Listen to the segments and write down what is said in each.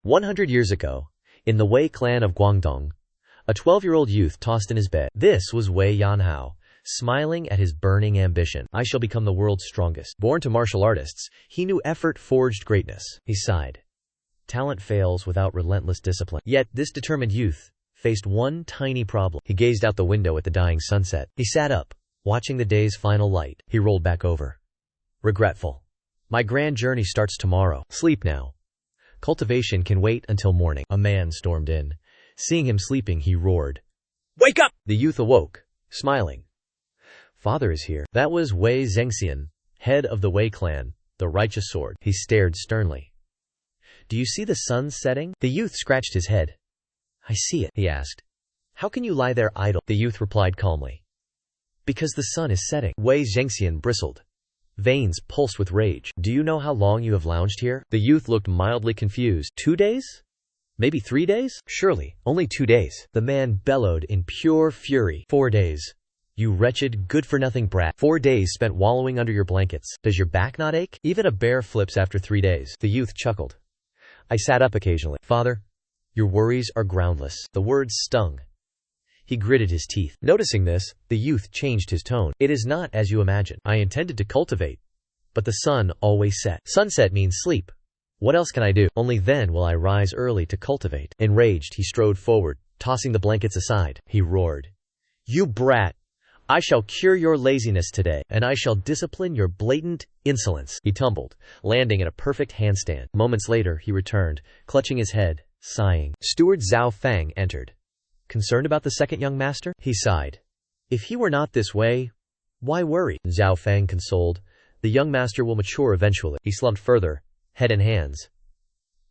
100 years ago, in the Wei clan of Guangdong, a 12-year-old youth tossed in his bed. This was Wei Yanhao, smiling at his burning ambition. I shall become the world's strongest. Born to martial artists, he knew effort forged greatness. He sighed. Talent fails without relentless discipline. Yet this determined youth faced one tiny problem. He gazed out the window at the dying sunset. He sat up, watching the day's final light. He rolled back over. Regretful. My grand journey starts tomorrow. Sleep now. Cultivation can wait until morning. A man stormed in. Seeing him sleeping, he roared, "Wake up!" The youth awoke, smiling. Father is here. That was Wei Zhengxian, head of the Wei clan, the righteous sword. He stared sternly. Do you see the sun setting? The youth scratched his head. I see it, he asked. How can you lie there idle? The youth replied calmly. Because the sun is setting. Wei Zhengxian bristled. Veins pulsed with rage. Do you know how long you have lounged here? The youth looked mildly confused. 2 days? Maybe 3 days? Surely, only 2 days. The man bellowed in pure fury. 4 days. You wretched, good-for-nothing brat. 4 days spent wallowing under your blankets. Does your back not ache? Even a bear flips after 3 days. The youth chuckled. I sat up occasionally. Father, your worries are groundless. The words stung. He gritted his teeth. Noticing this, the youth changed his tone. It is not as you imagine. I intended to cultivate, but the sun always set. Sunset means sleep. What else can I do? Only then will I rise early to cultivate. Enraged, he strode forward, tossing the blankets aside. He roared. You brat! I shall cure your laziness today, and I shall discipline your blatant insolence. He tumbled, landing in a perfect handstand. Moments later, he returned, clutching his head, sighing. Steward Zhao Fang entered. Concerned about the second young master? He sighed. If he were not this way, why worry? Zhao Fang consoled. The young master will mature eventually. He slumped further, head in hands.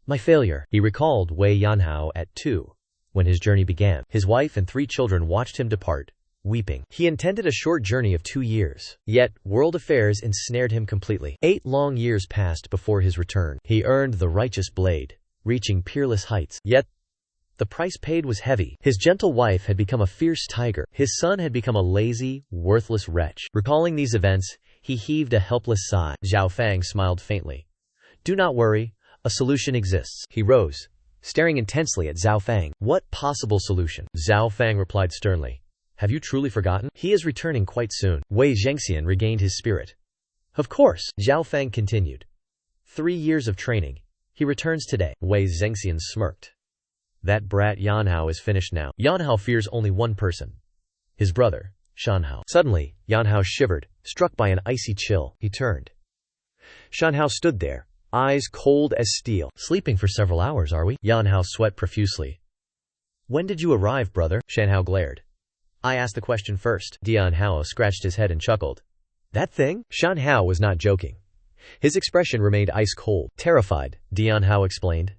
My failure. He recalled Wei Yanhao at 2, when his journey began. His wife and 3 children watched him depart, weeping. He intended a short journey of 2 years. Yet, world affairs ensnared him completely. 8 long years passed before his return. He earned the righteous blade, reaching peerless heights. Yet, the price paid was heavy. His gentle wife had become a fierce tiger. His son had become a lazy, worthless wretch. Recalling these events, he heaved a helpless sigh. Zhao Fang smiled faintly. Do not worry, a solution exists. He rose, staring intensely at Zhao Fang. What possible solution? Zhao Fang replied sternly. Have you truly forgotten? He is returning quite soon. Wei Zhengxian regained his spirit. Of course, Zhao Fang continued. 3 years of training. He returns today. Wei Zhengxian smirked. That brat Yanhao is finished now. Yanhao fears only one person. His brother, Shanhao. Suddenly, Yanhao shivered, struck by an icy chill. He turned. Shanhao stood there, eyes cold as steel. Sleeping for several hours, are we? Yanhao sweat profusely. When did you arrive, brother? Shanhao glared. I asked the question first. Yanhao scratched his head and chuckled. That thing? Shanhao was not joking. His expression remained ice cold. Terrified, Yanhao explained.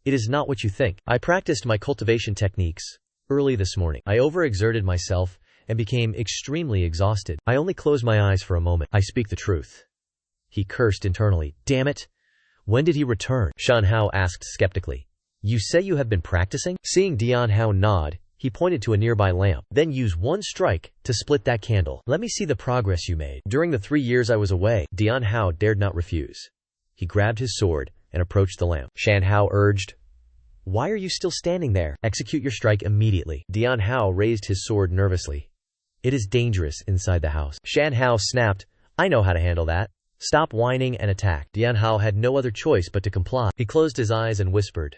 It is not what you think. I practiced my cultivation techniques early this morning. I overexerted myself and became extremely exhausted. I only closed my eyes for a moment. I speak the truth. He cursed internally. Damn it. When did he return? Shanhao asked skeptically. You say you have been practicing? Seeing Yanhao nod, he pointed to a nearby lamp. Then use one strike to split that candle. Let me see the progress you made. During the 3 years I was away, Yanhao dared not refuse. He grabbed his sword and approached the lamp. Shanhao urged. Why are you still standing there? Execute your strike immediately. Yanhao raised his sword nervously. It is dangerous inside the house. Shanhao snapped. I know how to handle that. Stop whining and attack. Yanhao had no other choice but to comply. He closed his eyes and whispered.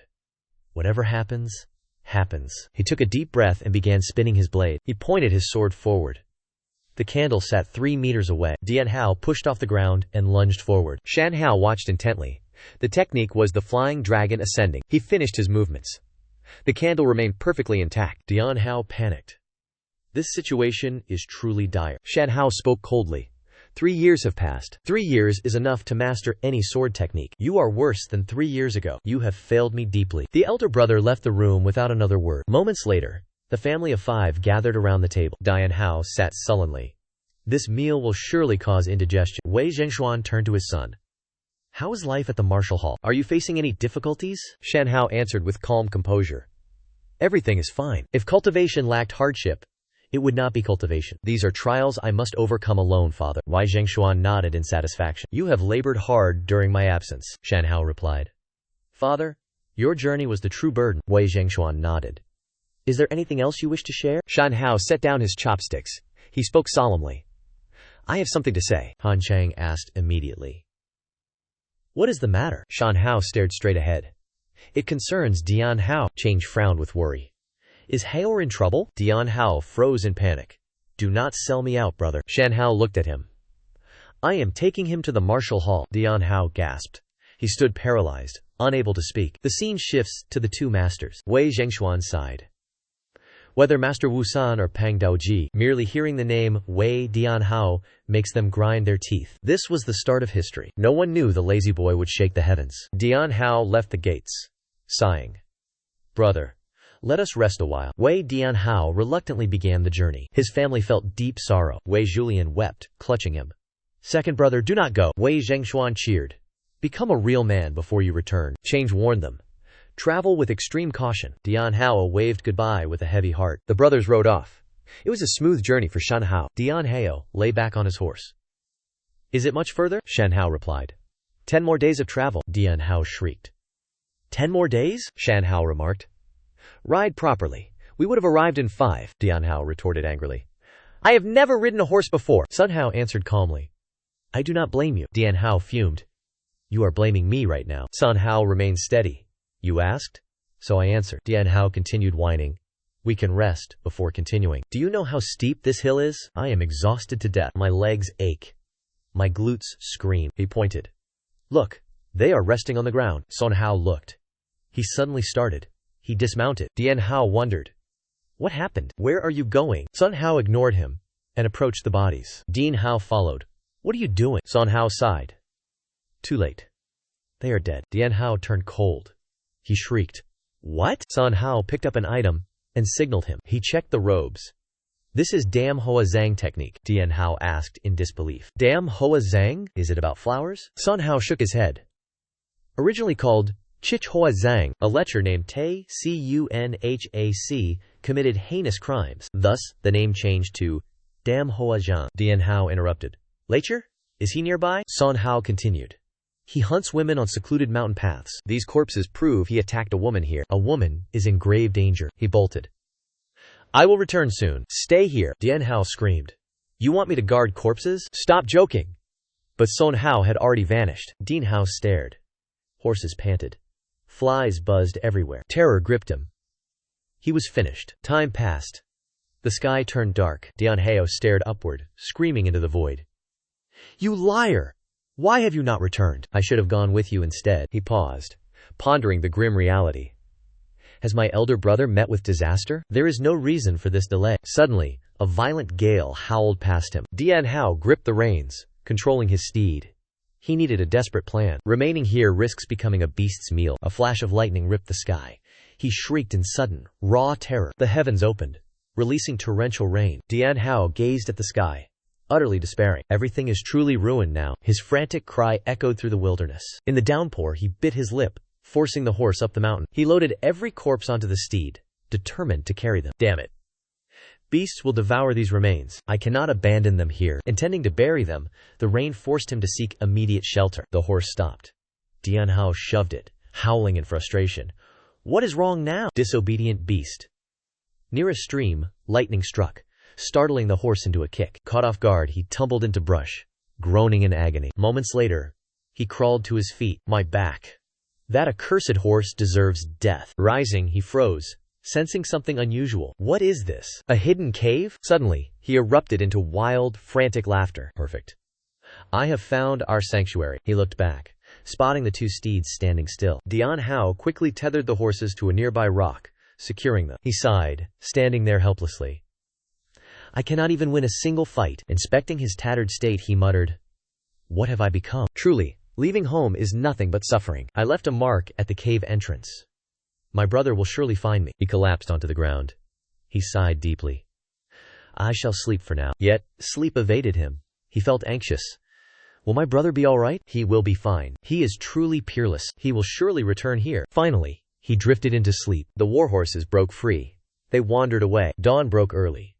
Whatever happens, happens. He took a deep breath and began spinning his blade. He pointed his sword forward. The candle sat 3 meters away. Yanhao pushed off the ground and lunged forward. Shanhao watched intently. The technique was the flying dragon ascending. He finished his movements. The candle remained perfectly intact. Yanhao panicked. This situation is truly dire. Shanhao spoke coldly. 3 years have passed. 3 years is enough to master any sword technique. You are worse than 3 years ago. You have failed me deeply. The elder brother left the room without another word. Moments later, the family of 5 gathered around the table. Yanhao sat sullenly. This meal will surely cause indigestion. Wei Zhengshuan turned to his son. How is life at the martial hall? Are you facing any difficulties? Shanhao answered with calm composure. Everything is fine. If cultivation lacked hardship, it would not be cultivation. These are trials I must overcome alone, father. Wei Zhengshuan nodded in satisfaction. You have labored hard during my absence, Shanhao replied. Father, Your journey was the true burden. Wei Zhengshuan nodded. Is there anything else you wish to share? Shan Hao set down his chopsticks. He spoke solemnly. I have something to say, Han Chang asked immediately. What is the matter? Shan Hao stared straight ahead. It concerns Dian Hao. Chang frowned with worry. Is Haor in trouble? Dian Hao froze in panic. Do not sell me out, brother. Shan Hao looked at him. I am taking him to the martial hall. Dian Hao gasped. He stood paralyzed, unable to speak. The scene shifts to the two masters. Wei Zhengshuan sighed. Whether Master Wu San or Pang Daoji, merely hearing the name Wei Dian Hao makes them grind their teeth. This was the start of history. No one knew the lazy boy would shake the heavens. Dian Hao left the gates, sighing. Brother, let us rest a while. Wei Dian Hao reluctantly began the journey. His family felt deep sorrow. Wei Julian wept, clutching him. Second brother, do not go. Wei Zhengshuan cheered. Become a real man before you return. Change warned them. Travel with extreme caution. Dian Hao waved goodbye with a heavy heart. The brothers rode off. It was a smooth journey for Shan Hao. Dian Hao lay back on his horse. Is it much further? Shan Hao replied. 10 more days of travel. Dian Hao shrieked. 10 more days? Shan Hao remarked. Ride properly. We would have arrived in 5, Dian Hao retorted angrily. I have never ridden a horse before, Sun Hao answered calmly. I do not blame you, Dian Hao fumed. You are blaming me right now. Sun Hao remained steady. You asked? So I answered. Dian Hao continued whining. We can rest before continuing. Do you know how steep this hill is? I am exhausted to death. My legs ache. My glutes scream. He pointed. Look, they are resting on the ground. Sun Hao looked. He suddenly started. He dismounted. Dian Hao wondered. What happened? Where are you going? Sun Hao ignored him and approached the bodies. Dian Hao followed. What are you doing? Sun Hao sighed. Too late. They are dead. Dian Hao turned cold. He shrieked. What? Sun Hao picked up an item and signaled him. He checked the robes. This is Dam Hoa Zhang technique, Dian Hao asked in disbelief. Dam Hoa Zhang? Is it about flowers? Sun Hao shook his head. Originally called Chich Hoa Zhang, a lecher named Tay Cunhac committed heinous crimes. Thus, the name changed to Dam Hoa Zhang. Dian Hao interrupted. Lecher? Is he nearby? Sun Hao continued. He hunts women on secluded mountain paths. These corpses prove he attacked a woman here. A woman is in grave danger. He bolted. I will return soon. Stay here. Dian Hao screamed. You want me to guard corpses? Stop joking. But Sun Hao had already vanished. Dian Hao stared. Horses panted. Flies buzzed everywhere. Terror gripped him. He was finished. Time passed. The sky turned dark. Dian Hao stared upward, screaming into the void. You liar! Why have you not returned? I should have gone with you instead. He paused, pondering the grim reality. Has my elder brother met with disaster? There is no reason for this delay. Suddenly, a violent gale howled past him. Dian Hao gripped the reins, controlling his steed. He needed a desperate plan. Remaining here risks becoming a beast's meal. A flash of lightning ripped the sky. He shrieked in sudden, raw terror. The heavens opened, releasing torrential rain. Dian Hao gazed at the sky, utterly despairing. Everything is truly ruined now. His frantic cry echoed through the wilderness. In the downpour, he bit his lip, forcing the horse up the mountain. He loaded every corpse onto the steed, determined to carry them. Damn it. Beasts will devour these remains. I cannot abandon them here. Intending to bury them, the rain forced him to seek immediate shelter. The horse stopped. Dian Hao shoved it, howling in frustration. What is wrong now? Disobedient beast. Near a stream, lightning struck, startling the horse into a kick. Caught off guard, he tumbled into brush, groaning in agony. Moments later, he crawled to his feet. My back. That accursed horse deserves death. Rising, he froze, sensing something unusual. What is this? A hidden cave? Suddenly, he erupted into wild, frantic laughter. Perfect. I have found our sanctuary. He looked back, spotting the two steeds standing still. Dian Hao quickly tethered the horses to a nearby rock, securing them. He sighed, standing there helplessly. I cannot even win a single fight. Inspecting his tattered state, he muttered, What have I become? Truly, leaving home is nothing but suffering. I left a mark at the cave entrance. My brother will surely find me. He collapsed onto the ground. He sighed deeply. I shall sleep for now. Yet, sleep evaded him. He felt anxious. Will my brother be all right? He will be fine. He is truly peerless. He will surely return here. Finally, he drifted into sleep. The warhorses broke free. They wandered away. Dawn broke early.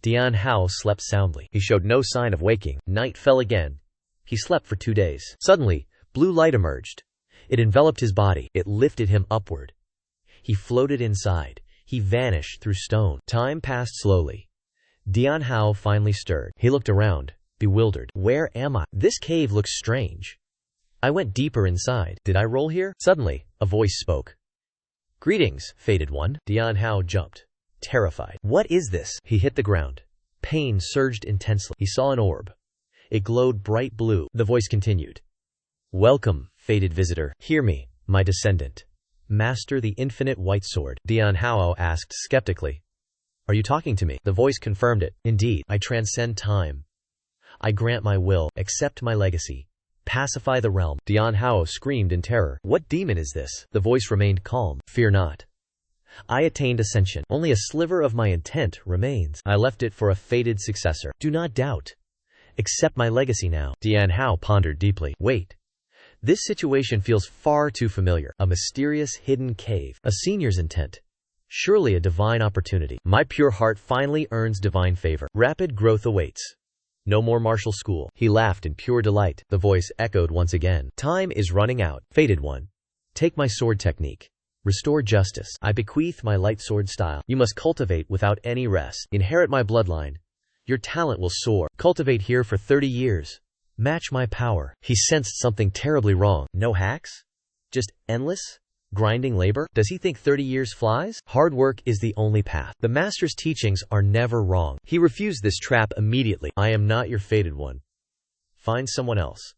Dian Hao slept soundly. He showed no sign of waking. Night fell again. He slept for 2 days. Suddenly, blue light emerged. It enveloped his body. It lifted him upward. He floated inside. He vanished through stone. Time passed slowly. Dian Hao finally stirred. He looked around, bewildered. Where am I? This cave looks strange. I went deeper inside. Did I roll here? Suddenly, a voice spoke. Greetings, fated one. Dian Hao jumped, terrified. What is this? He hit the ground. Pain surged intensely. He saw an orb. It glowed bright blue. The voice continued. Welcome, fated visitor. Hear me, my descendant. Master the infinite white sword. Dian Hao asked skeptically. Are you talking to me? The voice confirmed it. Indeed, I transcend time. I grant my will, accept my legacy. Pacify the realm. Dian Hao screamed in terror. What demon is this? The voice remained calm. Fear not. I attained ascension. Only a sliver of my intent remains. I left it for a fated successor. Do not doubt. Accept my legacy now. Dian Hao pondered deeply. Wait. This situation feels far too familiar. A mysterious hidden cave. A senior's intent. Surely a divine opportunity. My pure heart finally earns divine favor. Rapid growth awaits. No more martial school. He laughed in pure delight. The voice echoed once again. Time is running out. Fated one. Take my sword technique. Restore justice. I bequeath my light sword style. You must cultivate without any rest. Inherit my bloodline. Your talent will soar. Cultivate here for 30 years. Match my power. He sensed something terribly wrong. No hacks? Just endless, grinding labor? Does he think 30 years flies? Hard work is the only path. The master's teachings are never wrong. He refused this trap immediately. I am not your fated one. Find someone else.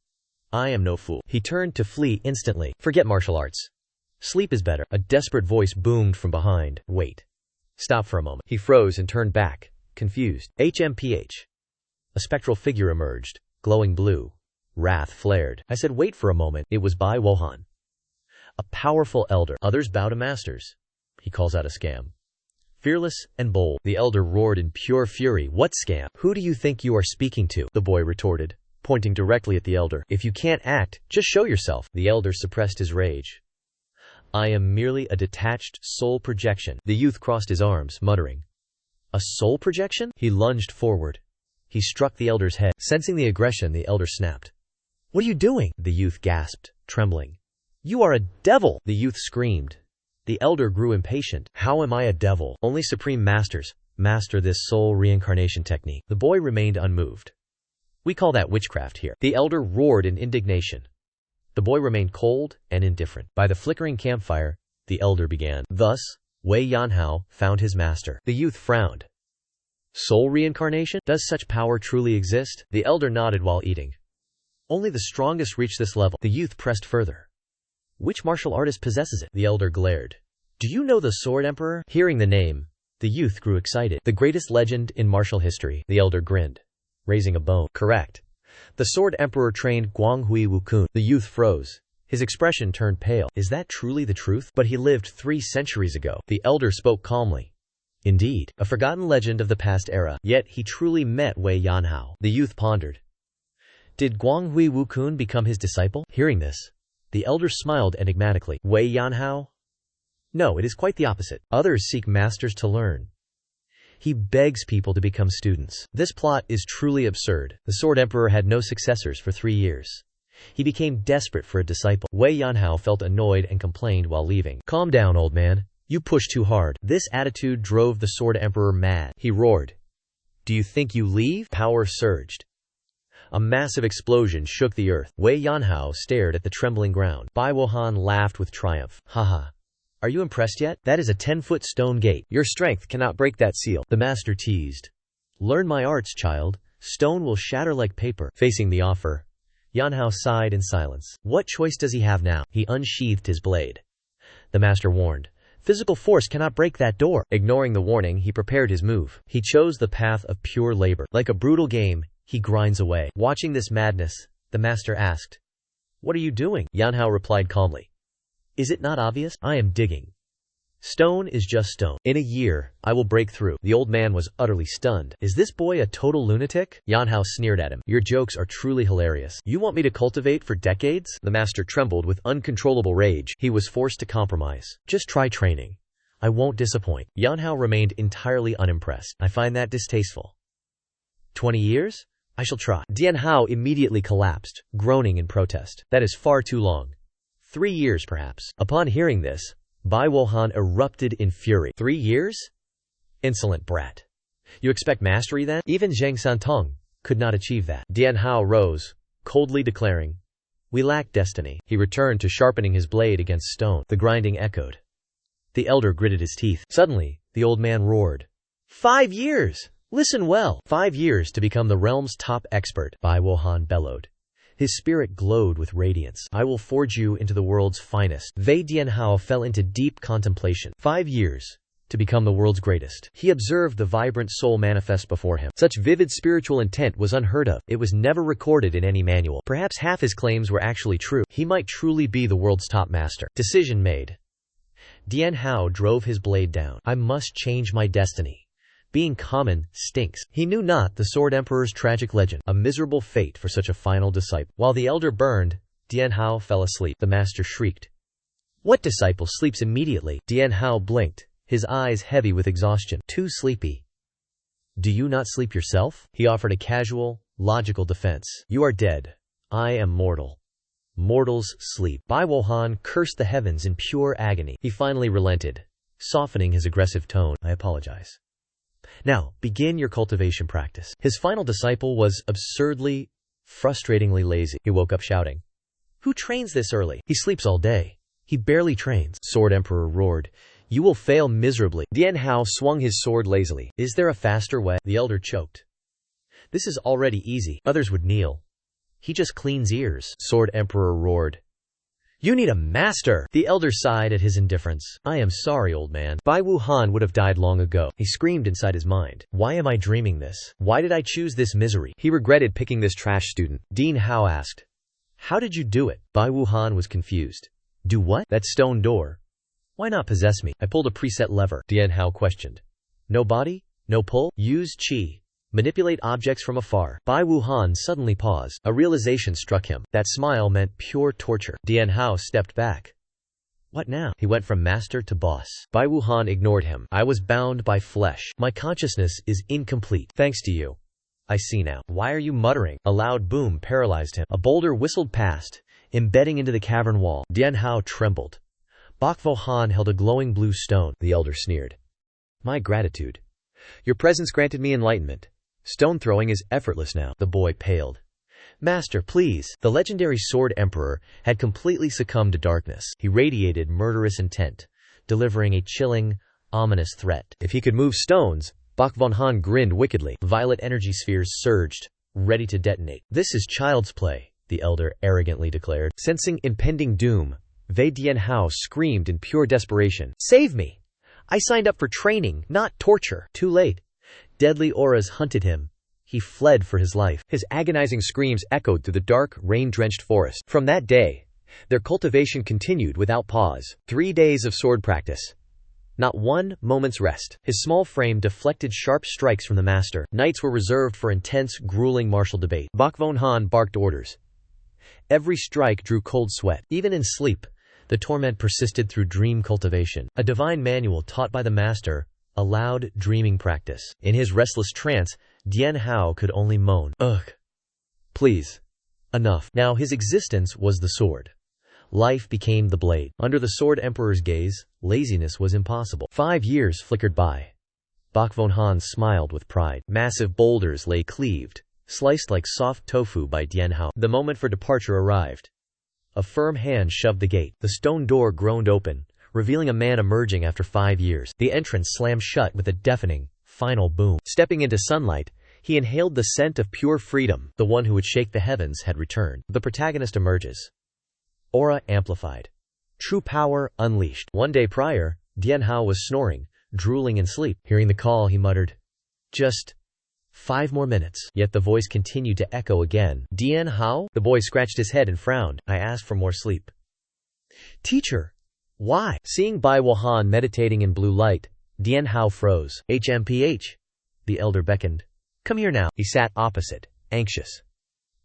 I am no fool. He turned to flee instantly. Forget martial arts. Sleep is better. A desperate voice boomed from behind. Wait. Stop for a moment. He froze and turned back, confused. HMPH. A spectral figure emerged. Glowing blue. Wrath flared. I said wait for a moment. It was Bai Wohan. A powerful elder. Others bow to masters. He calls out a scam. Fearless and bold. The elder roared in pure fury. What scam? Who do you think you are speaking to? The boy retorted, pointing directly at the elder. If you can't act, just show yourself. The elder suppressed his rage. I am merely a detached soul projection. The youth crossed his arms, muttering. A soul projection? He lunged forward. He struck the elder's head. Sensing the aggression, the elder snapped. What are you doing? The youth gasped, trembling. You are a devil! The youth screamed. The elder grew impatient. How am I a devil? Only supreme masters master this soul reincarnation technique. The boy remained unmoved. We call that witchcraft here. The elder roared in indignation. The boy remained cold and indifferent. By the flickering campfire, the elder began. Thus, Wei Yanhao found his master. The youth frowned. Soul reincarnation? Does such power truly exist? The elder nodded while eating. Only the strongest reach this level. The youth pressed further. Which martial artist possesses it? The elder glared. Do you know the Sword Emperor? Hearing the name, the youth grew excited. The greatest legend in martial history. The elder grinned, raising a bone. Correct. The Sword Emperor trained Guanghui Wukun. The youth froze. His expression turned pale. Is that truly the truth? But he lived 3 centuries ago. The elder spoke calmly. Indeed, a forgotten legend of the past era. Yet he truly met Wei Yanhao. The youth pondered. Did Guanghui Wukun become his disciple? Hearing this, the elder smiled enigmatically. Wei Yanhao? No, it is quite the opposite. Others seek masters to learn. He begs people to become students. This plot is truly absurd. The Sword Emperor had no successors for 3 years. He became desperate for a disciple. Wei Yanhao felt annoyed and complained while leaving. Calm down, old man. You push too hard. This attitude drove the Sword Emperor mad. He roared. Do you think you leave? Power surged. A massive explosion shook the earth. Wei Yanhao stared at the trembling ground. Bai Wohan laughed with triumph. Haha. Are you impressed yet? That is a 10-foot stone gate. Your strength cannot break that seal. The master teased. Learn my arts, child. Stone will shatter like paper. Facing the offer, Yanhao sighed in silence. What choice does he have now? He unsheathed his blade. The master warned. Physical force cannot break that door. Ignoring the warning, he prepared his move. He chose the path of pure labor. Like a brutal game, he grinds away. Watching this madness, the master asked, What are you doing? Yanhao replied calmly. Is it not obvious? I am digging. Stone is just stone. In a year, I will break through. The old man was utterly stunned. Is this boy a total lunatic? Yanhao sneered at him. Your jokes are truly hilarious. You want me to cultivate for decades? The master trembled with uncontrollable rage. He was forced to compromise. Just try training. I won't disappoint. Yanhao remained entirely unimpressed. I find that distasteful. 20 years? I shall try. Dian Hao immediately collapsed, groaning in protest. That is far too long. 3 years, perhaps. Upon hearing this, Bai Wuhan erupted in fury. 3 years? Insolent brat. You expect mastery then? Even Zhang Santong could not achieve that. Dian Hao rose, coldly declaring, "We lack destiny." He returned to sharpening his blade against stone. The grinding echoed. The elder gritted his teeth. Suddenly, the old man roared, 5 years! Listen well! 5 years to become the realm's top expert, Bai Wuhan bellowed. His spirit glowed with radiance. I will forge you into the world's finest. Wei Dianhao fell into deep contemplation. 5 years to become the world's greatest. He observed the vibrant soul manifest before him. Such vivid spiritual intent was unheard of. It was never recorded in any manual. Perhaps half his claims were actually true. He might truly be the world's top master. Decision made. Dian Hao drove his blade down. I must change my destiny. Being common stinks. He knew not the Sword Emperor's tragic legend, a miserable fate for such a final disciple. While the elder burned, Dian Hao fell asleep. The master shrieked. What disciple sleeps immediately? Dian Hao blinked, his eyes heavy with exhaustion. Too sleepy. Do you not sleep yourself? He offered a casual, logical defense. You are dead. I am mortal. Mortals sleep. Bai Wuhan cursed the heavens in pure agony. He finally relented, softening his aggressive tone. I apologize. Now, begin your cultivation practice. His final disciple was absurdly, frustratingly lazy. He woke up shouting, Who trains this early? He sleeps all day. He barely trains. Sword Emperor roared, You will fail miserably. Dian Hao swung his sword lazily. Is there a faster way? The elder choked. This is already easy. Others would kneel. He just cleans ears. Sword Emperor roared. You need a master! The elder sighed at his indifference. I am sorry, old man. Bai Wuhan would have died long ago. He screamed inside his mind. Why am I dreaming this? Why did I choose this misery? He regretted picking this trash student. Dean Hao asked, How did you do it? Bai Wuhan was confused. Do what? That stone door. Why not possess me? I pulled a preset lever. Dian Hao questioned. No body? No pull? Use qi. Manipulate objects from afar. Bai Wuhan suddenly paused. A realization struck him. That smile meant pure torture. Dian Hao stepped back. What now? He went from master to boss. Bai Wuhan ignored him. I was bound by flesh. My consciousness is incomplete. Thanks to you. I see now. Why are you muttering? A loud boom paralyzed him. A boulder whistled past, embedding into the cavern wall. Dian Hao trembled. Bak Wuhan held a glowing blue stone. The elder sneered. My gratitude. Your presence granted me enlightenment. Stone throwing is effortless now. The boy paled. Master, please. The legendary Sword Emperor had completely succumbed to darkness. He radiated murderous intent, delivering a chilling, ominous threat. If he could move stones, Bak Von grinned wickedly. Violet energy spheres surged, ready to detonate. This is child's play, the elder arrogantly declared. Sensing impending doom, Wei Dianhao screamed in pure desperation. Save me! I signed up for training, not torture. Too late. Deadly auras hunted him. He fled for his life. His agonizing screams echoed through the dark, rain-drenched forest. From that day, their cultivation continued without pause. 3 days of sword practice. Not one moment's rest. His small frame deflected sharp strikes from the master. Nights were reserved for intense, grueling martial debate. Bak Von barked orders. Every strike drew cold sweat. Even in sleep, the torment persisted through dream cultivation. A divine manual taught by the master, a loud, dreaming practice. In his restless trance, Dian Hao could only moan. Ugh. Please. Enough. Now his existence was the sword. Life became the blade. Under the Sword Emperor's gaze, laziness was impossible. 5 years flickered by. Bak Von smiled with pride. Massive boulders lay cleaved, sliced like soft tofu by Dian Hao. The moment for departure arrived. A firm hand shoved the gate. The stone door groaned open, revealing a man emerging after 5 years. The entrance slammed shut with a deafening, final boom. Stepping into sunlight, he inhaled the scent of pure freedom. The one who would shake the heavens had returned. The protagonist emerges. Aura amplified. True power unleashed. 1 day prior, Dian Hao was snoring, drooling in sleep. Hearing the call, he muttered, Just 5 more minutes. Yet the voice continued to echo again. Dian Hao? The boy scratched his head and frowned. I asked for more sleep. Teacher. Why? Seeing Bai Wuhan meditating in blue light, Dian Hao froze. HMPH. The elder beckoned. Come here now. He sat opposite, anxious.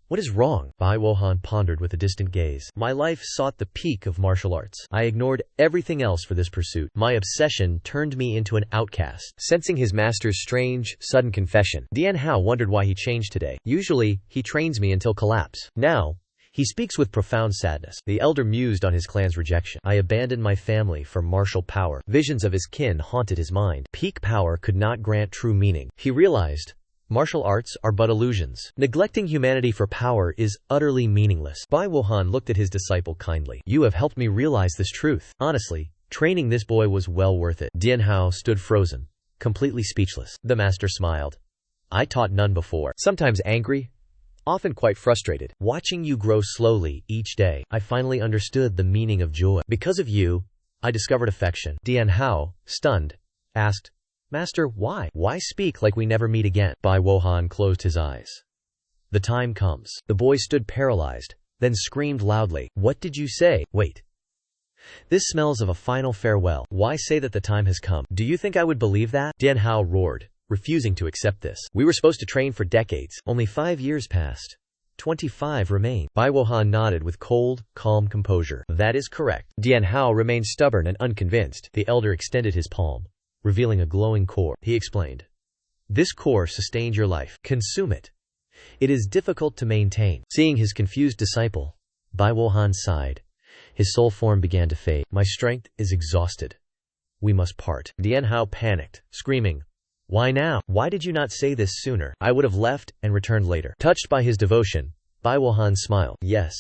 What is wrong? Bai Wuhan pondered with a distant gaze. My life sought the peak of martial arts. I ignored everything else for this pursuit. My obsession turned me into an outcast. Sensing his master's strange, sudden confession, Dian Hao wondered why he changed today. Usually, he trains me until collapse. Now, He speaks with profound sadness. The elder mused on his clan's rejection. I abandoned my family for martial power. Visions of his kin haunted his mind. Peak power could not grant true meaning. He realized martial arts are but illusions. Neglecting humanity for power is utterly meaningless. Bai Wuhan looked at his disciple kindly. You have helped me realize this truth. Honestly, training this boy was well worth it. Dian Hao stood frozen, completely speechless. The master smiled. I taught none before. Sometimes angry, often quite frustrated. Watching you grow slowly each day, I finally understood the meaning of joy. Because of you, I discovered affection. Dian Hao, stunned, asked, Master, why? Why speak like we never meet again? Bai Wuhan closed his eyes. The time comes. The boy stood paralyzed, then screamed loudly. What did you say? Wait. This smells of a final farewell. Why say that the time has come? Do you think I would believe that? Dian Hao roared, refusing to accept this. We were supposed to train for decades. Only 5 years passed. 25 remain. Bai Wuhan nodded with cold, calm composure. That is correct. Dian Hao remained stubborn and unconvinced. The elder extended his palm, revealing a glowing core. He explained. This core sustained your life. Consume it. It is difficult to maintain. Seeing his confused disciple, Bai Wuhan sighed. His soul form began to fade. My strength is exhausted. We must part. Dian Hao panicked, screaming, Why now? Why did you not say this sooner? I would have left and returned later. Touched by his devotion, Bai Wuhan smiled. Yes.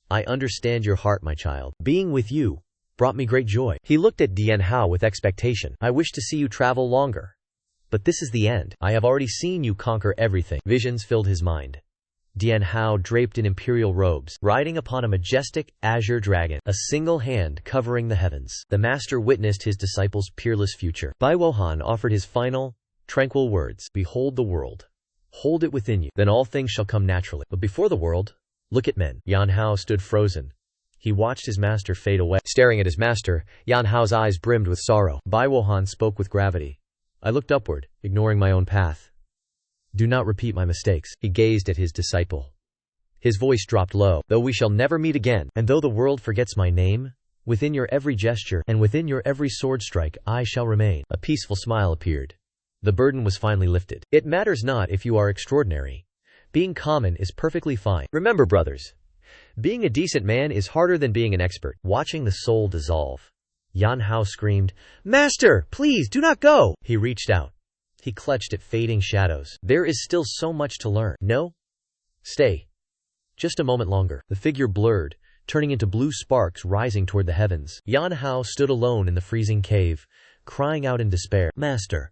I understand your heart, my child. Being with you brought me great joy. He looked at Dian Hao with expectation. I wish to see you travel longer. But this is the end. I have already seen you conquer everything. Visions filled his mind. Dian Hao draped in imperial robes, riding upon a majestic azure dragon, a single hand covering the heavens. The master witnessed his disciple's peerless future. Bai Wuhan offered his final, tranquil words. Behold the world. Hold it within you. Then all things shall come naturally. But before the world, look at men. Yan Hao stood frozen. He watched his master fade away. Staring at his master, Yan Hao's eyes brimmed with sorrow. Bai Wuhan spoke with gravity. I looked upward, ignoring my own path. Do not repeat my mistakes. He gazed at his disciple. His voice dropped low. Though we shall never meet again, and though the world forgets my name, within your every gesture, and within your every sword strike, I shall remain. A peaceful smile appeared. The burden was finally lifted. It matters not if you are extraordinary. Being common is perfectly fine. Remember, brothers, being a decent man is harder than being an expert. Watching the soul dissolve, Yan Hao screamed, Master, please do not go! He reached out. He clutched at fading shadows. There is still so much to learn. No? Stay. Just a moment longer. The figure blurred, turning into blue sparks rising toward the heavens. Yan Hao stood alone in the freezing cave, crying out in despair. Master.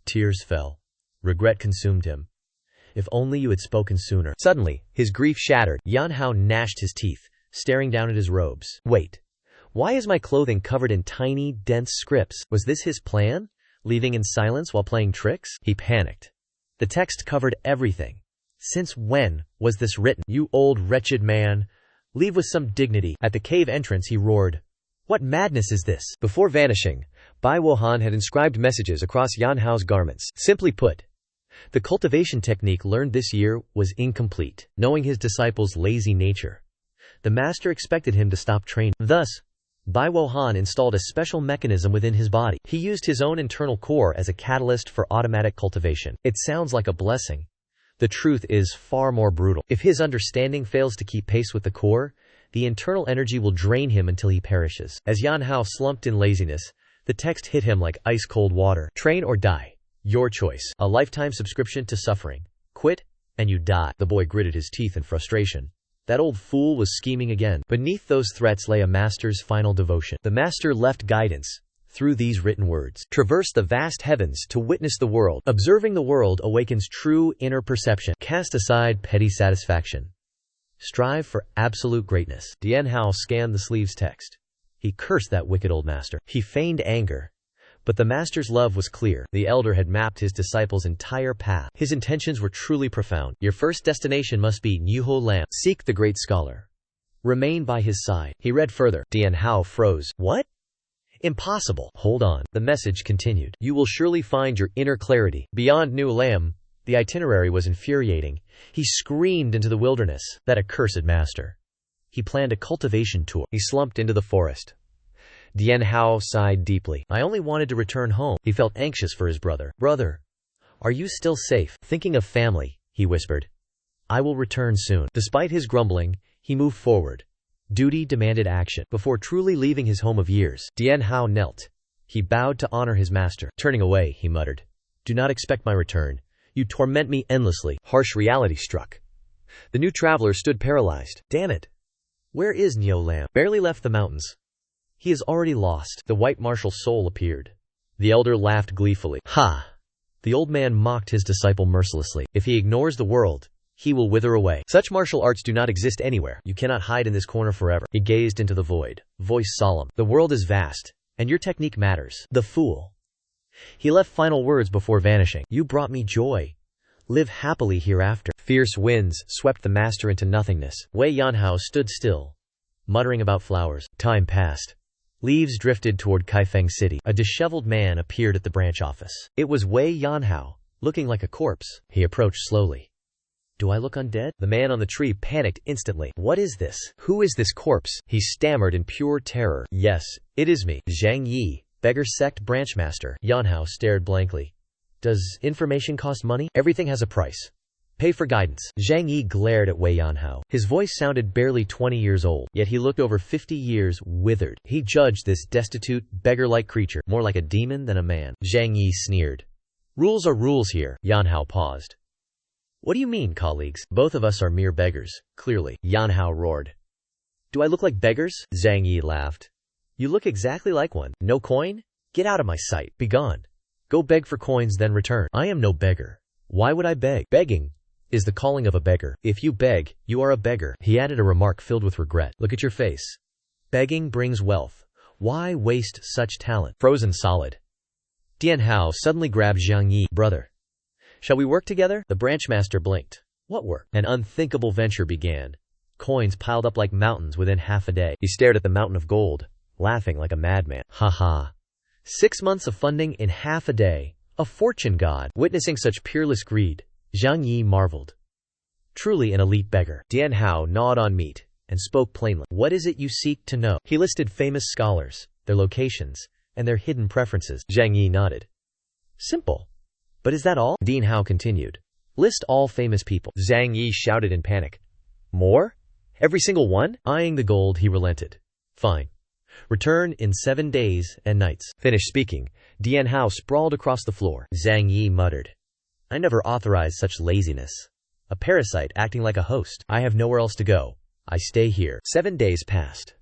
Tears fell. Regret consumed him. If only you had spoken sooner. Suddenly, his grief shattered. Yan Hao gnashed his teeth, staring down at his robes. Wait. Why is my clothing covered in tiny, dense scripts? Was this his plan? Leaving in silence while playing tricks? He panicked. The text covered everything. Since when was this written? You old wretched man. Leave with some dignity. At the cave entrance he roared. What madness is this? Before vanishing, Bai Wuhan had inscribed messages across Yan Hao's garments. Simply put, the cultivation technique learned this year was incomplete. Knowing his disciple's lazy nature, the master expected him to stop training. Thus, Bai Wuhan installed a special mechanism within his body. He used his own internal core as a catalyst for automatic cultivation. It sounds like a blessing. The truth is far more brutal. If his understanding fails to keep pace with the core, the internal energy will drain him until he perishes. As Yan Hao slumped in laziness, the text hit him like ice-cold water. Train or die. Your choice. A lifetime subscription to suffering. Quit, and you die. The boy gritted his teeth in frustration. That old fool was scheming again. Beneath those threats lay a master's final devotion. The master left guidance through these written words. Traverse the vast heavens to witness the world. Observing the world awakens true inner perception. Cast aside petty satisfaction. Strive for absolute greatness. Dian Hao scanned the sleeve's text. He cursed that wicked old master. He feigned anger. But the master's love was clear. The elder had mapped his disciple's entire path. His intentions were truly profound. Your first destination must be Niuho Lam. Seek the great scholar. Remain by his side. He read further. Dian Hao froze. What? Impossible. Hold on. The message continued. You will surely find your inner clarity. Beyond New Lam, the itinerary was infuriating. He screamed into the wilderness. That accursed master. He planned a cultivation tour. He slumped into the forest. Dian Hao sighed deeply. I only wanted to return home. He felt anxious for his brother. Brother, are you still safe? Thinking of family, he whispered. I will return soon. Despite his grumbling, he moved forward. Duty demanded action. Before truly leaving his home of years, Dian Hao knelt. He bowed to honor his master. Turning away, he muttered, "Do not expect my return. You torment me endlessly." Harsh reality struck. The new traveler stood paralyzed. Damn it! Where is Neo Lam? Barely left the mountains. He is already lost. The white marshal's soul appeared. The elder laughed gleefully. Ha! The old man mocked his disciple mercilessly. If he ignores the world, he will wither away. Such martial arts do not exist anywhere. You cannot hide in this corner forever. He gazed into the void, voice solemn. The world is vast, and your technique matters. The fool. He left final words before vanishing. You brought me joy. Live happily hereafter. Fierce winds swept the master into nothingness. Wei Yanhao stood still, muttering about flowers. Time passed. Leaves drifted toward Kaifeng City. A disheveled man appeared at the branch office. It was Wei Yanhao, looking like a corpse. He approached slowly. Do I look undead? The man on the tree panicked instantly. What is this? Who is this corpse? He stammered in pure terror. Yes, it is me, Zhang Yi, beggar sect branchmaster. Yanhao stared blankly. Does information cost money? Everything has a price. Pay for guidance. Zhang Yi glared at Wei Yanhao. His voice sounded barely 20 years old, yet he looked over 50 years, withered. He judged this destitute, beggar-like creature more like a demon than a man. Zhang Yi sneered. Rules are rules here. Yanhao paused. What do you mean, colleagues? Both of us are mere beggars, clearly. Yanhao roared. Do I look like beggars? Zhang Yi laughed. You look exactly like one. No coin? Get out of my sight. Be gone. Go beg for coins, then return. I am no beggar. Why would I beg? Begging is the calling of a beggar. If you beg, you are a beggar. He added a remark filled with regret. Look at your face. Begging brings wealth. Why waste such talent? Frozen solid. Dian Hao suddenly grabbed Zhang Yi. Brother. Shall we work together? The branchmaster blinked. What work? An unthinkable venture began. Coins piled up like mountains within half a day. He stared at the mountain of gold, laughing like a madman. Ha ha. 6 months of funding in half a day. A fortune god. Witnessing such peerless greed, Zhang Yi marveled. Truly an elite beggar. Dian Hao gnawed on meat and spoke plainly. What is it you seek to know? He listed famous scholars, their locations, and their hidden preferences. Zhang Yi nodded. Simple. But is that all? Dian Hao continued. List all famous people. Zhang Yi shouted in panic. More? Every single one? Eyeing the gold, he relented. Fine. Return in 7 days and nights. Finished speaking, Dian Hao sprawled across the floor. Zhang Yi muttered. I never authorized such laziness. A parasite acting like a host. I have nowhere else to go. I stay here. 7 days passed.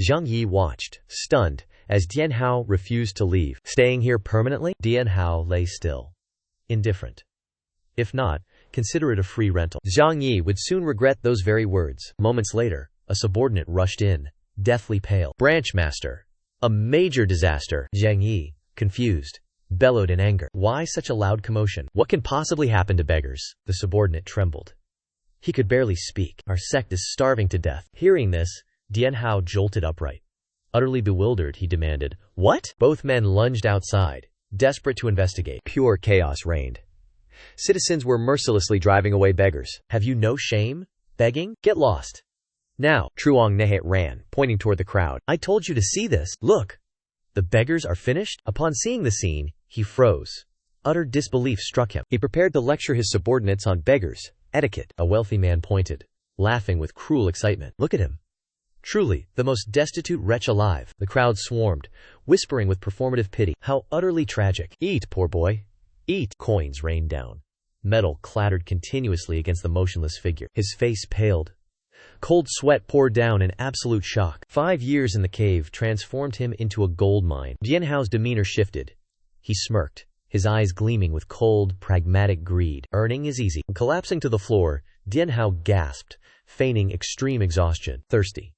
Zhang Yi watched, stunned, as Dian Hao refused to leave. Staying here permanently? Dian Hao lay still. Indifferent. If not, consider it a free rental. Zhang Yi would soon regret those very words. Moments later, a subordinate rushed in, deathly pale. Branchmaster. A major disaster. Zhang Yi, confused, bellowed in anger. Why such a loud commotion? What can possibly happen to beggars? The subordinate trembled. He could barely speak. Our sect is starving to death. Hearing this, Dian Hao jolted upright. Utterly bewildered, he demanded, What? Both men lunged outside, desperate to investigate. Pure chaos reigned. Citizens were mercilessly driving away beggars. Have you no shame? Begging? Get lost. Now. Truong Nehet ran, pointing toward the crowd. I told you to see this. Look. The beggars are finished? Upon seeing the scene, he froze. Utter disbelief struck him. He prepared to lecture his subordinates on beggars, etiquette. A wealthy man pointed, laughing with cruel excitement. Look at him. Truly, the most destitute wretch alive. The crowd swarmed, whispering with performative pity. How utterly tragic. Eat, poor boy. Eat. Coins rained down. Metal clattered continuously against the motionless figure. His face paled. Cold sweat poured down in absolute shock. 5 years in the cave transformed him into a gold mine. Dian Hao's demeanor shifted. He smirked, his eyes gleaming with cold, pragmatic greed. Earning is easy. Collapsing to the floor, Dian Hao gasped, feigning extreme exhaustion. Thirsty.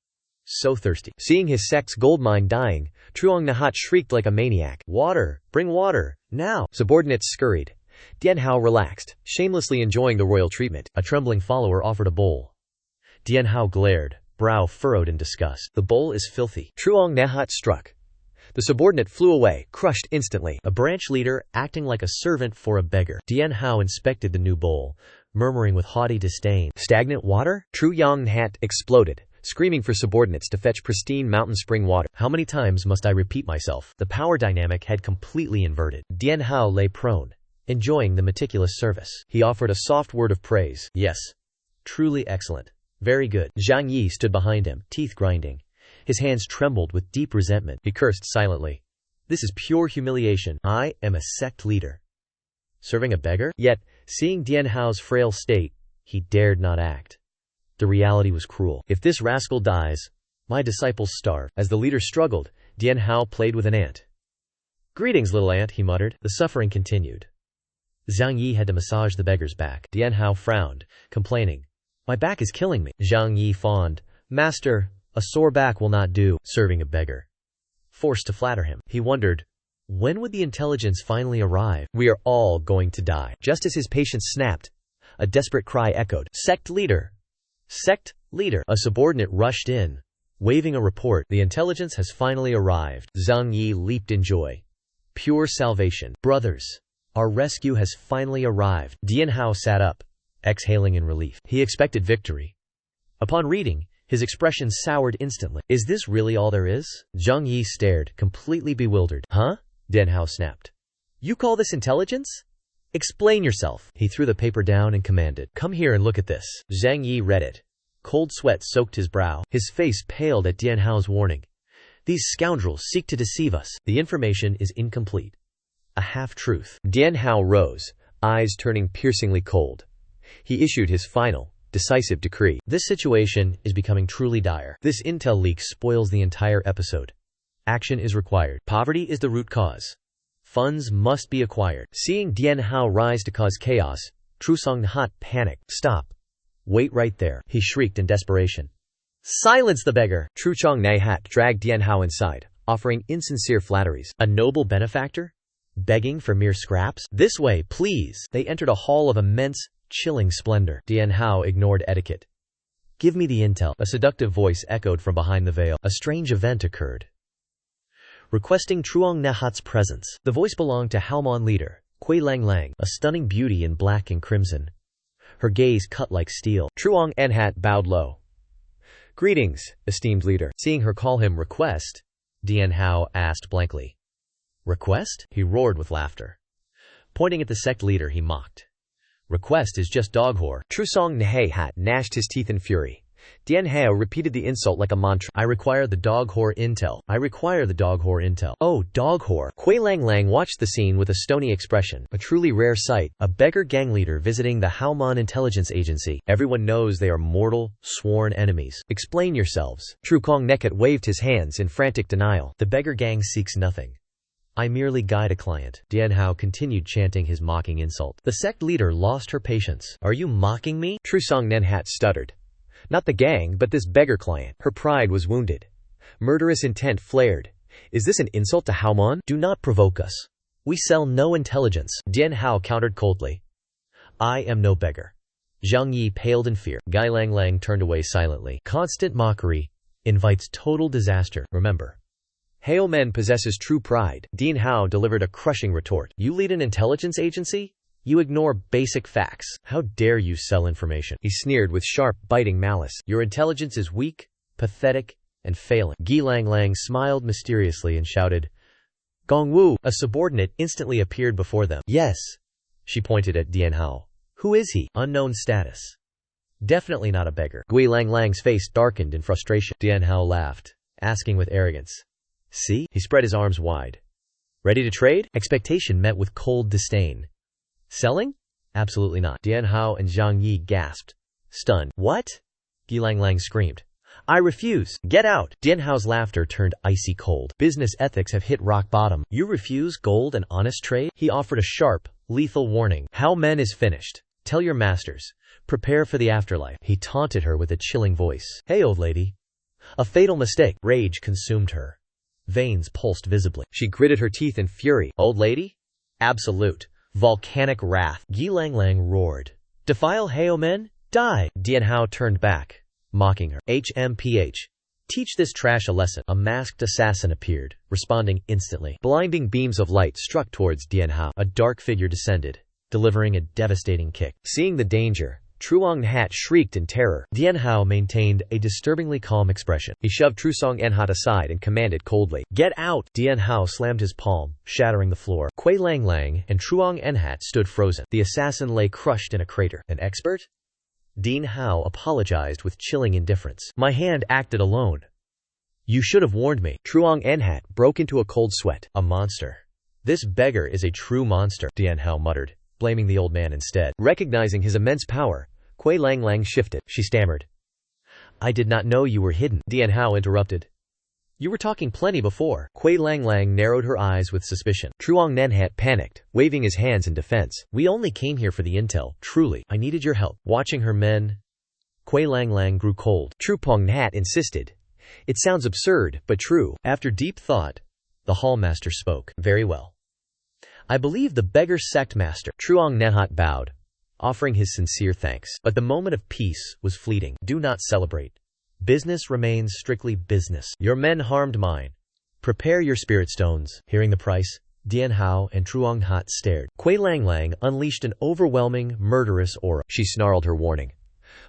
So thirsty. Seeing his sect's gold mine dying, Truong Nahat shrieked like a maniac. Water! Bring water! Now! Subordinates scurried. Dian Hao relaxed, shamelessly enjoying the royal treatment. A trembling follower offered a bowl. Dian Hao glared, brow furrowed in disgust. The bowl is filthy. Truong Nahat struck. The subordinate flew away, crushed instantly. A branch leader, acting like a servant for a beggar. Dian Hao inspected the new bowl, murmuring with haughty disdain. Stagnant water? Truong Nahat exploded, screaming for subordinates to fetch pristine mountain spring water. How many times must I repeat myself? The power dynamic had completely inverted. Dian Hao lay prone, enjoying the meticulous service. He offered a soft word of praise. Yes. Truly excellent. Very good. Zhang Yi stood behind him, teeth grinding. His hands trembled with deep resentment. He cursed silently. This is pure humiliation. I am a sect leader. Serving a beggar? Yet, seeing Dian Hao's frail state, he dared not act. The reality was cruel. If this rascal dies, my disciples starve. As the leader struggled, Dian Hao played with an ant. Greetings, little ant, he muttered. The suffering continued. Zhang Yi had to massage the beggar's back. Dian Hao frowned, complaining. My back is killing me. Zhang Yi fawned. Master, a sore back will not do. Serving a beggar. Forced to flatter him. He wondered, when would the intelligence finally arrive? We are all going to die. Just as his patience snapped, a desperate cry echoed. Sect leader! Sect leader! A subordinate rushed in, waving a report. The intelligence has finally arrived. Zhang Yi leaped in joy. Pure salvation. Brothers, our rescue has finally arrived. Dian Hao sat up, exhaling in relief. He expected victory. Upon reading, his expression soured instantly. Is this really all there is? Zhang Yi stared, completely bewildered. Huh? Dian Hao snapped. You call this intelligence? Explain yourself. He threw the paper down and commanded. Come here and look at this. Zhang Yi read it. Cold sweat soaked his brow. His face paled at Dian Hao's warning. These scoundrels seek to deceive us. The information is incomplete. A half-truth. Dian Hao rose, eyes turning piercingly cold. He issued his final, decisive decree. This situation is becoming truly dire. This intel leak spoils the entire episode. Action is required. Poverty is the root cause. Funds must be acquired. Seeing Dian Hao rise to cause chaos, Trusong Nhat panicked. Stop. Wait right there, he shrieked in desperation. Silence the beggar! Truchong Nhat dragged Dian Hao inside, offering insincere flatteries. A noble benefactor? Begging for mere scraps? This way, please! They entered a hall of immense, chilling splendor. Dian Hao ignored etiquette. Give me the intel. A seductive voice echoed from behind the veil. A strange event occurred. Requesting Truong Nhat's presence. The voice belonged to Halmon leader, Kui Lang Lang, a stunning beauty in black and crimson. Her gaze cut like steel. Truong Nhat bowed low. Greetings, esteemed leader. Seeing her call him request, Dian Hao asked blankly. Request? He roared with laughter. Pointing at the sect leader, he mocked. Request is just dog whore. Trusong Nhat gnashed his teeth in fury. Dian Hao repeated the insult like a mantra. I require the dog whore intel. I require the dog whore intel. Oh, dog whore. Kui Lang Lang watched the scene with a stony expression. A truly rare sight. A beggar gang leader visiting the Halmon intelligence agency. Everyone knows they are mortal, sworn enemies. Explain yourselves. Trukong Neket waved his hands in frantic denial. The beggar gang seeks nothing. I merely guide a client. Dian Hao continued chanting his mocking insult. The sect leader lost her patience. Are you mocking me? Trusong Nhat stuttered. Not the gang, but this beggar client. Her pride was wounded. Murderous intent flared. Is this an insult to Halmon? Do not provoke us. We sell no intelligence. Dian Hao countered coldly. I am no beggar. Zhang Yi paled in fear. Gai Lang Lang turned away silently. Constant mockery invites total disaster. Remember. Hao Men possesses true pride. Dian Hao delivered a crushing retort. You lead an intelligence agency? You ignore basic facts. How dare you sell information? He sneered with sharp, biting malice. Your intelligence is weak, pathetic, and failing. Gi Lang Lang smiled mysteriously and shouted, Gong Wu! A subordinate instantly appeared before them. Yes. She pointed at Dian Hao. Who is he? Unknown status. Definitely not a beggar. Gui Lang Lang's face darkened in frustration. Dian Hao laughed, asking with arrogance. See? He spread his arms wide. Ready to trade? Expectation met with cold disdain. Selling? Absolutely not. Dian Hao and Zhang Yi gasped. Stunned. What? Gi Lang Lang screamed. I refuse. Get out. Dian Hao's laughter turned icy cold. Business ethics have hit rock bottom. You refuse gold and honest trade? He offered a sharp, lethal warning. Hao Men is finished. Tell your masters. Prepare for the afterlife. He taunted her with a chilling voice. Hey, old lady. A fatal mistake. Rage consumed her. Veins pulsed visibly. She gritted her teeth in fury. Old lady? Absolute. Volcanic wrath. Gi Lang Lang roared. Defile Hao Men? Die! Dian Hao turned back, mocking her. HMPH. Teach this trash a lesson. A masked assassin appeared, responding instantly. Blinding beams of light struck towards Dian Hao. A dark figure descended, delivering a devastating kick. Seeing the danger, Truong Nhat shrieked in terror. Dian Hao maintained a disturbingly calm expression. He shoved Trusong Nhat aside and commanded coldly, Get out! Dian Hao slammed his palm, shattering the floor. Kui Lang Lang and Truong Nhat stood frozen. The assassin lay crushed in a crater. An expert? Dean Hao apologized with chilling indifference. My hand acted alone. You should have warned me. Truong Enhat broke into a cold sweat. A monster. This beggar is a true monster, Dian Hao muttered, blaming the old man instead. Recognizing his immense power, Kuei Lang Lang shifted. She stammered. I did not know you were hidden, Dian Hao interrupted. You were talking plenty before. Kuei Lang Lang narrowed her eyes with suspicion. Truong Nenhat panicked, waving his hands in defense. We only came here for the intel. Truly, I needed your help. Watching her men, Kuei Lang Lang grew cold. Trupong Nhat insisted. It sounds absurd, but true. After deep thought, the hall master spoke. Very well. I believe the beggar sect master. Truong Nenhat bowed, offering his sincere thanks. But the moment of peace was fleeting. Do not celebrate. Business remains strictly business. Your men harmed mine. Prepare your spirit stones. Hearing the price, Dian Hao and Truong Hat stared. Kuei Lang Lang unleashed an overwhelming, murderous aura. She snarled her warning.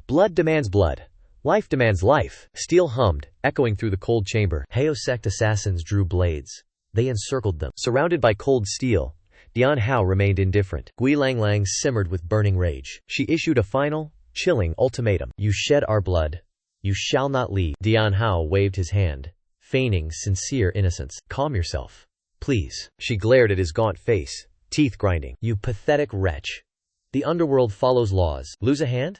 Blood demands blood. Life demands life. Steel hummed, echoing through the cold chamber. Hao sect assassins drew blades. They encircled them. Surrounded by cold steel, Dian Hao remained indifferent. Kuei Lang Lang simmered with burning rage. She issued a final, chilling ultimatum. You shed our blood. You shall not leave. Dian Hao waved his hand, feigning sincere innocence. Calm yourself, please. She glared at his gaunt face, teeth grinding. You pathetic wretch. The underworld follows laws. Lose a hand?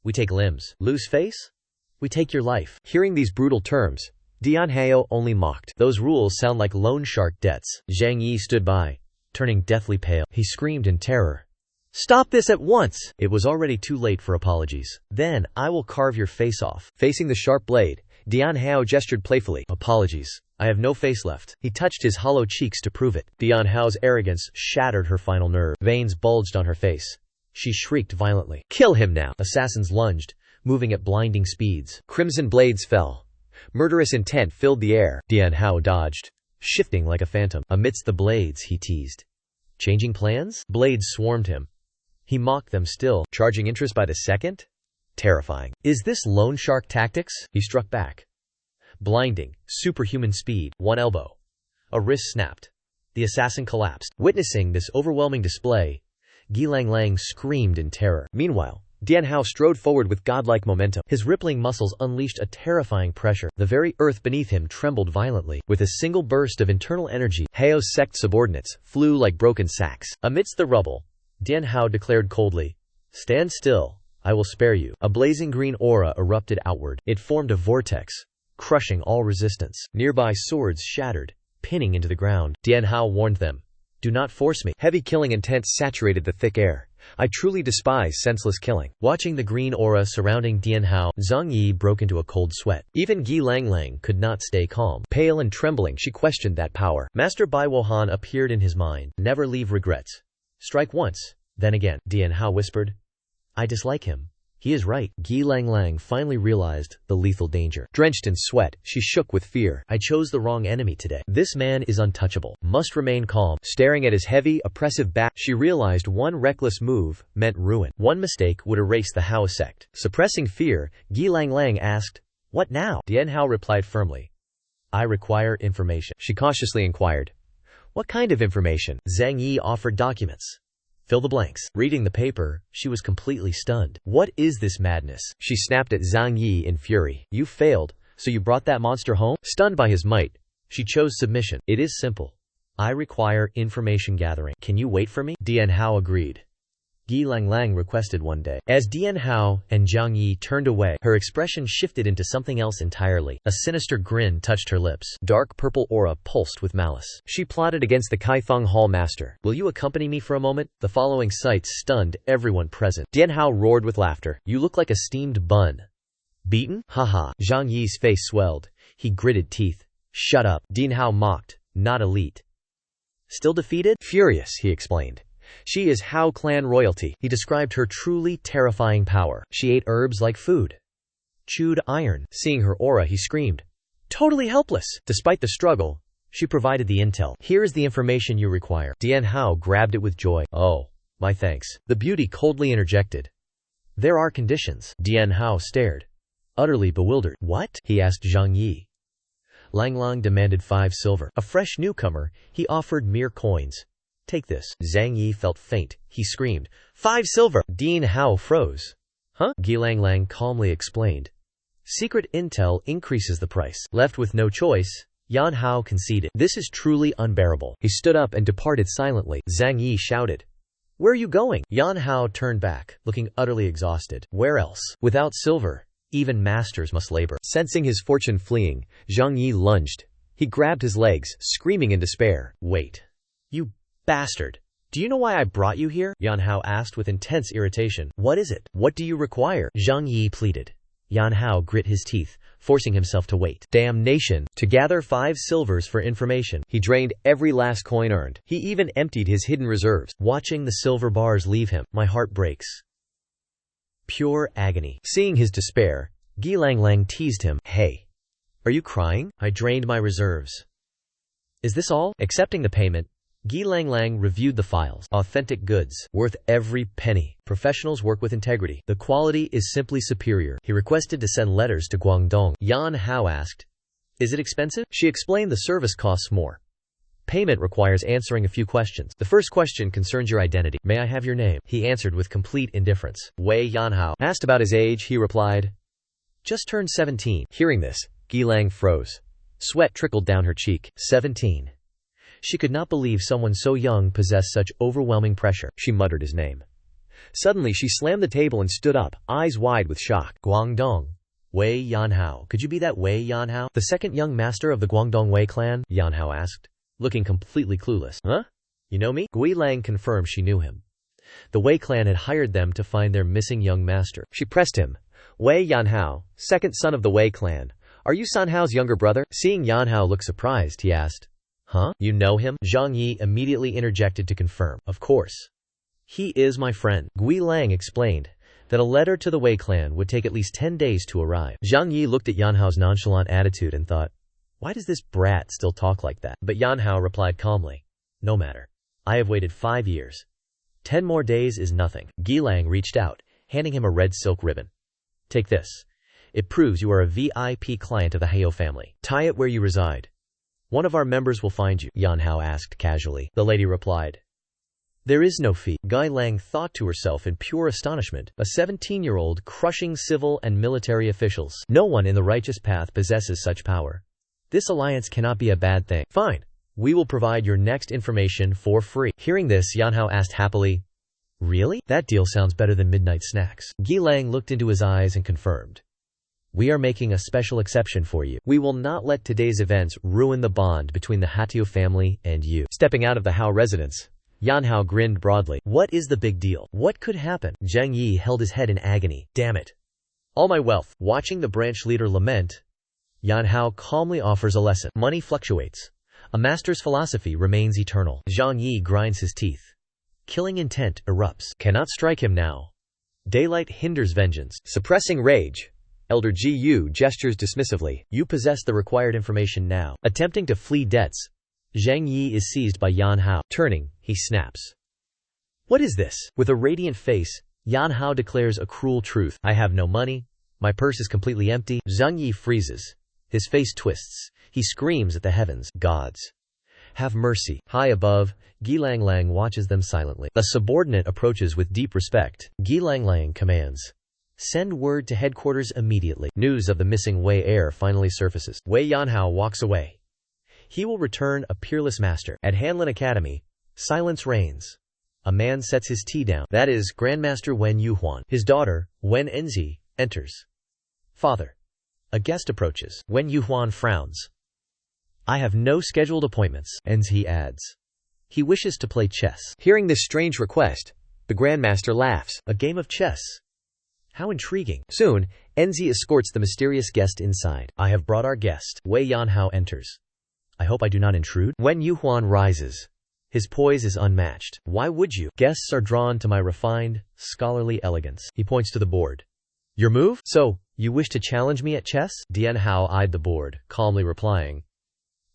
We take limbs. Lose face? We take your life. Hearing these brutal terms, Dian Hao only mocked. Those rules sound like loan shark debts. Zhang Yi stood by, turning deathly pale. He screamed in terror. Stop this at once! It was already too late for apologies. Then, I will carve your face off. Facing the sharp blade, Dian Hao gestured playfully. Apologies. I have no face left. He touched his hollow cheeks to prove it. Dian Hao's arrogance shattered her final nerve. Veins bulged on her face. She shrieked violently. Kill him now! Assassins lunged, moving at blinding speeds. Crimson blades fell. Murderous intent filled the air. Dian Hao dodged, shifting like a phantom. Amidst the blades, he teased. Changing plans? Blades swarmed him. He mocked them still, charging interest by the second? Terrifying. Is this loan shark tactics? He struck back. Blinding, superhuman speed. One elbow. A wrist snapped. The assassin collapsed. Witnessing this overwhelming display, Gi Lang Lang screamed in terror. Meanwhile, Dian Hao strode forward with godlike momentum. His rippling muscles unleashed a terrifying pressure. The very earth beneath him trembled violently. With a single burst of internal energy, Hao's sect subordinates flew like broken sacks. Amidst the rubble, Dian Hao declared coldly, Stand still, I will spare you. A blazing green aura erupted outward. It formed a vortex, crushing all resistance. Nearby swords shattered, pinning into the ground. Dian Hao warned them, Do not force me. Heavy killing intent saturated the thick air. I truly despise senseless killing. Watching the green aura surrounding Dian Hao, Zhang Yi broke into a cold sweat. Even Gi Lang Lang could not stay calm. Pale and trembling, she questioned that power. Master Bai Wohan appeared in his mind. Never leave regrets. Strike once, then again. Dian Hao whispered. I dislike him. He is right. Gi Lang Lang finally realized the lethal danger. Drenched in sweat, she shook with fear. I chose the wrong enemy today. This man is untouchable. Must remain calm. Staring at his heavy, oppressive back, she realized one reckless move meant ruin. One mistake would erase the Hao sect. Suppressing fear, Gi Lang Lang asked, What now? Dian Hao replied firmly. I require information. She cautiously inquired. What kind of information? Zhang Yi offered documents. Fill the blanks. Reading the paper, she was completely stunned. What is this madness? She snapped at Zhang Yi in fury. You failed, so you brought that monster home? Stunned by his might, she chose submission. It is simple. I require information gathering. Can you wait for me? Dian Hao agreed. Gi Lang Lang requested one day. As Dian Hao and Zhang Yi turned away, her expression shifted into something else entirely. A sinister grin touched her lips. Dark purple aura pulsed with malice. She plotted against the Kaifeng Hall master. Will you accompany me for a moment? The following sights stunned everyone present. Dian Hao roared with laughter. You look like a steamed bun. Beaten? Haha. Zhang Yi's face swelled. He gritted teeth. Shut up. Dian Hao mocked. Not elite. Still defeated? Furious, he explained. She is Hao clan royalty. He described her truly terrifying power. She ate herbs like food. Chewed iron. Seeing her aura, he screamed. Totally helpless. Despite the struggle, she provided the intel. Here is the information you require. Dian Hao grabbed it with joy. Oh, my thanks. The beauty coldly interjected. There are conditions. Dian Hao stared, utterly bewildered. What? He asked Zhang Yi. Lang Lang demanded 5 silver. A fresh newcomer, he offered mere coins. Take this. Zhang Yi felt faint. He screamed, 5 silver! Dian Hao froze. Huh? Gilang calmly explained. Secret intel increases the price. Left with no choice, Yan Hao conceded. This is truly unbearable. He stood up and departed silently. Zhang Yi shouted, "Where are you going?" Yan Hao turned back, looking utterly exhausted. Where else? Without silver, even masters must labor. Sensing his fortune fleeing, Zhang Yi lunged. He grabbed his legs, screaming in despair. Wait. You bastard. Do you know why I brought you here? Yan Hao asked with intense irritation. What is it? What do you require? Zhang Yi pleaded. Yan Hao grit his teeth, forcing himself to wait. Damnation! To gather 5 silvers for information. He drained every last coin earned. He even emptied his hidden reserves. Watching the silver bars leave him, my heart breaks. Pure agony. Seeing his despair, Gilang teased him. Hey, are you crying? I drained my reserves. Is this all? Accepting the payment, Gilang reviewed the files. Authentic goods, worth every penny. Professionals work with integrity. The quality is simply superior. He requested to send letters to Guangdong. Yan Hao asked, "Is it expensive?" She explained the service costs more. Payment requires answering a few questions. The first question concerns your identity. May I have your name? He answered with complete indifference. Wei Yanhao. Asked about his age, he replied, "Just turned 17. Hearing this, Gilang froze. Sweat trickled down her cheek. 17. She could not believe someone so young possessed such overwhelming pressure. She muttered his name. Suddenly she slammed the table and stood up, eyes wide with shock. Guangdong. Wei Yanhao. Could you be that Wei Yanhao? The second young master of the Guangdong Wei clan? Yanhao asked, looking completely clueless. Huh? You know me? Guilang confirmed she knew him. The Wei clan had hired them to find their missing young master. She pressed him. Wei Yanhao, second son of the Wei clan. Are you Sanhao's younger brother? Seeing Yanhao look surprised, he asked. Huh? You know him? Zhang Yi immediately interjected to confirm. Of course. He is my friend. Guilang explained that a letter to the Wei clan would take at least 10 days to arrive. Zhang Yi looked at Yanhao's nonchalant attitude and thought, why does this brat still talk like that? But Yanhao replied calmly, no matter. I have waited 5 years. 10 more days is nothing. Gilang reached out, handing him a red silk ribbon. Take this. It proves you are a VIP client of the Hao family. Tie it where you reside. One of our members will find you, Yanhao asked casually. The lady replied, there is no fee. Gilang thought to herself in pure astonishment. A 17-year-old crushing civil and military officials. No one in the righteous path possesses such power. This alliance cannot be a bad thing. Fine. We will provide your next information for free. Hearing this, Yanhao asked happily, really? That deal sounds better than midnight snacks. Gilang looked into his eyes and confirmed. We are making a special exception for you. We will not let today's events ruin the bond between the Hatio family and you. Stepping out of the Hao residence, Yanhao grinned broadly. What is the big deal? What could happen? Zhang Yi held his head in agony. Damn it. All my wealth. Watching the branch leader lament, Yanhao calmly offers a lesson. Money fluctuates. A master's philosophy remains eternal. Zhang Yi grinds his teeth. Killing intent erupts. Cannot strike him now. Daylight hinders vengeance. Suppressing rage. Elder Gu gestures dismissively. You possess the required information now. Attempting to flee debts, Zhang Yi is seized by Yanhao. Turning, he snaps. What is this? With a radiant face, Yanhao declares a cruel truth. I have no money. My purse is completely empty. Zhang Yi freezes. His face twists. He screams at the heavens. Gods, have mercy. High above, Gilang watches them silently. A subordinate approaches with deep respect. Gilang commands. Send word to headquarters immediately. News of the missing Wei heir finally surfaces. Wei Yanhao walks away. He will return a peerless master. At Hanlin Academy, silence reigns. A man sets his tea down. That is Grandmaster Wen Yuhuan. His daughter, Wen Enzi, enters. Father. A guest approaches. Wen Yuhuan frowns. I have no scheduled appointments, Enzi adds. He wishes to play chess. Hearing this strange request, the Grandmaster laughs. A game of chess. How intriguing. Soon, Enzi escorts the mysterious guest inside. I have brought our guest. Wei Yanhao enters. I hope I do not intrude. Wen Yuhuan rises. His poise is unmatched. Why would you? Guests are drawn to my refined, scholarly elegance. He points to the board. Your move? So, you wish to challenge me at chess? Dian Hao eyed the board, calmly replying.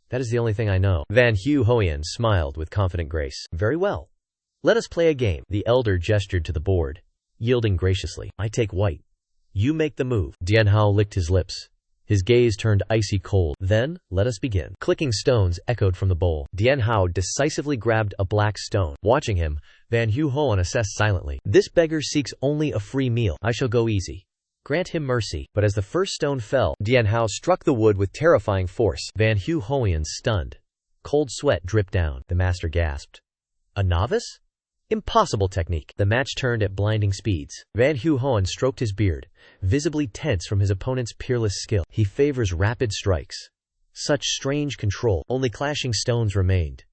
That is the only thing I know. Van Hu Hoyan smiled with confident grace. Very well. Let us play a game. The elder gestured to the board. Yielding graciously. I take white. You make the move. Dian Hao licked his lips. His gaze turned icy cold. Then, let us begin. Clicking stones echoed from the bowl. Dian Hao decisively grabbed a black stone. Watching him, Van Hu-hoan assessed silently. This beggar seeks only a free meal. I shall go easy. Grant him mercy. But as the first stone fell, Dian Hao struck the wood with terrifying force. Van Hu-hoan stunned. Cold sweat dripped down. The master gasped. A novice? Impossible technique. The match turned at blinding speeds. Van Hu-hoan stroked his beard, visibly tense from his opponent's peerless skill. He favors rapid strikes. Such strange control. Only clashing stones remained.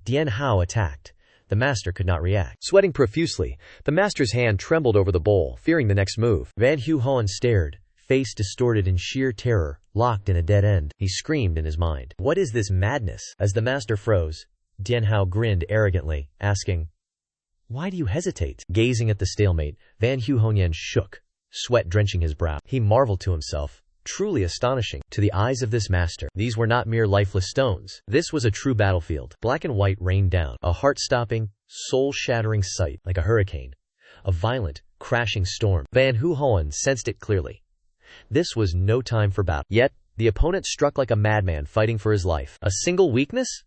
Dian Hao attacked. The master could not react. Sweating profusely, the master's hand trembled over the bowl, fearing the next move. Van Hu-hoan stared, face distorted in sheer terror, locked in a dead end. He screamed in his mind. What is this madness? As the master froze, Dian Hao grinned arrogantly, asking, why do you hesitate? Gazing at the stalemate, Van Hu-hoan shook, sweat drenching his brow. He marveled to himself. Truly astonishing. To the eyes of this master, these were not mere lifeless stones. This was a true battlefield. Black and white rained down. A heart-stopping, soul-shattering sight, like a hurricane. A violent, crashing storm. Van Hu-hoan sensed it clearly. This was no time for battle. Yet, the opponent struck like a madman fighting for his life. A single weakness?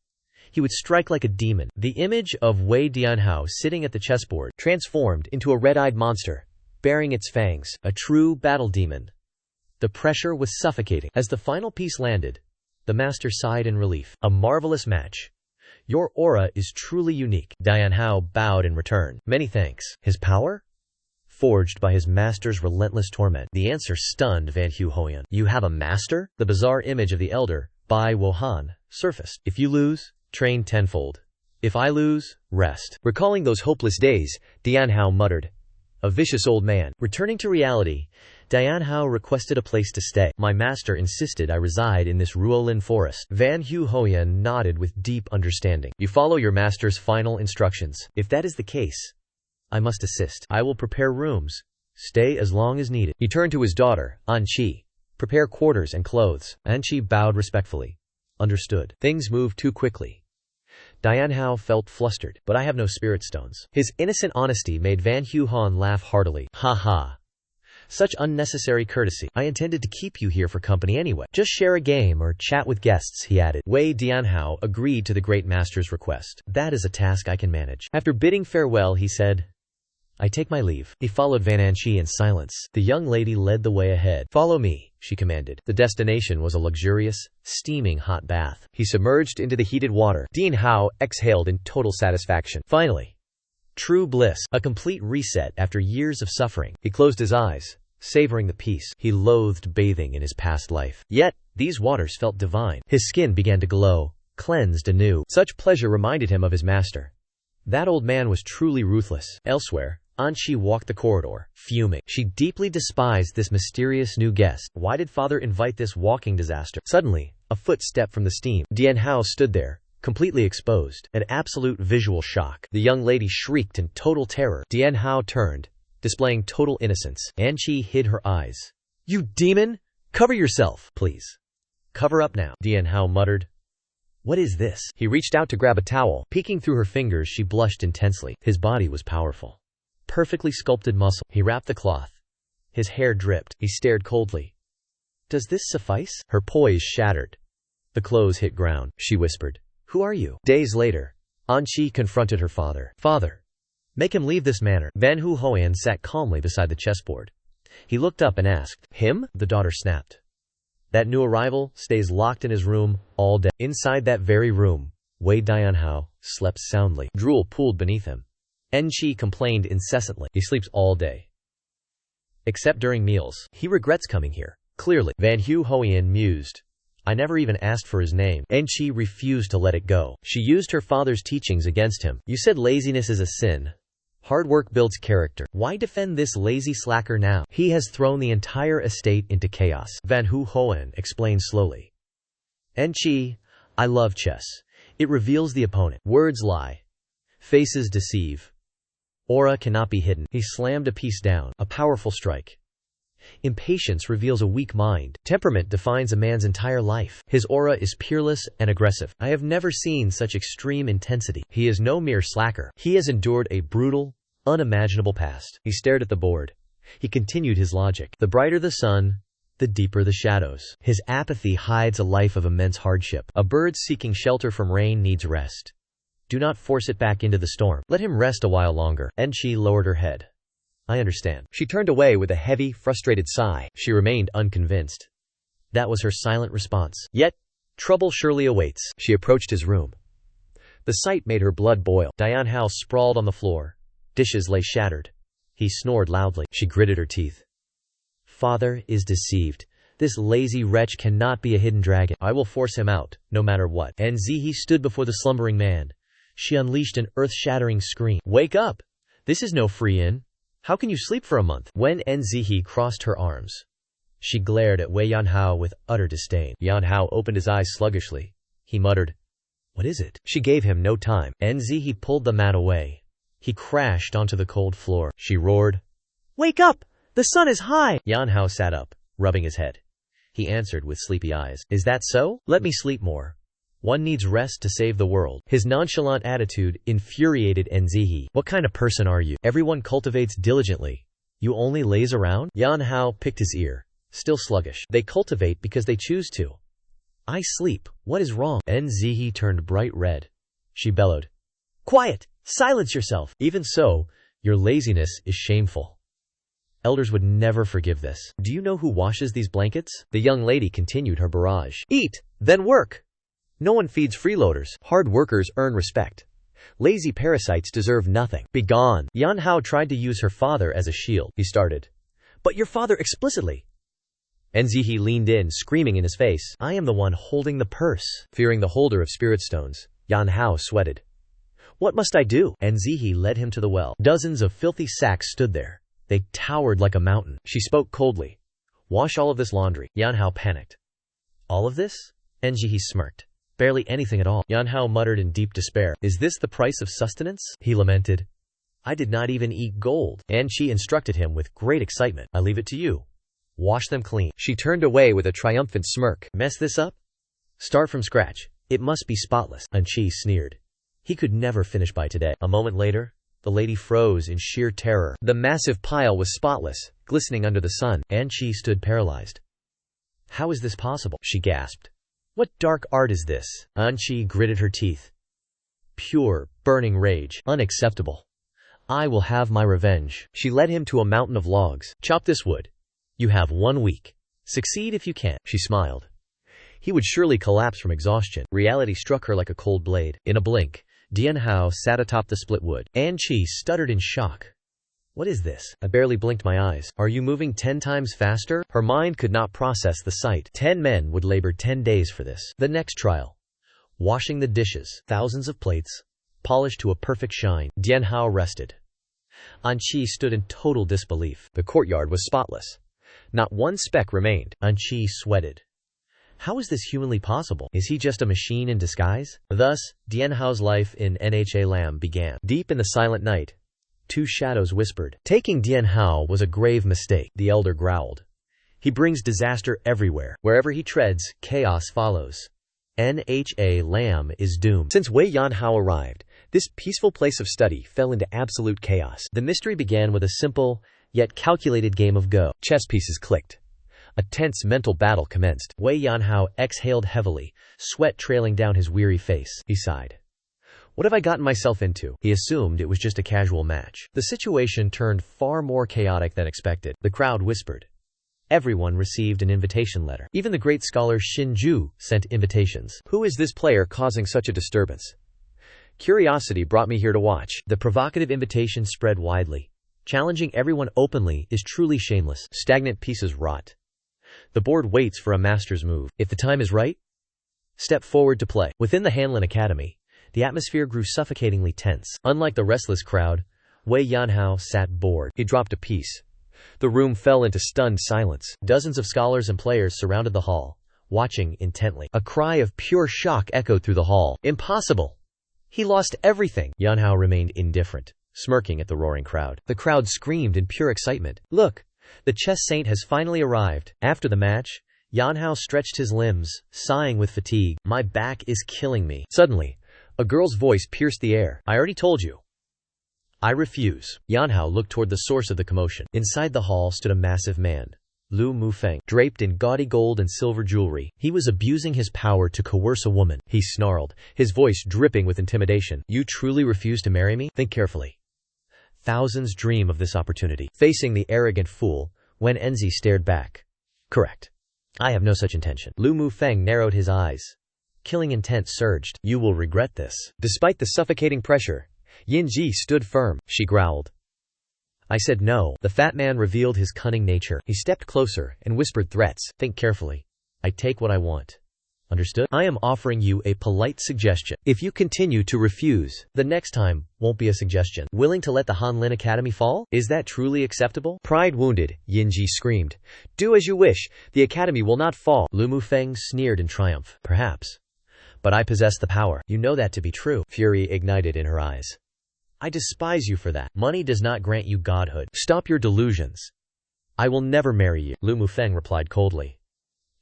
He would strike like a demon. The image of Wei Dianhao sitting at the chessboard transformed into a red-eyed monster, baring its fangs, a true battle demon. The pressure was suffocating. As the final piece landed, the master sighed in relief. A marvelous match. Your aura is truly unique. Dianhao bowed in return. Many thanks. His power? Forged by his master's relentless torment. The answer stunned Van Hu-hoan. You have a master? The bizarre image of the elder, Bai Wohan, surfaced. If you lose, train tenfold. If I lose, rest. Recalling those hopeless days, Dianhao muttered, a vicious old man. Returning to reality, Dianhao requested a place to stay. My master insisted I reside in this Ruolin forest. Van Hu-hoan nodded with deep understanding. You follow your master's final instructions. If that is the case, I must assist. I will prepare rooms. Stay as long as needed. He turned to his daughter, An-chi. Prepare quarters and clothes. An-chi bowed respectfully. Understood. Things moved too quickly. Dianhao felt flustered. But I have no spirit stones. His innocent honesty made Van Hu-hoan laugh heartily. Ha ha. Such unnecessary courtesy. I intended to keep you here for company anyway. Just share a game or chat with guests, he added. Wei Dianhao agreed to the great master's request. That is a task I can manage. After bidding farewell, he said, I take my leave. He followed Van An-chi in silence. The young lady led the way ahead. Follow me, she commanded. The destination was a luxurious, steaming hot bath. He submerged into the heated water. Dian Hao exhaled in total satisfaction. Finally, true bliss, a complete reset after years of suffering. He closed his eyes, savoring the peace. He loathed bathing in his past life. Yet, these waters felt divine. His skin began to glow, cleansed anew. Such pleasure reminded him of his master. That old man was truly ruthless. Elsewhere, An-chi walked the corridor, fuming. She deeply despised this mysterious new guest. Why did father invite this walking disaster? Suddenly, a footstep from the steam. Dian Hao stood there, completely exposed. An absolute visual shock. The young lady shrieked in total terror. Dian Hao turned, displaying total innocence. An-chi hid her eyes. You demon! Cover yourself, please. Cover up now, Dian Hao muttered. What is this? He reached out to grab a towel. Peeking through her fingers, she blushed intensely. His body was powerful. Perfectly sculpted muscle. He wrapped the cloth. His hair dripped. He stared coldly. Does this suffice? Her poise shattered. The clothes hit ground. She whispered, Who are you? Days later, An-chi confronted her father. Father, make him leave this manor. Van Hu-hoan sat calmly beside the chessboard. He looked up and asked, Him? The daughter snapped. That new arrival stays locked in his room all day. Inside that very room, Wei Dianhao slept soundly. Drool pooled beneath him. An-chi complained incessantly. He sleeps all day. Except during meals. He regrets coming here. Clearly. Van Hu-hoan mused. I never even asked for his name. An-chi refused to let it go. She used her father's teachings against him. You said laziness is a sin. Hard work builds character. Why defend this lazy slacker now? He has thrown the entire estate into chaos. Van Hu-hoan explained slowly. An-chi, I love chess. It reveals the opponent. Words lie. Faces deceive. Aura cannot be hidden. He slammed a piece down. A powerful strike. Impatience reveals a weak mind. Temperament defines a man's entire life. His aura is peerless and aggressive. I have never seen such extreme intensity. He is no mere slacker. He has endured a brutal, unimaginable past. He stared at the board. He continued his logic. The brighter the sun, the deeper the shadows. His apathy hides a life of immense hardship. A bird seeking shelter from rain needs rest. Do not force it back into the storm. Let him rest a while longer. Enchi lowered her head. I understand. She turned away with a heavy, frustrated sigh. She remained unconvinced. That was her silent response. Yet, trouble surely awaits. She approached his room. The sight made her blood boil. Dian Hao sprawled on the floor. Dishes lay shattered. He snored loudly. She gritted her teeth. Father is deceived. This lazy wretch cannot be a hidden dragon. I will force him out, no matter what. And Zihi stood before the slumbering man. She unleashed an earth-shattering scream. Wake up! This is no free inn. How can you sleep for a month? When Enzihi crossed her arms, she glared at Wei Yanhao with utter disdain. Yanhao opened his eyes sluggishly. He muttered, What is it? She gave him no time. Enzihi pulled the mat away. He crashed onto the cold floor. She roared, Wake up! The sun is high! Yanhao sat up, rubbing his head. He answered with sleepy eyes. Is that so? Let me sleep more. One needs rest to save the world. His nonchalant attitude infuriated Enzihi. What kind of person are you? Everyone cultivates diligently. You only laze around? Yanhao picked his ear, still sluggish. They cultivate because they choose to. I sleep. What is wrong? Enzihi turned bright red. She bellowed. Quiet! Silence yourself! Even so, your laziness is shameful. Elders would never forgive this. Do you know who washes these blankets? The young lady continued her barrage. Eat, then work! No one feeds freeloaders. Hard workers earn respect. Lazy parasites deserve nothing. Begone! Yanhao tried to use her father as a shield. He started. But your father explicitly. Enzihi leaned in, screaming in his face. I am the one holding the purse. Fearing the holder of spirit stones, Yanhao sweated. What must I do? Enzihi led him to the well. Dozens of filthy sacks stood there. They towered like a mountain. She spoke coldly. Wash all of this laundry. Yanhao panicked. All of this? Enzihi smirked. Barely anything at all. Yanhao muttered in deep despair. Is this the price of sustenance? He lamented. I did not even eat gold. Anqi instructed him with great excitement. I leave it to you. Wash them clean. She turned away with a triumphant smirk. Mess this up? Start from scratch. It must be spotless. Anqi sneered. He could never finish by today. A moment later, the lady froze in sheer terror. The massive pile was spotless, glistening under the sun. Anqi stood paralyzed. How is this possible? She gasped. What dark art is this? Anqi gritted her teeth. Pure, burning rage. Unacceptable. I will have my revenge. She led him to a mountain of logs. Chop this wood. You have 1 week. Succeed if you can. She smiled. He would surely collapse from exhaustion. Reality struck her like a cold blade. In a blink, Dianhao sat atop the split wood. Anqi stuttered in shock. What is this? I barely blinked my eyes. Are you moving 10 times faster? Her mind could not process the sight. 10 men would labor 10 days for this. The next trial. Washing the dishes. Thousands of plates. Polished to a perfect shine. Dianhao rested. Anqi stood in total disbelief. The courtyard was spotless. Not one speck remained. Anqi sweated. How is this humanly possible? Is he just a machine in disguise? Thus, Dianhao's life in Nha Lam began. Deep in the silent night, 2 shadows whispered. Taking Dianhao was a grave mistake, the elder growled. He brings disaster everywhere. Wherever he treads, chaos follows. Nha Lam is doomed. Since Wei Yanhao arrived, this peaceful place of study fell into absolute chaos. The mystery began with a simple, yet calculated game of Go. Chess pieces clicked. A tense mental battle commenced. Wei Yanhao exhaled heavily, sweat trailing down his weary face. He sighed. What have I gotten myself into? He assumed it was just a casual match. The situation turned far more chaotic than expected. The crowd whispered. Everyone received an invitation letter. Even the great scholar Shinju sent invitations. Who is this player causing such a disturbance? Curiosity brought me here to watch. The provocative invitation spread widely. Challenging everyone openly is truly shameless. Stagnant pieces rot. The board waits for a master's move. If the time is right, step forward to play. Within the Hanlin Academy, the atmosphere grew suffocatingly tense. Unlike the restless crowd, Wei Yanhao sat bored. He dropped a piece. The room fell into stunned silence. Dozens of scholars and players surrounded the hall, watching intently. A cry of pure shock echoed through the hall. Impossible! He lost everything! Yanhao remained indifferent, smirking at the roaring crowd. The crowd screamed in pure excitement. Look! The chess saint has finally arrived. After the match, Yanhao stretched his limbs, sighing with fatigue. My back is killing me. Suddenly, a girl's voice pierced the air. I already told you. I refuse. Yanhao looked toward the source of the commotion. Inside the hall stood a massive man. Lu Mufeng, draped in gaudy gold and silver jewelry. He was abusing his power to coerce a woman. He snarled, his voice dripping with intimidation. You truly refuse to marry me? Think carefully. Thousands dream of this opportunity. Facing the arrogant fool, Wen Enzi stared back. Correct. I have no such intention. Lu Mufeng narrowed his eyes. Killing intent surged. You will regret this. Despite the suffocating pressure, Yin Ji stood firm. She growled. I said no. The fat man revealed his cunning nature. He stepped closer and whispered threats. Think carefully. I take what I want. Understood? I am offering you a polite suggestion. If you continue to refuse, the next time won't be a suggestion. Willing to let the Hanlin Academy fall? Is that truly acceptable? Pride wounded, Yinji screamed. Do as you wish. The academy will not fall. Lu Mufeng sneered in triumph. Perhaps. But I possess the power. You know that to be true. Fury ignited in her eyes. I despise you for that. Money does not grant you godhood. Stop your delusions. I will never marry you. Lu Mufeng replied coldly.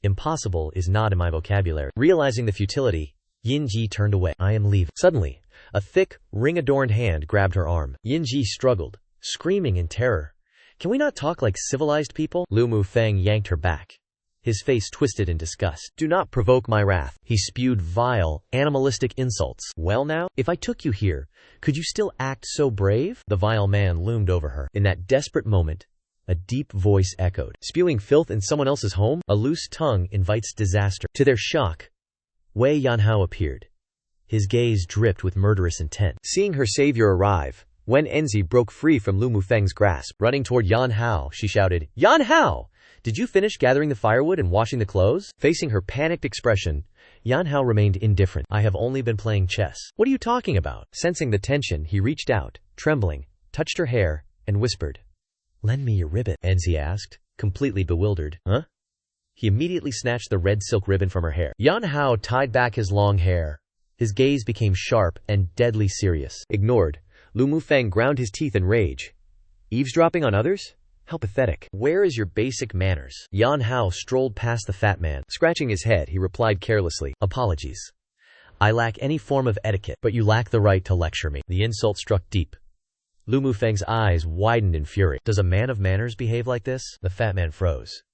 Impossible is not in my vocabulary. Realizing the futility, Yin Ji turned away. I am leaving. Suddenly, a thick, ring-adorned hand grabbed her arm. Yin Ji struggled, screaming in terror. Can we not talk like civilized people? Lu Mufeng yanked her back. His face twisted in disgust. Do not provoke my wrath. He spewed vile, animalistic insults. Well now, if I took you here, could you still act so brave? The vile man loomed over her. In that desperate moment, a deep voice echoed. Spewing filth in someone else's home? A loose tongue invites disaster. To their shock, Wei Yanhao appeared. His gaze dripped with murderous intent. Seeing her savior arrive, Wen Enzi broke free from Lu Mufeng's grasp. Running toward Yanhao, she shouted, Yanhao! Did you finish gathering the firewood and washing the clothes? Facing her panicked expression, Yanhao remained indifferent. I have only been playing chess. What are you talking about? Sensing the tension, he reached out, trembling, touched her hair, and whispered. Lend me your ribbon, Enzi asked, completely bewildered. Huh? He immediately snatched the red silk ribbon from her hair. Yanhao tied back his long hair. His gaze became sharp and deadly serious. Ignored, Lu Mufeng ground his teeth in rage. Eavesdropping on others? How pathetic. Where is your basic manners? Yanhao strolled past the fat man. Scratching his head, he replied carelessly, Apologies. I lack any form of etiquette, but you lack the right to lecture me. The insult struck deep. Lu Mufeng's eyes widened in fury. Does a man of manners behave like this? The fat man froze.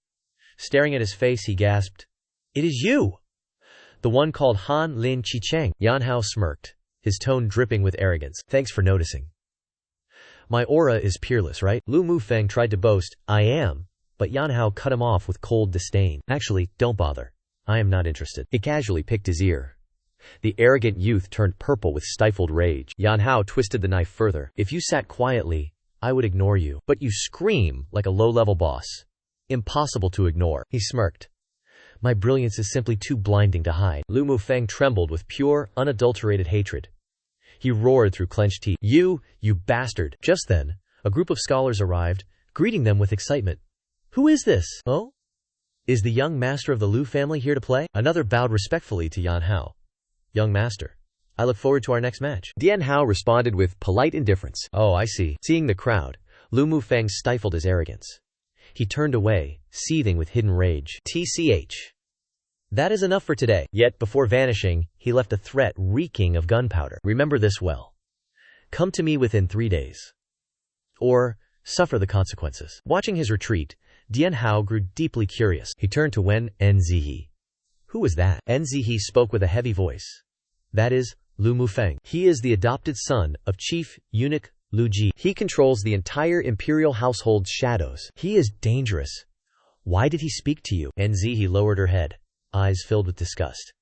Staring at his face, he gasped, It is you! The one called Han Lin Chicheng. Yanhao smirked, his tone dripping with arrogance. Thanks for noticing. My aura is peerless, right? Lu Mufeng tried to boast, I am, but Yanhao cut him off with cold disdain. Actually, don't bother. I am not interested. He casually picked his ear. The arrogant youth turned purple with stifled rage. Yanhao twisted the knife further. If you sat quietly, I would ignore you. But you scream like a low-level boss. Impossible to ignore. He smirked. My brilliance is simply too blinding to hide. Lu Mufeng trembled with pure, unadulterated hatred. He roared through clenched teeth. You bastard! Just then, a group of scholars arrived, greeting them with excitement. Who is this? Oh? Is the young master of the Lu family here to play? Another bowed respectfully to Yanhao. Young master, I look forward to our next match. Yanhao responded with polite indifference. Oh, I see. Seeing the crowd, Lu Mufeng stifled his arrogance. He turned away, seething with hidden rage. TCH. That is enough for today. Yet, before vanishing, he left a threat reeking of gunpowder. Remember this well. Come to me within 3 days. Or, suffer the consequences. Watching his retreat, Dian Hao grew deeply curious. He turned to Wen Enzihe. Who was that? Enzihe spoke with a heavy voice. That is, Lu Mufeng. He is the adopted son of Chief Eunuch Lu Ji. He controls the entire imperial household's shadows. He is dangerous. Why did he speak to you? Enzihe lowered her head, eyes filled with disgust.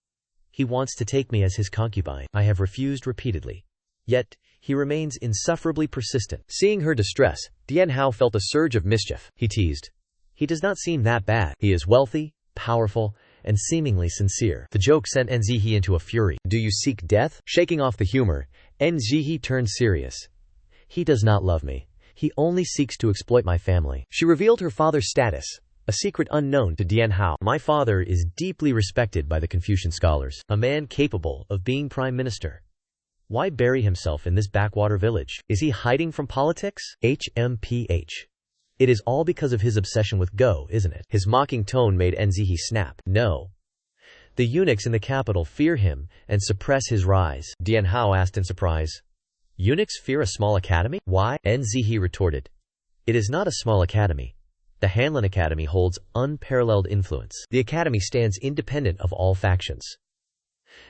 He wants to take me as his concubine. I have refused repeatedly. Yet, he remains insufferably persistent. Seeing her distress, Dian Hao felt a surge of mischief. He teased. He does not seem that bad. He is wealthy, powerful, and seemingly sincere. The joke sent Enzihe into a fury. Do you seek death? Shaking off the humor, Enzihe turned serious. He does not love me. He only seeks to exploit my family. She revealed her father's status, a secret unknown to Dian Hao. My father is deeply respected by the Confucian scholars, a man capable of being prime minister. Why bury himself in this backwater village? Is he hiding from politics? HMPH. It is all because of his obsession with Go, isn't it? His mocking tone made Enzihe snap. No. The eunuchs in the capital fear him and suppress his rise. Dian Hao asked in surprise. Eunuchs fear a small academy? Why? Enzihe retorted. It is not a small academy. The Hanlin Academy holds unparalleled influence. The academy stands independent of all factions.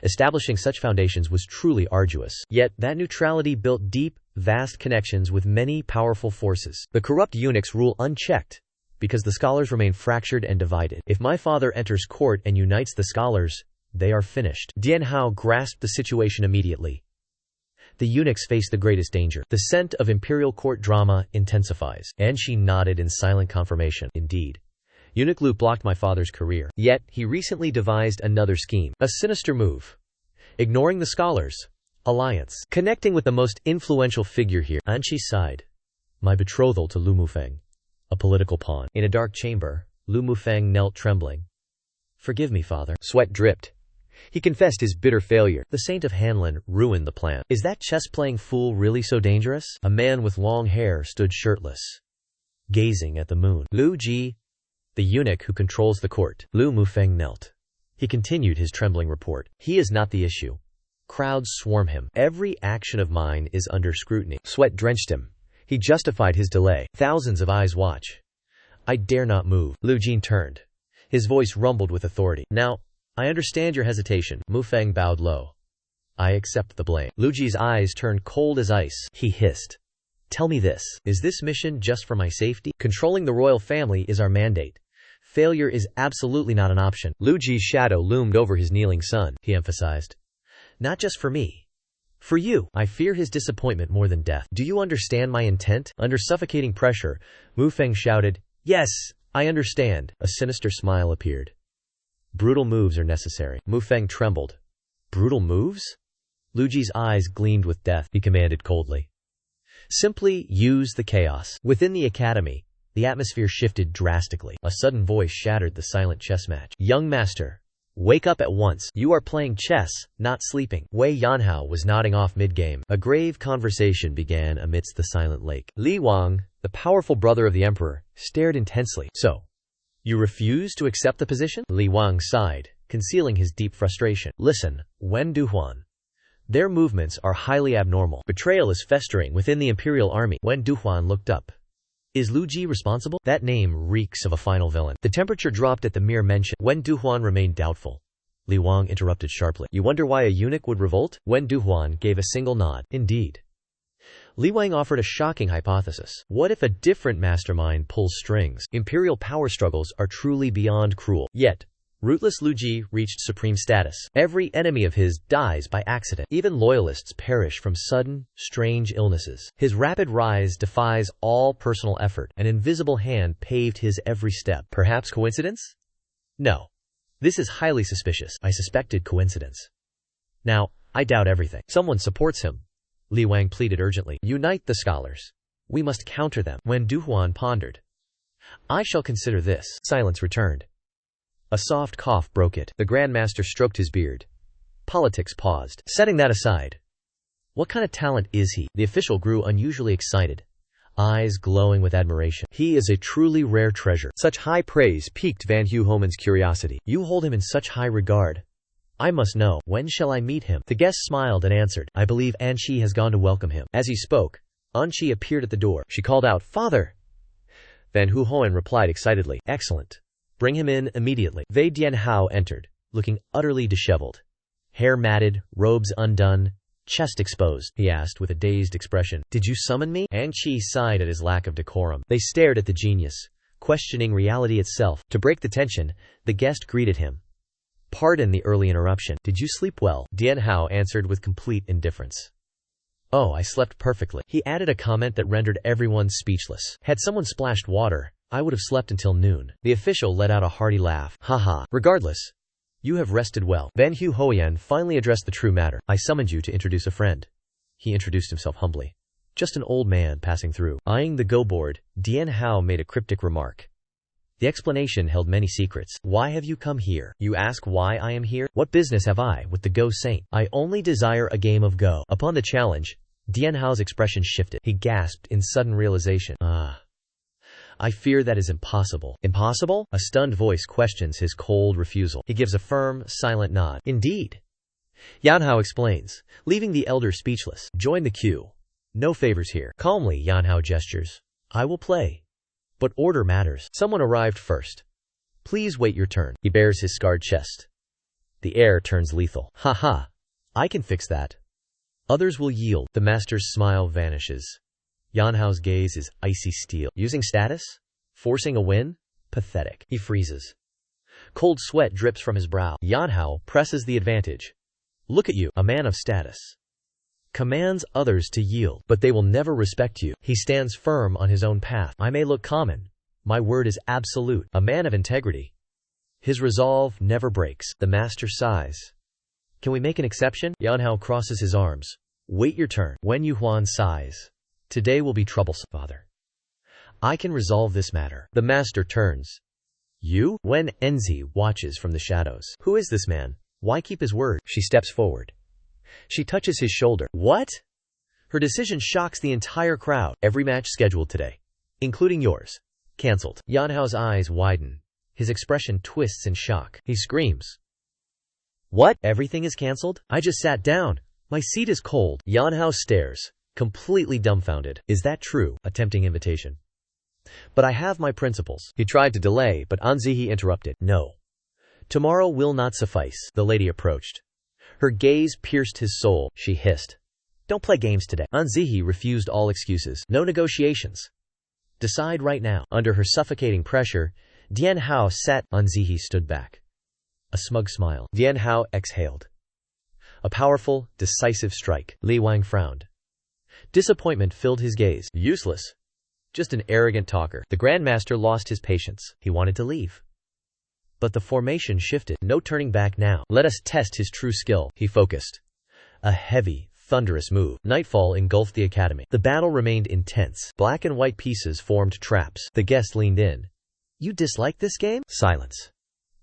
Establishing such foundations was truly arduous. Yet, that neutrality built deep, vast connections with many powerful forces. The corrupt eunuchs rule unchecked, because the scholars remain fractured and divided. If my father enters court and unites the scholars, they are finished. Dian Hao grasped the situation immediately. The eunuchs face the greatest danger. The scent of imperial court drama intensifies. And she nodded in silent confirmation. Indeed. Eunuch Lu blocked my father's career. Yet, he recently devised another scheme. A sinister move. Ignoring the scholars. Alliance. Connecting with the most influential figure here. Anqi sighed. My betrothal to Lu Mufeng. A political pawn. In a dark chamber, Lu Mufeng knelt trembling. Forgive me, father. Sweat dripped. He confessed his bitter failure. The Saint of Hanlin ruined the plan. Is that chess-playing fool really so dangerous? A man with long hair stood shirtless, gazing at the moon. Lu Ji, the eunuch who controls the court. Lu Mufeng knelt. He continued his trembling report. He is not the issue. Crowds swarm him. Every action of mine is under scrutiny. Sweat drenched him. He justified his delay. Thousands of eyes watch. I dare not move. Lu Jin turned. His voice rumbled with authority. Now, I understand your hesitation. Mufeng bowed low. I accept the blame. Lu Ji's eyes turned cold as ice. He hissed. Tell me this. Is this mission just for my safety? Controlling the royal family is our mandate. Failure is absolutely not an option. Lu Ji's shadow loomed over his kneeling son. He emphasized. Not just for me. For you. I fear his disappointment more than death. Do you understand my intent? Under suffocating pressure, Mufeng shouted, Yes, I understand. A sinister smile appeared. Brutal moves are necessary. Mufeng trembled. Brutal moves? Lu Ji's eyes gleamed with death. He commanded coldly. Simply use the chaos. Within the academy, the atmosphere shifted drastically. A sudden voice shattered the silent chess match. Young master, wake up at once. You are playing chess, not sleeping. Wei Yanhao was nodding off mid-game. A grave conversation began amidst the silent lake. Li Wang, the powerful brother of the emperor, stared intensely. So, you refuse to accept the position? Li Wang sighed, concealing his deep frustration. Listen, Wen Duhuan. Their movements are highly abnormal. Betrayal is festering within the imperial army. Wen Duhuan looked up. Is Lu Ji responsible? That name reeks of a final villain. The temperature dropped at the mere mention. Wen Duhuan remained doubtful. Li Wang interrupted sharply. You wonder why a eunuch would revolt? Wen Duhuan gave a single nod. Indeed. Li Wang offered a shocking hypothesis. What if a different mastermind pulls strings? Imperial power struggles are truly beyond cruel. Yet, rootless Lu Ji reached supreme status. Every enemy of his dies by accident. Even loyalists perish from sudden, strange illnesses. His rapid rise defies all personal effort. An invisible hand paved his every step. Perhaps coincidence? No. This is highly suspicious. I suspected coincidence. Now, I doubt everything. Someone supports him. Li Wang pleaded urgently. Unite the scholars. We must counter them. When Duhuan pondered. I shall consider this. Silence returned. A soft cough broke it. The Grandmaster stroked his beard. Politics paused. Setting that aside. What kind of talent is he? The official grew unusually excited. Eyes glowing with admiration. He is a truly rare treasure. Such high praise piqued Van Hu Homan's curiosity. You hold him in such high regard. I must know. When shall I meet him? The guest smiled and answered. I believe Anqi has gone to welcome him. As he spoke, Anqi appeared at the door. She called out, Father! Van Hu Hoan replied excitedly. Excellent. Bring him in immediately. Wei Dianhao entered, looking utterly disheveled. Hair matted, robes undone, chest exposed. He asked with a dazed expression. Did you summon me? Anqi sighed at his lack of decorum. They stared at the genius, questioning reality itself. To break the tension, the guest greeted him. Pardon the early interruption. Did you sleep well? Dianhao answered with complete indifference. Oh, I slept perfectly. He added a comment that rendered everyone speechless. Had someone splashed water, I would have slept until noon. The official let out a hearty laugh. Haha. Regardless, you have rested well. Van Hu Hoyan finally addressed the true matter. I summoned you to introduce a friend. He introduced himself humbly. Just an old man passing through. Eyeing the go board, Dianhao made a cryptic remark. The explanation held many secrets. Why have you come here? You ask why I am here? What business have I with the Go Saint? I only desire a game of Go. Upon the challenge, Dianhao's expression shifted. He gasped in sudden realization. I fear that is impossible. Impossible? A stunned voice questions his cold refusal. He gives a firm, silent nod. Indeed. Yanhao explains, leaving the elder speechless. Join the queue. No favors here. Calmly, Yanhao gestures. I will play. But order matters. Someone arrived first. Please wait your turn. He bares his scarred chest. The air turns lethal. Ha ha. I can fix that. Others will yield. The master's smile vanishes. Yanhao's gaze is icy steel. Using status? Forcing a win? Pathetic. He freezes. Cold sweat drips from his brow. Yanhao presses the advantage. Look at you, a man of status. Commands others to yield, but they will never respect you. He stands firm on his own path. I may look common. My word is absolute. A man of integrity. His resolve never breaks. The master sighs. Can we make an exception? Yanhao crosses his arms. Wait your turn. Wen Yuhuan sighs. Today will be troublesome, father. I can resolve this matter. The master turns. You? Wen Enzi watches from the shadows. Who is this man? Why keep his word? She steps forward. She touches his shoulder. What? Her decision shocks the entire crowd. Every match scheduled today, including yours, cancelled. Yanhao's eyes widen. His expression twists in shock. He screams. What? Everything is cancelled? I just sat down. My seat is cold. Yanhao stares, completely dumbfounded. Is that true? Attempting invitation. But I have my principles. He tried to delay, but Anzihi interrupted. No. Tomorrow will not suffice. The lady approached. Her gaze pierced his soul. She hissed. Don't play games today. Anzihi refused all excuses. No negotiations. Decide right now. Under her suffocating pressure, Dian Hao sat. Anzihi stood back. A smug smile. Dian Hao exhaled. A powerful, decisive strike. Li Wang frowned. Disappointment filled his gaze. Useless. Just an arrogant talker. The Grandmaster lost his patience. He wanted to leave. But the formation shifted. No turning back now. Let us test his true skill. He focused. A heavy, thunderous move. Nightfall engulfed the academy. The battle remained intense. Black and white pieces formed traps. The guest leaned in. You dislike this game? Silence.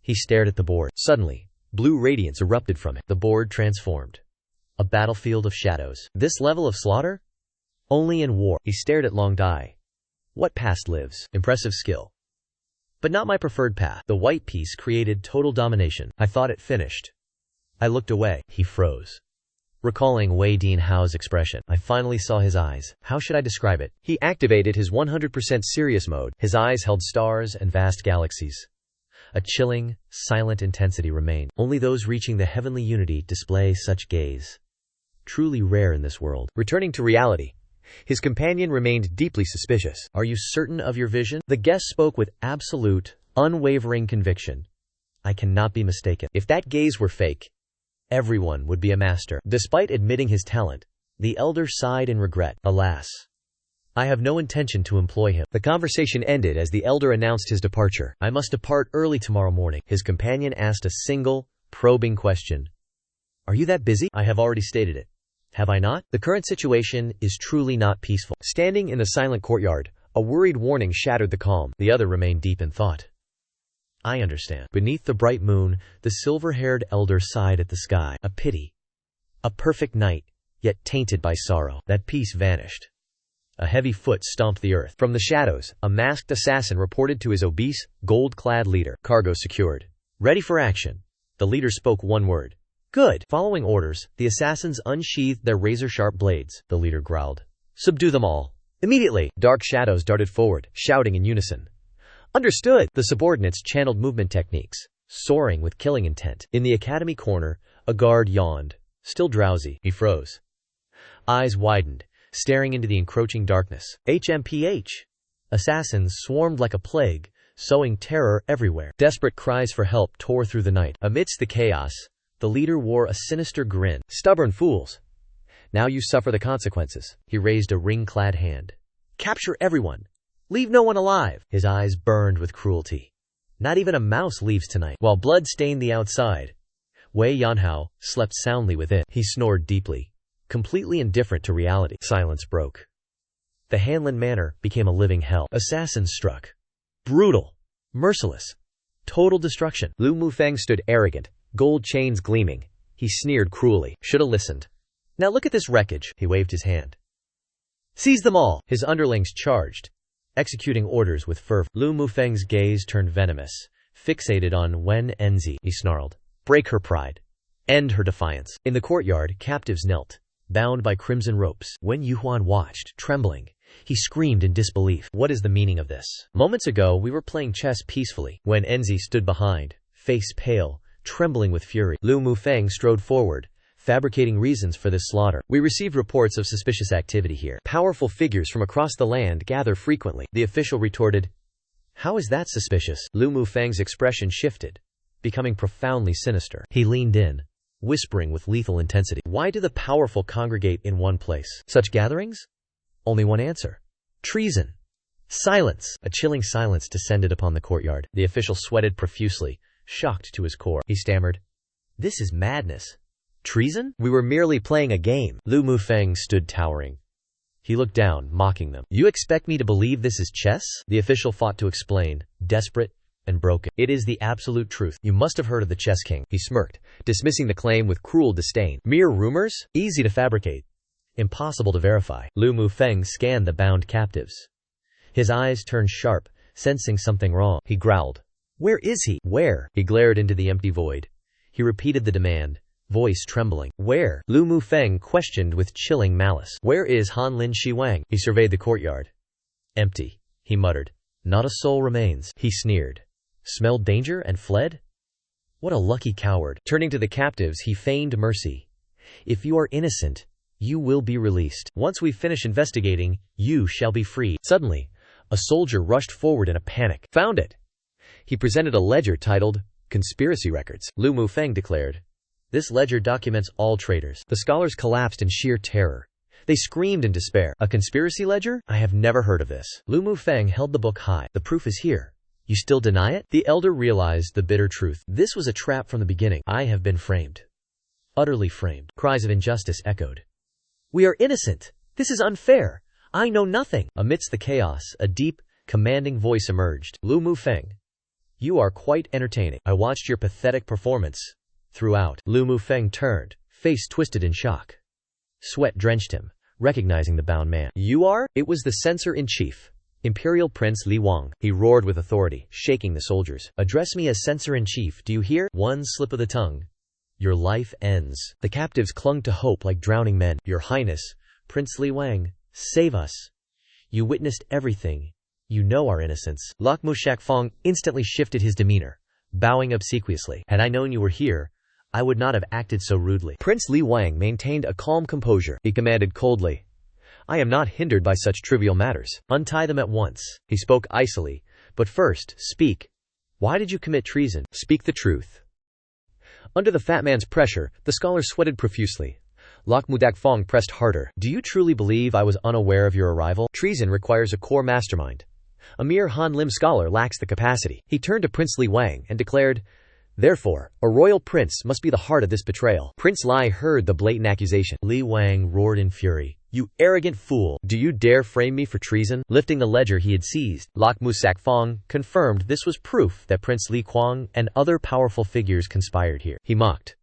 He stared at the board. Suddenly, blue radiance erupted from it. The board transformed. A battlefield of shadows. This level of slaughter? Only in war. He stared at Long Dai. What past lives? Impressive skill. But not my preferred path. The white piece created total domination. I thought it finished. I looked away. He froze. Recalling Wei Dian Hao's expression, I finally saw his eyes. How should I describe it? He activated his 100% serious mode. His eyes held stars and vast galaxies. A chilling, silent intensity remained. Only those reaching the heavenly unity display such gaze. Truly rare in this world. Returning to reality, his companion remained deeply suspicious. Are you certain of your vision? The guest spoke with absolute, unwavering conviction. I cannot be mistaken. If that gaze were fake, everyone would be a master. Despite admitting his talent, the elder sighed in regret. Alas, I have no intention to employ him. The conversation ended as the elder announced his departure. I must depart early tomorrow morning. His companion asked a single, probing question. Are you that busy? I have already stated it. Have I not? The current situation is truly not peaceful. Standing in the silent courtyard, a worried warning shattered the calm. The other remained deep in thought. I understand. Beneath the bright moon, the silver-haired elder sighed at the sky. A pity. A perfect night, yet tainted by sorrow. That peace vanished. A heavy foot stomped the earth. From the shadows, a masked assassin reported to his obese, gold-clad leader. Cargo secured. Ready for action. The leader spoke one word. Good. Following orders, the assassins unsheathed their razor-sharp blades. The leader growled. Subdue them all. Immediately. Dark shadows darted forward, shouting in unison. Understood. The subordinates channeled movement techniques, soaring with killing intent. In the academy corner, a guard yawned. Still drowsy, he froze. Eyes widened, staring into the encroaching darkness. HMPH. Assassins swarmed like a plague, sowing terror everywhere. Desperate cries for help tore through the night. Amidst the chaos, the leader wore a sinister grin. Stubborn fools. Now you suffer the consequences. He raised a ring-clad hand. Capture everyone. Leave no one alive. His eyes burned with cruelty. Not even a mouse leaves tonight. While blood stained the outside, Wei Yanhao slept soundly within. He snored deeply, completely indifferent to reality. Silence broke. The Hanlin Manor became a living hell. Assassins struck. Brutal. Merciless. Total destruction. Lu Mufeng stood arrogant, gold chains gleaming. He sneered cruelly. Shoulda listened. Now look at this wreckage. He waved his hand. Seize them all. His underlings charged, executing orders with fervor. Lu Mufeng's gaze turned venomous, fixated on Wen Enzi. He snarled. Break her pride. End her defiance. In the courtyard, captives knelt, bound by crimson ropes. Wen Yuhuan watched, trembling. He screamed in disbelief. What is the meaning of this? Moments ago, we were playing chess peacefully, when Enzi stood behind, face pale, trembling with fury. Lu Mufeng strode forward, fabricating reasons for this slaughter. We received reports of suspicious activity here. Powerful figures from across the land gather frequently. The official retorted, "How is that suspicious?" Lu Mufeng's expression shifted, becoming profoundly sinister. He leaned in, whispering with lethal intensity. Why do the powerful congregate in one place? Such gatherings? Only one answer. Treason. Silence. A chilling silence descended upon the courtyard. The official sweated profusely, shocked to his core. He stammered, "This is madness. Treason? We were merely playing a game." Lu Mufeng stood towering. He looked down, mocking them. "You expect me to believe this is chess?" The official fought to explain, desperate and broken. "It is the absolute truth. You must have heard of the chess king." He smirked, dismissing the claim with cruel disdain. "Mere rumors? Easy to fabricate. Impossible to verify." Lu Mufeng scanned the bound captives. His eyes turned sharp, sensing something wrong. He growled, "Where is he? Where?" He glared into the empty void. He repeated the demand, voice trembling. "Where?" Lu Mufeng questioned with chilling malice. "Where is Han Lin Shiwang?" He surveyed the courtyard. "Empty," he muttered. "Not a soul remains." He sneered. "Smelled danger and fled? What a lucky coward." Turning to the captives, he feigned mercy. "If you are innocent, you will be released. Once we finish investigating, you shall be freed." Suddenly, a soldier rushed forward in a panic. "Found it!" He presented a ledger titled, "Conspiracy Records." Lu Mufeng declared, "This ledger documents all traitors." The scholars collapsed in sheer terror. They screamed in despair. "A conspiracy ledger? I have never heard of this." Lu Mufeng held the book high. "The proof is here. You still deny it?" The elder realized the bitter truth. This was a trap from the beginning. I have been framed. Utterly framed. Cries of injustice echoed. "We are innocent. This is unfair. I know nothing." Amidst the chaos, a deep, commanding voice emerged. "Lu Mufeng, you are quite entertaining. I watched your pathetic performance throughout." Lu Mufeng turned, face twisted in shock. Sweat drenched him, recognizing the bound man. "You are?" It was the censor-in-chief, Imperial Prince Li Wang. He roared with authority, shaking the soldiers. "Address me as censor-in-chief, do you hear? One slip of the tongue. Your life ends." The captives clung to hope like drowning men. "Your Highness, Prince Li Wang, save us. You witnessed everything. You know our innocence." Lok Mushakfong instantly shifted his demeanor, bowing obsequiously. "Had I known you were here, I would not have acted so rudely." Prince Li Wang maintained a calm composure. He commanded coldly, "I am not hindered by such trivial matters. Untie them at once." He spoke icily, "But first, speak. Why did you commit treason? Speak the truth." Under the fat man's pressure, the scholar sweated profusely. Lok Mudakfong pressed harder. "Do you truly believe I was unaware of your arrival? Treason requires a core mastermind. A mere Han Lim scholar lacks the capacity." He turned to Prince Li Wang and declared, "Therefore, a royal prince must be the heart of this betrayal." Prince Lai heard the blatant accusation. Li Wang roared in fury. "You arrogant fool! Do you dare frame me for treason?" Lifting the ledger he had seized, Lok Musakfong confirmed this was proof that Prince Li Kuang and other powerful figures conspired here. He mocked,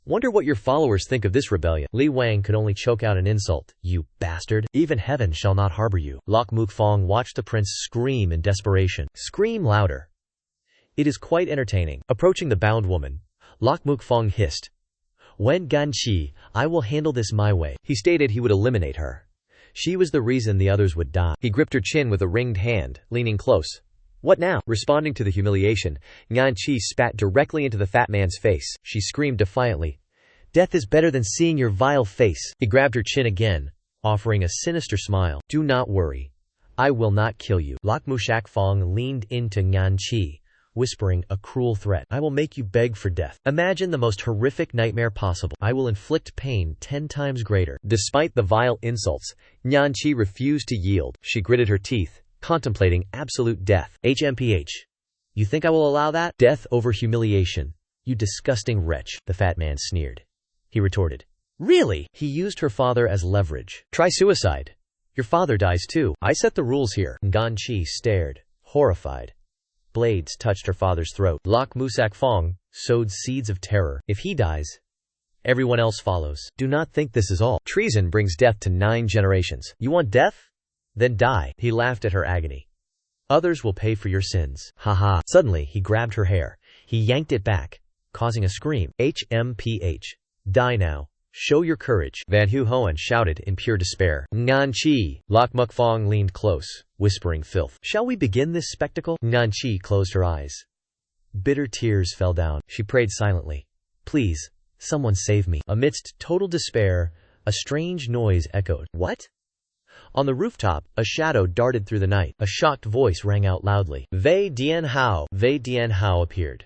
"Wonder what your followers think of this rebellion." Li Wang could only choke out an insult. "You bastard! Even heaven shall not harbor you." Lok Mukfong watched the prince scream in desperation. "Scream louder. It is quite entertaining." Approaching the bound woman, Lok Mukfong hissed, "Wen Ganqi, I will handle this my way." He stated he would eliminate her. She was the reason the others would die. He gripped her chin with a ringed hand, leaning close. "What now?" Responding to the humiliation, Ganqi spat directly into the fat man's face. She screamed defiantly, "Death is better than seeing your vile face." He grabbed her chin again, offering a sinister smile. "Do not worry. I will not kill you." Lok Mushakfong leaned into Ganqi, whispering a cruel threat. "I will make you beg for death. Imagine the most horrific nightmare possible. I will inflict pain 10 times greater." Despite the vile insults, Nyanqi refused to yield. She gritted her teeth, contemplating absolute death. "HMPH. You think I will allow that? Death over humiliation. You disgusting wretch." The fat man sneered. He retorted, "Really?" He used her father as leverage. "Try suicide. Your father dies too. I set the rules here." Ganqi stared, horrified. Blades touched her father's throat. Lok Musakfong sowed seeds of terror. "If he dies, everyone else follows. Do not think this is all. Treason brings death to 9 generations. You want death? Then die." He laughed at her agony. "Others will pay for your sins. Ha ha." Suddenly, he grabbed her hair. He yanked it back, causing a scream. "HMPH. Die now. Show your courage, Van Hu Hoan shouted in pure despair. Ngan Chi. Lok Muk Fong leaned close, whispering filth. Shall we begin this spectacle? Ngan Chi closed her eyes. Bitter tears fell down. She prayed silently. Please, someone save me. Amidst total despair, a strange noise echoed. What? On the rooftop, a shadow darted through the night. A shocked voice rang out loudly. Wei Dian Hao. Wei Dian Hao appeared,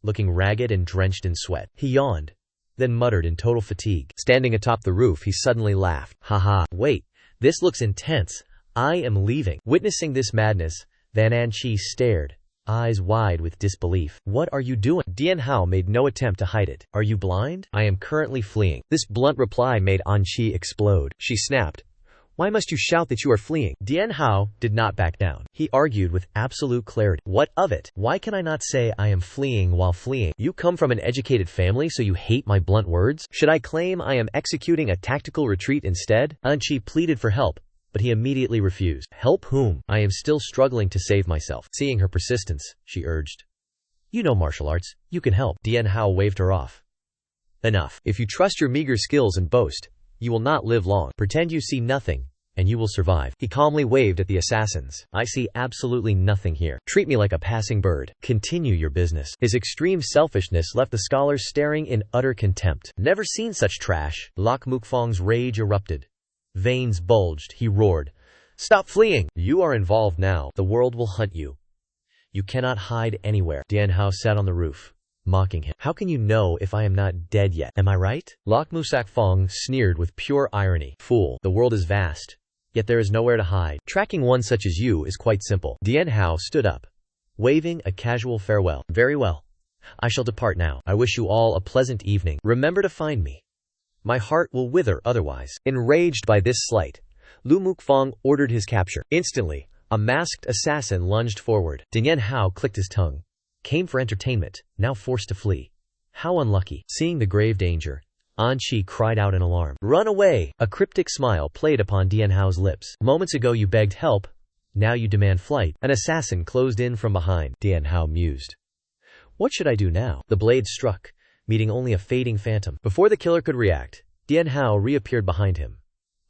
looking ragged and drenched in sweat. He yawned, then muttered in total fatigue. Standing atop the roof, he suddenly laughed. Haha, wait, this looks intense. I am leaving. Witnessing this madness, Van Anqi stared, eyes wide with disbelief. What are you doing? Dian Hao made no attempt to hide it. Are you blind? I am currently fleeing. This blunt reply made Anqi explode. She snapped. Why must you shout that you are fleeing? Dian Hao did not back down. He argued with absolute clarity. What of it? Why can I not say I am fleeing while fleeing? You come from an educated family, so you hate my blunt words? Should I claim I am executing a tactical retreat instead? Anqi pleaded for help, but he immediately refused. Help whom? I am still struggling to save myself. Seeing her persistence, she urged. You know martial arts. You can help. Dian Hao waved her off. Enough. If you trust your meager skills and boast, you will not live long. Pretend you see nothing, and you will survive. He calmly waved at the assassins. I see absolutely nothing here. Treat me like a passing bird. Continue your business. His extreme selfishness left the scholars staring in utter contempt. Never seen such trash. Lok Mukfong's rage erupted. Veins bulged. He roared. Stop fleeing! You are involved now. The world will hunt you. You cannot hide anywhere. Dian Hao sat on the roof, mocking him. How can you know if I am not dead yet? Am I right? Lok Musak Fong sneered with pure irony. Fool, the world is vast, yet there is nowhere to hide. Tracking one such as you is quite simple. Dian Hao stood up, waving a casual farewell. Very well. I shall depart now. I wish you all a pleasant evening. Remember to find me. My heart will wither otherwise. Enraged by this slight, Lu Mukfong ordered his capture. Instantly, a masked assassin lunged forward. Dian Hao clicked his tongue. Came for entertainment, now forced to flee. How unlucky. Seeing the grave danger, Anqi cried out in alarm. Run away! A cryptic smile played upon Dian Hao's lips. Moments ago you begged help, now you demand flight. An assassin closed in from behind. Dian Hao mused. What should I do now? The blade struck, meeting only a fading phantom. Before the killer could react, Dian Hao reappeared behind him.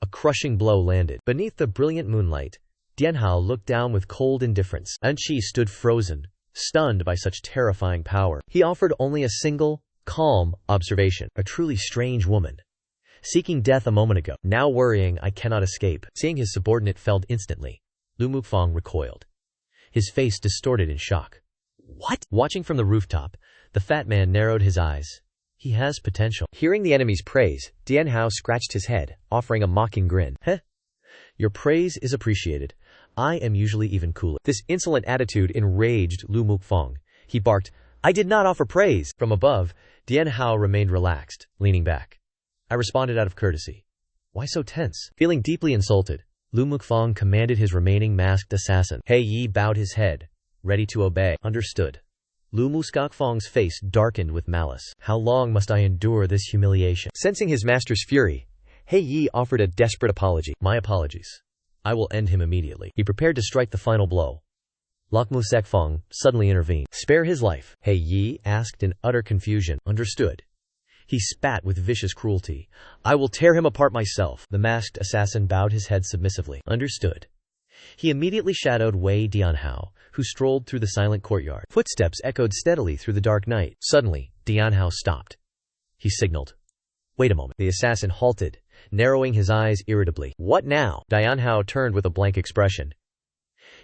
A crushing blow landed. Beneath the brilliant moonlight, Dian Hao looked down with cold indifference. Anqi stood frozen, stunned by such terrifying power. He offered only a single, calm observation. A truly strange woman. Seeking death a moment ago, now worrying I cannot escape. Seeing his subordinate felled instantly, Lu Mukfong recoiled, his face distorted in shock. What? Watching from the rooftop, the fat man narrowed his eyes. He has potential. Hearing the enemy's praise, Dian Hao scratched his head, offering a mocking grin. Heh? Your praise is appreciated. I am usually even cooler. This insolent attitude enraged Lu Mukfong. He barked, I did not offer praise. From above, Dian Hao remained relaxed, leaning back. I responded out of courtesy. Why so tense? Feeling deeply insulted, Lu Mukfong commanded his remaining masked assassin. He Yi bowed his head, ready to obey. Understood. Lu Muskakfong's face darkened with malice. How long must I endure this humiliation? Sensing his master's fury, He Yi offered a desperate apology. My apologies. I will end him immediately. He prepared to strike the final blow. Lok Musekfong suddenly intervened. Spare his life? He Yi asked in utter confusion. Understood. He spat with vicious cruelty. I will tear him apart myself. The masked assassin bowed his head submissively. Understood. He immediately shadowed Wei Dianhao, who strolled through the silent courtyard. Footsteps echoed steadily through the dark night. Suddenly, Dianhao stopped. He signaled. Wait a moment. The assassin halted, narrowing his eyes irritably. What now? Dianhao turned with a blank expression.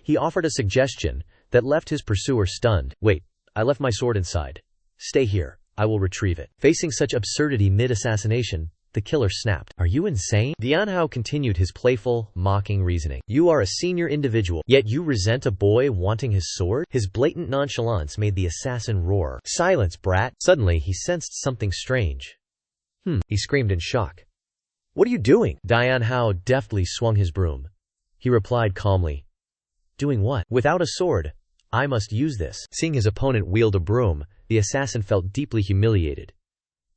He offered a suggestion that left his pursuer stunned. Wait, I left my sword inside. Stay here. I will retrieve it. Facing such absurdity mid-assassination, the killer snapped. Are you insane? Dianhao continued his playful, mocking reasoning. You are a senior individual, yet you resent a boy wanting his sword? His blatant nonchalance made the assassin roar. Silence, brat. Suddenly, he sensed something strange. He screamed in shock. What are you doing? Dianhao deftly swung his broom. He replied calmly. Doing what? Without a sword. I must use this. Seeing his opponent wield a broom, the assassin felt deeply humiliated.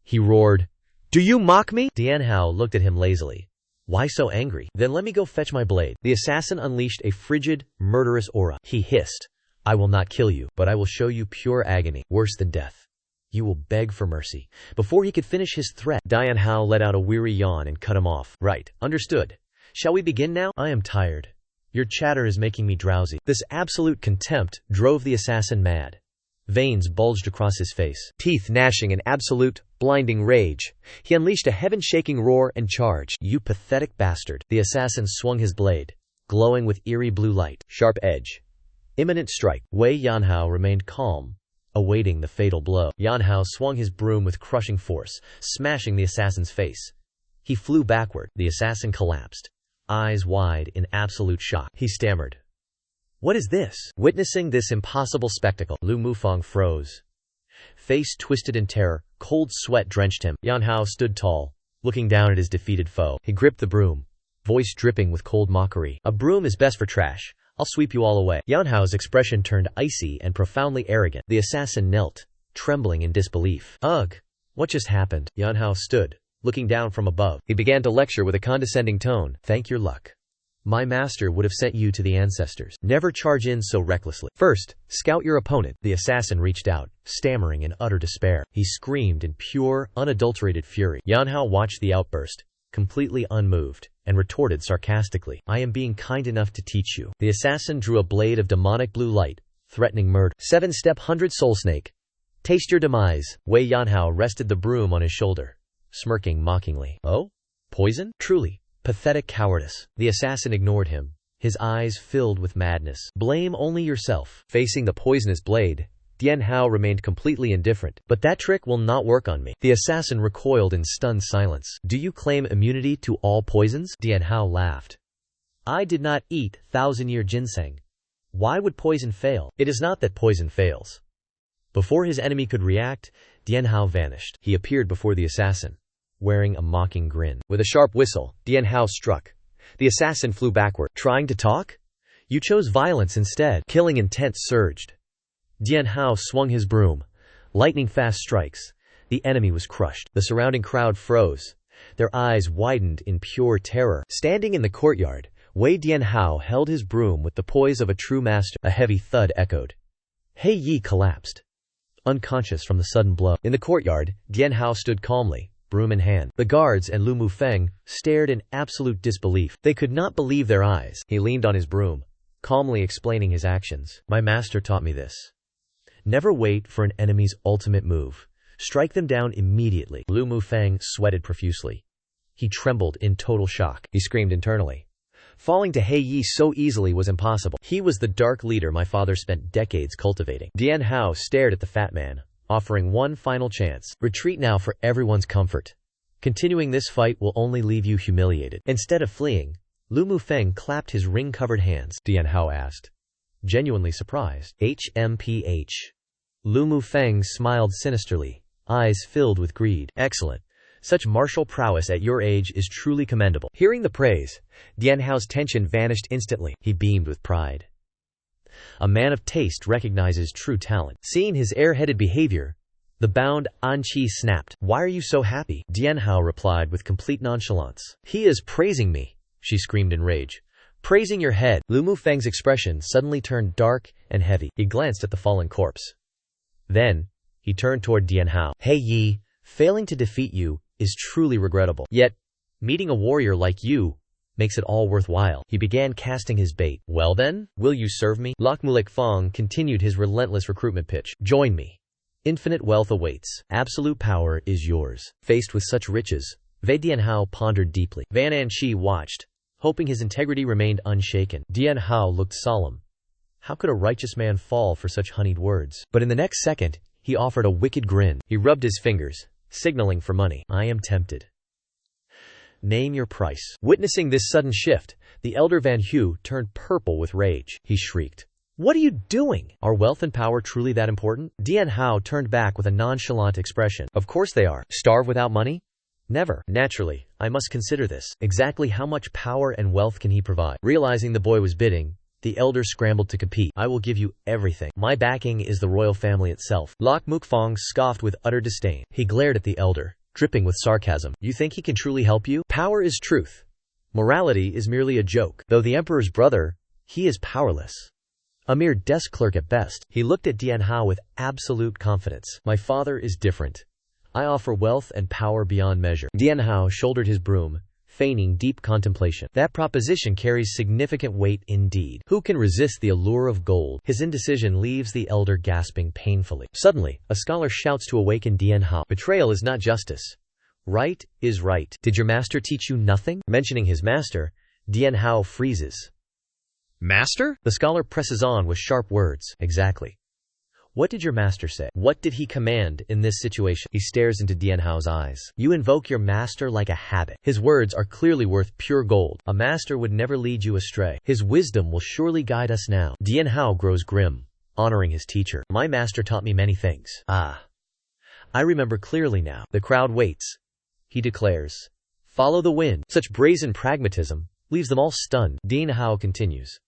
He roared, Do you mock me? Dianhao looked at him lazily. Why so angry? Then let me go fetch my blade. The assassin unleashed a frigid, murderous aura. He hissed, I will not kill you, but I will show you pure agony, worse than death. You will beg for mercy. Before he could finish his threat, Dian Hao let out a weary yawn and cut him off. Right, understood. Shall we begin now? I am tired. Your chatter is making me drowsy. This absolute contempt drove the assassin mad. Veins bulged across his face, teeth gnashing in absolute, blinding rage. He unleashed a heaven-shaking roar and charged. You pathetic bastard. The assassin swung his blade, glowing with eerie blue light. Sharp edge. Imminent strike. Wei Yanhao remained calm, awaiting the fatal blow. Yanhao swung his broom with crushing force, smashing the assassin's face. He flew backward. The assassin collapsed, eyes wide in absolute shock. He stammered. What is this? Witnessing this impossible spectacle, Lu Mufang froze. Face twisted in terror, cold sweat drenched him. Yanhao stood tall, looking down at his defeated foe. He gripped the broom, voice dripping with cold mockery. A broom is best for trash. I'll sweep you all away. Yanhao's expression turned icy and profoundly arrogant. The assassin knelt, trembling in disbelief. Ugh! What just happened? Yanhao stood, looking down from above. He began to lecture with a condescending tone. Thank your luck. My master would have sent you to the ancestors. Never charge in so recklessly. First, scout your opponent. The assassin reached out, stammering in utter despair. He screamed in pure, unadulterated fury. Yanhao watched the outburst, completely unmoved, and retorted sarcastically. I am being kind enough to teach you. The assassin drew a blade of demonic blue light, threatening murder. 7-step 100 soul snake. Taste your demise. Wei Yanhao rested the broom on his shoulder, smirking mockingly. Oh? Poison? Truly. Pathetic cowardice. The assassin ignored him, his eyes filled with madness. Blame only yourself. Facing the poisonous blade, Dian Hao remained completely indifferent. But that trick will not work on me. The assassin recoiled in stunned silence. Do you claim immunity to all poisons? Dian Hao laughed. I did not eat thousand-year ginseng. Why would poison fail? It is not that poison fails. Before his enemy could react, Dian Hao vanished. He appeared before the assassin, wearing a mocking grin. With a sharp whistle, Dian Hao struck. The assassin flew backward. Trying to talk? You chose violence instead. Killing intent surged. Dian Hao swung his broom. Lightning-fast strikes. The enemy was crushed. The surrounding crowd froze, their eyes widened in pure terror. Standing in the courtyard, Wei Dian Hao held his broom with the poise of a true master. A heavy thud echoed. He Yi collapsed, unconscious from the sudden blow. In the courtyard, Dian Hao stood calmly, broom in hand. The guards and Lu Mufeng stared in absolute disbelief. They could not believe their eyes. He leaned on his broom, calmly explaining his actions. My master taught me this. Never wait for an enemy's ultimate move. Strike them down immediately. Lu Mufeng sweated profusely. He trembled in total shock. He screamed internally. Falling to He Yi so easily was impossible. He was the dark leader my father spent decades cultivating. Dian Hao stared at the fat man, offering one final chance. Retreat now for everyone's comfort. Continuing this fight will only leave you humiliated. Instead of fleeing, Lu Mufeng clapped his ring-covered hands. Dian Hao asked, genuinely surprised. HMPH. Lu Mufeng smiled sinisterly, eyes filled with greed. Excellent. Such martial prowess at your age is truly commendable. Hearing the praise, Dian Hao's tension vanished instantly. He beamed with pride. A man of taste recognizes true talent. Seeing his airheaded behavior, the bound An Qi snapped. Why are you so happy? Dian Hao replied with complete nonchalance. He is praising me, she screamed in rage. Praising your head. Lu Mufeng's expression suddenly turned dark and heavy. He glanced at the fallen corpse. Then, he turned toward Dian Hao. He Yi, failing to defeat you is truly regrettable. Yet, meeting a warrior like you makes it all worthwhile. He began casting his bait. Well then, will you serve me? Lok Mulek Fong continued his relentless recruitment pitch. Join me. Infinite wealth awaits. Absolute power is yours. Faced with such riches, Wei Dian Hao pondered deeply. Van An Qi watched, hoping his integrity remained unshaken. Dian Hao looked solemn. How could a righteous man fall for such honeyed words? But in the next second, he offered a wicked grin. He rubbed his fingers, signaling for money. I am tempted. Name your price. Witnessing this sudden shift, the elder Van Hu turned purple with rage. He shrieked. What are you doing? Are wealth and power truly that important? Dian Hao turned back with a nonchalant expression. Of course they are. Starve without money? Never. Naturally, I must consider this. Exactly how much power and wealth can he provide? Realizing the boy was bidding, the elder scrambled to compete. I will give you everything. My backing is the royal family itself. Lok Mukfong scoffed with utter disdain. He glared at the elder, dripping with sarcasm. You think he can truly help you? Power is truth. Morality is merely a joke. Though the emperor's brother, he is powerless. A mere desk clerk at best. He looked at Dianhao with absolute confidence. My father is different. I offer wealth and power beyond measure. Dianhao shouldered his broom, feigning deep contemplation. That proposition carries significant weight indeed. Who can resist the allure of gold? His indecision leaves the elder gasping painfully. Suddenly, a scholar shouts to awaken Dianhao. Betrayal is not justice. Right is right. Did your master teach you nothing? Mentioning his master, Dianhao freezes. Master? The scholar presses on with sharp words. Exactly. What did your master say? What did he command in this situation? He stares into Dianhao's eyes. You invoke your master like a habit. His words are clearly worth pure gold. A master would never lead you astray. His wisdom will surely guide us now. Dianhao grows grim, honoring his teacher. My master taught me many things. Ah. I remember clearly now. The crowd waits. He declares. Follow the wind. Such brazen pragmatism leaves them all stunned. Dianhao continues.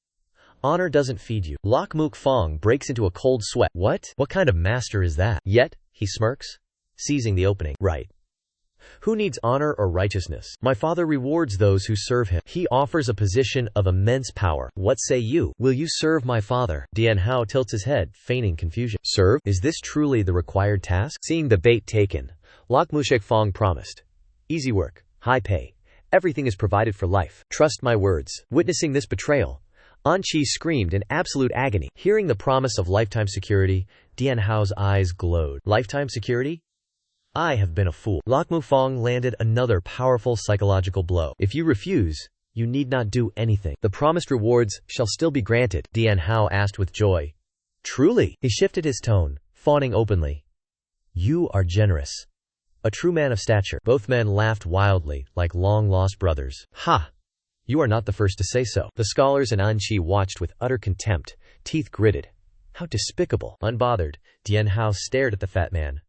Honor doesn't feed you. Lok Muk Fong breaks into a cold sweat. What? What kind of master is that? Yet, he smirks, seizing the opening. Right. Who needs honor or righteousness? My father rewards those who serve him. He offers a position of immense power. What say you? Will you serve my father? Dianhao tilts his head, feigning confusion. Serve? Is this truly the required task? Seeing the bait taken, Lok Mushek Fong promised. Easy work, high pay. Everything is provided for life. Trust my words. Witnessing this betrayal, Anqi screamed in absolute agony. Hearing the promise of lifetime security, Dianhao's eyes glowed. Lifetime security? I have been a fool. Lok Mufang landed another powerful psychological blow. If you refuse, you need not do anything. The promised rewards shall still be granted, Dianhao asked with joy. Truly? He shifted his tone, fawning openly. You are generous. A true man of stature. Both men laughed wildly, like long-lost brothers. Ha! You are not the first to say so. The scholars and Anqi watched with utter contempt, teeth gritted. How despicable. Unbothered, Dianhao stared at the fat man.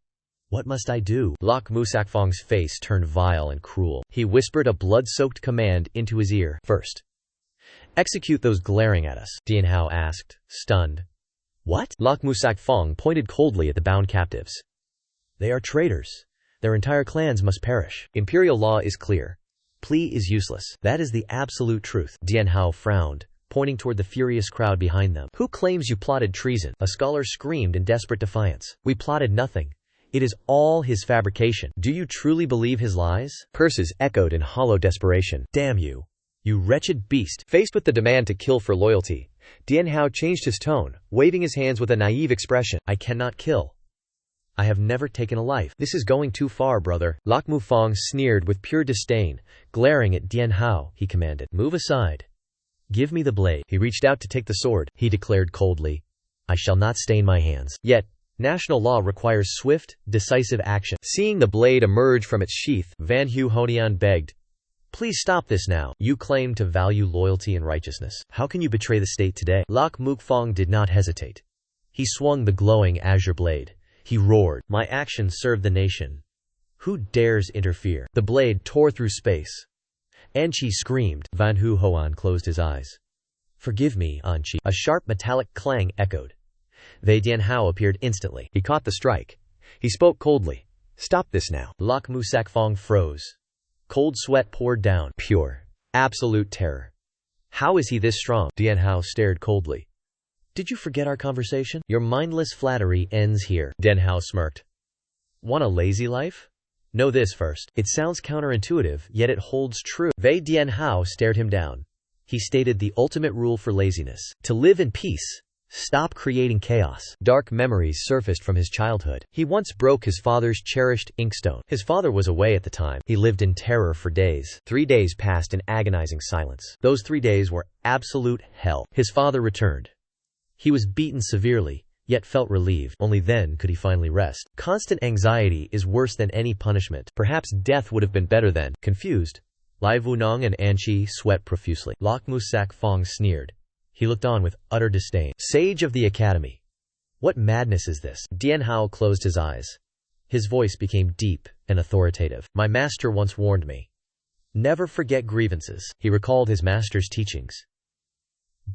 What must I do? Lok Musakfong's face turned vile and cruel. He whispered a blood-soaked command into his ear. First, execute those glaring at us, Dianhao asked, stunned. What? Lok Musakfong pointed coldly at the bound captives. They are traitors. Their entire clans must perish. Imperial law is clear. Plea is useless. That is the absolute truth. Dianhao frowned, pointing toward the furious crowd behind them. Who claims you plotted treason? A scholar screamed in desperate defiance. We plotted nothing. It is all his fabrication. Do you truly believe his lies? Curses echoed in hollow desperation. Damn you. You wretched beast. Faced with the demand to kill for loyalty, Dianhao changed his tone, waving his hands with a naive expression. I cannot kill. I have never taken a life. This is going too far, brother. Lok Mufang sneered with pure disdain. Glaring at Dianhao, he commanded. Move aside. Give me the blade. He reached out to take the sword. He declared coldly. I shall not stain my hands. Yet, national law requires swift, decisive action. Seeing the blade emerge from its sheath, Van Hu Honian begged. Please stop this now. You claim to value loyalty and righteousness. How can you betray the state today? Lok Mukfong did not hesitate. He swung the glowing azure blade. He roared. My actions serve the nation. Who dares interfere? The blade tore through space. Anqi screamed. Van Hu Hoan closed his eyes. Forgive me, Anqi. A sharp metallic clang echoed. Wei Dianhao appeared instantly. He caught the strike. He spoke coldly. Stop this now. Lok Musakfong froze. Cold sweat poured down. Pure, absolute terror. How is he this strong? Dianhao stared coldly. Did you forget our conversation? Your mindless flattery ends here. Dianhao smirked. Want a lazy life? Know this first. It sounds counterintuitive, yet it holds true. Wei Dianhao stared him down. He stated the ultimate rule for laziness. To live in peace. Stop creating chaos. Dark memories surfaced from his childhood. He once broke his father's cherished inkstone. His father was away at the time. He lived in terror for days. 3 days passed in agonizing silence. Those 3 days were absolute hell. His father returned. He was beaten severely, yet felt relieved. Only then could he finally rest. Constant anxiety is worse than any punishment. Perhaps death would have been better then. Confused, Lai Wunong and Anqi sweat profusely. Lok Musak Fong sneered. He looked on with utter disdain. Sage of the Academy. What madness is this? Dianhao closed his eyes. His voice became deep and authoritative. My master once warned me. Never forget grievances. He recalled his master's teachings.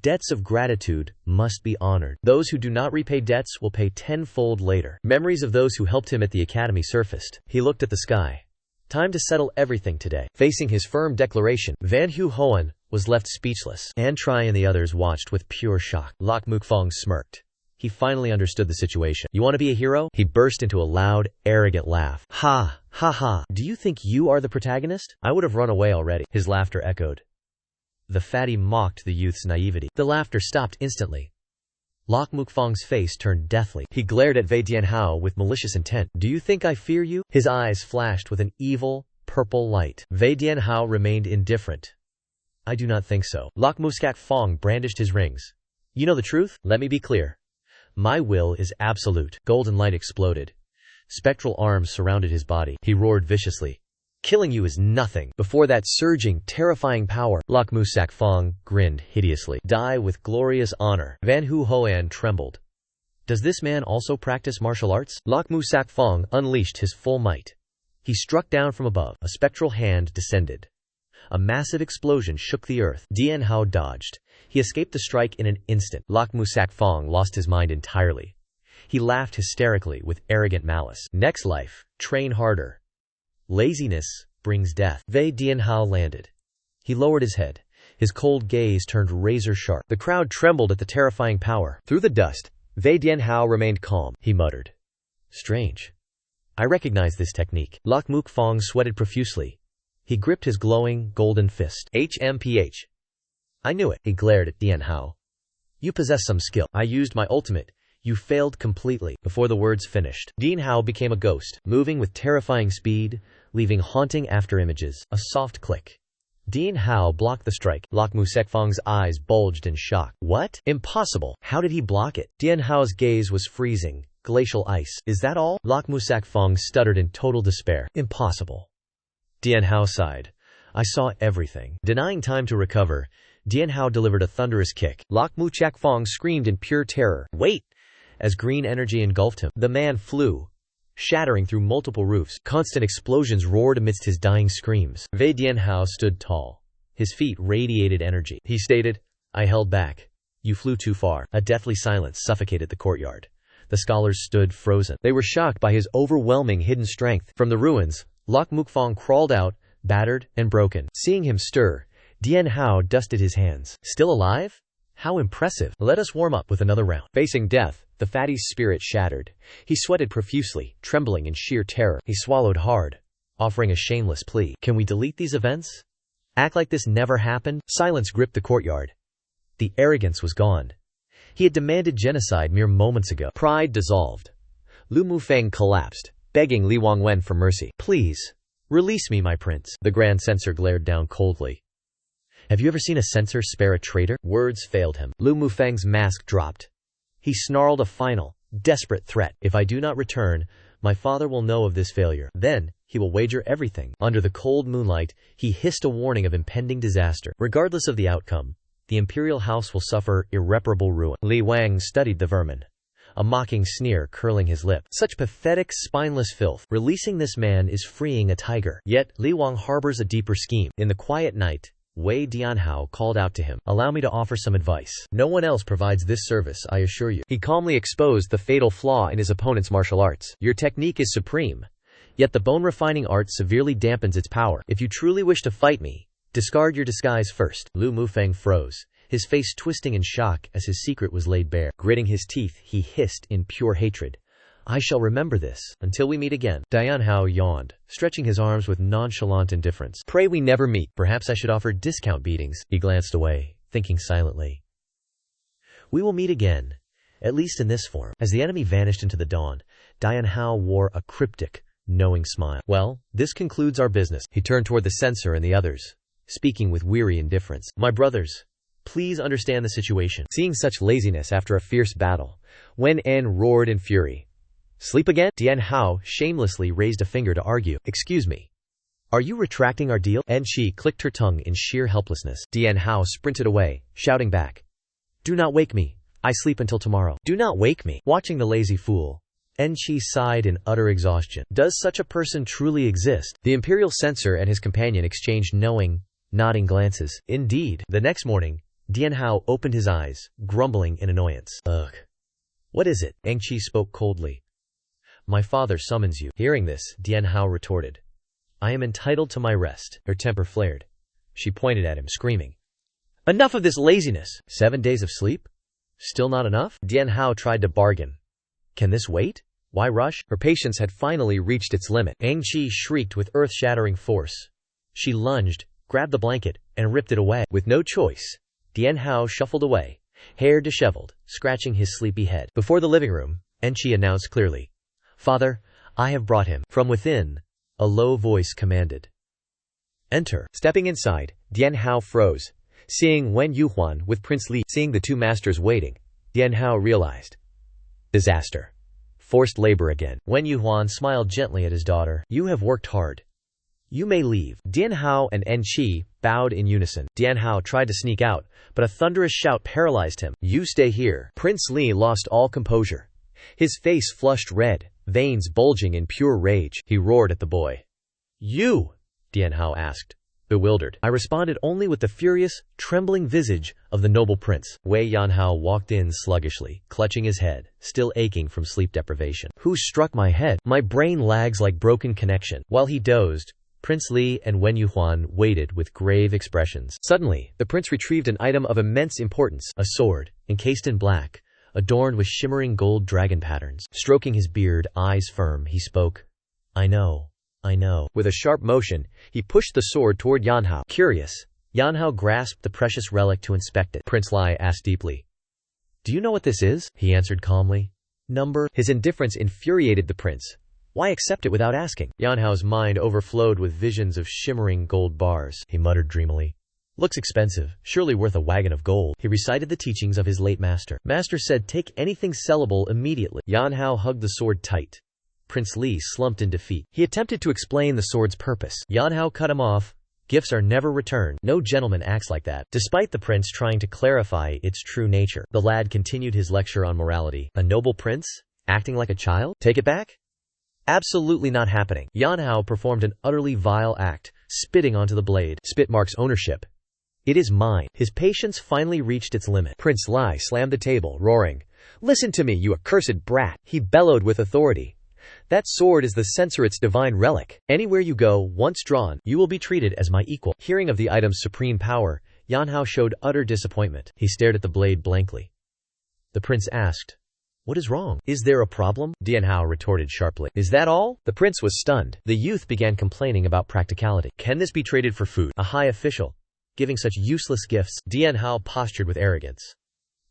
Debts of gratitude must be honored. Those who do not repay debts will pay tenfold later. Memories of those who helped him at the academy surfaced. He looked at the sky. Time to settle everything today. Facing his firm declaration, Van Hu Hoan was left speechless. An Tri and the others watched with pure shock. Lok Mukfong smirked. He finally understood the situation. You want to be a hero? He burst into a loud, arrogant laugh. Ha, ha ha. Do you think you are the protagonist? I would have run away already. His laughter echoed. The fatty mocked the youth's naivety. The laughter stopped instantly. Lok Mukfong's face turned deathly. He glared at Wei Dianhao with malicious intent. Do you think I fear you? His eyes flashed with an evil, purple light. Wei Dianhao remained indifferent. I do not think so. Lok Mukfong brandished his rings. You know the truth? Let me be clear. My will is absolute. Golden light exploded. Spectral arms surrounded his body. He roared viciously. Killing you is nothing. Before that surging, terrifying power, Lok Mukfong grinned hideously. Die with glorious honor. Van Hu Hoan trembled. Does this man also practice martial arts? Lok Mukfong unleashed his full might. He struck down from above. A spectral hand descended. A massive explosion shook the earth. Dianhao dodged. He escaped the strike in an instant. Lok Mukfong lost his mind entirely. He laughed hysterically with arrogant malice. Next life, train harder. Laziness brings death. Wei Dianhao landed. He lowered his head. His cold gaze turned razor sharp. The crowd trembled at the terrifying power. Through the dust, Wei Dianhao remained calm. He muttered. Strange. I recognize this technique. Lok Mukfong sweated profusely. He gripped his glowing, golden fist. HMPH. I knew it. He glared at Dianhao. You possess some skill. I used my ultimate. You failed completely. Before the words finished, Dianhao became a ghost, moving with terrifying speed, leaving haunting afterimages. A soft click. Dianhao blocked the strike. Lok Mukfong's eyes bulged in shock. What? Impossible. How did he block it? Dianhao's gaze was freezing. Glacial ice. Is that all? Lok Mukfong stuttered in total despair. Impossible. Dianhao sighed. I saw everything. Denying time to recover, Dianhao delivered a thunderous kick. Lok Mukfong screamed in pure terror. Wait! As green energy engulfed him, the man flew, shattering through multiple roofs. Constant explosions roared amidst his dying screams. Wei Dianhao stood tall. His feet radiated energy. He stated, I held back. You flew too far. A deathly silence suffocated the courtyard. The scholars stood frozen. They were shocked by his overwhelming hidden strength. From the ruins, Lok Mukfong crawled out, battered and broken. Seeing him stir, Dianhao dusted his hands. Still alive? How impressive. Let us warm up with another round. Facing death, the fatty's spirit shattered. He sweated profusely, trembling in sheer terror. He swallowed hard, offering a shameless plea. Can we delete these events? Act like this never happened? Silence gripped the courtyard. The arrogance was gone. He had demanded genocide mere moments ago. Pride dissolved. Lu Mufeng collapsed, begging Li Wangwen for mercy. Please, release me, my prince. The Grand Censor glared down coldly. Have you ever seen a censor spare a traitor? Words failed him. Lu Mufeng's mask dropped. He snarled a final, desperate threat. If I do not return, my father will know of this failure. Then, he will wager everything. Under the cold moonlight, he hissed a warning of impending disaster. Regardless of the outcome, the imperial house will suffer irreparable ruin. Li Wang studied the vermin, a mocking sneer curling his lip. Such pathetic, spineless filth. Releasing this man is freeing a tiger. Yet, Li Wang harbors a deeper scheme. In the quiet night, Wei Dianhao called out to him. Allow me to offer some advice. No one else provides this service, I assure you. He calmly exposed the fatal flaw in his opponent's martial arts. Your technique is supreme, yet the bone-refining art severely dampens its power. If you truly wish to fight me, discard your disguise first. Lu Mufeng froze, his face twisting in shock as his secret was laid bare. Gritting his teeth, he hissed in pure hatred. I shall remember this, until we meet again. Dianhao yawned, stretching his arms with nonchalant indifference. Pray we never meet. Perhaps I should offer discount beatings. He glanced away, thinking silently. We will meet again, at least in this form. As the enemy vanished into the dawn, Dianhao wore a cryptic, knowing smile. Well, this concludes our business. He turned toward the censor and the others, speaking with weary indifference. My brothers, please understand the situation. Seeing such laziness after a fierce battle, Wen En roared in fury. Sleep again? Dianhao shamelessly raised a finger to argue. Excuse me. Are you retracting our deal? Enchi clicked her tongue in sheer helplessness. Dianhao sprinted away, shouting back. Do not wake me. I sleep until tomorrow. Do not wake me. Watching the lazy fool, Enchi sighed in utter exhaustion. Does such a person truly exist? The imperial censor and his companion exchanged knowing, nodding glances. Indeed. The next morning, Dianhao opened his eyes, grumbling in annoyance. Ugh. What is it? Enchi spoke coldly. My father summons you. Hearing this, Dianhao retorted. I am entitled to my rest. Her temper flared. She pointed at him, screaming. Enough of this laziness. 7 days of sleep? Still not enough? Dian Hao tried to bargain. Can this wait? Why rush? Her patience had finally reached its limit. Ang Qi shrieked with earth-shattering force. She lunged, grabbed the blanket, and ripped it away. With no choice, Dian Hao shuffled away, hair disheveled, scratching his sleepy head. Before the living room, Ang Qi announced clearly, "Father, I have brought him." From within, a low voice commanded, "Enter." Stepping inside, Dian Hao froze. Seeing Wen Yuhuan with Prince Li, seeing the two masters waiting, Dian Hao realized. Disaster. Forced labor again. Wen Yuhuan smiled gently at his daughter. "You have worked hard. You may leave." Dian Hao and Ang Qi bowed in unison. Dian Hao tried to sneak out, but a thunderous shout paralyzed him. "You stay here." Prince Li lost all composure. His face flushed red, veins bulging in pure rage. He roared at the boy. "You?" Dian Hao asked, bewildered. "I responded only with the furious, trembling visage of the noble prince." Wei Yanhao walked in sluggishly, clutching his head, still aching from sleep deprivation. "Who struck my head? My brain lags like broken connection." While he dozed, Prince Li and Wen Yuhuan waited with grave expressions. Suddenly, the prince retrieved an item of immense importance, a sword, encased in black, adorned with shimmering gold dragon patterns. Stroking his beard, eyes firm, he spoke. I know. With a sharp motion, he pushed the sword toward Yanhao. Curious, Yanhao grasped the precious relic to inspect it. Prince Lai asked deeply, "Do you know what this is?" He answered calmly, "Number." His indifference infuriated the prince. Why accept it without asking? Yanhao's mind overflowed with visions of shimmering gold bars. He muttered dreamily, "Looks expensive, surely worth a wagon of gold." He recited the teachings of his late master. Master said, "Take anything sellable immediately." Yanhao hugged the sword tight. Prince Li slumped in defeat. He attempted to explain the sword's purpose. Yanhao cut him off. "Gifts are never returned. No gentleman acts like that." Despite the prince trying to clarify its true nature, the lad continued his lecture on morality. A noble prince? Acting like a child? Take it back? Absolutely not happening. Yanhao performed an utterly vile act, spitting onto the blade. Spit marks ownership. "It is mine." His patience finally reached its limit. Prince Lai slammed the table, roaring, "Listen to me, you accursed brat!" He bellowed with authority. "That sword is the censorate's divine relic. Anywhere you go, once drawn, you will be treated as my equal." Hearing of the item's supreme power, Yanhao showed utter disappointment. He stared at the blade blankly. The prince asked, "What is wrong? Is there a problem?" Dian Hao retorted sharply. "Is that all?" The prince was stunned. The youth began complaining about practicality. "Can this be traded for food? A high official giving such useless gifts?" Dian Hao postured with arrogance.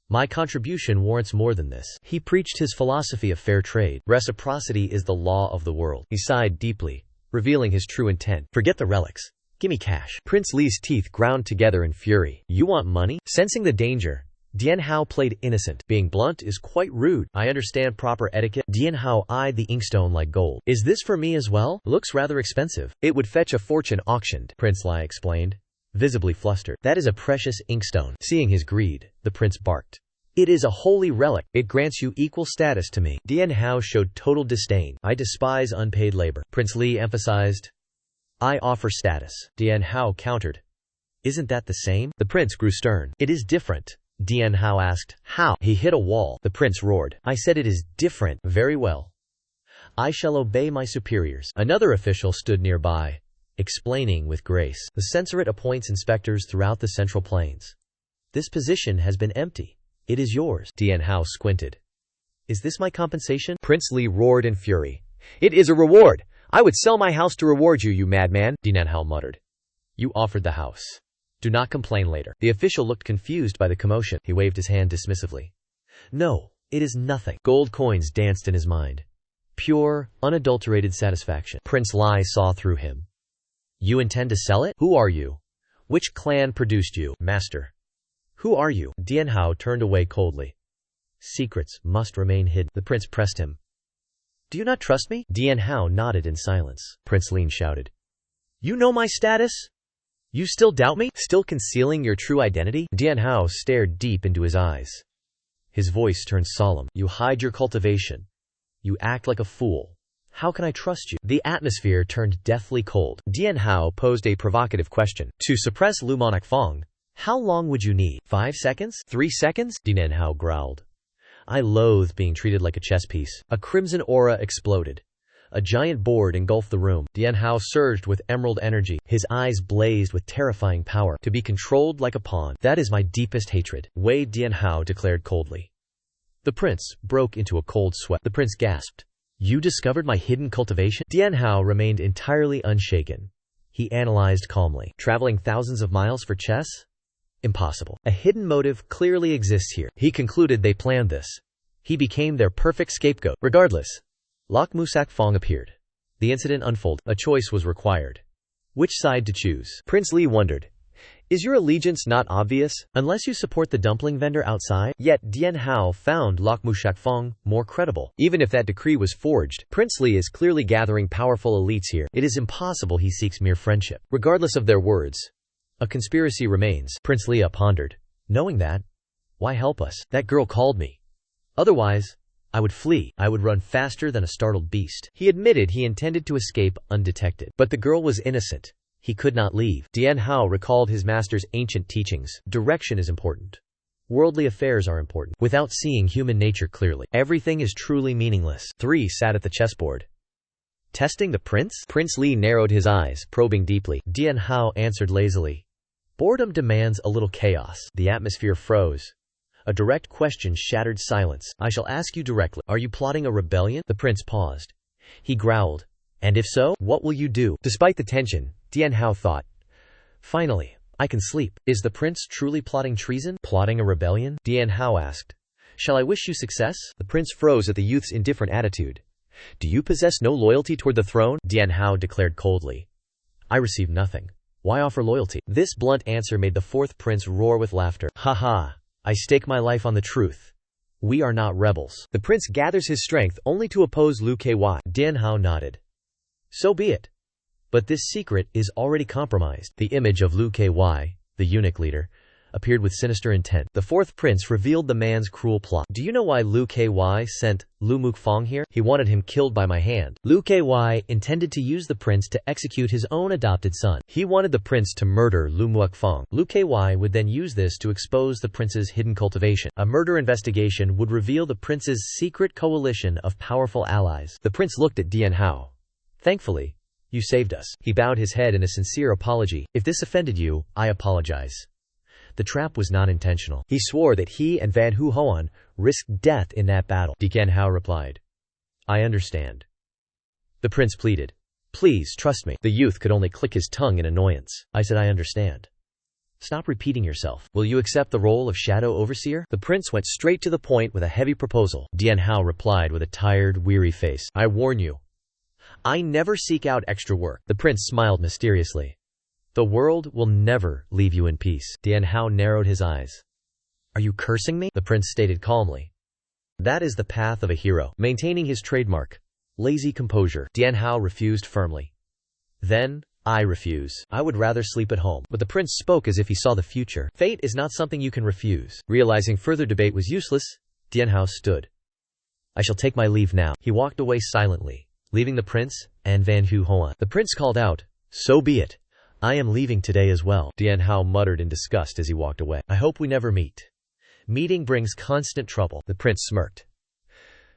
"My contribution warrants more than this." He preached his philosophy of fair trade. Reciprocity is the law of the world. He sighed deeply, revealing his true intent. "Forget the relics. Give me cash." Prince Li's teeth ground together in fury. "You want money?" Sensing the danger, Dian Hao played innocent. "Being blunt is quite rude. I understand proper etiquette." Dian Hao eyed the inkstone like gold. "Is this for me as well? Looks rather expensive." "It would fetch a fortune auctioned," Prince Lai explained, visibly flustered. "That is a precious inkstone." Seeing his greed, the prince barked. "It is a holy relic. It grants you equal status to me." Dian Hao showed total disdain. "I despise unpaid labor." Prince Li emphasized, "I offer status." Dian Hao countered, "Isn't that the same?" The prince grew stern. "It is different." Dian Hao asked, "How?" He hit a wall. The prince roared, "I said it is different." "Very well. I shall obey my superiors." Another official stood nearby, explaining with grace, "The censorate appoints inspectors throughout the Central Plains. This position has been empty. It is yours." Dian Hao squinted. "Is this my compensation?" Prince Li roared in fury. "It is a reward. I would sell my house to reward you, you madman." Dian Hao muttered, "You offered the house. Do not complain later." The official looked confused by the commotion. He waved his hand dismissively. "No, it is nothing." Gold coins danced in his mind. Pure, unadulterated satisfaction. Prince Lai saw through him. "You intend to sell it? Who are you? Which clan produced you?" "Master." "Who are you?" Dian Hao turned away coldly. "Secrets must remain hidden." The prince pressed him. "Do you not trust me?" Dian Hao nodded in silence. Prince Lin shouted, "You know my status? You still doubt me? Still concealing your true identity?" Dian Hao stared deep into his eyes. His voice turned solemn. "You hide your cultivation. You act like a fool. How can I trust you?" The atmosphere turned deathly cold. Dian Hao posed a provocative question. "To suppress Lumonic Fong, how long would you need? 5 seconds? 3 seconds? Dian Hao growled. "I loathe being treated like a chess piece." A crimson aura exploded. A giant board engulfed the room. Dian Hao surged with emerald energy. His eyes blazed with terrifying power. To be controlled like a pawn. That is my deepest hatred, Wei Dian Hao declared coldly. The prince broke into a cold sweat. The prince gasped. You discovered my hidden cultivation? Dian Hao remained entirely unshaken. He analyzed calmly. Traveling thousands of miles for chess? Impossible. A hidden motive clearly exists here. He concluded they planned this. He became their perfect scapegoat. Regardless, Lok Musak Fong appeared. The incident unfolded. A choice was required. Which side to choose? Prince Li wondered. Is your allegiance not obvious? Unless you support the dumpling vendor outside? Yet Dian Hao found Lok Musak Fong more credible. Even if that decree was forged, Prince Li is clearly gathering powerful elites here. It is impossible he seeks mere friendship. Regardless of their words, a conspiracy remains. Prince Li pondered. Knowing that, why help us? That girl called me. Otherwise, I would flee. I would run faster than a startled beast. He admitted he intended to escape undetected. But the girl was innocent. He could not leave. Dian Hao recalled his master's ancient teachings. Direction is important. Worldly affairs are important. Without seeing human nature clearly, everything is truly meaningless. 3 sat at the chessboard. Testing the prince? Prince Li narrowed his eyes, probing deeply. Dian Hao answered lazily. Boredom demands a little chaos. The atmosphere froze. A direct question shattered silence. I shall ask you directly. Are you plotting a rebellion? The prince paused. He growled. And if so, what will you do? Despite the tension, Dian Hao thought. Finally, I can sleep. Is the prince truly plotting treason? Plotting a rebellion? Dian Hao asked. Shall I wish you success? The prince froze at the youth's indifferent attitude. Do you possess no loyalty toward the throne? Dian Hao declared coldly. I receive nothing. Why offer loyalty? This blunt answer made the 4th prince roar with laughter. Ha ha. I stake my life on the truth. We are not rebels. The prince gathers his strength only to oppose Liu Ky. Dian Hao nodded. So be it. But this secret is already compromised. The image of Liu Ky, the eunuch leader, appeared with sinister intent. The 4th prince revealed the man's cruel plot. Do you know why Liu Ky sent Lu Mukfong here? He wanted him killed by my hand. Liu Ky intended to use the prince to execute his own adopted son. He wanted the prince to murder Lu Mukfong. Liu Ky would then use this to expose the prince's hidden cultivation. A murder investigation would reveal the prince's secret coalition of powerful allies. The prince looked at Dian Hao. Thankfully, you saved us. He bowed his head in a sincere apology. If this offended you, I apologize. The trap was not intentional. He swore that he and Van Hu Hoan risked death in that battle. Dian Hao replied. I understand. The prince pleaded. Please trust me. The youth could only click his tongue in annoyance. I said I understand. Stop repeating yourself. Will you accept the role of shadow overseer? The prince went straight to the point with a heavy proposal. Dian Hao replied with a tired, weary face. I warn you. I never seek out extra work. The prince smiled mysteriously. The world will never leave you in peace. Dian Hao narrowed his eyes. Are you cursing me? The prince stated calmly. That is the path of a hero. Maintaining his trademark. Lazy composure. Dian Hao refused firmly. Then, I refuse. I would rather sleep at home. But the prince spoke as if he saw the future. Fate is not something you can refuse. Realizing further debate was useless, Dian Hao stood. I shall take my leave now. He walked away silently, leaving the prince and Van Hu Hoan. The prince called out, so be it. I am leaving today as well. Dian Hao muttered in disgust as he walked away. I hope we never meet. Meeting brings constant trouble. The prince smirked.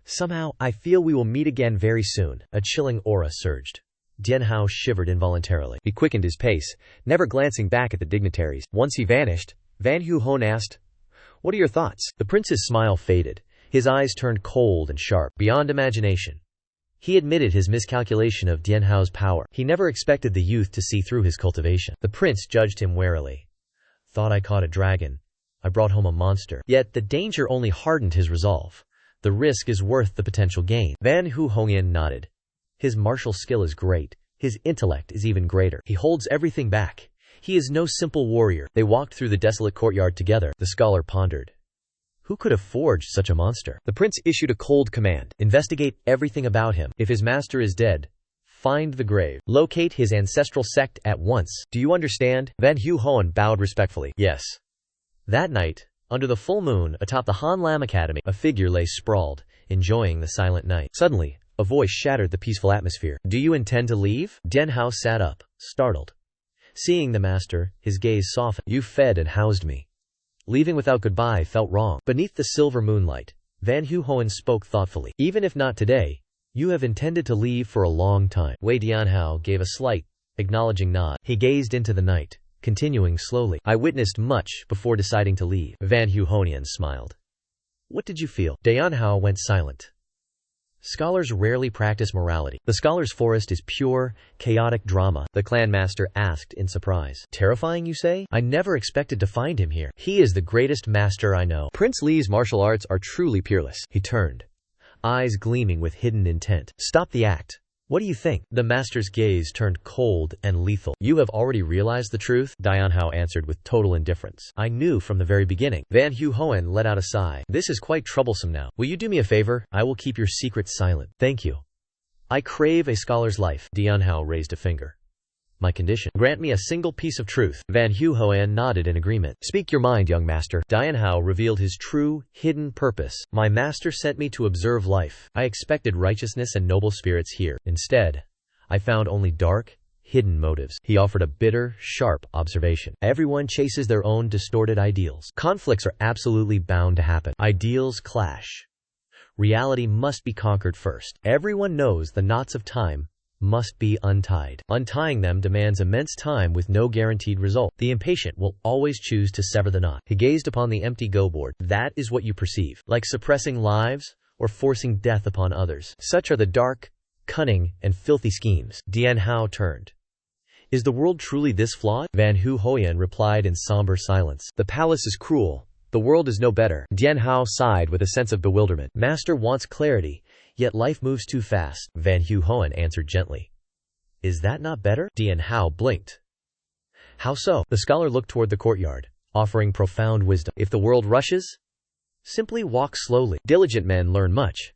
Somehow, I feel we will meet again very soon. A chilling aura surged. Dian Hao shivered involuntarily. He quickened his pace, never glancing back at the dignitaries. Once he vanished, Van Hu Hoan asked, what are your thoughts? The prince's smile faded. His eyes turned cold and sharp, beyond imagination. He admitted his miscalculation of Dian Hao's power. He never expected the youth to see through his cultivation. The prince judged him warily. Thought I caught a dragon. I brought home a monster. Yet the danger only hardened his resolve. The risk is worth the potential gain. Van Hu Hongyan nodded. His martial skill is great. His intellect is even greater. He holds everything back. He is no simple warrior. They walked through the desolate courtyard together. The scholar pondered. Who could have forged such a monster? The prince issued a cold command. Investigate everything about him. If his master is dead, find the grave. Locate his ancestral sect at once. Do you understand? Van Hu Hoan bowed respectfully. Yes. That night, under the full moon atop the Han Lam Academy, a figure lay sprawled, enjoying the silent night. Suddenly, a voice shattered the peaceful atmosphere. Do you intend to leave? Dian Hao sat up, startled. Seeing the master, his gaze softened. You fed and housed me. Leaving without goodbye felt wrong. Beneath the silver moonlight, Van Hu Hoan spoke thoughtfully. Even if not today, You have intended to leave for a long time. Wei Dianhao gave a slight, acknowledging nod. He gazed into the night, continuing slowly. I witnessed much before deciding to leave. Van Hunian smiled. What did you feel? Dianhao went silent. Scholars rarely practice morality. The scholar's forest is pure, chaotic drama, the clan master asked in surprise. Terrifying, you say? I never expected to find him here. He is the greatest master I know. Prince Li's martial arts are truly peerless. He turned, eyes gleaming with hidden intent. Stop the act. What do you think? The master's gaze turned cold and lethal. You have already realized the truth? Dianhao answered with total indifference. I knew from the very beginning. Van Hunian let out a sigh. This is quite troublesome now. Will you do me a favor? I will keep your secret silent. Thank you. I crave a scholar's life. Dianhao raised a finger. My condition. Grant me a single piece of truth. Van Hunian nodded in agreement. Speak your mind, young master. Dianhao revealed his true, hidden purpose. My master sent me to observe life. I expected righteousness and noble spirits here. Instead, I found only dark, hidden motives. He offered a bitter, sharp observation. Everyone chases their own distorted ideals. Conflicts are absolutely bound to happen. Ideals clash. Reality must be conquered first. Everyone knows the knots of time must be untied. Untying them demands immense time with no guaranteed result. The impatient will always choose to sever the knot. He gazed upon the empty go-board. That is what you perceive. Like suppressing lives or forcing death upon others. Such are the dark, cunning, and filthy schemes. Dianhao turned. Is the world truly this flawed? Van Hunian replied in somber silence. The palace is cruel. The world is no better. Dianhao sighed with a sense of bewilderment. Master wants clarity. Yet life moves too fast. Van Hunian answered gently. Is that not better? Dianhao blinked. How so? The scholar looked toward the courtyard, offering profound wisdom. If the world rushes, simply walk slowly. Diligent men learn much,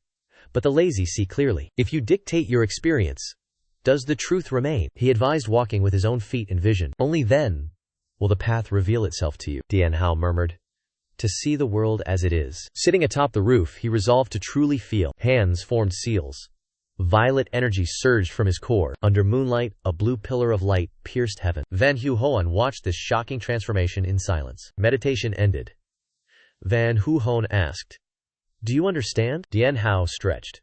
but the lazy see clearly. If you dictate your experience, does the truth remain? He advised walking with his own feet and vision. Only then will the path reveal itself to you. Dianhao murmured. To see the world as it is. Sitting atop the roof, he resolved to truly feel. Hands formed seals. Violet energy surged from his core. Under moonlight, a blue pillar of light pierced heaven. Van Hunian watched this shocking transformation in silence. Meditation ended. Van Hunian asked, Do you understand? Dianhao stretched.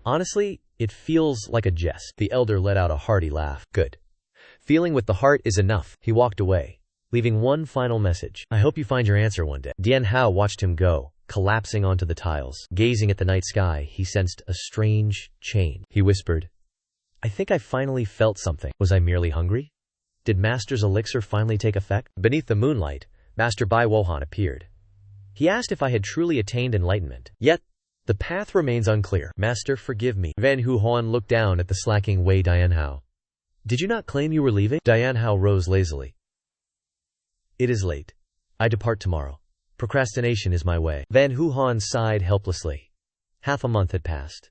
Honestly, it feels like a jest. The elder let out a hearty laugh. Good. Feeling with the heart is enough. He walked away, leaving one final message. I hope you find your answer one day. Dianhao watched him go, collapsing onto the tiles. Gazing at the night sky, he sensed a strange change. He whispered, I think I finally felt something. Was I merely hungry? Did Master's elixir finally take effect? Beneath the moonlight, Master Bai Wohan appeared. He asked if I had truly attained enlightenment. Yet, the path remains unclear. Master, forgive me. Van Hunian looked down at the slacking Wei Dianhao. Did you not claim you were leaving? Dianhao rose lazily. It is late. I depart tomorrow. Procrastination is my way. Van Hunian sighed helplessly. Half a month had passed.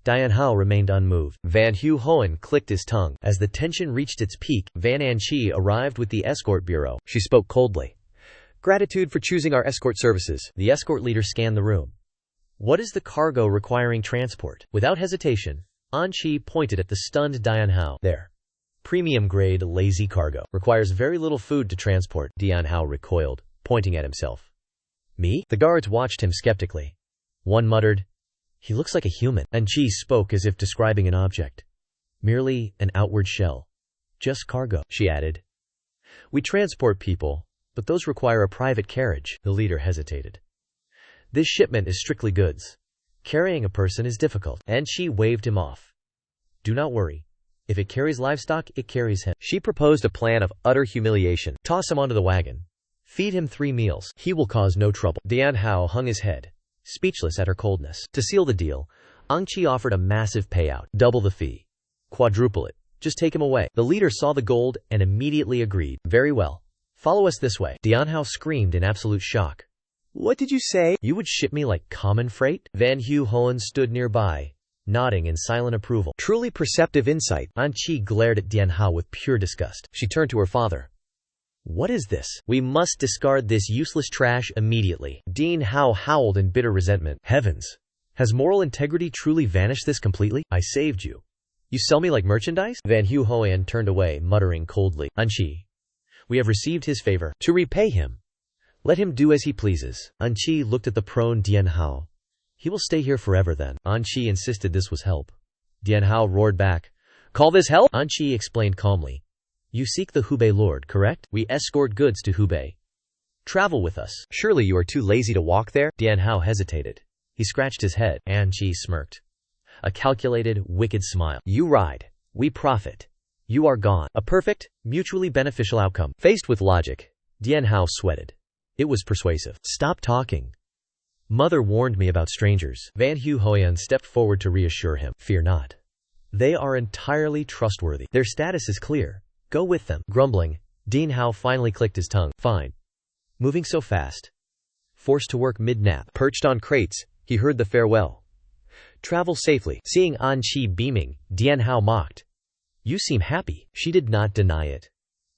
Dianhao remained unmoved. Van Hunian clicked his tongue. As the tension reached its peak, Van Anqi arrived with the escort bureau. She spoke coldly. Gratitude for choosing our escort services. The escort leader scanned the room. What is the cargo requiring transport? Without hesitation, Anqi pointed at the stunned Dianhao. There. Premium-grade lazy cargo. Requires very little food to transport. Dianhao recoiled, pointing at himself. Me? The guards watched him skeptically. One muttered, He looks like a human. Anqi spoke as if describing an object. Merely an outward shell. Just cargo, she added. We transport people, but those require a private carriage. The leader hesitated. This shipment is strictly goods. Carrying a person is difficult. Anqi waved him off. Do not worry. If it carries livestock, it carries him. She proposed a plan of utter humiliation. Toss him onto the wagon. Feed him 3 meals. He will cause no trouble. Dianhao hung his head, speechless at her coldness. To seal the deal, Anqi offered a massive payout. Double the fee. Quadruple it. Just take him away. The leader saw the gold and immediately agreed. Very well. Follow us this way. Dianhao screamed in absolute shock. What did you say? You would ship me like common freight? Van Hunian stood nearby, nodding in silent approval. Truly perceptive insight. Anqi glared at Dianhao with pure disgust. She turned to her father. What is this? We must discard this useless trash immediately. Dianhao howled in bitter resentment. Heavens! Has moral integrity truly vanished this completely? I saved you. You sell me like merchandise? Van Hunian turned away, muttering coldly. Anqi, we have received his favor. To repay him, let him do as he pleases. Anqi looked at the prone Dianhao. He will stay here forever then. An Qi insisted this was help. Dian Hao roared back. Call this help? An Qi explained calmly. You seek the Hubei Lord, correct? We escort goods to Hubei. Travel with us. Surely you are too lazy to walk there? Dian Hao hesitated. He scratched his head. An Qi smirked. A calculated, wicked smile. You ride. We profit. You are gone. A perfect, mutually beneficial outcome. Faced with logic, Dian Hao sweated. It was persuasive. Stop talking. Mother warned me about strangers. Van Hu Hoyan stepped forward to reassure him. Fear not. They are entirely trustworthy. Their status is clear. Go with them. Grumbling, Dian Hao finally clicked his tongue. Fine. Moving so fast. Forced to work mid-nap. Perched on crates, he heard the farewell. Travel safely. Seeing An Qi beaming, Dian Hao mocked. You seem happy. She did not deny it.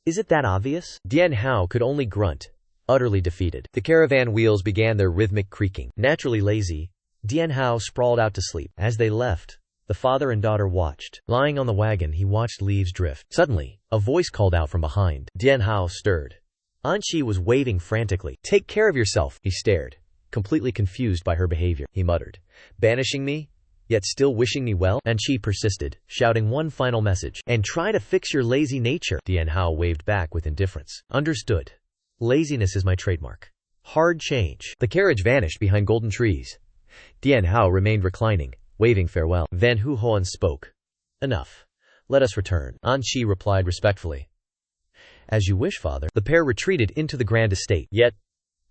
Is it that obvious? Dian Hao could only grunt, utterly defeated. The caravan wheels began their rhythmic creaking. Naturally lazy, Dian Hao sprawled out to sleep. As they left, the father and daughter watched. Lying on the wagon, he watched leaves drift. Suddenly, a voice called out from behind. Dian Hao stirred. An Qi was waving frantically. Take care of yourself. He stared, completely confused by her behavior. He muttered, banishing me, yet still wishing me well? An Qi persisted, shouting one final message. And try to fix your lazy nature. Dian Hao waved back with indifference. Understood. Laziness is my trademark. Hard change. The carriage vanished behind golden trees. Dian Hao remained reclining, waving farewell. Van Hu Hoan spoke. Enough. Let us return. An Qi replied respectfully. As you wish, father. The pair retreated into the grand estate. Yet,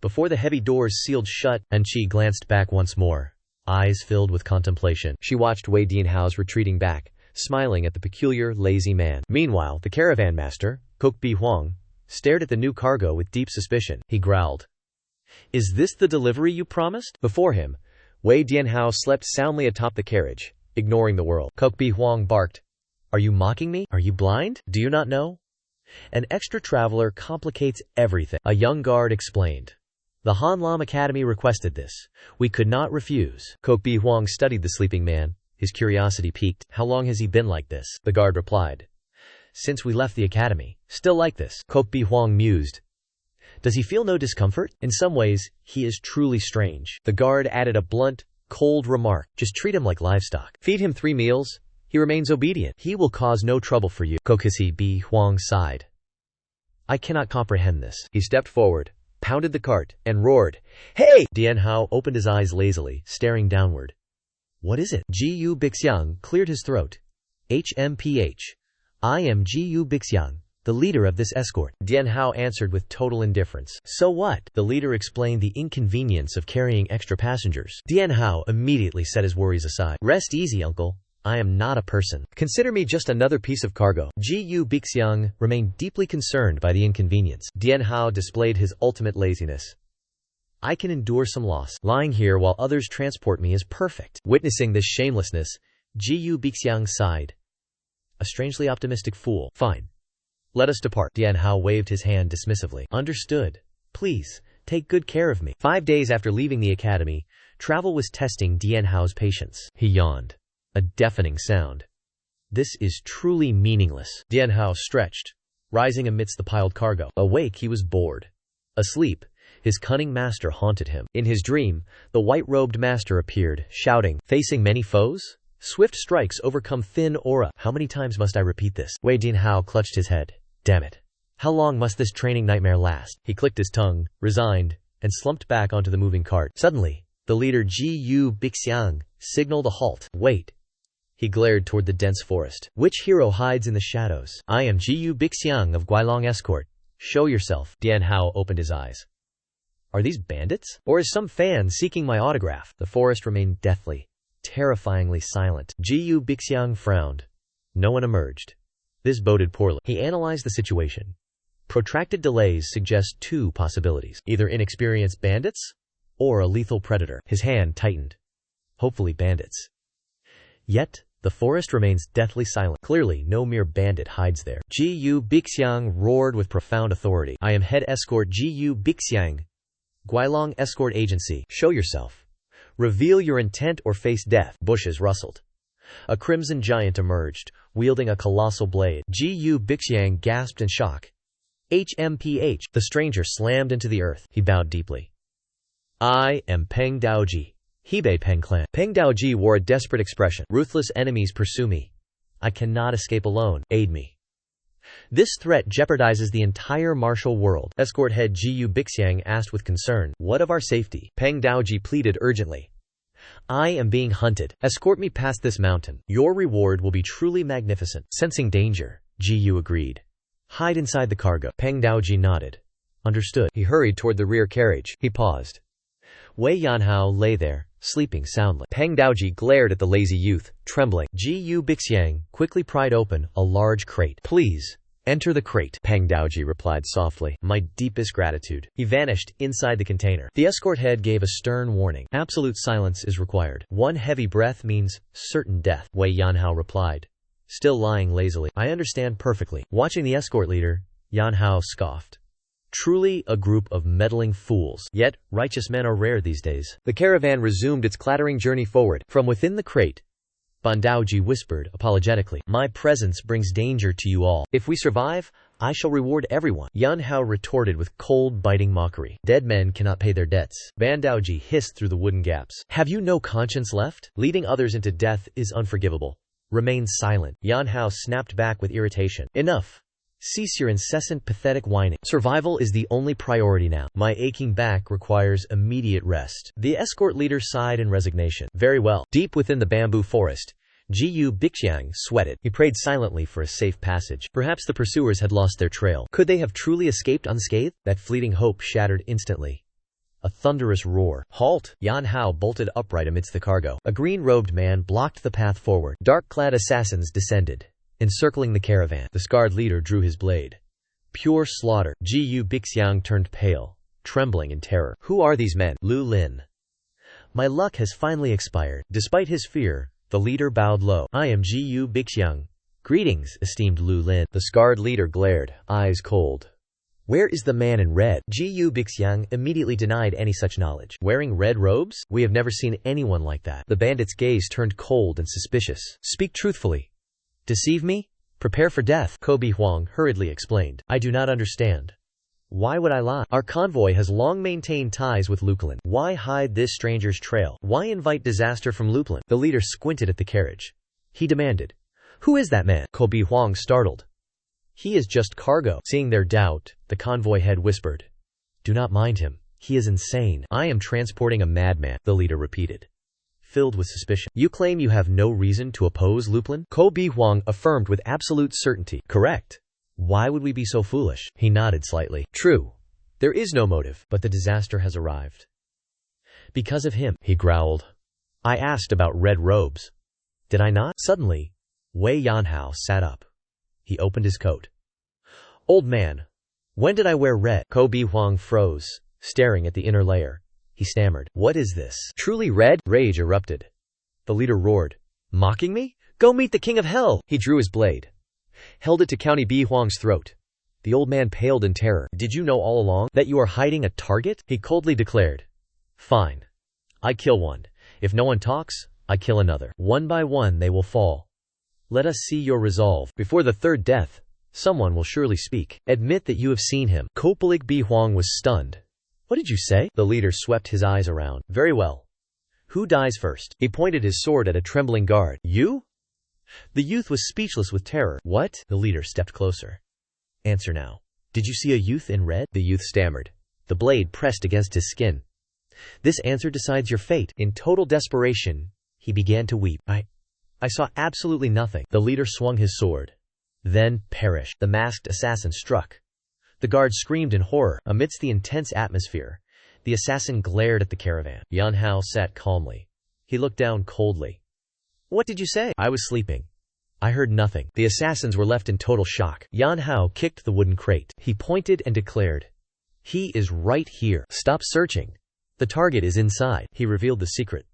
before the heavy doors sealed shut, An Qi glanced back once more, eyes filled with contemplation. She watched Wei Dian Hao's retreating back, smiling at the peculiar, lazy man. Meanwhile, the caravan master, Kok Bi Huang, stared at the new cargo with deep suspicion. He growled. Is this the delivery you promised? Before him, Wei Dian Hao slept soundly atop the carriage, ignoring the world. Kok Bi Huang barked. Are you mocking me? Are you blind? Do you not know? An extra traveler complicates everything. A young guard explained. The Han Lam Academy requested this. We could not refuse. Kok Bi Huang studied the sleeping man, his curiosity piqued. How long has he been like this? The guard replied. Since we left the academy. Still like this. Kok Bi Huang mused. Does he feel no discomfort? In some ways, he is truly strange. The guard added a blunt, cold remark. Just treat him like livestock. Feed him 3 meals. He remains obedient. He will cause no trouble for you. Kok Bi Huang sighed. I cannot comprehend this. He stepped forward, pounded the cart, and roared. Hey! Dian Hao opened his eyes lazily, staring downward. What is it? Gu Bixiang cleared his throat. HMPH. I am Gu Bixiang, the leader of this escort. Dian Hao answered with total indifference. So what? The leader explained the inconvenience of carrying extra passengers. Dian Hao immediately set his worries aside. Rest easy, uncle. I am not a person. Consider me just another piece of cargo. Gu Bixiang remained deeply concerned by the inconvenience. Dian Hao displayed his ultimate laziness. I can endure some loss. Lying here while others transport me is perfect. Witnessing this shamelessness, Gu Bixiang sighed. A strangely optimistic fool. Fine. Let us depart. Dian Hao waved his hand dismissively. Understood. Please, take good care of me. 5 days after leaving the academy, travel was testing Dian Hao's patience. He yawned. A deafening sound. This is truly meaningless. Dian Hao stretched, rising amidst the piled cargo. Awake, he was bored. Asleep, his cunning master haunted him. In his dream, the white-robed master appeared, shouting, facing many foes? Swift strikes overcome thin aura. How many times must I repeat this? Wei Dian Hao clutched his head. Damn it. How long must this training nightmare last? He clicked his tongue, resigned, and slumped back onto the moving cart. Suddenly, the leader Gu Bixiang signaled a halt. Wait. He glared toward the dense forest. Which hero hides in the shadows? I am Gu Bixiang of Guilong Escort. Show yourself. Dian Hao opened his eyes. Are these bandits? Or is some fan seeking my autograph? The forest remained deathly, terrifyingly silent. Gu Bixiang frowned. No one emerged. This boded poorly. He analyzed the situation. Protracted delays suggest 2 possibilities. Either inexperienced bandits, or a lethal predator. His hand tightened. Hopefully bandits. Yet, the forest remains deathly silent. Clearly, no mere bandit hides there. Gu Bixiang roared with profound authority. I am head escort Gu Bixiang. Guilong Escort Agency. Show yourself. Reveal your intent or face death. Bushes rustled. A crimson giant emerged, wielding a colossal blade. Gu Bixiang gasped in shock. HMPH. The stranger slammed into the earth. He bowed deeply. I am Peng Daoji. Hebei Peng clan. Peng Daoji wore a desperate expression. Ruthless enemies pursue me. I cannot escape alone. Aid me. This threat jeopardizes the entire martial world. Escort head Jiyu Bixiang asked with concern, what of our safety? Peng Daoji pleaded urgently. I am being hunted. Escort me past this mountain. Your reward will be truly magnificent. Sensing danger, Jiyu agreed. Hide inside the cargo. Peng Daoji nodded. Understood. He hurried toward the rear carriage. He paused. Wei Yanhao lay there, sleeping soundly. Peng Daoji glared at the lazy youth, trembling. Jiyu Bixiang quickly pried open a large crate. Please, enter the crate. Peng Daoji replied softly. My deepest gratitude. He vanished inside the container. The escort head gave a stern warning. Absolute silence is required. One heavy breath means certain death. Wei Yanhao replied, still lying lazily. I understand perfectly. Watching the escort leader, Yanhao scoffed. Truly a group of meddling fools. Yet, righteous men are rare these days. The caravan resumed its clattering journey forward. From within the crate, Ban Daoji whispered apologetically, my presence brings danger to you all. If we survive, I shall reward everyone. Yan Hao retorted with cold, biting mockery. Dead men cannot pay their debts. Ban Daoji hissed through the wooden gaps. Have you no conscience left? Leading others into death is unforgivable. Remain silent. Yan Hao snapped back with irritation. Enough. Cease your incessant, pathetic whining. Survival is the only priority now. My aching back requires immediate rest. The escort leader sighed in resignation. Very well. Deep within the bamboo forest, Jiyu Bixiang sweated. He prayed silently for a safe passage. Perhaps the pursuers had lost their trail. Could they have truly escaped unscathed? That fleeting hope shattered instantly. A thunderous roar. Halt! Yan Hao bolted upright amidst the cargo. A green-robed man blocked the path forward. Dark-clad assassins descended, encircling the caravan. The scarred leader drew his blade. Pure slaughter. Jiyu Bixiang turned pale, trembling in terror. Who are these men? Lu Lin. My luck has finally expired. Despite his fear, the leader bowed low. I am Jiyu Bixiang. Greetings, esteemed Lu Lin. The scarred leader glared, eyes cold. Where is the man in red? Jiyu Bixiang immediately denied any such knowledge. Wearing red robes? We have never seen anyone like that. The bandit's gaze turned cold and suspicious. Speak truthfully. Deceive me? Prepare for death, Kobe Huang hurriedly explained. I do not understand. Why would I lie? Our convoy has long maintained ties with Luklin. Why hide this stranger's trail? Why invite disaster from Luklin? The leader squinted at the carriage. He demanded, who is that man? Kobe Huang startled. He is just cargo. Seeing their doubt, the convoy head whispered, do not mind him. He is insane. I am transporting a madman, the leader repeated, filled with suspicion. You claim you have no reason to oppose Luplin? Kobe Huang affirmed with absolute certainty. Correct. Why would we be so foolish? He nodded slightly. True. There is no motive, but the disaster has arrived. Because of him, he growled. I asked about red robes. Did I not? Suddenly, Wei Yanhao sat up. He opened his coat. Old man, when did I wear red? Kobe Huang froze, staring at the inner layer. He stammered. What is this? Truly red? Rage erupted. The leader roared. Mocking me? Go meet the king of hell! He drew his blade, held it to County B. Huang's throat. The old man paled in terror. Did you know all along that you are hiding a target? He coldly declared. Fine. I kill one. If no one talks, I kill another. One by one they will fall. Let us see your resolve. Before the third death, someone will surely speak. Admit that you have seen him. Kopelik B. Huang was stunned. What did you say? The leader swept his eyes around. Very well. Who dies first? He pointed his sword at a trembling guard. You? The youth was speechless with terror. What? The leader stepped closer. Answer now. Did you see a youth in red? The youth stammered. The blade pressed against his skin. This answer decides your fate. In total desperation, he began to weep. I saw absolutely nothing. The leader swung his sword. Then perished. The masked assassin struck. The guard screamed in horror. Amidst the intense atmosphere, the assassin glared at the caravan. Yan Hao sat calmly. He looked down coldly. What did you say? I was sleeping. I heard nothing. The assassins were left in total shock. Yan Hao kicked the wooden crate. He pointed and declared, he is right here. Stop searching. The target is inside. He revealed the secret.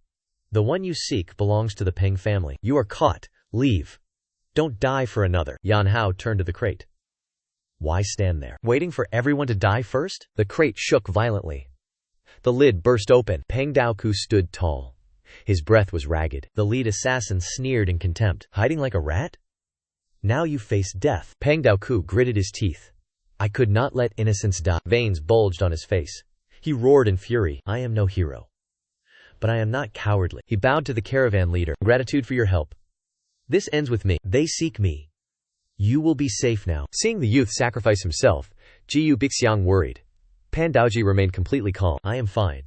The one you seek belongs to the Peng family. You are caught. Leave. Don't die for another. Yan Hao turned to the crate. Why stand there, waiting for everyone to die first? The crate shook violently. The lid burst open. Peng Daoku stood tall. His breath was ragged. The lead assassin sneered in contempt. Hiding like a rat? Now you face death. Peng Daoku gritted his teeth. I could not let innocents die. Veins bulged on his face. He roared in fury. I am no hero. but I am not cowardly. He bowed to the caravan leader. Gratitude for your help. This ends with me. They seek me. You will be safe now. Seeing the youth sacrifice himself, Jiyu Bixiang worried. Pan Daoji remained completely calm. I am fine.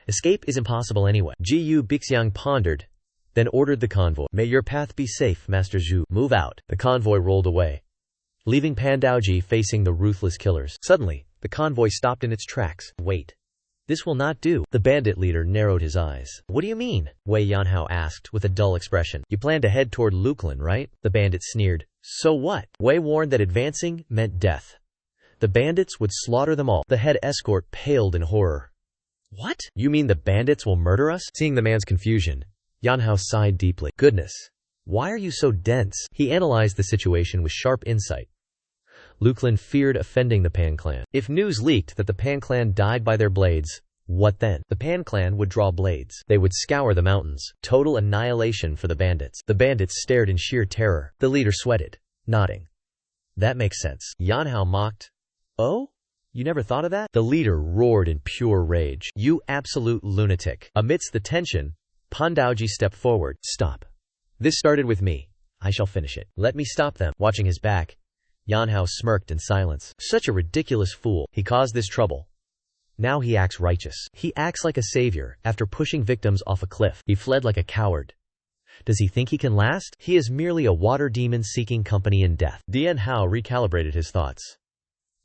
Escape is impossible anyway. Jiyu Bixiang pondered, then ordered the convoy. May your path be safe, Master Zhu. Move out. The convoy rolled away, leaving Pan Daoji facing the ruthless killers. Suddenly, the convoy stopped in its tracks. Wait. This will not do. The bandit leader narrowed his eyes. What do you mean? Wei Yanhao asked with a dull expression. You plan to head toward Luklin, right? The bandit sneered. So what? Wei warned that advancing meant death. The bandits would slaughter them all. The head escort paled in horror. What? You mean the bandits will murder us? Seeing the man's confusion, Yanhao sighed deeply. Goodness. Why are you so dense? He analyzed the situation with sharp insight. Luklin feared offending the Pan clan. If news leaked that the Pan clan died by their blades, what then? The Pan clan would draw blades. They would scour the mountains. Total annihilation for the bandits. The bandits stared in sheer terror. The leader sweated, nodding. That makes sense. Yanhao mocked. Oh? You never thought of that? The leader roared in pure rage. You absolute lunatic. Amidst the tension, Pan Daoji stepped forward. Stop. This started with me. I shall finish it. Let me stop them. Watching his back, Yanhao smirked in silence. Such a ridiculous fool. He caused this trouble. Now he acts righteous. He acts like a savior after pushing victims off a cliff. He fled like a coward. Does he think he can last? He is merely a water demon seeking company in death. Dian Hao recalibrated his thoughts.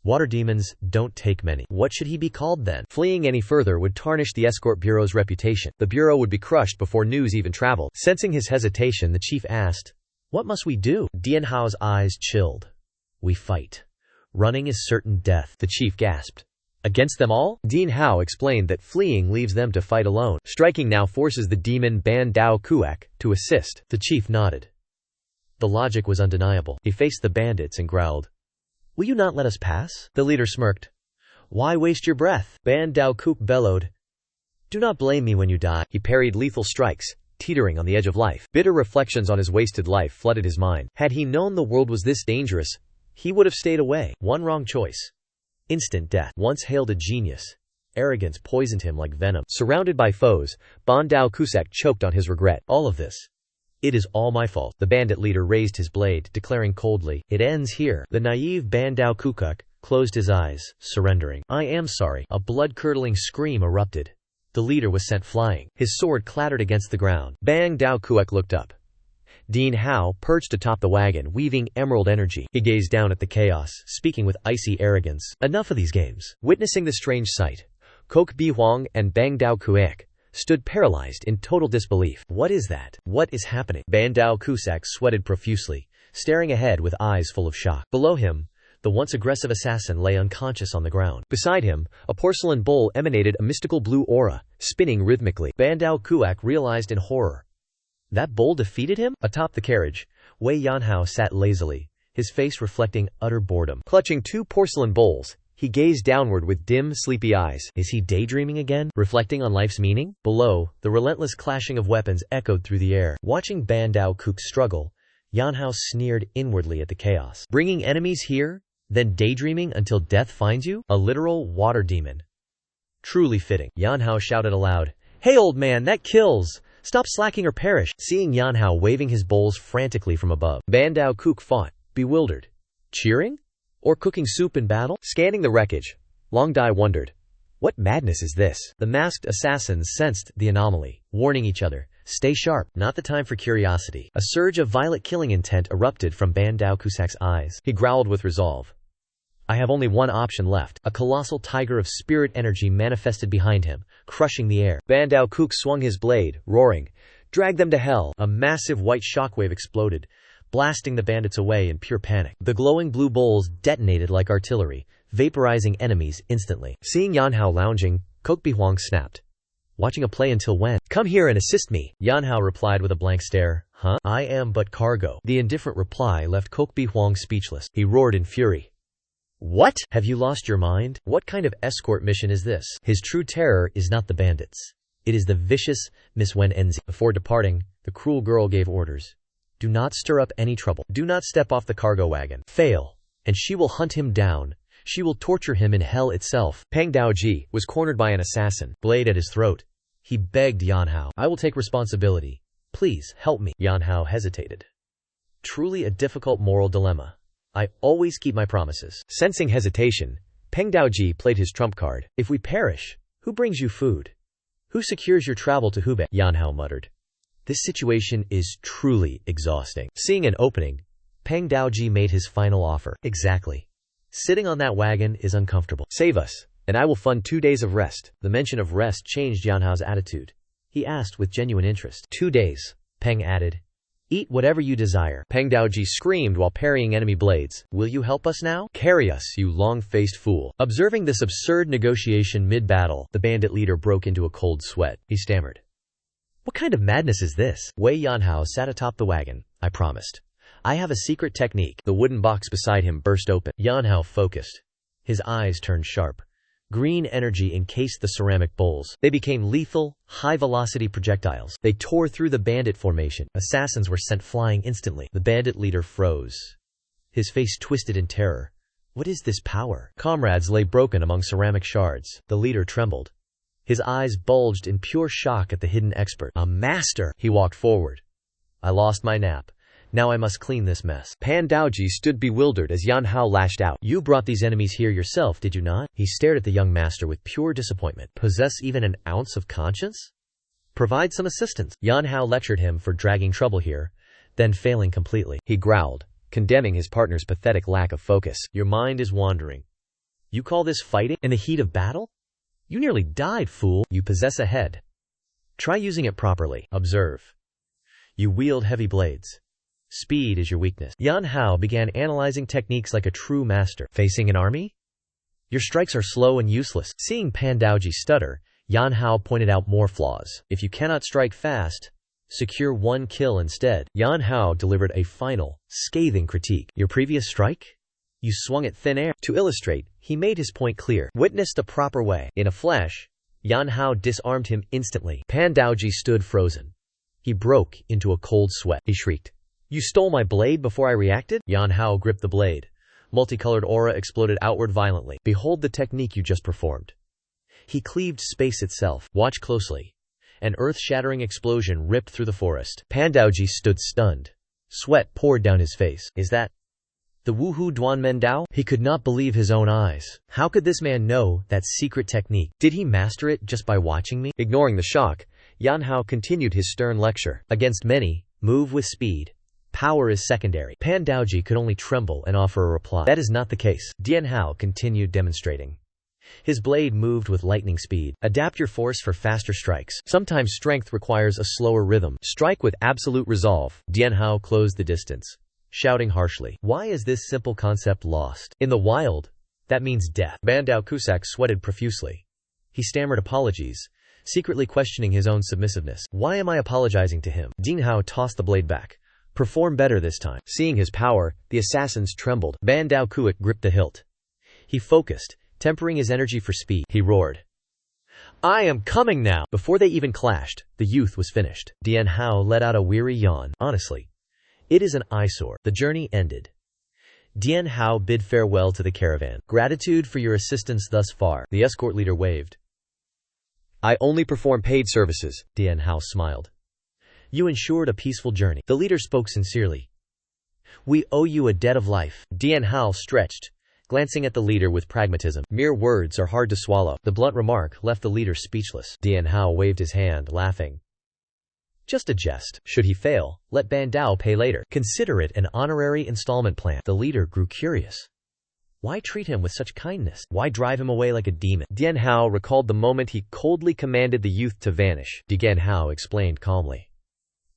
Water demons don't take many. What should he be called then? Fleeing any further would tarnish the escort bureau's reputation. The bureau would be crushed before news even traveled. Sensing his hesitation, the chief asked, What must we do? Dian Hao's eyes chilled. We fight. Running is certain death. The chief gasped. Against them all? Dian Hao explained that fleeing leaves them to fight alone. Striking now forces the demon Ban Dao Kuak to assist. The chief nodded. The logic was undeniable. He faced the bandits and growled. Will you not let us pass? The leader smirked. Why waste your breath? Ban Dao Kuk bellowed. Do not blame me when you die. He parried lethal strikes, teetering on the edge of life. Bitter reflections on his wasted life flooded his mind. Had he known the world was this dangerous, he would have stayed away. One wrong choice. Instant death. Once hailed a genius, arrogance poisoned him like venom. Surrounded by foes, Ban Dao Kusak choked on his regret. All of this. It is all my fault. The bandit leader raised his blade, declaring coldly, It ends here. The naive Ban Dao Kukuk closed his eyes, surrendering. I am sorry. A blood-curdling scream erupted. The leader was sent flying. His sword clattered against the ground. Ban Dao Kukuk looked up. Dian Hao perched atop the wagon, weaving emerald energy. He gazed down at the chaos, speaking with icy arrogance. Enough of these games. Witnessing the strange sight, Kok Bi Huang and Bang Dao Kuek stood paralyzed in total disbelief. What is that? What is happening? Ban Dao Kusak sweated profusely, staring ahead with eyes full of shock. Below him, the once aggressive assassin lay unconscious on the ground. Beside him, a porcelain bowl emanated a mystical blue aura, spinning rhythmically. Ban Dao Kuak realized in horror. That bowl defeated him? Atop the carriage, Wei Yanhao sat lazily, his face reflecting utter boredom. Clutching two porcelain bowls, he gazed downward with dim, sleepy eyes. Is he daydreaming again? Reflecting on life's meaning? Below, the relentless clashing of weapons echoed through the air. Watching Ban Dao Kuk struggle, Yanhao sneered inwardly at the chaos. Bringing enemies here, then daydreaming until death finds you? A literal water demon. Truly fitting. Yanhao shouted aloud. Hey old man, that kills! Stop slacking or perish. Seeing Yanhao waving his bowls frantically from above, Ban Dao Kuk fought, bewildered. Cheering? Or cooking soup in battle? Scanning the wreckage, Long Dai wondered, what madness is this? The masked assassins sensed the anomaly, warning each other, stay sharp, not the time for curiosity. A surge of violent killing intent erupted from Ban Dao Kusak's eyes. He growled with resolve. I have only one option left. A colossal tiger of spirit energy manifested behind him, crushing the air. Ban Dao Kuk swung his blade, roaring, drag them to hell. A massive white shockwave exploded, blasting the bandits away in pure panic. The glowing blue bowls detonated like artillery, vaporizing enemies instantly. Seeing Yanhao lounging, Kok Bi Huang snapped. Watching a play until when? Come here and assist me. Yanhao replied with a blank stare. Huh? I am but cargo. The indifferent reply left Kok Bi Huang speechless. He roared in fury. What? Have you lost your mind? What kind of escort mission is this? His true terror is not the bandits. It is the vicious Miss Wen Enzi. Before departing, the cruel girl gave orders. Do not stir up any trouble. Do not step off the cargo wagon. Fail, and she will hunt him down. She will torture him in hell itself. Pang Daoji was cornered by an assassin, blade at his throat. He begged Yan Hao. I will take responsibility. Please, help me. Yan Hao hesitated. Truly a difficult moral dilemma. I always keep my promises. Sensing hesitation, Peng Daoji played his trump card. If we perish, who brings you food? Who secures your travel to Hubei? Yan Hao muttered. This situation is truly exhausting. Seeing an opening, Peng Daoji made his final offer. Exactly. Sitting on that wagon is uncomfortable. Save us, and I will fund 2 days of rest. The mention of rest changed Yan Hao's attitude. He asked with genuine interest. 2 days, Peng added. Eat whatever you desire. Peng Daoji screamed while parrying enemy blades. Will you help us now? Carry us, you long-faced fool. Observing this absurd negotiation mid-battle, the bandit leader broke into a cold sweat. He stammered. What kind of madness is this? Wei Yanhao sat atop the wagon. I promised. I have a secret technique. The wooden box beside him burst open. Yanhao focused. His eyes turned sharp. Green energy encased the ceramic bowls. They became lethal, high-velocity projectiles. They tore through the bandit formation. Assassins were sent flying instantly. The bandit leader froze. His face twisted in terror. What is this power? Comrades lay broken among ceramic shards. The leader trembled. His eyes bulged in pure shock at the hidden expert. A master! He walked forward. I lost my nap. Now I must clean this mess. Pan Daoji stood bewildered as Yan Hao lashed out. You brought these enemies here yourself, did you not? He stared at the young master with pure disappointment. Possess even an ounce of conscience? Provide some assistance. Yan Hao lectured him for dragging trouble here, then failing completely. He growled, condemning his partner's pathetic lack of focus. Your mind is wandering. You call this fighting? In the heat of battle? You nearly died, fool. You possess a head. Try using it properly. Observe. You wield heavy blades. Speed is your weakness. Yan Hao began analyzing techniques like a true master. Facing an army? Your strikes are slow and useless. Seeing Pan Daoji stutter, Yan Hao pointed out more flaws. If you cannot strike fast, secure 1 kill instead. Yan Hao delivered a final, scathing critique. Your previous strike? You swung at thin air. To illustrate, he made his point clear. Witness the proper way. In a flash, Yan Hao disarmed him instantly. Pan Daoji stood frozen. He broke into a cold sweat. He shrieked. You stole my blade before I reacted? Yan Hao gripped the blade. Multicolored aura exploded outward violently. Behold the technique you just performed. He cleaved space itself. Watch closely. An earth-shattering explosion ripped through the forest. Pan Daoji stood stunned. Sweat poured down his face. Is that the Wuhu Duanmen Dao? He could not believe his own eyes. How could this man know that secret technique? Did he master it just by watching me? Ignoring the shock, Yan Hao continued his stern lecture. Against many, move with speed. Power is secondary. Pan Daoji could only tremble and offer a reply. That is not the case. Dian Hao continued demonstrating. His blade moved with lightning speed. Adapt your force for faster strikes. Sometimes strength requires a slower rhythm. Strike with absolute resolve. Dian Hao closed the distance, shouting harshly. Why is this simple concept lost? In the wild, that means death. Bandao Cusack sweated profusely. He stammered apologies, secretly questioning his own submissiveness. Why am I apologizing to him? Dian Hao tossed the blade back. Perform better this time. Seeing his power, the assassins trembled. Bandao Kuik gripped the hilt. He focused, tempering his energy for speed. He roared. I am coming now! Before they even clashed, the youth was finished. Dian Hao let out a weary yawn. Honestly, it is an eyesore. The journey ended. Dian Hao bid farewell to the caravan. Gratitude for your assistance thus far. The escort leader waved. I only perform paid services. Dian Hao smiled. You ensured a peaceful journey. The leader spoke sincerely. We owe you a debt of life. Dian Hao stretched, glancing at the leader with pragmatism. Mere words are hard to swallow. The blunt remark left the leader speechless. Dian Hao waved his hand, laughing. Just a jest. Should he fail, let Bandao pay later. Consider it an honorary installment plan. The leader grew curious. Why treat him with such kindness? Why drive him away like a demon? Dian Hao recalled the moment he coldly commanded the youth to vanish. Dian Hao explained calmly.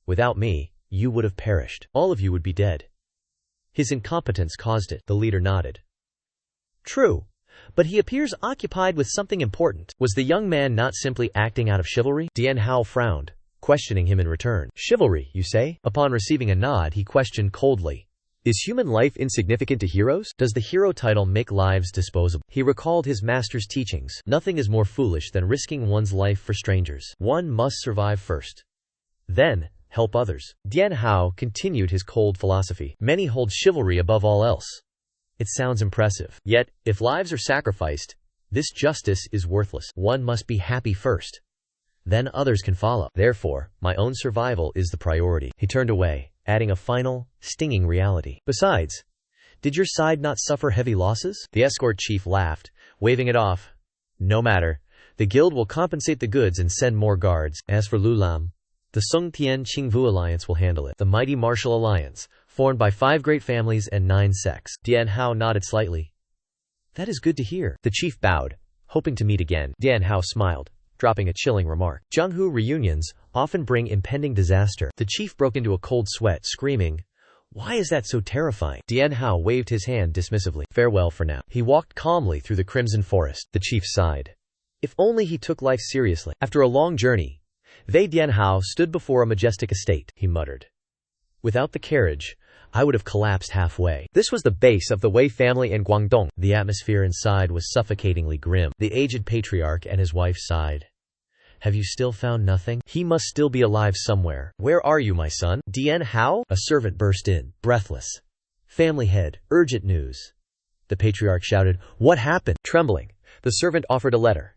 Without me, you would have perished. All of you would be dead. His incompetence caused it. The leader nodded. True, but he appears occupied with something important. Was the young man not simply acting out of chivalry? Dian Hao frowned, questioning him in return. Chivalry, you say? Upon receiving a nod, he questioned coldly. Is human life insignificant to heroes? Does the hero title make lives disposable? He recalled his master's teachings. Nothing is more foolish than risking one's life for strangers. One must survive first. Then, help others. Dian Hao continued his cold philosophy. Many hold chivalry above all else. It sounds impressive. Yet, if lives are sacrificed, this justice is worthless. One must be happy first. Then others can follow. Therefore, my own survival is the priority. He turned away, adding a final, stinging reality. Besides, did your side not suffer heavy losses? The escort chief laughed, waving it off. No matter. The guild will compensate the goods and send more guards. As for Lulam, the Sung Tian Qingvu alliance will handle it. The mighty martial alliance, formed by 5 great families and 9 sects. Dian Hao nodded slightly. That is good to hear. The chief bowed, hoping to meet again. Dian Hao smiled, dropping a chilling remark. Zhenghu reunions often bring impending disaster. The chief broke into a cold sweat, screaming, "Why is that so terrifying?" Dian Hao waved his hand dismissively. Farewell for now. He walked calmly through the crimson forest. The chief sighed. If only he took life seriously. After a long journey, Wei Dianhao stood before a majestic estate. He muttered, "Without the carriage, I would have collapsed halfway." This was the base of the Wei family in Guangdong. The atmosphere inside was suffocatingly grim. The aged patriarch and his wife sighed. "Have you still found nothing? He must still be alive somewhere. Where are you, my son?" Dian Hao? A servant burst in, breathless. "Family head, urgent news." The patriarch shouted, "What happened?" Trembling, the servant offered a letter.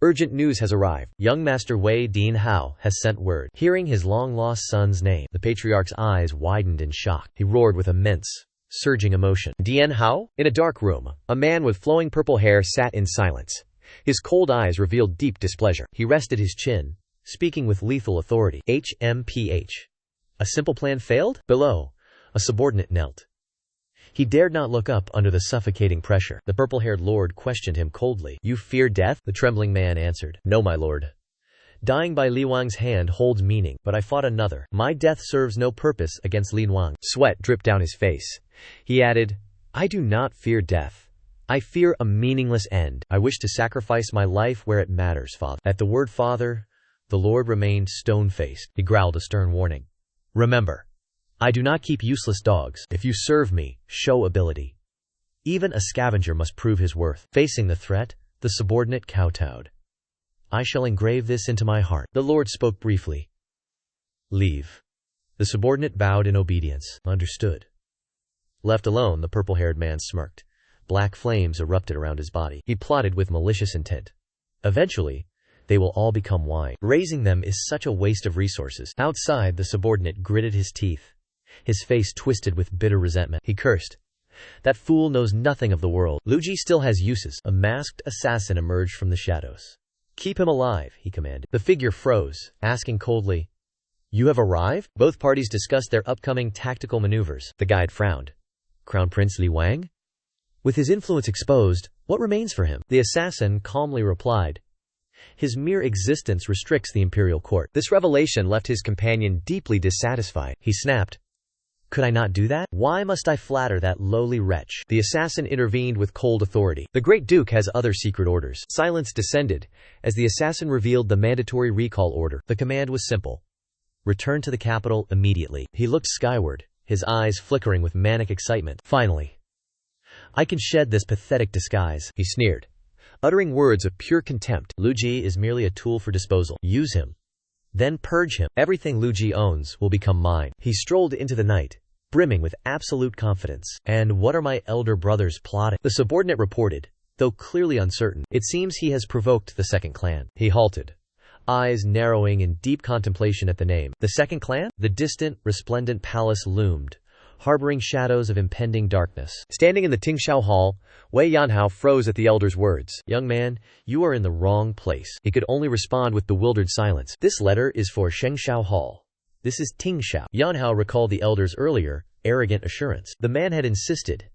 "Urgent news has arrived. Young Master Wei Dianhao has sent word." Hearing his long-lost son's name, the patriarch's eyes widened in shock. He roared with immense, surging emotion. Dianhao? In a dark room, a man with flowing purple hair sat in silence. His cold eyes revealed deep displeasure. He rested his chin, speaking with lethal authority. HMPH. A simple plan failed? Below, a subordinate knelt. He dared not look up under the suffocating pressure. The purple-haired lord questioned him coldly. "You fear death?" The trembling man answered. "No, my lord. Dying by Li Wang's hand holds meaning, but I fought another. My death serves no purpose against Li Wang." Sweat dripped down his face. He added, "I do not fear death. I fear a meaningless end. I wish to sacrifice my life where it matters, father." At the word father, the lord remained stone-faced. He growled a stern warning. "Remember, I do not keep useless dogs. If you serve me, show ability. Even a scavenger must prove his worth." Facing the threat, the subordinate kowtowed. "I shall engrave this into my heart." The lord spoke briefly. "Leave." The subordinate bowed in obedience. "Understood." Left alone, the purple-haired man smirked. Black flames erupted around his body. He plotted with malicious intent. Eventually, they will all become wine. Raising them is such a waste of resources. Outside, the subordinate gritted his teeth, his face twisted with bitter resentment. He cursed. That fool knows nothing of the world. Luji still has uses. A masked assassin emerged from the shadows. "Keep him alive," he commanded. The figure froze, asking coldly, "You have arrived?" Both parties discussed their upcoming tactical maneuvers. The guide frowned. "Crown Prince Li Wang? With his influence exposed, what remains for him?" The assassin calmly replied, "His mere existence restricts the imperial court." This revelation left his companion deeply dissatisfied. He snapped, "Could I not do that? Why must I flatter that lowly wretch?" The assassin intervened with cold authority. "The Great Duke has other secret orders." Silence descended as the assassin revealed the mandatory recall order. The command was simple. Return to the capital immediately. He looked skyward, his eyes flickering with manic excitement. "Finally, I can shed this pathetic disguise," he sneered, uttering words of pure contempt. "Luji is merely a tool for disposal. Use him. Then purge him. Everything Luji owns will become mine." He strolled into the night, brimming with absolute confidence. "And what are my elder brothers plotting?" The subordinate reported, though clearly uncertain. "It seems he has provoked the second clan." He halted, eyes narrowing in deep contemplation at the name. The second clan? The distant, resplendent palace loomed, harboring shadows of impending darkness. Standing in the Tingxiao Hall, Wei Yanhao froze at the elder's words. "Young man, you are in the wrong place." He could only respond with bewildered silence. "This letter is for Shengxiao Hall. This is Tingxiao." Yanhao recalled the elder's earlier, arrogant assurance. The man had insisted.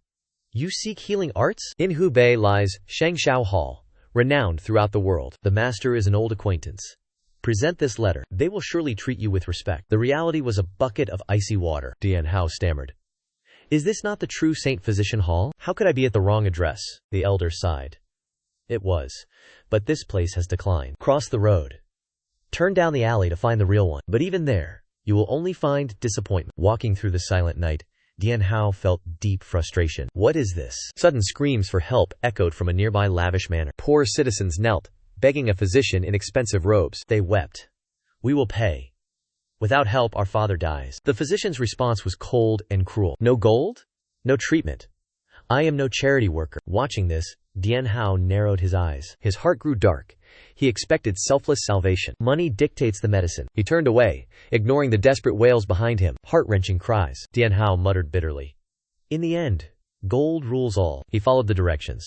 "You seek healing arts? In Hubei lies Shengxiao Hall, renowned throughout the world. The master is an old acquaintance. Present this letter. They will surely treat you with respect." The reality was a bucket of icy water. Dian Hao stammered. "Is this not the true Saint Physician Hall? How could I be at the wrong address?" The elder sighed. "It was, but this place has declined. Cross the road. Turn down the alley to find the real one. But even there, you will only find disappointment." Walking through the silent night, Dian Hao felt deep frustration. What is this? Sudden screams for help echoed from a nearby lavish manor. Poor citizens knelt, begging a physician in expensive robes. They wept. "We will pay. Without help, our father dies." The physician's response was cold and cruel. "No gold? No treatment. I am no charity worker." Watching this, Dian Hao narrowed his eyes. His heart grew dark. He expected selfless salvation. Money dictates the medicine. He turned away, ignoring the desperate wails behind him, heart-wrenching cries. Dian Hao muttered bitterly. In the end, gold rules all. He followed the directions.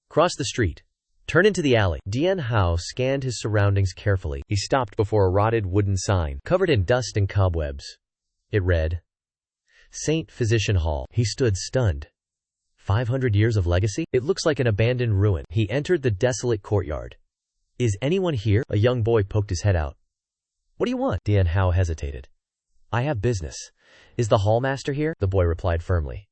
Cross the street. Turn into the alley. Dian Hao scanned his surroundings carefully. He stopped before a rotted wooden sign, covered in dust and cobwebs. It read, Saint Physician Hall. He stood stunned. 500 years of legacy? It looks like an abandoned ruin. He entered the desolate courtyard. Is anyone here? A young boy poked his head out. What do you want? Dian Hao hesitated. I have business. Is the hallmaster here? The boy replied firmly.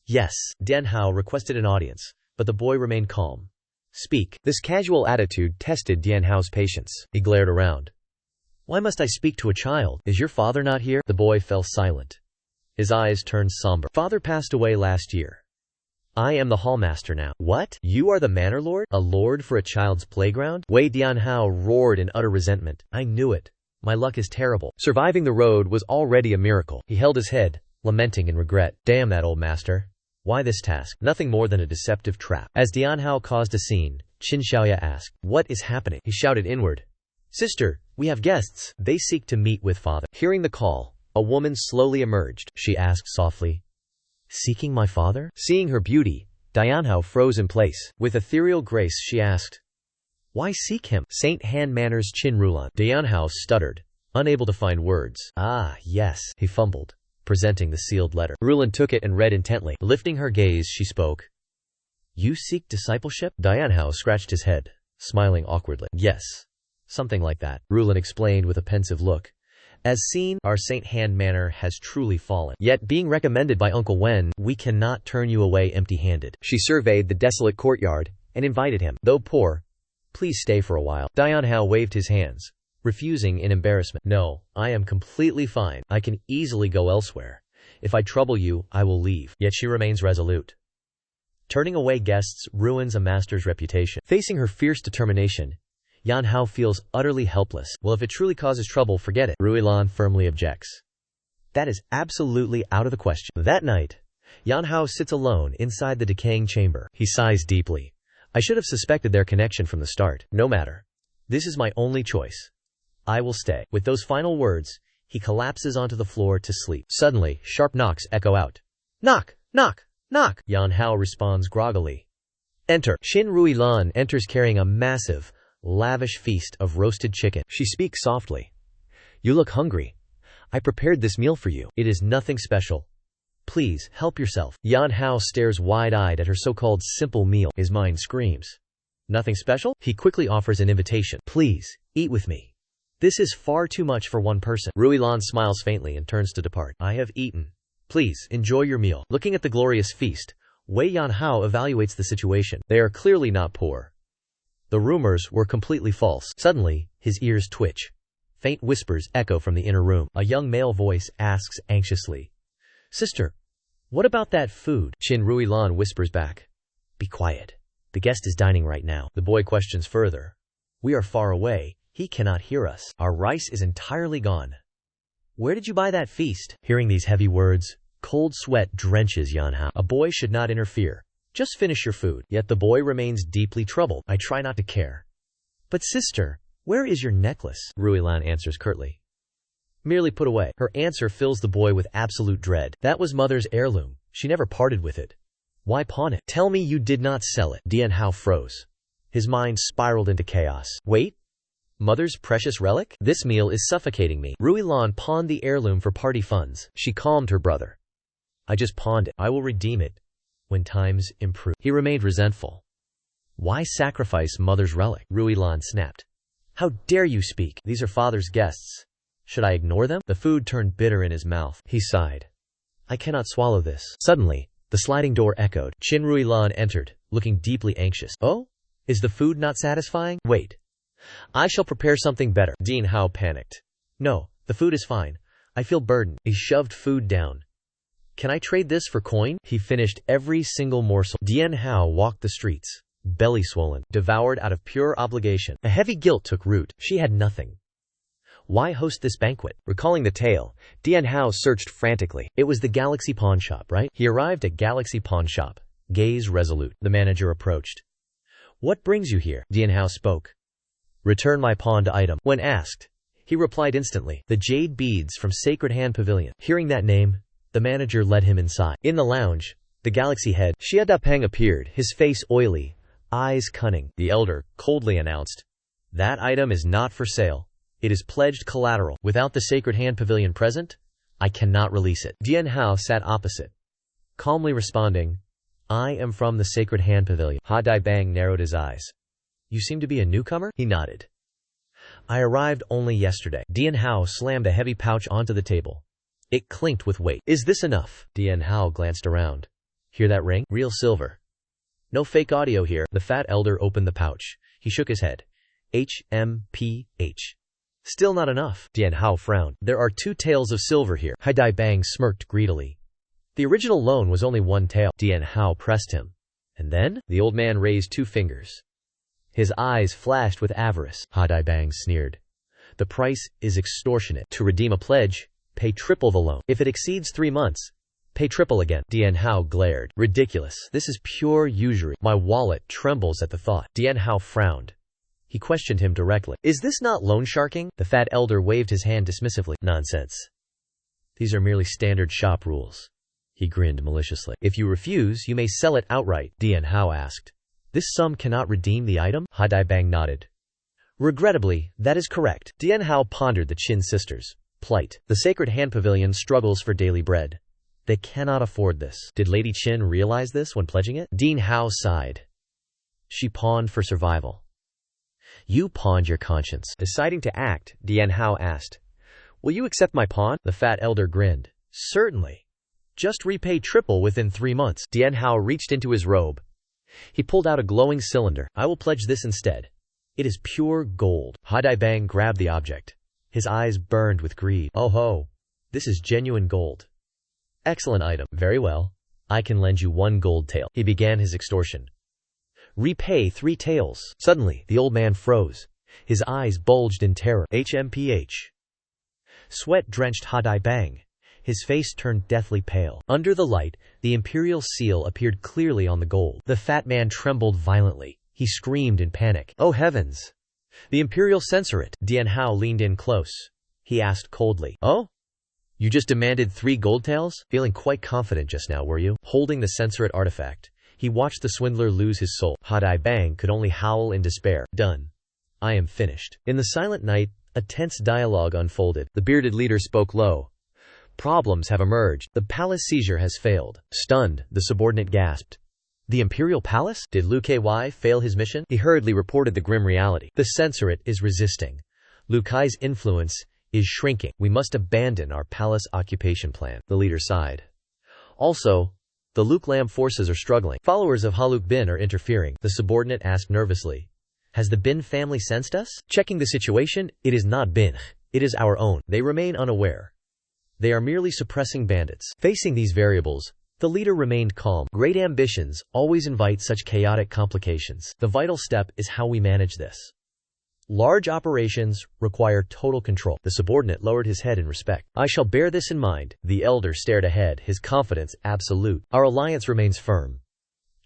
Yes. Dian Hao requested an audience, but the boy remained calm. Speak. This casual attitude tested Dian Hao's patience. He glared around. Why must I speak to a child? Is your father not here? The boy fell silent. His eyes turned somber. Father passed away last year. I am the hallmaster now. What? You are the manor lord? A lord for a child's playground? Wei Dian Hao roared in utter resentment. I knew it. My luck is terrible. Surviving the road was already a miracle. He held his head, lamenting in regret. Damn that old master. Why this task? Nothing more than a deceptive trap. As Dian Hao caused a scene, Qin Xiaoya asked, What is happening? He shouted inward. Sister, we have guests. They seek to meet with father. Hearing the call, a woman slowly emerged. She asked softly, Seeking my father? Seeing her beauty, Dian Hao froze in place. With ethereal grace she asked, Why seek him? Saint Han Manor's Qin Rulan. Dian Hao stuttered, unable to find words. Ah, yes, he fumbled, presenting the sealed letter. Rulan took it and read intently. Lifting her gaze, she spoke. You seek discipleship? Dian Hao scratched his head, smiling awkwardly. Yes, something like that. Rulan explained with a pensive look. As seen, our Saint Han Manor has truly fallen. Yet being recommended by Uncle Wen, we cannot turn you away empty-handed. She surveyed the desolate courtyard and invited him. Though poor, please stay for a while. Dian Hao waved his hands, refusing in embarrassment. No, I am completely fine. I can easily go elsewhere. If I trouble you, I will leave. Yet she remains resolute. Turning away guests ruins a master's reputation. Facing her fierce determination, Yan Hao feels utterly helpless. Well, if it truly causes trouble, forget it. Ruilan firmly objects. That is absolutely out of the question. That night, Yan Hao sits alone inside the decaying chamber. He sighs deeply. I should have suspected their connection from the start. No matter. This is my only choice. I will stay. With those final words, he collapses onto the floor to sleep. Suddenly, sharp knocks echo out. Knock! Knock! Knock! Yan Hao responds groggily. Enter. Qin Ruilan enters carrying a massive, lavish feast of roasted chicken. She speaks softly. You look hungry. I prepared this meal for you. It is nothing special. Please, help yourself. Yan Hao stares wide-eyed at her so-called simple meal. His mind screams. Nothing special? He quickly offers an invitation. Please, eat with me. This is far too much for one person. Ruilan smiles faintly and turns to depart. I have eaten. Please, enjoy your meal. Looking at the glorious feast, Wei Yan Hao evaluates the situation. They are clearly not poor. The rumors were completely false. Suddenly, his ears twitch. Faint whispers echo from the inner room. A young male voice asks anxiously. Sister, what about that food? Qin Ruilan whispers back. Be quiet. The guest is dining right now. The boy questions further. We are far away. He cannot hear us. Our rice is entirely gone. Where did you buy that feast? Hearing these heavy words, cold sweat drenches Yan Hao. A boy should not interfere. Just finish your food. Yet the boy remains deeply troubled. I try not to care. But sister, where is your necklace? Ruilan answers curtly. Merely put away. Her answer fills the boy with absolute dread. That was mother's heirloom. She never parted with it. Why pawn it? Tell me you did not sell it. Dian Hao froze. His mind spiraled into chaos. Wait? Mother's precious relic? This meal is suffocating me. Ruilan pawned the heirloom for party funds. She calmed her brother. I just pawned it. I will redeem it when times improve. He remained resentful. Why sacrifice mother's relic? Ruilan snapped. How dare you speak? These are father's guests. Should I ignore them? The food turned bitter in his mouth. He sighed. I cannot swallow this. Suddenly, the sliding door echoed. Qin Ruilan entered, looking deeply anxious. Oh? Is the food not satisfying? Wait. I shall prepare something better. Dian Hao panicked. No, the food is fine. I feel burdened. He shoved food down. Can I trade this for coin? He finished every single morsel. Dian Hao walked the streets, belly swollen, devoured out of pure obligation. A heavy guilt took root. She had nothing. Why host this banquet? Recalling the tale, Dian Hao searched frantically. It was the Galaxy Pawn Shop, right? He arrived at Galaxy Pawn Shop, gaze resolute. The manager approached. What brings you here? Dianhao spoke. Return my pawn to item. When asked, he replied instantly. The jade beads from Sacred Hand Pavilion. Hearing that name, the manager led him inside. In the lounge, the galaxy head, Xia Dapeng appeared, his face oily, eyes cunning. The elder coldly announced, that item is not for sale. It is pledged collateral. Without the Sacred Hand Pavilion present, I cannot release it. Dianhao sat opposite, calmly responding, I am from the Sacred Hand Pavilion. Ha Daibang narrowed his eyes. You seem to be a newcomer? He nodded. I arrived only yesterday. Dianhao slammed a heavy pouch onto the table. It clinked with weight. Is this enough? Dianhao glanced around. Hear that ring? Real silver. No fake audio here. The fat elder opened the pouch. He shook his head. HMPH. Still not enough. Dianhao frowned. There are 2 taels of silver here. Hai Daibang smirked greedily. The original loan was only 1 tael. Dianhao pressed him. And then? The old man raised 2 fingers. His eyes flashed with avarice. Ha Daibang sneered. The price is extortionate. To redeem a pledge, pay triple the loan. If it exceeds 3 months, pay triple again. Dianhao glared. Ridiculous. This is pure usury. My wallet trembles at the thought. Dianhao frowned. He questioned him directly. Is this not loan sharking? The fat elder waved his hand dismissively. Nonsense. These are merely standard shop rules. He grinned maliciously. If you refuse, you may sell it outright. Dianhao asked. This sum cannot redeem the item? Ha Daibang nodded. Regrettably, that is correct. Dianhao pondered the Qin sisters' plight. The Sacred Hand Pavilion struggles for daily bread. They cannot afford this. Did Lady Qin realize this when pledging it? Dianhao sighed. She pawned for survival. You pawned your conscience. Deciding to act, Dianhao asked, will you accept my pawn? The fat elder grinned. Certainly. Just repay triple within 3 months. Dianhao reached into his robe. He pulled out a glowing cylinder. I will pledge this instead. It is pure gold. Ha Daibang grabbed the object. His eyes burned with greed. Oh ho, this is genuine gold. Excellent item. Very well. I can lend you 1 gold tael. He began his extortion. Repay 3 taels. Suddenly, the old man froze. His eyes bulged in terror. HMPH. Sweat drenched Ha Daibang. His face turned deathly pale. Under the light, the imperial seal appeared clearly on the gold. The fat man trembled violently. He screamed in panic. Oh heavens! The imperial censorate. Dianhao leaned in close. He asked coldly. Oh? You just demanded 3 gold taels? Feeling quite confident just now, were you? Holding the censorate artifact, he watched the swindler lose his soul. Ha Daibang could only howl in despair. Done. I am finished. In the silent night, a tense dialogue unfolded. The bearded leader spoke low. Problems have emerged. The palace seizure has failed. Stunned, the subordinate gasped. The imperial palace? Did Liu Kai fail his mission? He hurriedly reported the grim reality. The censorate is resisting. Liu Kai's influence is shrinking. We must abandon our palace occupation plan. The leader sighed. Also, the Luke Lam forces are struggling. Followers of Haluk Bin are interfering. The subordinate asked nervously. Has the Bin family sensed us? Checking the situation, it is not Bin. It is our own. They remain unaware. They are merely suppressing bandits. Facing these variables, the leader remained calm. Great ambitions always invite such chaotic complications. The vital step is how we manage this. Large operations require total control. The subordinate lowered his head in respect. I shall bear this in mind. The elder stared ahead, his confidence absolute. Our alliance remains firm.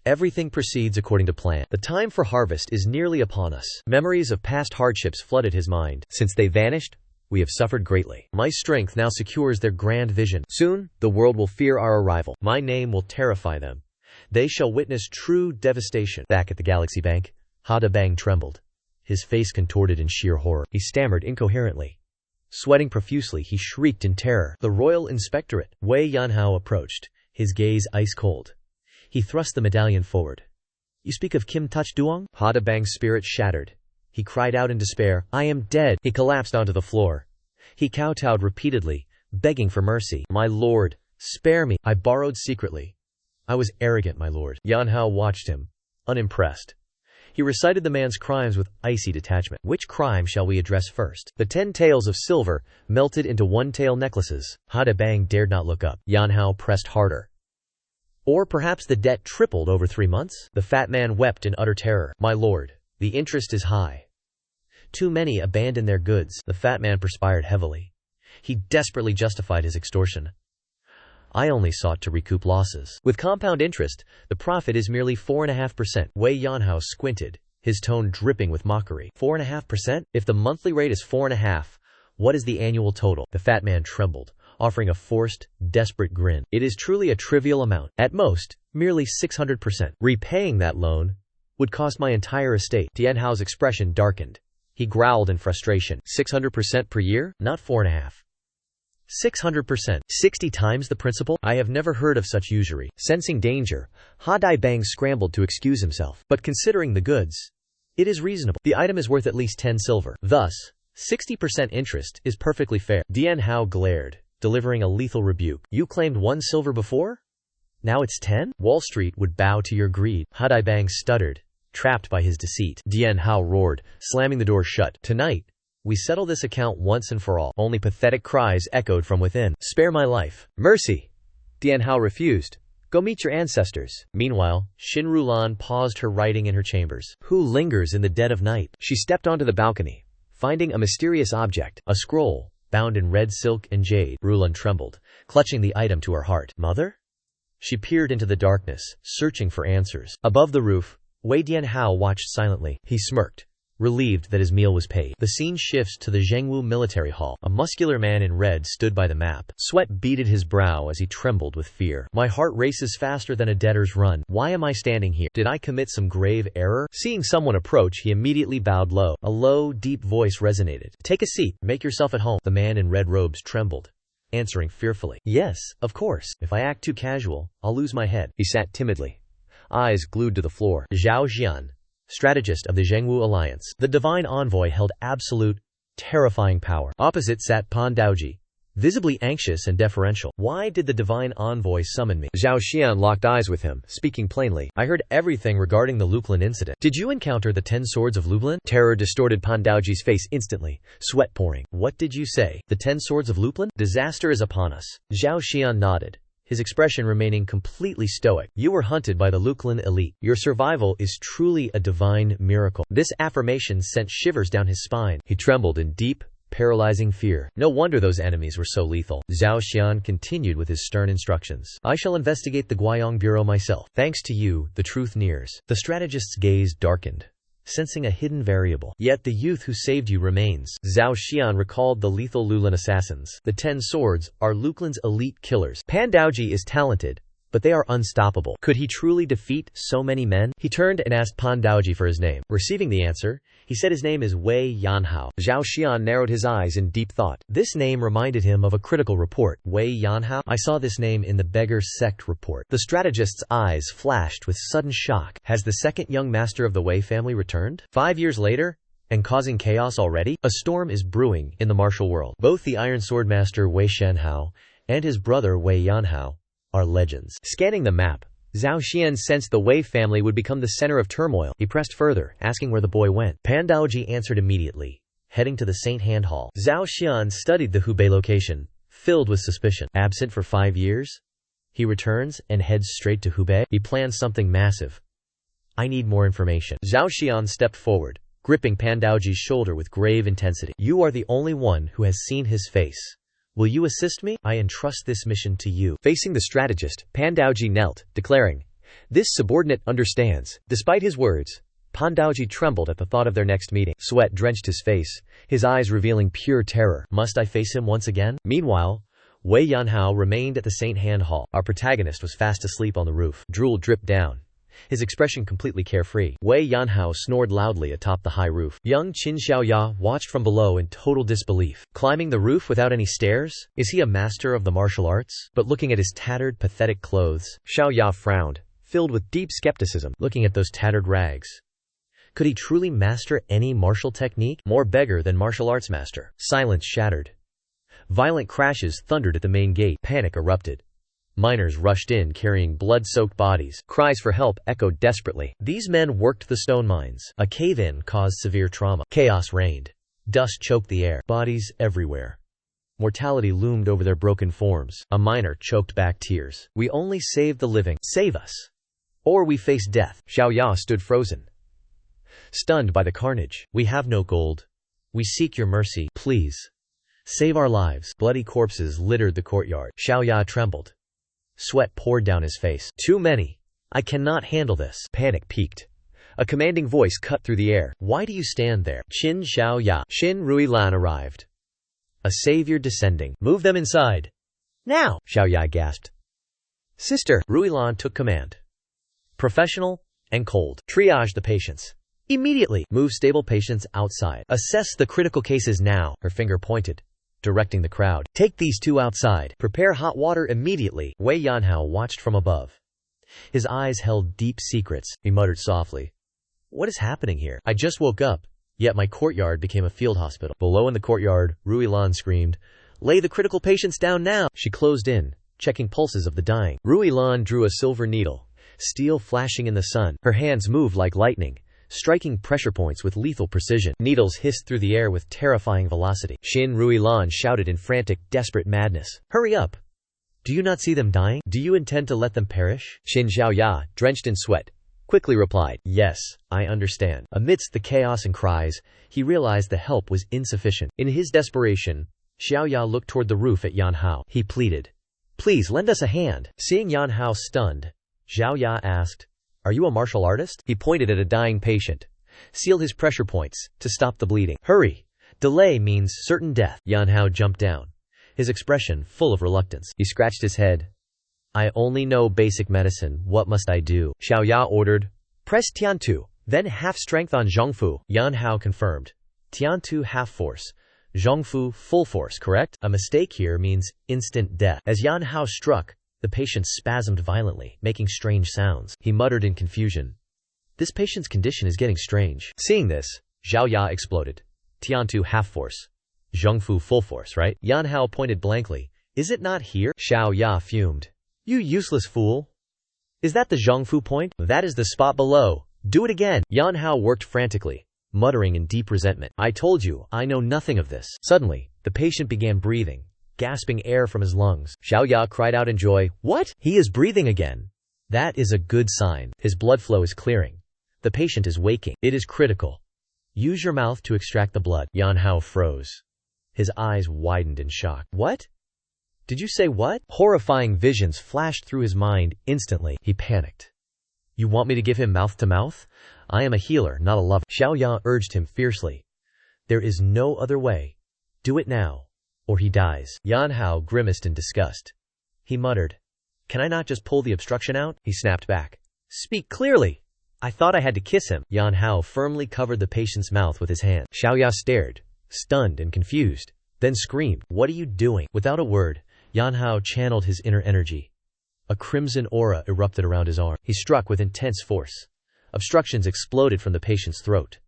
Everything proceeds according to plan. The time for harvest is nearly upon us. Memories of past hardships flooded his mind. Since they vanished, we have suffered greatly. My strength now secures their grand vision. Soon, the world will fear our arrival. My name will terrify them. They shall witness true devastation. Back at the Galaxy Bank, Ha Daibang trembled. His face contorted in sheer horror. He stammered incoherently. Sweating profusely, he shrieked in terror. The royal inspectorate. Wei Yanhao approached, his gaze ice cold. He thrust the medallion forward. You speak of Kim Touch Duong? Ha Daibang's spirit shattered. He cried out in despair, I am dead. He collapsed onto the floor. He kowtowed repeatedly, begging for mercy. My lord, spare me. I borrowed secretly. I was arrogant, my lord. Yanhao watched him, unimpressed. He recited the man's crimes with icy detachment. Which crime shall we address first? The 10 taels of silver melted into 1 tael necklaces. Ha Daibang dared not look up. Yanhao pressed harder. Or perhaps the debt tripled over 3 months? The fat man wept in utter terror. My lord, the interest is high. Too many abandon their goods. The fat man perspired heavily. He desperately justified his extortion. I only sought to recoup losses. With compound interest, the profit is merely 4.5%. Wei Yanhao squinted. his tone dripping with mockery. 4.5%? If the monthly rate is 4.5, what is the annual total? The fat man trembled, offering a forced, desperate grin. It is truly a trivial amount. At most, merely 600%. Repaying that loan would cost my entire estate. Dian Hao's expression darkened. He growled in frustration. 600% per year? Not 4.5. 600%. 60 times the principal? I have never heard of such usury. Sensing danger, Ha Dai Bang scrambled to excuse himself. But considering the goods, it is reasonable. The item is worth at least 10 silver. Thus, 60% interest is perfectly fair. Dian Hao glared, delivering a lethal rebuke. You claimed 1 silver before? Now it's 10? Wall Street would bow to your greed. Ha Dai Bang stuttered, trapped by his deceit. Dian Hao roared, slamming the door shut. Tonight, we settle this account once and for all. Only pathetic cries echoed from within. Spare my life. Mercy! Dian Hao refused. Go meet your ancestors. Meanwhile, Xin Rulan paused her writing in her chambers. Who lingers in the dead of night? She stepped onto the balcony, finding a mysterious object, a scroll, bound in red silk and jade. Rulan trembled, clutching the item to her heart. Mother? She peered into the darkness, searching for answers. Above the roof, Wei Dianhao watched silently. He smirked, relieved that his meal was paid. The scene shifts to the Zhengwu military hall. A muscular man in red stood by the map. Sweat beaded his brow as he trembled with fear. My heart races faster than a debtor's run. Why am I standing here? Did I commit some grave error? Seeing someone approach, he immediately bowed low. A low, deep voice resonated. Take a seat. Make yourself at home. The man in red robes trembled, answering fearfully. Yes, of course. If I act too casual, I'll lose my head. He sat timidly, eyes glued to the floor. Zhao Xian, strategist of the Zhengwu alliance. The divine envoy held absolute, terrifying power. Opposite sat Pan Daoji, visibly anxious and deferential. Why did the divine envoy summon me? Zhao Xian locked eyes with him, speaking plainly. I heard everything regarding the Luklin incident. Did you encounter the 10 swords of Lublin? Terror distorted Pan Daoji's face instantly, sweat pouring. What did you say? The 10 swords of Lublin? Disaster is upon us. Zhao Xian nodded, his expression remaining completely stoic. You were hunted by the Luklin elite. Your survival is truly a divine miracle. This affirmation sent shivers down his spine. He trembled in deep, paralyzing fear. No wonder those enemies were so lethal. Zhao Xian continued with his stern instructions. I shall investigate the Guiyang Bureau myself. Thanks to you, the truth nears. The strategist's gaze darkened, sensing a hidden variable. Yet the youth who saved you remains. Zhao Xian recalled the lethal Lulin assassins. The 10 swords are Luklin's elite killers. Pan Daoji is talented, but they are unstoppable. Could he truly defeat so many men? He turned and asked Pan Daoji for his name. Receiving the answer, he said his name is Wei Yanhao. Zhao Xian narrowed his eyes in deep thought. This name reminded him of a critical report. Wei Yanhao? I saw this name in the beggar sect report. The strategist's eyes flashed with sudden shock. Has the second young master of the Wei family returned? 5 years later, and causing chaos already? A storm is brewing in the martial world. Both the Iron Sword Master Wei Shanhao and his brother Wei Yanhao are legends. Scanning the map, Zhao Xian sensed the Wei family would become the center of turmoil. He pressed further, asking where the boy went. Pan Daoji answered immediately, heading to the Saint Hand Hall. Zhao Xian studied the Hubei location, filled with suspicion. Absent for 5 years? He returns and heads straight to Hubei? He plans something massive. I need more information. Zhao Xian stepped forward, gripping Pan Daoji's shoulder with grave intensity. You are the only one who has seen his face. Will you assist me? I entrust this mission to you. Facing the strategist, Pan Daoji knelt, declaring, this subordinate understands. Despite his words, Pan Daoji trembled at the thought of their next meeting. Sweat drenched his face, his eyes revealing pure terror. Must I face him once again? Meanwhile, Wei Yanhao remained at the Saint Hand Hall. Our protagonist was fast asleep on the roof. Drool dripped down, his expression completely carefree. Wei Yanhao snored loudly atop the high roof. Young Qin Xiaoya watched from below in total disbelief. Climbing the roof without any stairs? Is he a master of the martial arts? But looking at his tattered, pathetic clothes, Xiaoya frowned, filled with deep skepticism. Looking at those tattered rags, could he truly master any martial technique? More beggar than martial arts master. Silence shattered. Violent crashes thundered at the main gate. Panic erupted. Miners rushed in carrying blood-soaked bodies. Cries for help echoed desperately. These men worked the stone mines. A cave-in caused severe trauma. Chaos reigned. Dust choked the air. Bodies everywhere. Mortality loomed over their broken forms. A miner choked back tears. We only save the living. Save us, or we face death. Xiaoya stood frozen, stunned by the carnage. We have no gold. We seek your mercy. Please, save our lives. Bloody corpses littered the courtyard. Xiaoya trembled. Sweat poured down his face. Too many. I cannot handle this. Panic peaked. A commanding voice cut through the air. Why do you stand there? Qin Xiao Ya. Xin Ruilan arrived. A savior descending. Move them inside. Now! Xiao Ya gasped. Sister. Ruilan took command. Professional and cold. Triage the patients. Immediately. Move stable patients outside. Assess the critical cases now. Her finger pointed, directing the crowd. Take these two outside. Prepare hot water immediately. Wei Yanhao watched from above. His eyes held deep secrets. He muttered softly. What is happening here? I just woke up, yet my courtyard became a field hospital. Below in the courtyard, Ruilan screamed, Lay the critical patients down now. She closed in, checking pulses of the dying. Ruilan drew a silver needle, steel flashing in the sun. Her hands moved like lightning, striking pressure points with lethal precision. Needles hissed through the air with terrifying velocity. Xin Ruilan shouted in frantic, desperate madness. Hurry up! Do you not see them dying? Do you intend to let them perish? Xin Xiaoya, drenched in sweat, quickly replied, Yes, I understand. Amidst the chaos and cries, he realized the help was insufficient. In his desperation, Xiaoya looked toward the roof at Yan Hao. He pleaded, Please lend us a hand. Seeing Yan Hao stunned, Xiaoya asked, Are you a martial artist? He pointed at a dying patient. Seal his pressure points to stop the bleeding. Hurry! Delay means certain death. Yan Hao jumped down, his expression full of reluctance. He scratched his head. I only know basic medicine. What must I do? Xiaoya ordered. Press Tiantu, then half strength on Zhongfu. Yan Hao confirmed. Tiantu half force. Zhongfu full force, correct? A mistake here means instant death. As Yan Hao struck, the patient spasmed violently, making strange sounds. He muttered in confusion. This patient's condition is getting strange. Seeing this, Zhao Ya exploded. Tiantu half force. Zhongfu full force, right? Yan Hao pointed blankly. Is it not here? Xiao Ya fumed. You useless fool. Is that the Zhongfu point? That is the spot below. Do it again. Yan Hao worked frantically, muttering in deep resentment. I told you, I know nothing of this. Suddenly, the patient began breathing, gasping air from his lungs. Xiao Ya cried out in joy. What? He is breathing again. That is a good sign. His blood flow is clearing. The patient is waking. It is critical. Use your mouth to extract the blood. Yan Hao froze. His eyes widened in shock. What? Did you say what? Horrifying visions flashed through his mind instantly. He panicked. You want me to give him mouth to mouth? I am a healer, not a lover. Xiao Ya urged him fiercely. There is no other way. Do it now, or he dies. Yan Hao grimaced in disgust. He muttered. Can I not just pull the obstruction out? He snapped back. Speak clearly. I thought I had to kiss him. Yan Hao firmly covered the patient's mouth with his hand. Xiao Ya stared, stunned and confused, then screamed. What are you doing? Without a word, Yan Hao channeled his inner energy. A crimson aura erupted around his arm. He struck with intense force. Obstructions exploded from the patient's throat.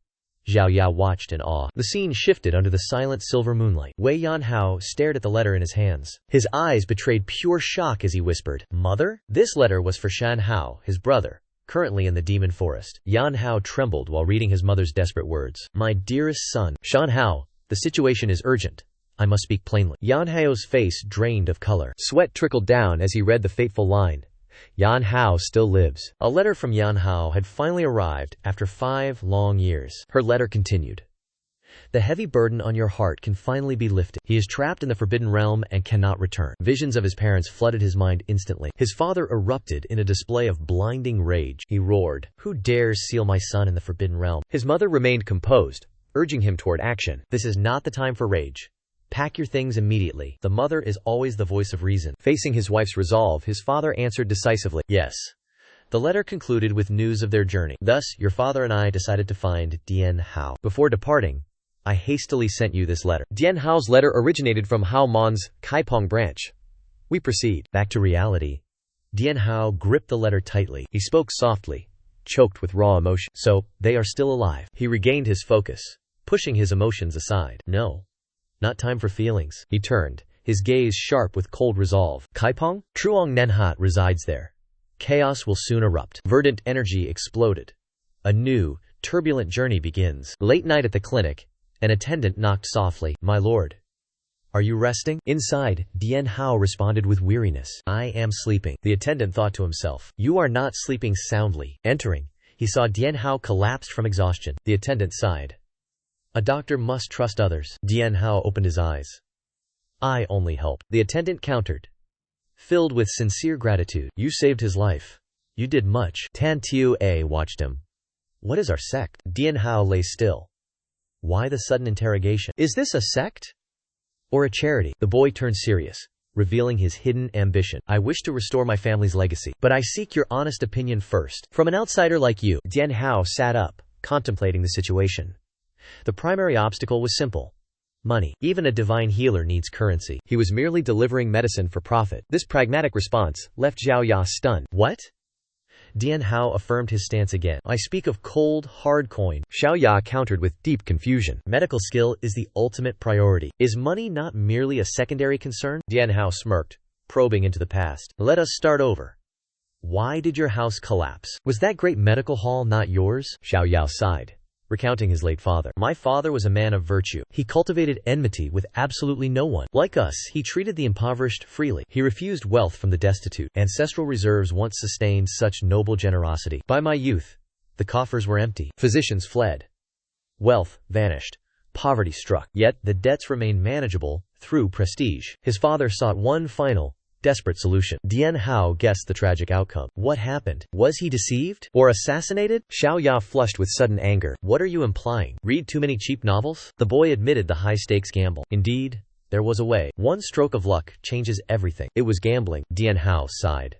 Zhao Ya watched in awe. The scene shifted under the silent silver moonlight. Wei Yan Hao stared at the letter in his hands. His eyes betrayed pure shock as he whispered, Mother? This letter was for Shan Hao, his brother, currently in the demon forest. Yan Hao trembled while reading his mother's desperate words. My dearest son, Shan Hao, the situation is urgent. I must speak plainly. Yan Hao's face drained of color. Sweat trickled down as he read the fateful line. Yan Hao still lives. A letter from Yan Hao had finally arrived after 5 long years. Her letter continued. The heavy burden on your heart can finally be lifted. He is trapped in the forbidden realm and cannot return. Visions of his parents flooded his mind instantly. His father erupted in a display of blinding rage. He roared, Who dares seal my son in the forbidden realm? His mother remained composed, urging him toward action. This is not the time for rage. Pack your things immediately. The mother is always the voice of reason. Facing his wife's resolve, his father answered decisively, Yes. The letter concluded with news of their journey. Thus, your father and I decided to find Dian Hao. Before departing, I hastily sent you this letter. Dian Hao's letter originated from Hao Mon's Kaipong branch. We proceed. Back to reality. Dian Hao gripped the letter tightly. He spoke softly, choked with raw emotion. So, they are still alive. He regained his focus, pushing his emotions aside. No. Not time for feelings. He turned, his gaze sharp with cold resolve. Kaipong? Truong Nenhat resides there. Chaos will soon erupt. Verdant energy exploded. A new, turbulent journey begins. Late night at the clinic, an attendant knocked softly. My lord. Are you resting? Inside, Dian Hao responded with weariness. I am sleeping. The attendant thought to himself. You are not sleeping soundly. Entering, he saw Dian Hao collapsed from exhaustion. The attendant sighed. A doctor must trust others. Dian Hao opened his eyes. I only help. The attendant countered, filled with sincere gratitude. You saved his life. You did much. Tan Tiu A watched him. What is our sect? Dian Hao lay still. Why the sudden interrogation? Is this a sect? Or a charity? The boy turned serious, revealing his hidden ambition. I wish to restore my family's legacy, but I seek your honest opinion first. From an outsider like you. Dian Hao sat up, contemplating the situation. The primary obstacle was simple. Money. Even a divine healer needs currency. He was merely delivering medicine for profit. This pragmatic response left Zhao Ya stunned. What? Dian Hao affirmed his stance again. I speak of cold, hard coin. Xiao Ya countered with deep confusion. Medical skill is the ultimate priority. Is money not merely a secondary concern? Dian Hao smirked, probing into the past. Let us start over. Why did your house collapse? Was that great medical hall not yours? Xiao Ya sighed, recounting his late father. My father was a man of virtue. He cultivated enmity with absolutely no one. Like us, he treated the impoverished freely. He refused wealth from the destitute. Ancestral reserves once sustained such noble generosity. By my youth, the coffers were empty. Physicians fled. Wealth vanished. Poverty struck. Yet, the debts remained manageable through prestige. His father sought one final, desperate solution. Dian Hao guessed the tragic outcome. What happened? Was he deceived? Or assassinated? Xiao Ya flushed with sudden anger. What are you implying? Read too many cheap novels? The boy admitted the high-stakes gamble. Indeed, there was a way. One stroke of luck changes everything. It was gambling. Dian Hao sighed.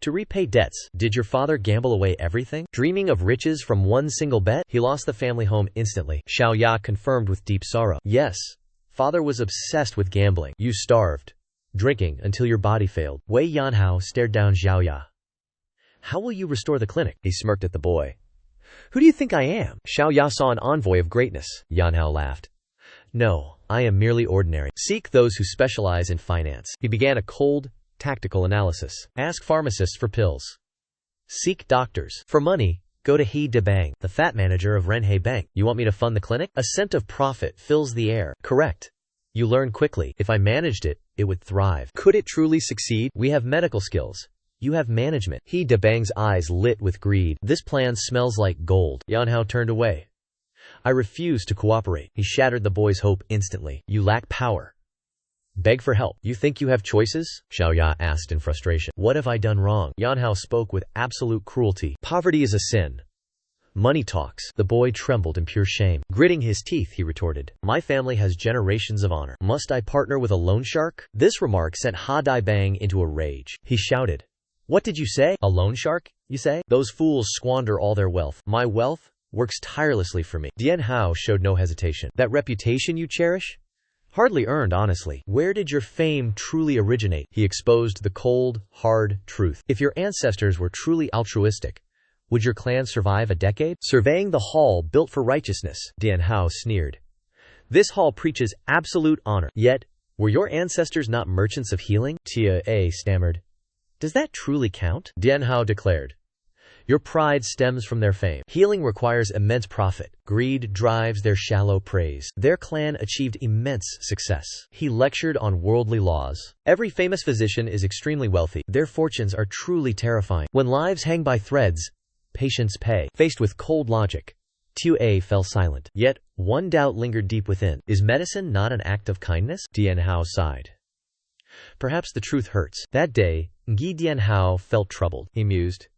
To repay debts, did your father gamble away everything? Dreaming of riches from one single bet? He lost the family home instantly. Xiao Ya confirmed with deep sorrow. Yes, father was obsessed with gambling. You starved, drinking until your body failed. Wei Yanhao stared down Xiao Ya. How will you restore the clinic? He smirked at the boy. Who do you think I am? Xiao Ya saw an envoy of greatness. Yanhao laughed. No, I am merely ordinary. Seek those who specialize in finance. He began a cold, tactical analysis. Ask pharmacists for pills. Seek doctors. For money, go to He Debang, the fat manager of Renhe Bank. You want me to fund the clinic? A scent of profit fills the air. Correct. You learn quickly. If I managed it, it would thrive. Could it truly succeed? We have medical skills. You have management. He Debang's eyes lit with greed. This plan smells like gold. Yanhao turned away. I refuse to cooperate. He shattered the boy's hope instantly. You lack power. Beg for help. You think you have choices? Xiao Ya asked in frustration. What have I done wrong? Yanhao spoke with absolute cruelty. Poverty is a sin. Money talks. The boy trembled in pure shame. Gritting his teeth, he retorted. My family has generations of honor. Must I partner with a loan shark? This remark sent Ha Dai Bang into a rage. He shouted. What did you say? A loan shark, you say? Those fools squander all their wealth. My wealth works tirelessly for me. Dian Hao showed no hesitation. That reputation you cherish? Hardly earned, honestly. Where did your fame truly originate? He exposed the cold, hard truth. If your ancestors were truly altruistic, would your clan survive a decade? Surveying the hall built for righteousness, Dian Hao sneered. This hall preaches absolute honor. Yet, were your ancestors not merchants of healing? Tia A stammered. Does that truly count? Dian Hao declared. Your pride stems from their fame. Healing requires immense profit. Greed drives their shallow praise. Their clan achieved immense success. He lectured on worldly laws. Every famous physician is extremely wealthy. Their fortunes are truly terrifying. When lives hang by threads, patients pay. Faced with cold logic, Tu A fell silent. Yet, one doubt lingered deep within. Is medicine not an act of kindness? Dian Hao sighed. Perhaps the truth hurts. That day, Ngi Dian Hao felt troubled. He mused.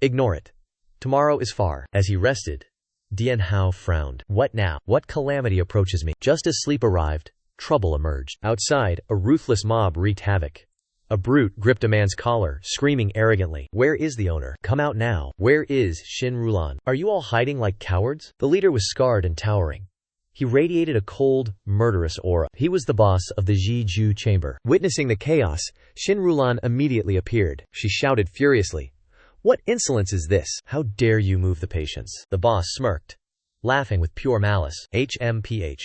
Ignore it. Tomorrow is far. As he rested, Dian Hao frowned. What now? What calamity approaches me? Just as sleep arrived, trouble emerged. Outside, a ruthless mob wreaked havoc. A brute gripped a man's collar, screaming arrogantly. Where is the owner? Come out now. Where is Xin Rulan? Are you all hiding like cowards? The leader was scarred and towering. He radiated a cold, murderous aura. He was the boss of the Ji-Ju chamber. Witnessing the chaos, Xin Rulan immediately appeared. She shouted furiously. What insolence is this? How dare you move the patients? The boss smirked, laughing with pure malice. HMPH.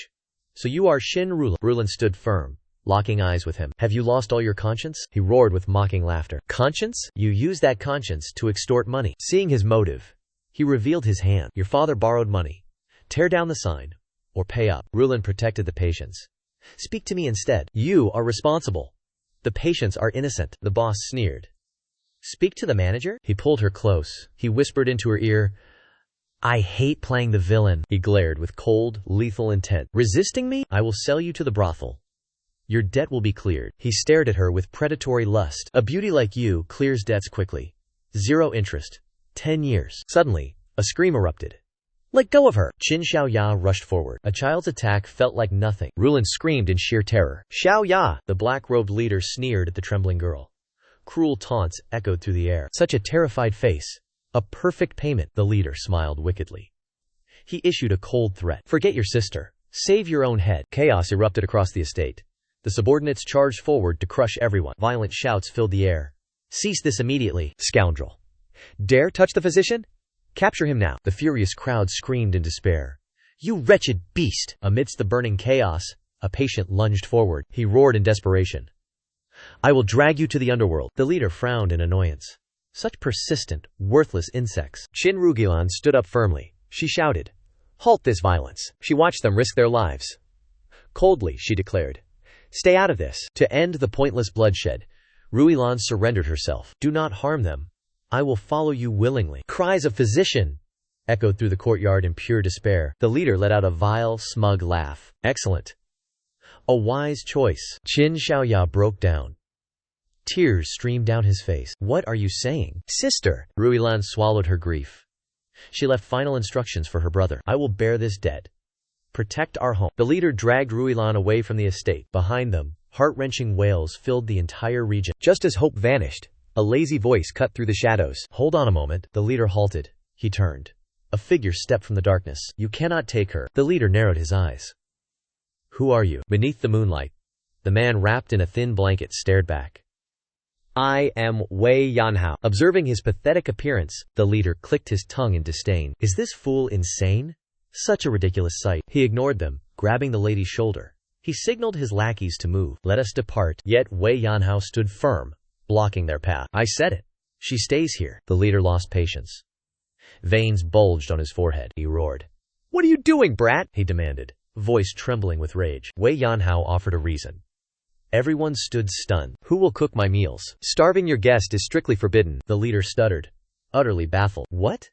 So you are Xin Rulan. Rulan stood firm, locking eyes with him. Have you lost all your conscience? He roared with mocking laughter. Conscience? You use that conscience to extort money. Seeing his motive, he revealed his hand. Your father borrowed money. Tear down the sign, or pay up. Rulan protected the patients. Speak to me instead. You are responsible. The patients are innocent. The boss sneered. Speak to the manager? He pulled her close. He whispered into her ear. I hate playing the villain. He glared with cold, lethal intent. Resisting me? I will sell you to the brothel. Your debt will be cleared. He stared at her with predatory lust. A beauty like you clears debts quickly. 0 interest. 10 years. Suddenly, A scream erupted. Let go of her! Qin Xiaoya rushed forward. A child's attack felt like nothing. Rulin screamed in sheer terror. Xiaoya! The black-robed leader sneered at the trembling girl. Cruel taunts echoed through the air. Such a terrified face. A perfect payment, the leader smiled wickedly. He issued a cold threat. Forget your sister. Save your own head. Chaos erupted across the estate. The subordinates charged forward to crush everyone. Violent shouts filled the air. Cease this immediately, scoundrel. Dare touch the physician? Capture him now. The furious crowd screamed in despair. You wretched beast! Amidst the burning chaos, a patient lunged forward. He roared in desperation. I will drag you to the underworld. The leader frowned in annoyance. Such persistent, worthless insects. Qin Rugilan stood up firmly. She shouted, halt this violence. She watched them risk their lives. Coldly, she declared, stay out of this. To end the pointless bloodshed, Ruilan surrendered herself. Do not harm them. I will follow you willingly. Cries of physician echoed through the courtyard in pure despair. The leader let out a vile, smug laugh. Excellent. A wise choice. Qin Xiaoya broke down. Tears streamed down his face. What are you saying? Sister! Ruilan swallowed her grief. She left final instructions for her brother. I will bear this debt. Protect our home. The leader dragged Ruilan away from the estate. Behind them, heart-wrenching wails filled the entire region. Just as hope vanished, a lazy voice cut through the shadows. Hold on a moment. The leader halted. He turned. A figure stepped from the darkness. You cannot take her. The leader narrowed his eyes. Who are you? Beneath the moonlight, the man wrapped in a thin blanket stared back. I am Wei Yanhao. Observing his pathetic appearance, the leader clicked his tongue in disdain. Is this fool insane? Such a ridiculous sight. He ignored them, grabbing the lady's shoulder. He signaled his lackeys to move. Let us depart. Yet Wei Yanhao stood firm, blocking their path. I said it. She stays here. The leader lost patience. Veins bulged on his forehead. He roared. What are you doing, brat? He demanded, voice trembling with rage. Wei Yanhao offered a reason. Everyone stood stunned. Who will cook my meals? Starving your guest is strictly forbidden. The leader stuttered, utterly baffled. What?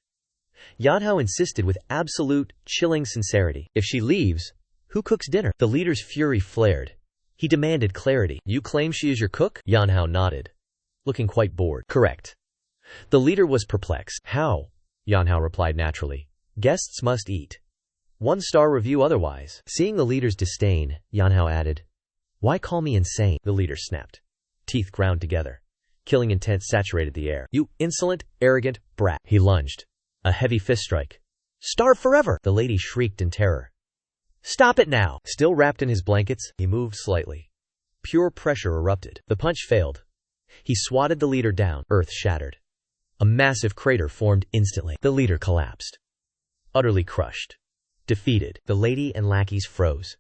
Yanhao insisted with absolute, chilling sincerity. If she leaves, who cooks dinner? The leader's fury flared. He demanded clarity. You claim she is your cook? Yanhao nodded, looking quite bored. Correct. The leader was perplexed. How? Yanhao replied naturally. Guests must eat. 1-star review otherwise. Seeing the leader's disdain, Yanhao added, why call me insane? The leader snapped. Teeth ground together. Killing intent saturated the air. You insolent, arrogant brat. He lunged. A heavy fist strike. Starve forever! The lady shrieked in terror. Stop it now! Still wrapped in his blankets, he moved slightly. Pure pressure erupted. The punch failed. He swatted the leader down. Earth shattered. A massive crater formed instantly. The leader collapsed. Utterly crushed. Defeated, the lady and lackeys froze,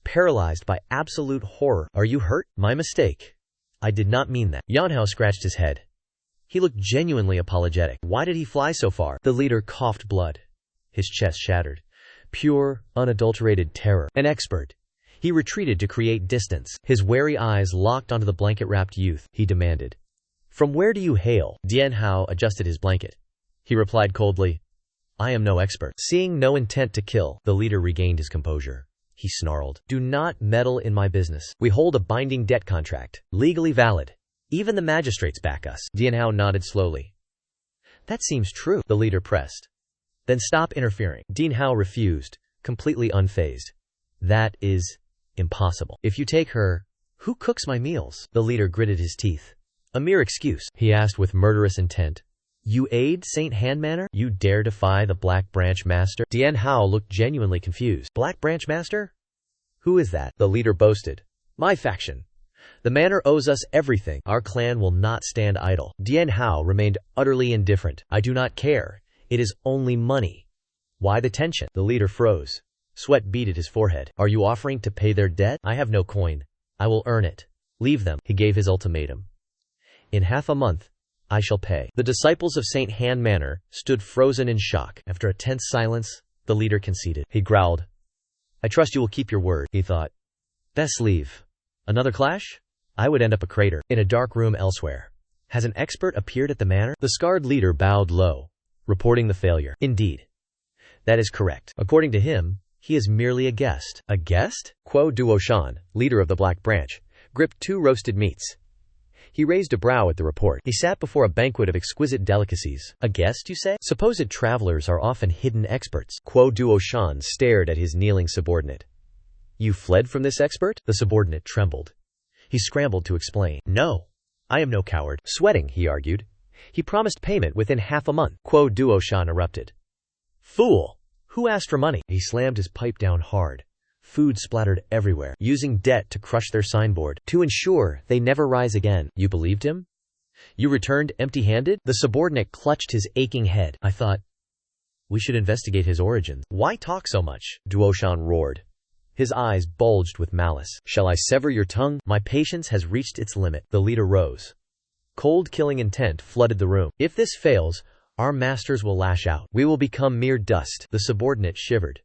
paralyzed by absolute horror. Are you hurt? My mistake. I did not mean that. Yanhao scratched his head. He looked genuinely apologetic. Why did he fly so far? The leader coughed blood. His chest shattered. Pure, unadulterated terror. An expert. He retreated to create distance. His wary eyes locked onto the blanket-wrapped youth. He demanded, from where do you hail? Dian Hao adjusted his blanket. He replied coldly, I am no expert. Seeing no intent to kill, the leader regained his composure. He snarled, do not meddle in my business. We hold a binding debt contract, legally valid. Even the magistrates back us. Dian Hao nodded slowly. That seems true, the leader pressed. Then stop interfering. Dian Hao refused, completely unfazed. That is impossible. If you take her, who cooks my meals? The leader gritted his teeth. A mere excuse, he asked with murderous intent. You aid Saint Han Manor? You dare defy the Black Branch Master? Dian Hao looked genuinely confused. Black Branch Master? Who is that? The leader boasted. My faction. The manor owes us everything. Our clan will not stand idle. Dian Hao remained utterly indifferent. I do not care. It is only money. Why the tension? The leader froze. Sweat beaded his forehead. Are you offering to pay their debt? I have no coin. I will earn it. Leave them. He gave his ultimatum. In half a month, I shall pay. The disciples of Saint Han Manor stood frozen in shock. After a tense silence, the leader conceded. He growled. I trust you will keep your word, he thought. Best leave. Another clash? I would end up a crater. In a dark room elsewhere. Has an expert appeared at the manor? The scarred leader bowed low, reporting the failure. Indeed. That is correct. According to him, he is merely a guest. A guest? Kuo Duoshan, leader of the Black Branch, gripped 2 roasted meats. He raised a brow at the report. He sat before a banquet of exquisite delicacies. A guest, you say? Supposed travelers are often hidden experts. Quo Duoshan stared at his kneeling subordinate. You fled from this expert? The subordinate trembled. He scrambled to explain. No, I am no coward. Sweating, he argued. He promised payment within half a month. Quo Duoshan erupted. Fool! Who asked for money? He slammed his pipe down hard. Food splattered everywhere, using debt to crush their signboard, to ensure they never rise again. You believed him? You returned empty-handed? The subordinate clutched his aching head. I thought, we should investigate his origins. Why talk so much? Duoshan roared. His eyes bulged with malice. Shall I sever your tongue? My patience has reached its limit. The leader rose. Cold killing intent flooded the room. If this fails, our masters will lash out. We will become mere dust. The subordinate shivered.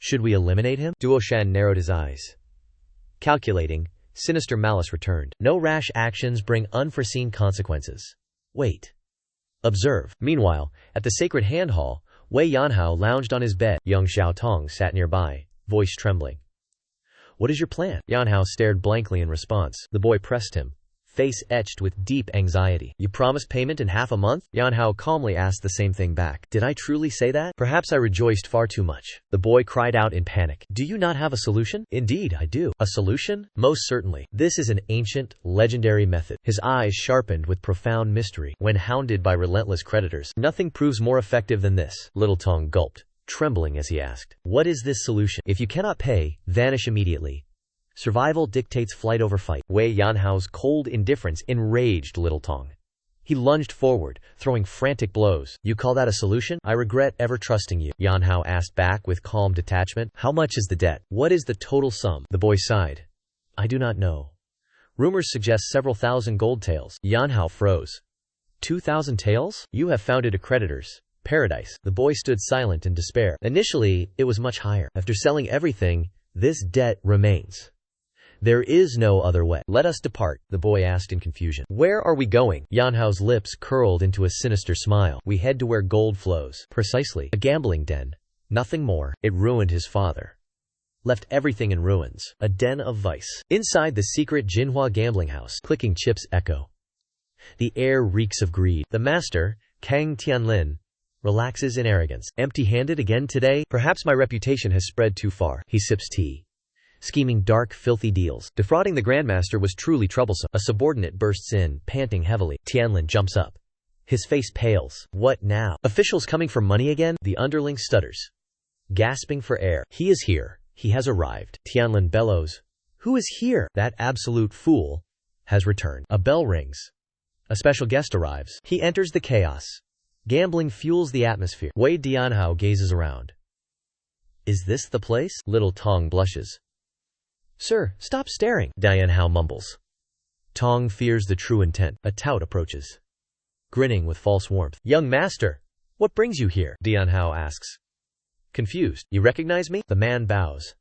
Should we eliminate him? Duoshan narrowed his eyes. Calculating, sinister malice returned. No rash actions bring unforeseen consequences. Wait. Observe. Meanwhile, at the sacred hand hall, Wei Yanhao lounged on his bed. Young Xiao Tong sat nearby, voice trembling. What is your plan? Yanhao stared blankly in response. The boy pressed him, face etched with deep anxiety. You promised payment in half a month? Yanhao calmly asked the same thing back. Did I truly say that? Perhaps I rejoiced far too much. The boy cried out in panic. Do you not have a solution? Indeed, I do. A solution? Most certainly. This is an ancient, legendary method. His eyes sharpened with profound mystery. When hounded by relentless creditors, nothing proves more effective than this. Little Tong gulped, trembling as he asked. What is this solution? If you cannot pay, vanish immediately. Survival dictates flight over fight. Wei Yanhao's cold indifference enraged Little Tong. He lunged forward, throwing frantic blows. You call that a solution? I regret ever trusting you. Yanhao asked back with calm detachment. How much is the debt? What is the total sum? The boy sighed. I do not know. Rumors suggest several thousand gold taels. Yanhao froze. 2,000 taels? You have founded a creditor's paradise. The boy stood silent in despair. Initially, it was much higher. After selling everything, this debt remains. There is no other way. Let us depart, the boy asked in confusion. Where are we going? Yanhao's lips curled into a sinister smile. We head to where gold flows. Precisely. A gambling den. Nothing more. It ruined his father. Left everything in ruins. A den of vice. Inside the secret Jinhua gambling house, clicking chips echo. The air reeks of greed. The master, Kang Tianlin, relaxes in arrogance. Empty-handed again today? Perhaps my reputation has spread too far. He sips tea. Scheming dark, filthy deals. Defrauding the Grandmaster was truly troublesome. A subordinate bursts in, panting heavily. Tianlin jumps up. His face pales. What now? Officials coming for money again? The underling stutters, gasping for air. He is here. He has arrived. Tianlin bellows. Who is here? That absolute fool has returned. A bell rings. A special guest arrives. He enters the chaos. Gambling fuels the atmosphere. Wei Dianhao gazes around. Is this the place? Little Tong blushes. Sir, stop staring, Dianhao mumbles. Tong fears the true intent. A tout approaches, grinning with false warmth. Young master, what brings you here? Dianhao asks. Confused. You recognize me? The man bows.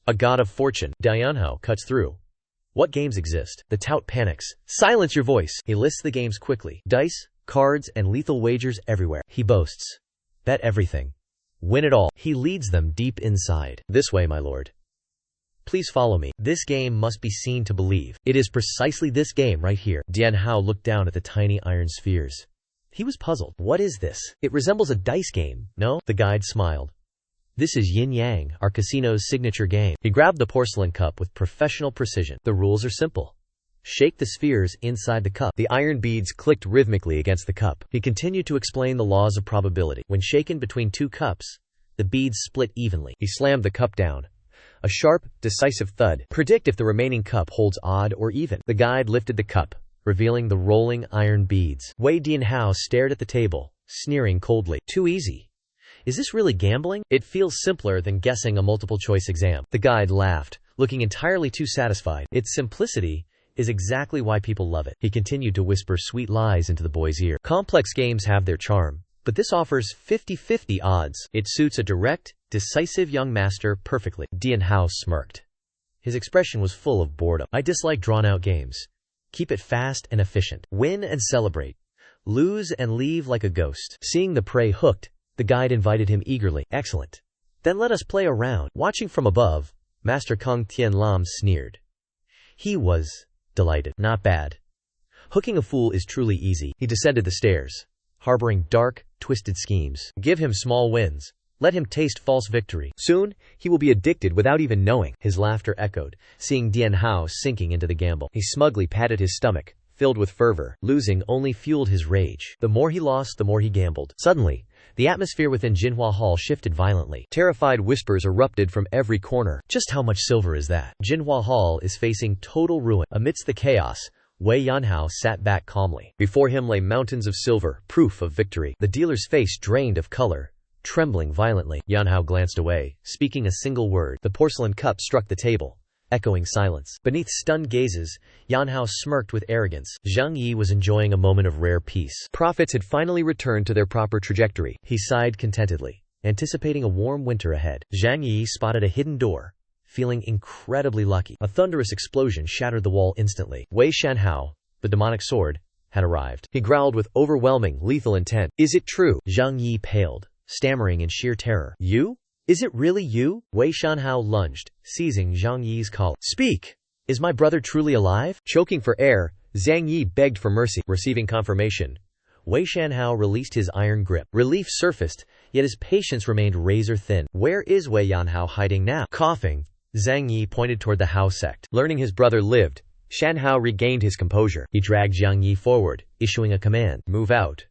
A god of fortune. Dianhao cuts through. What games exist? The tout panics. Silence your voice. He lists the games quickly. Dice, cards, and lethal wagers everywhere. He boasts. Bet everything. Win it all. He leads them deep inside. This way, my lord. Please follow me. This game must be seen to believe. It is precisely this game right here. Dianhao looked down at the tiny iron spheres. He was puzzled. What is this? It resembles a dice game, no? The guide smiled. This is Yin Yang, our casino's signature game. He grabbed the porcelain cup with professional precision. The rules are simple. Shake the spheres inside the cup. The iron beads clicked rhythmically against the cup. He continued to explain the laws of probability. When shaken between two cups, the beads split evenly. He slammed the cup down. A sharp, decisive thud. Predict if the remaining cup holds odd or even. The guide lifted the cup, revealing the rolling iron beads. Wei Dianhao stared at the table, sneering coldly. Too easy. Is this really gambling? It feels simpler than guessing a multiple-choice exam. The guide laughed, looking entirely too satisfied. Its simplicity is exactly why people love it. He continued to whisper sweet lies into the boy's ear. Complex games have their charm, but this offers 50-50 odds. It suits a direct, decisive young master perfectly. Dianhao smirked. His expression was full of boredom. I dislike drawn-out games. Keep it fast and efficient. Win and celebrate. Lose and leave like a ghost. Seeing the prey hooked, the guide invited him eagerly. Excellent. Then let us play a round. Watching from above, Master Kang Tianlam sneered. He was delighted. Not bad. Hooking a fool is truly easy. He descended the stairs, harboring dark, twisted schemes. Give him small wins. Let him taste false victory. Soon, he will be addicted without even knowing. His laughter echoed, seeing Dian Hao sinking into the gamble. He smugly patted his stomach, filled with fervor. Losing only fueled his rage. The more he lost, the more he gambled. Suddenly, the atmosphere within Jinhua Hall shifted violently. Terrified whispers erupted from every corner. Just how much silver is that? Jinhua Hall is facing total ruin. Amidst the chaos, Wei Yanhao sat back calmly. Before him lay mountains of silver, proof of victory. The dealer's face drained of color, trembling violently. Yanhao glanced away, speaking a single word. The porcelain cup struck the table, echoing silence. Beneath stunned gazes, Yanhao smirked with arrogance. Zhang Yi was enjoying a moment of rare peace. Profits had finally returned to their proper trajectory. He sighed contentedly, anticipating a warm winter ahead. Zhang Yi spotted a hidden door, feeling incredibly lucky. A thunderous explosion shattered the wall instantly. Wei Shanhao, the demonic sword, had arrived. He growled with overwhelming, lethal intent. Is it true? Zhang Yi paled, stammering in sheer terror. You? Is it really you? Wei Shanhao lunged, seizing Zhang Yi's collar. Speak! Is my brother truly alive? Choking for air, Zhang Yi begged for mercy. Receiving confirmation, Wei Shanhao released his iron grip. Relief surfaced, yet his patience remained razor thin. Where is Wei Yanhao hiding now? Coughing, Zhang Yi pointed toward the Hao sect. Learning his brother lived, Shanhao regained his composure. He dragged Zhang Yi forward, issuing a command. Move out.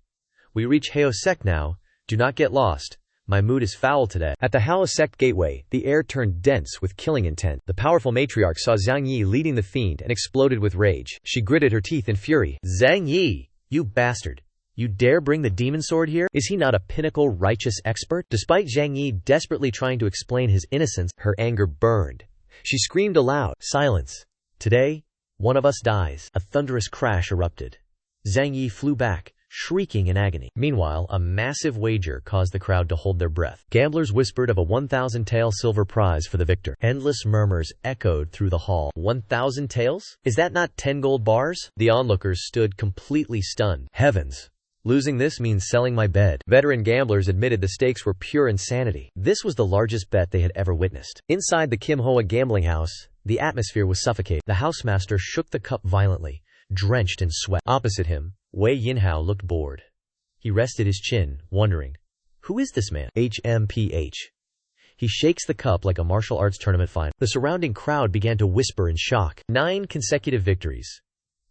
We reach Hao sect now. Do not get lost. My mood is foul today. At the Hao sect gateway, the air turned dense with killing intent. The powerful matriarch saw Zhang Yi leading the fiend and exploded with rage. She gritted her teeth in fury. Zhang Yi, you bastard. You dare bring the demon sword here? Is he not a pinnacle righteous expert? Despite Zhang Yi desperately trying to explain his innocence, her anger burned. She screamed aloud. Silence. Today, one of us dies. A thunderous crash erupted. Zhang Yi flew back, shrieking in agony. Meanwhile, a massive wager caused the crowd to hold their breath. Gamblers whispered of a 1,000 tael silver prize for the victor. Endless murmurs echoed through the hall. 1,000 taels? Is that not 10 gold bars? The onlookers stood completely stunned. Heavens! Losing this means selling my bed. Veteran gamblers admitted the stakes were pure insanity. This was the largest bet they had ever witnessed. Inside the Kim Hoa gambling house, the atmosphere was suffocating. The housemaster shook the cup violently, drenched in sweat. Opposite him, Wei Yinhao looked bored. He rested his chin, wondering, who is this man? HMPH. He shakes the cup like a martial arts tournament final. The surrounding crowd began to whisper in shock. 9 consecutive victories.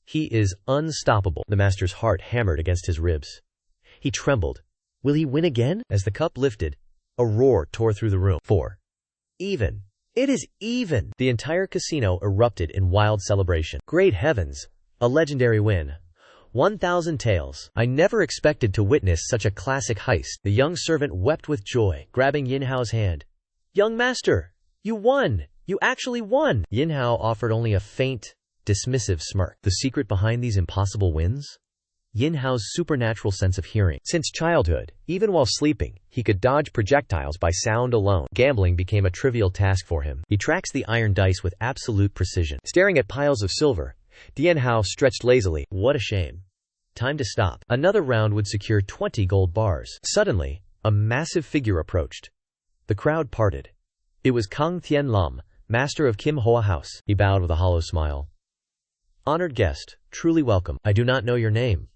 He is unstoppable. The master's heart hammered against his ribs. He trembled. Will he win again? As the cup lifted, a roar tore through the room. 4. Even. It is even. The entire casino erupted in wild celebration. Great heavens. A legendary win. 1,000 taels. I never expected to witness such a classic heist. The young servant wept with joy, grabbing Yinhao's hand. Young master, you won! You actually won! Yinhao offered only a faint, dismissive smirk. The secret behind these impossible wins? Yinhao's supernatural sense of hearing. Since childhood, even while sleeping, he could dodge projectiles by sound alone. Gambling became a trivial task for him. He tracks the iron dice with absolute precision. Staring at piles of silver, Dian Hao stretched lazily. What a shame. Time to stop. Another round would secure 20 gold bars. Suddenly, a massive figure approached. The crowd parted. It was Kang Tian Lam, master of Kim Hoa House. He bowed with a hollow smile. Honored guest, truly welcome. I do not know your name.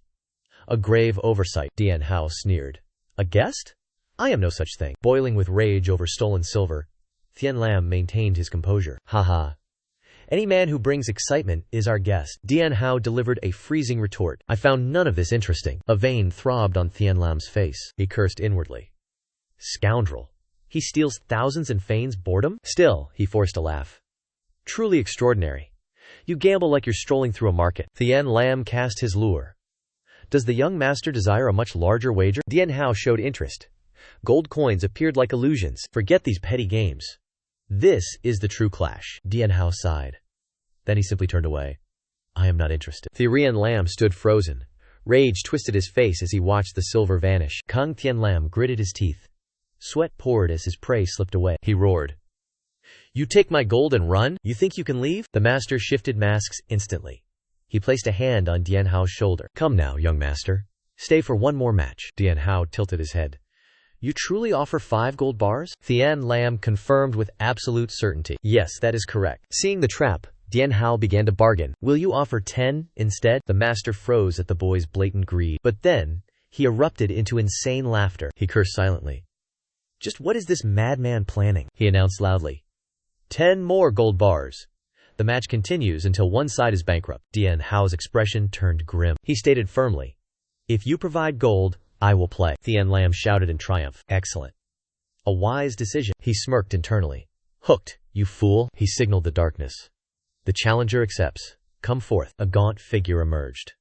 A grave oversight, Dian Hao sneered. A guest? I am no such thing. Boiling with rage over stolen silver, Tian Lam maintained his composure. Haha. Any man who brings excitement is our guest. Dian Hao delivered a freezing retort. I found none of this interesting. A vein throbbed on Tian Lam's face. He cursed inwardly. Scoundrel. He steals thousands and feigns boredom? Still, he forced a laugh. Truly extraordinary. You gamble like you're strolling through a market. Tian Lam cast his lure. Does the young master desire a much larger wager? Dian Hao showed interest. Gold coins appeared like illusions. Forget these petty games. This is the true clash. Dian Hao sighed. Then he simply turned away. I am not interested. Tian Lam stood frozen. Rage twisted his face as he watched the silver vanish. Kang Tian Lam gritted his teeth. Sweat poured as his prey slipped away. He roared. You take my gold and run? You think you can leave? The master shifted masks instantly. He placed a hand on Dian Hao's shoulder. Come now, young master. Stay for one more match. Dian Hao tilted his head. You truly offer 5 gold bars? Tian Lam confirmed with absolute certainty. Yes, that is correct. Seeing the trap, Dian Hao began to bargain. Will you offer 10 instead? The master froze at the boy's blatant greed. But then, he erupted into insane laughter. He cursed silently. Just what is this madman planning? He announced loudly. 10 more gold bars. The match continues until one side is bankrupt. Dian Hao's expression turned grim. He stated firmly, if you provide gold, I will play. Tian Lam shouted in triumph. Excellent. A wise decision. He smirked internally. Hooked, you fool. He signaled the darkness. The challenger accepts. Come forth. A gaunt figure emerged.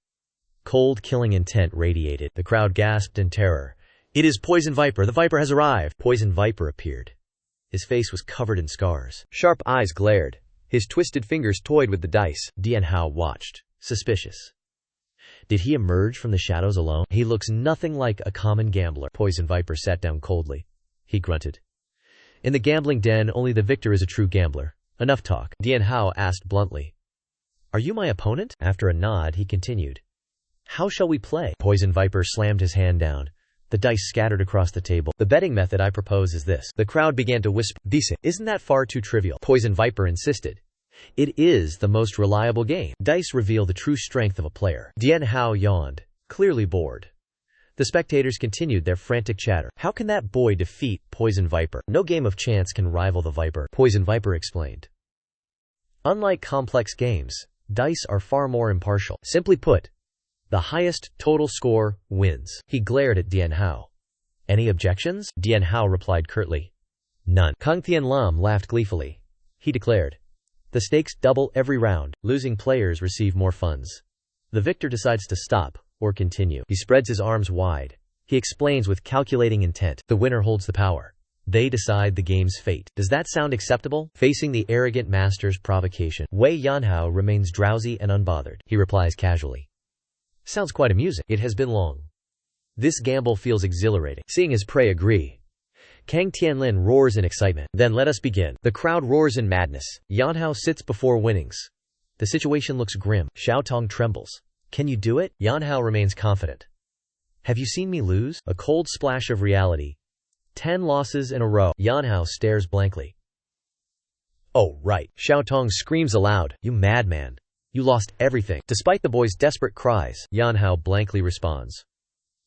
Cold killing intent radiated. The crowd gasped in terror. It is Poison Viper. The Viper has arrived. Poison Viper appeared. His face was covered in scars. Sharp eyes glared. His twisted fingers toyed with the dice. Dian Hao watched, suspicious. Did he emerge from the shadows alone? He looks nothing like a common gambler. Poison Viper sat down coldly. He grunted. In the gambling den, only the victor is a true gambler. Enough talk. Dian Hao asked bluntly. Are you my opponent? After a nod, he continued. How shall we play? Poison Viper slammed his hand down. The dice scattered across the table. The betting method I propose is this. The crowd began to whisper. Decent. Isn't that far too trivial? Poison Viper insisted. It is the most reliable game. Dice reveal the true strength of a player. Dian Hao yawned, clearly bored. The spectators continued their frantic chatter. How can that boy defeat Poison Viper? No game of chance can rival the Viper, Poison Viper explained. Unlike complex games, dice are far more impartial. Simply put, the highest total score wins. He glared at Dian Hao. Any objections? Dian Hao replied curtly. None. Kang Tian Lam laughed gleefully. He declared. The stakes double every round. Losing players receive more funds. The victor decides to stop or continue. He spreads his arms wide. He explains with calculating intent. The winner holds the power. They decide the game's fate. Does that sound acceptable? Facing the arrogant master's provocation, Wei Yanhao remains drowsy and unbothered. He replies casually. Sounds quite amusing. It has been long. This gamble feels exhilarating. Seeing his prey agree. Kang Tianlin roars in excitement. Then let us begin. The crowd roars in madness. Yanhao sits before winnings. The situation looks grim. Xiaotong trembles. Can you do it? Yanhao remains confident. Have you seen me lose? A cold splash of reality. 10 losses in a row. Yanhao stares blankly. Oh, right. Xiaotong screams aloud. You madman. You lost everything. Despite the boy's desperate cries, Yanhao blankly responds.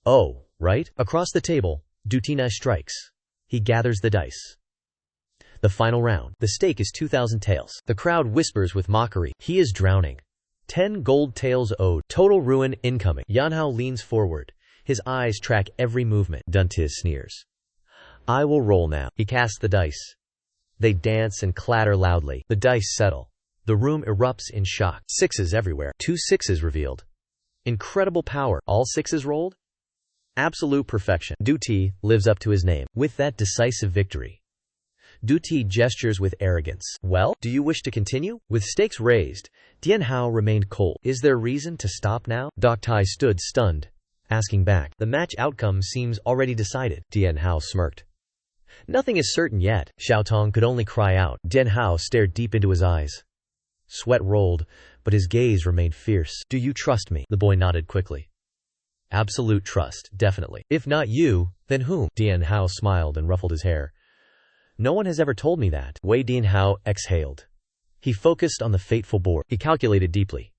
Oh, right? Across the table, Dutina strikes. He gathers the dice. The final round. The stake is 2,000 taels. The crowd whispers with mockery. He is drowning. 10 gold taels owed. Total ruin incoming. Yanhao leans forward. His eyes track every movement. Duntiz sneers. I will roll now. He casts the dice. They dance and clatter loudly. The dice settle. The room erupts in shock. Sixes everywhere. 2 sixes revealed. Incredible power. All sixes rolled? Absolute perfection. Duti lives up to his name. With that decisive victory. Duti gestures with arrogance. Well, do you wish to continue? With stakes raised, Dian Hao remained cold. Is there reason to stop now? Dok Tai stood stunned, asking back. The match outcome seems already decided. Dian Hao smirked. Nothing is certain yet. Xiaotong could only cry out. Dian Hao stared deep into his eyes. Sweat rolled, but his gaze remained fierce. Do you trust me? The boy nodded quickly. Absolute trust, definitely. If not you, then whom? Dian Hao smiled and ruffled his hair. No one has ever told me that. Wei Dian Hao exhaled. He focused on the fateful board. He calculated deeply.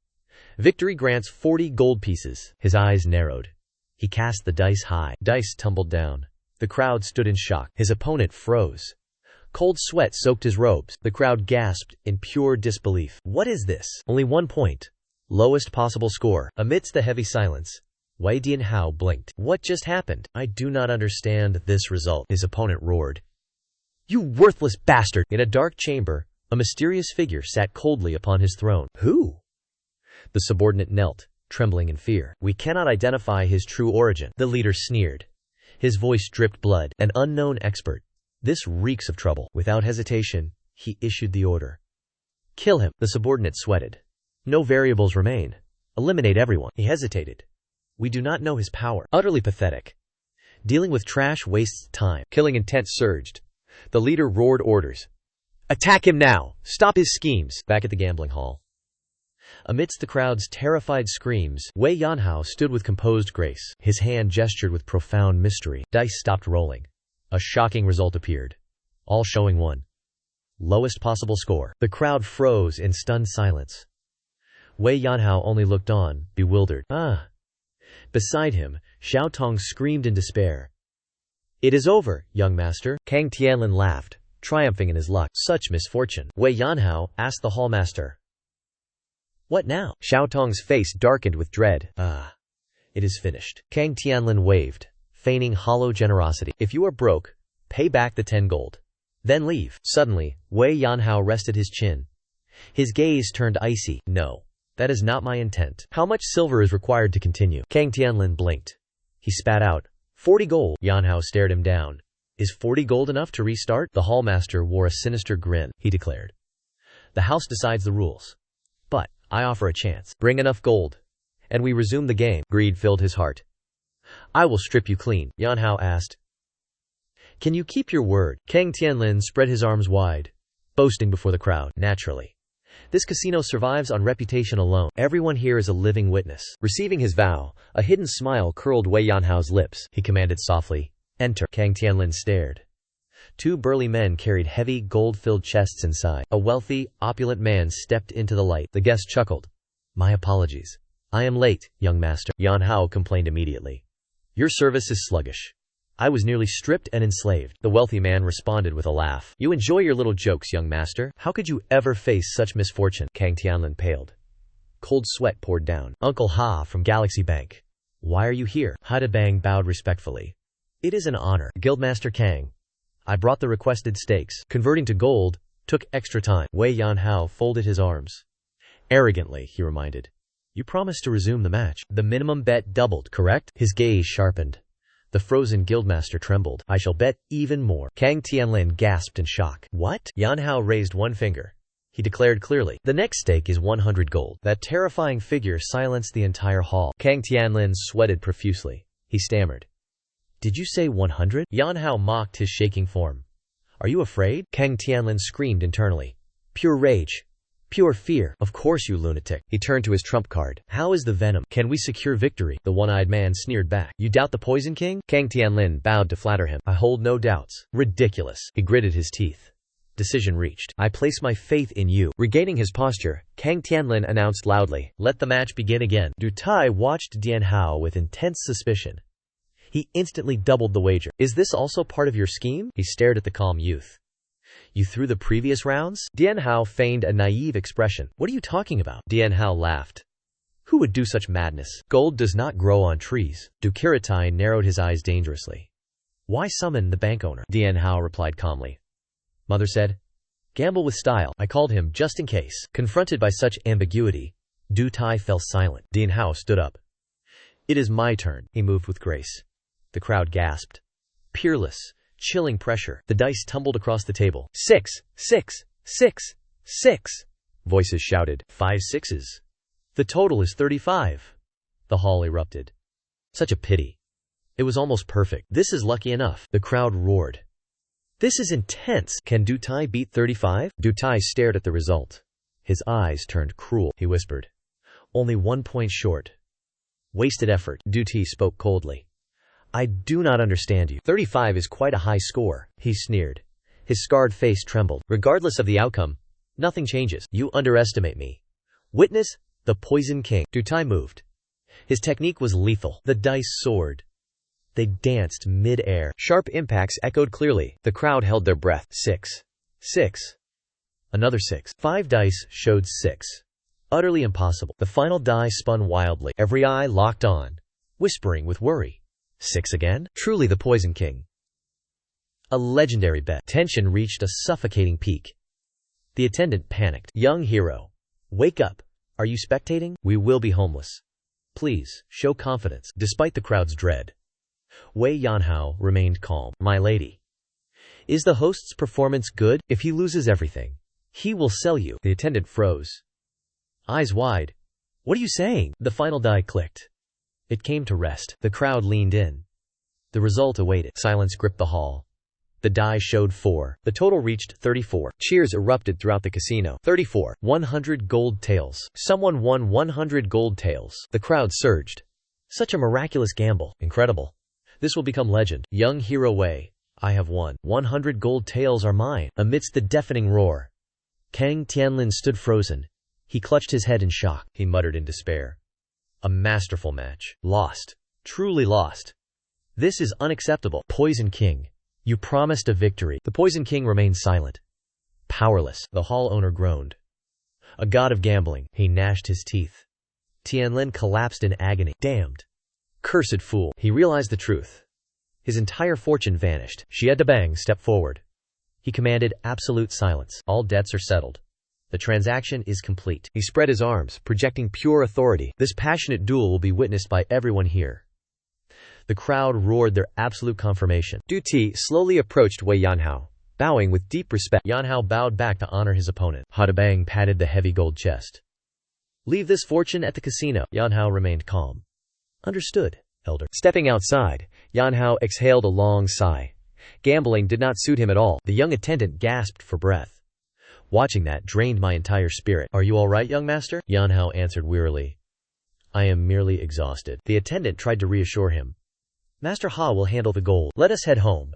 Victory grants 40 gold pieces. His eyes narrowed. He cast the dice high. Dice tumbled down. The crowd stood in shock. His opponent froze. Cold sweat soaked his robes. The crowd gasped in pure disbelief. What is this? Only 1 point. Lowest possible score. Amidst the heavy silence, Wei Dian Hao blinked. What just happened? I do not understand this result. His opponent roared. You worthless bastard! In a dark chamber, a mysterious figure sat coldly upon his throne. Who? The subordinate knelt, trembling in fear. We cannot identify his true origin. The leader sneered. His voice dripped blood. An unknown expert. This reeks of trouble. Without hesitation, he issued the order. Kill him. The subordinate sweated. No variables remain. Eliminate everyone. He hesitated. We do not know his power. Utterly pathetic. Dealing with trash wastes time. Killing intent surged. The leader roared orders. Attack him now! Stop his schemes! Back at the gambling hall. Amidst the crowd's terrified screams, Wei Yanhao stood with composed grace. His hand gestured with profound mystery. Dice stopped rolling. A shocking result appeared. All showing 1. Lowest possible score. The crowd froze in stunned silence. Wei Yanhao only looked on, bewildered. Ah! Beside him, Xiao Tong screamed in despair. It is over, young master. Kang Tianlin laughed, triumphing in his luck. Such misfortune. Wei Yanhao asked the hallmaster. What now? Xiao Tong's face darkened with dread. Ah. It is finished. Kang Tianlin waved, feigning hollow generosity. If you are broke, pay back the 10 gold. Then leave. Suddenly, Wei Yanhao rested his chin. His gaze turned icy. No. That is not my intent. How much silver is required to continue? Kang Tianlin blinked. He spat out. 40 gold. Yanhao stared him down. Is 40 gold enough to restart? The hallmaster wore a sinister grin. He declared. The house decides the rules. But, I offer a chance. Bring enough gold. And we resume the game. Greed filled his heart. I will strip you clean. Yanhao asked. Can you keep your word? Kang Tianlin spread his arms wide, boasting before the crowd. Naturally. This casino survives on reputation alone. Everyone here is a living witness. Receiving his vow, a hidden smile curled Wei Yanhao's lips. He commanded softly. Enter. Kang Tianlin stared. 2 burly men carried heavy, gold-filled chests inside. A wealthy, opulent man stepped into the light. The guest chuckled. My apologies. I am late, young master. Yanhao complained immediately. Your service is sluggish. I was nearly stripped and enslaved. The wealthy man responded with a laugh. You enjoy your little jokes, young master. How could you ever face such misfortune? Kang Tianlin paled. Cold sweat poured down. Uncle Ha from Galaxy Bank. Why are you here? Hada Bang bowed respectfully. It is an honor. Guildmaster Kang. I brought the requested stakes. Converting to gold took extra time. Wei Yanhao folded his arms. Arrogantly, he reminded. You promised to resume the match. The minimum bet doubled, correct? His gaze sharpened. The frozen guildmaster trembled. I shall bet even more. Kang Tianlin gasped in shock. What? Yanhao raised one finger. He declared clearly. The next stake is 100 gold. That terrifying figure silenced the entire hall. Kang Tianlin sweated profusely. He stammered. Did you say 100? Yanhao mocked his shaking form. Are you afraid? Kang Tianlin screamed internally. Pure rage. Pure fear. Of course, you lunatic. He turned to his trump card. How is the venom? Can we secure victory? The one-eyed man sneered back. You doubt the Poison King? Kang Tianlin bowed to flatter him. I hold no doubts. Ridiculous. He gritted his teeth. Decision reached. I place my faith in you. Regaining his posture, Kang Tianlin announced loudly. Let the match begin again. Du Tai watched Dian Hao with intense suspicion. He instantly doubled the wager. Is this also part of your scheme? He stared at the calm youth. You threw the previous rounds? Dian Hao feigned a naive expression. What are you talking about? Dian Hao laughed. Who would do such madness? Gold does not grow on trees. Du Kiritai narrowed his eyes dangerously. Why summon the bank owner? Dian Hao replied calmly. Mother said, gamble with style. I called him just in case. Confronted by such ambiguity, Du Tai fell silent. Dian Hao stood up. It is my turn. He moved with grace. The crowd gasped. Peerless. Chilling pressure. The dice tumbled across the table. 6, 6, 6, 6. Voices shouted. 5 sixes. The total is 35. The hall erupted. Such a pity. It was almost perfect. This is lucky enough. The crowd roared. This is intense. Can Du Tai beat 35? Du Tai stared at the result. His eyes turned cruel. He whispered. Only 1 point short. Wasted effort. Du Tai spoke coldly. I do not understand you. 35 is quite a high score, he sneered. His scarred face trembled. Regardless of the outcome, nothing changes. You underestimate me. Witness, the Poison King. Du Tai moved. His technique was lethal. The dice soared. They danced mid-air. Sharp impacts echoed clearly. The crowd held their breath. 6. 6. Another 6. 5 dice showed 6. Utterly impossible. The final die spun wildly. Every eye locked on, whispering with worry. 6 again? Truly the Poison King. A legendary bet. Tension reached a suffocating peak. The attendant panicked. Young hero. Wake up. Are you spectating? We will be homeless. Please, show confidence. Despite the crowd's dread, Wei Yanhao remained calm. My lady. Is the host's performance good? If he loses everything, he will sell you. The attendant froze. Eyes wide. What are you saying? The final die clicked. It came to rest. The crowd leaned in. The result awaited. Silence gripped the hall. The die showed 4. The total reached 34. Cheers erupted throughout the casino. 34. 100 gold taels. Someone won 100 gold taels. The crowd surged. Such a miraculous gamble. Incredible. This will become legend. Young hero Wei, I have won. 100 gold taels are mine. Amidst the deafening roar, Kang Tianlin stood frozen. He clutched his head in shock. He muttered in despair. A masterful match. Lost. Truly lost. This is unacceptable. Poison King, you promised a victory. The Poison King remained silent. Powerless. The hall owner groaned. A god of gambling. He gnashed his teeth. Tianlin collapsed in agony. Damned. Cursed fool. He realized the truth. His entire fortune vanished. Xie Dabang stepped forward. He commanded absolute silence. All debts are settled. The transaction is complete. He spread his arms, projecting pure authority. This passionate duel will be witnessed by everyone here. The crowd roared their absolute confirmation. Du Ti slowly approached Wei Yanhao, bowing with deep respect. Yanhao bowed back to honor his opponent. Hadabang patted the heavy gold chest. Leave this fortune at the casino. Yanhao remained calm. Understood, elder. Stepping outside, Yanhao exhaled a long sigh. Gambling did not suit him at all. The young attendant gasped for breath. Watching that drained my entire spirit. Are you all right, young master? Yanhao answered wearily. I am merely exhausted. The attendant tried to reassure him. Master Ha will handle the gold. Let us head home.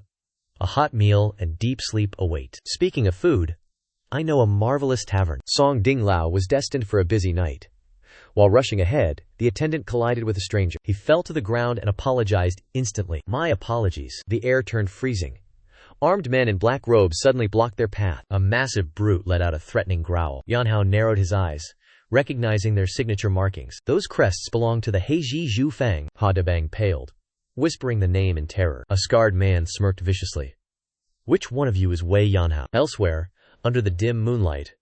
A hot meal and deep sleep await. Speaking of food, I know a marvelous tavern. Song Ding Lao was destined for a busy night. While rushing ahead, the attendant collided with a stranger. He fell to the ground and apologized instantly. My apologies. The air turned freezing. Armed men in black robes suddenly blocked their path. A massive brute let out a threatening growl. Yanhao narrowed his eyes, recognizing their signature markings. Those crests belonged to the Heiji Zhu Fang. Ha Dabang paled, whispering the name in terror. A scarred man smirked viciously. Which one of you is Wei Yanhao? Elsewhere, under the dim moonlight,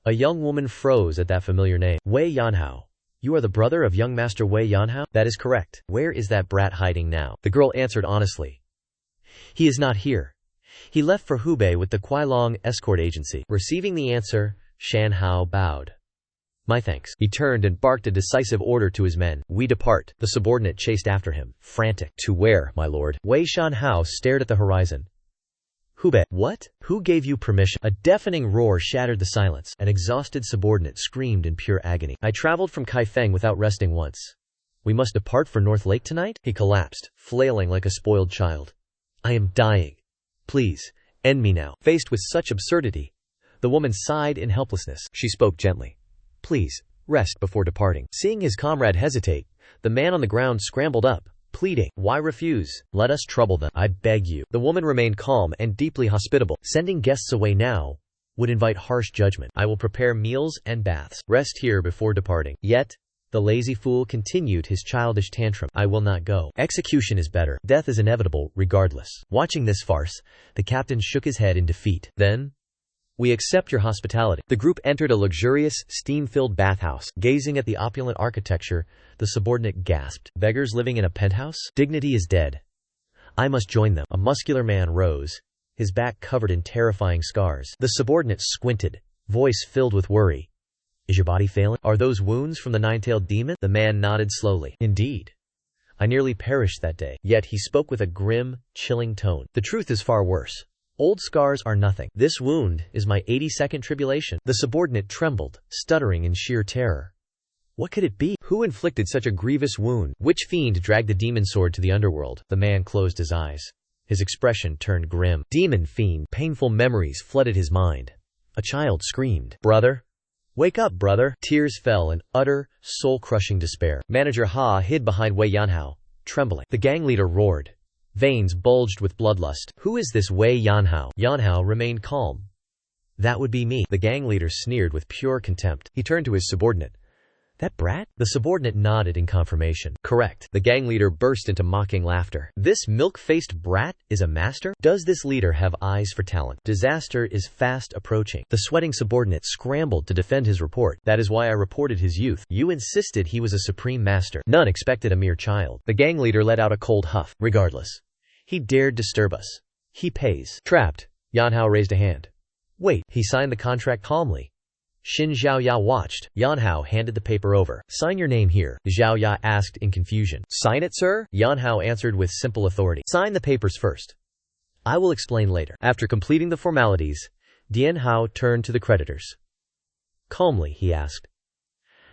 a young woman froze at that familiar name. Wei Yanhao. You are the brother of young master Wei Yanhao? That is correct. Where is that brat hiding now? The girl answered honestly. He is not here. He left for Hubei with the Kuailong escort agency. Receiving the answer, Shan Hao bowed. My thanks. He turned and barked a decisive order to his men. We depart. The subordinate chased after him, frantic. To where, my lord? Wei Shan Hao stared at the horizon. Hubei. What? Who gave you permission? A deafening roar shattered the silence. An exhausted subordinate screamed in pure agony. I traveled from Kaifeng without resting once. We must depart for North Lake tonight? He collapsed, flailing like a spoiled child. I am dying. Please, end me now. Faced with such absurdity, the woman sighed in helplessness. She spoke gently. Please, rest before departing. Seeing his comrade hesitate, the man on the ground scrambled up, pleading. Why refuse? Let us trouble them. I beg you. The woman remained calm and deeply hospitable. Sending guests away now would invite harsh judgment. I will prepare meals and baths. Rest here before departing. Yet, the lazy fool continued his childish tantrum. I will not go. Execution is better. Death is inevitable, regardless. Watching this farce, the captain shook his head in defeat. Then, we accept your hospitality. The group entered a luxurious, steam-filled bathhouse. Gazing at the opulent architecture, the subordinate gasped. Beggars living in a penthouse? Dignity is dead. I must join them. A muscular man rose, his back covered in terrifying scars. The subordinate squinted, voice filled with worry. Is your body failing? Are those wounds from the nine-tailed demon? The man nodded slowly. Indeed. I nearly perished that day. Yet he spoke with a grim, chilling tone. The truth is far worse. Old scars are nothing. This wound is my 82nd tribulation. The subordinate trembled, stuttering in sheer terror. What could it be? Who inflicted such a grievous wound? Which fiend dragged the demon sword to the underworld? The man closed his eyes. His expression turned grim. Demon fiend. Painful memories flooded his mind. A child screamed. Brother? Wake up, brother! Tears fell in utter, soul-crushing despair. Manager Ha hid behind Wei Yanhao, trembling. The gang leader roared. Veins bulged with bloodlust. Who is this Wei Yanhao? Yanhao remained calm. That would be me. The gang leader sneered with pure contempt. He turned to his subordinate. That brat? The subordinate nodded in confirmation. Correct. The gang leader burst into mocking laughter. This milk-faced brat is a master? Does this leader have eyes for talent? Disaster is fast approaching. The sweating subordinate scrambled to defend his report. That is why I reported his youth. You insisted he was a supreme master. None expected a mere child. The gang leader let out a cold huff. Regardless, he dared disturb us. He pays. Trapped. Yanhao raised a hand. Wait. He signed the contract calmly. Xin Zhaoya watched. Yanhao handed the paper over. Sign your name here, Zhaoya asked in confusion. Sign it, sir? Yanhao answered with simple authority. Sign the papers first. I will explain later. After completing the formalities, Dian Hao turned to the creditors. Calmly, he asked.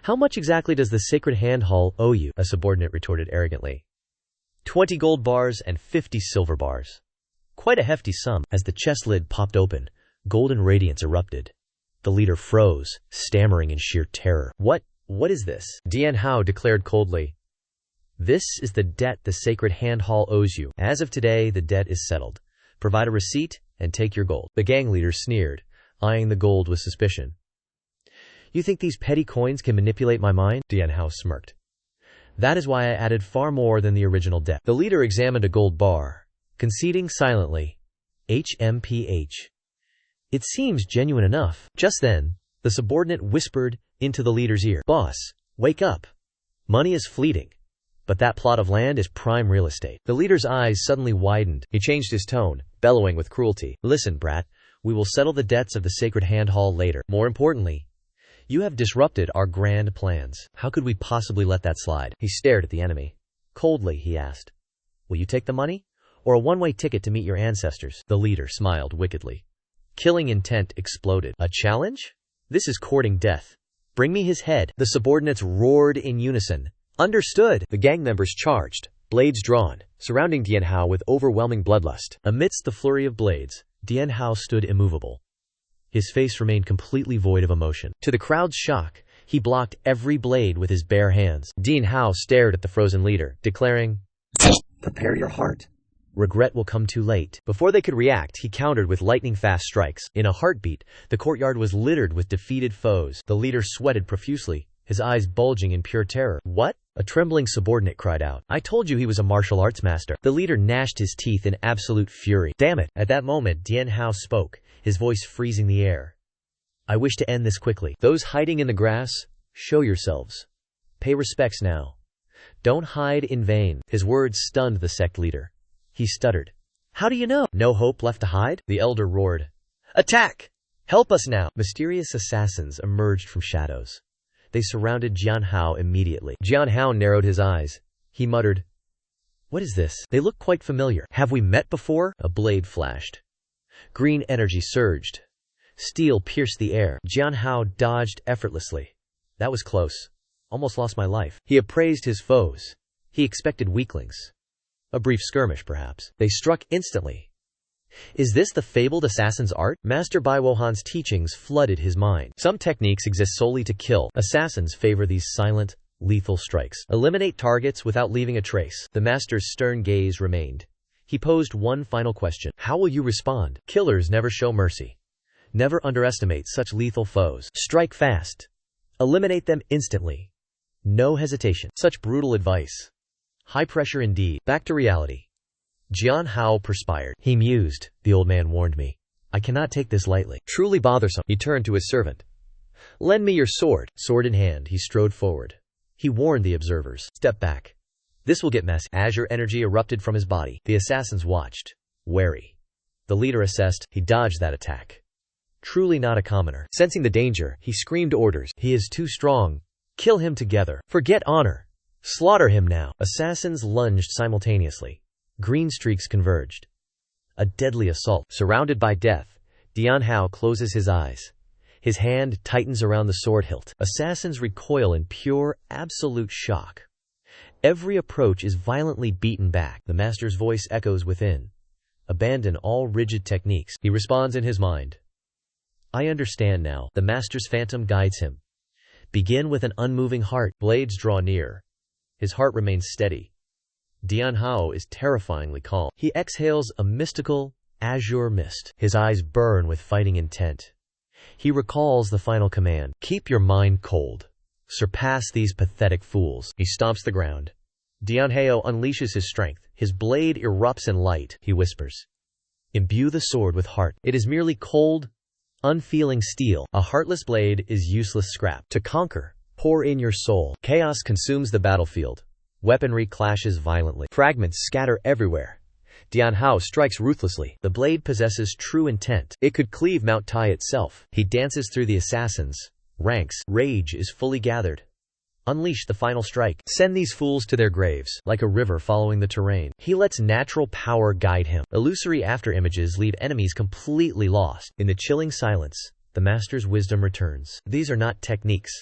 How much exactly does the Sacred Hand Hall owe you? A subordinate retorted arrogantly. 20 gold bars and 50 silver bars. Quite a hefty sum. As the chest lid popped open, golden radiance erupted. The leader froze, stammering in sheer terror. What is this? Dian Hao declared coldly. This is the debt the sacred hand hall owes you. As of today, the debt is settled. Provide a receipt and take your gold. The gang leader sneered, eyeing the gold with suspicion. You think these petty coins can manipulate my mind? Dian Hao smirked. That is why I added far more than the original debt. The leader examined a gold bar, conceding silently. HMPH. It seems genuine enough. Just then, the subordinate whispered into the leader's ear. Boss, wake up. Money is fleeting, but that plot of land is prime real estate. The leader's eyes suddenly widened. He changed his tone, bellowing with cruelty. Listen, brat, we will settle the debts of the sacred hand hall later. More importantly, you have disrupted our grand plans. How could we possibly let that slide? He stared at the enemy. Coldly, he asked, will you take the money, or a one-way ticket to meet your ancestors? The leader smiled wickedly. Killing intent exploded. A challenge? This is courting death. Bring me his head. The subordinates roared in unison. Understood. The gang members charged, blades drawn, surrounding Dian Hao with overwhelming bloodlust. Amidst the flurry of blades, Dian Hao stood immovable. His face remained completely void of emotion. To the crowd's shock, he blocked every blade with his bare hands. Dian Hao stared at the frozen leader, declaring, Prepare your heart. Regret will come too late. Before they could react, he countered with lightning-fast strikes. In a heartbeat, the courtyard was littered with defeated foes. The leader sweated profusely, his eyes bulging in pure terror. What? A trembling subordinate cried out. I told you he was a martial arts master. The leader gnashed his teeth in absolute fury. Damn it. At that moment, Dian Hao spoke, his voice freezing the air. I wish to end this quickly. Those hiding in the grass, show yourselves. Pay respects now. Don't hide in vain. His words stunned the sect leader. He stuttered. How do you know? No hope left to hide? The elder roared. Attack! Help us now! Mysterious assassins emerged from shadows. They surrounded Jian Hao immediately. Jian Hao narrowed his eyes. He muttered, What is this? They look quite familiar. Have we met before? A blade flashed. Green energy surged. Steel pierced the air. Jian Hao dodged effortlessly. That was close. Almost lost my life. He appraised his foes. He expected weaklings. A brief skirmish, perhaps. They struck instantly. Is this the fabled assassin's art? Master Bai Wohan's teachings flooded his mind. Some techniques exist solely to kill. Assassins favor these silent, lethal strikes. Eliminate targets without leaving a trace. The master's stern gaze remained. He posed one final question. How will you respond? Killers never show mercy. Never underestimate such lethal foes. Strike fast. Eliminate them instantly. No hesitation. Such brutal advice. High pressure indeed. Back to reality. Jian Hao perspired. He mused. The old man warned me. I cannot take this lightly. Truly bothersome. He turned to his servant. Lend me your sword. Sword in hand, he strode forward. He warned the observers. Step back. This will get messy. Azure energy erupted from his body. The assassins watched, wary. The leader assessed. He dodged that attack. Truly not a commoner. Sensing the danger, he screamed orders. He is too strong. Kill him together. Forget honor. Slaughter him now. Assassins lunged simultaneously. Green streaks converged. A deadly assault. Surrounded by death, Dian Hao closes his eyes. His hand tightens around the sword hilt. Assassins recoil in pure, absolute shock. Every approach is violently beaten back. The master's voice echoes within. Abandon all rigid techniques. He responds in his mind. I understand now. The master's phantom guides him. Begin with an unmoving heart. Blades draw near. His heart remains steady. Dian Hao is terrifyingly calm. He exhales a mystical, azure mist. His eyes burn with fighting intent. He recalls the final command. Keep your mind cold. Surpass these pathetic fools. He stomps the ground. Dian Hao unleashes his strength. His blade erupts in light. He whispers. Imbue the sword with heart. It is merely cold, unfeeling steel. A heartless blade is useless scrap. To conquer, pour in your soul. Chaos consumes the battlefield. Weaponry clashes violently. Fragments scatter everywhere. Dian Hao strikes ruthlessly. The blade possesses true intent. It could cleave Mount Tai itself. He dances through the assassins' ranks. Rage is fully gathered. Unleash the final strike. Send these fools to their graves, like a river following the terrain. He lets natural power guide him. Illusory afterimages leave enemies completely lost. In the chilling silence, the master's wisdom returns. These are not techniques.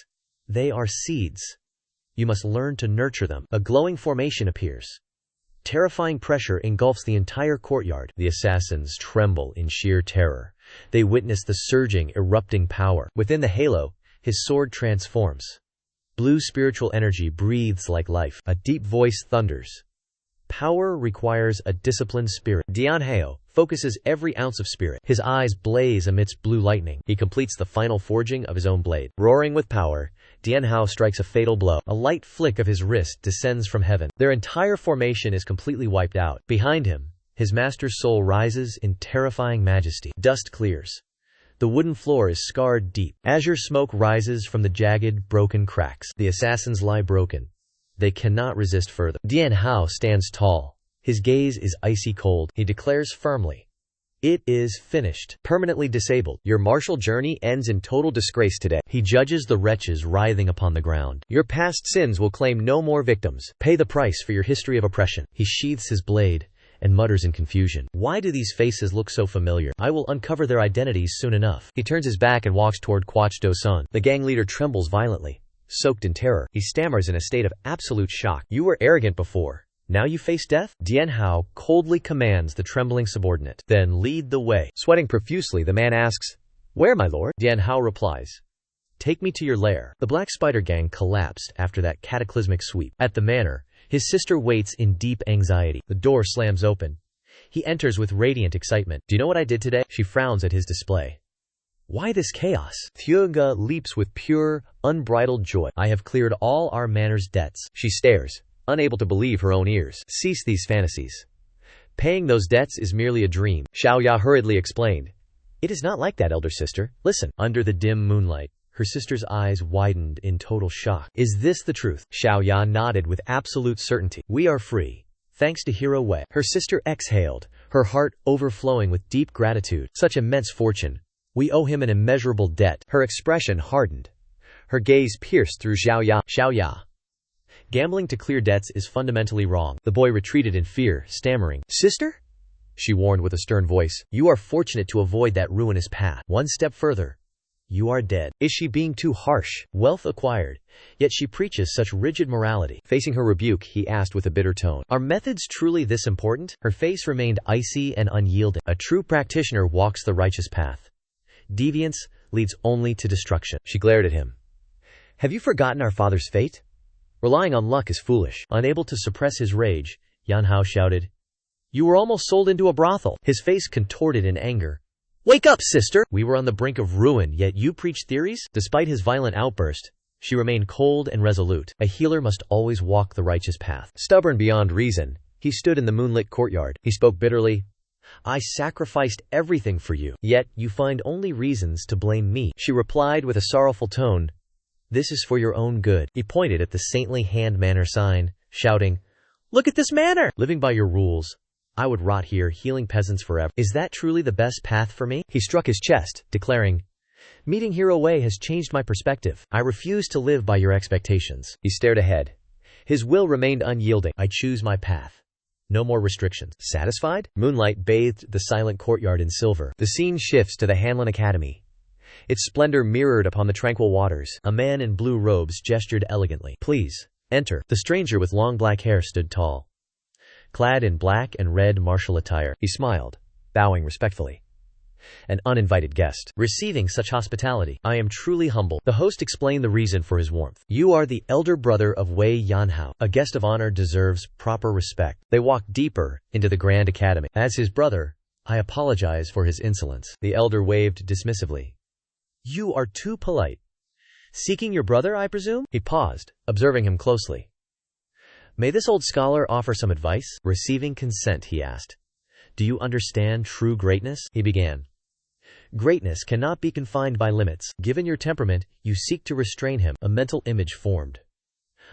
They are seeds. You must learn to nurture them. A glowing formation appears. Terrifying pressure engulfs the entire courtyard. The assassins tremble in sheer terror. They witness the surging, erupting power. Within the halo, his sword transforms. Blue spiritual energy breathes like life. A deep voice thunders. Power requires a disciplined spirit. Dianhao focuses every ounce of spirit. His eyes blaze amidst blue lightning. He completes the final forging of his own blade. Roaring with power, Dianhao strikes a fatal blow. A light flick of his wrist descends from heaven. Their entire formation is completely wiped out. Behind him, his master's soul rises in terrifying majesty. Dust clears. The wooden floor is scarred deep. Azure smoke rises from the jagged, broken cracks. The assassins lie broken. They cannot resist further. Dianhao stands tall. His gaze is icy cold. He declares firmly, "It is finished. Permanently disabled. Your martial journey ends in total disgrace today." He judges the wretches writhing upon the ground. "Your past sins will claim no more victims. Pay the price for your history of oppression." He sheathes his blade and mutters in confusion. Why do these faces look so familiar? I will uncover their identities soon enough. He turns his back and walks toward Quach Do-sun. The gang leader trembles violently. Soaked in terror, he stammers in a state of absolute shock. "You were arrogant before. Now you face death?" Dianhao coldly commands the trembling subordinate. "Then lead the way." Sweating profusely, the man asks, "Where, my lord?" Dianhao replies, "Take me to your lair." The Black Spider gang collapsed after that cataclysmic sweep. At the manor, his sister waits in deep anxiety. The door slams open. He enters with radiant excitement. "Do you know what I did today?" She frowns at his display. "Why this chaos?" Thyoga leaps with pure, unbridled joy. "I have cleared all our manor's debts." She stares, unable to believe her own ears. "Cease these fantasies. Paying those debts is merely a dream." Xiaoya hurriedly explained. "It is not like that, elder sister. Listen." Under the dim moonlight, her sister's eyes widened in total shock. "Is this the truth?" Xiaoya nodded with absolute certainty. "We are free, thanks to Hero Wei." Her sister exhaled, her heart overflowing with deep gratitude. "Such immense fortune. We owe him an immeasurable debt." Her expression hardened. Her gaze pierced through Xiaoya. Gambling to clear debts is fundamentally wrong. The boy retreated in fear, stammering. "Sister?" she warned with a stern voice. "You are fortunate to avoid that ruinous path. One step further. You are dead." Is she being too harsh? Wealth acquired, yet she preaches such rigid morality. Facing her rebuke, he asked with a bitter tone, "Are methods truly this important?" Her face remained icy and unyielding. "A true practitioner walks the righteous path. Deviance leads only to destruction." She glared at him. "Have you forgotten our father's fate? Relying on luck is foolish." Unable to suppress his rage, Yanhao shouted, "You were almost sold into a brothel." His face contorted in anger. "Wake up, sister! We were on the brink of ruin, yet you preach theories?" Despite his violent outburst, she remained cold and resolute. A healer must always walk the righteous path. Stubborn beyond reason, he stood in the moonlit courtyard. He spoke bitterly. "I sacrificed everything for you, yet you find only reasons to blame me." She replied with a sorrowful tone, "This is for your own good." He pointed at the saintly hand manor sign, shouting, "Look at this manor! Living by your rules, I would rot here, healing peasants forever. Is that truly the best path for me?" He struck his chest, declaring, "Meeting Hero Wei has changed my perspective. I refuse to live by your expectations." He stared ahead. His will remained unyielding. "I choose my path. No more restrictions." Satisfied? Moonlight bathed the silent courtyard in silver. The scene shifts to the Hanlon Academy. Its splendor mirrored upon the tranquil waters. A man in blue robes gestured elegantly. "Please, enter." The stranger with long black hair stood tall. Clad in black and red martial attire, he smiled, bowing respectfully. An uninvited guest, receiving such hospitality. "I am truly humbled." The host explained the reason for his warmth. "You are the elder brother of Wei Yanhao. A guest of honor deserves proper respect." They walked deeper into the Grand Academy. "As his brother, I apologize for his insolence." The elder waved dismissively. "You are too polite. Seeking your brother, I presume?" He paused, observing him closely. "May this old scholar offer some advice?" Receiving consent, he asked. "Do you understand true greatness?" He began. "Greatness cannot be confined by limits. Given your temperament, you seek to restrain him." A mental image formed.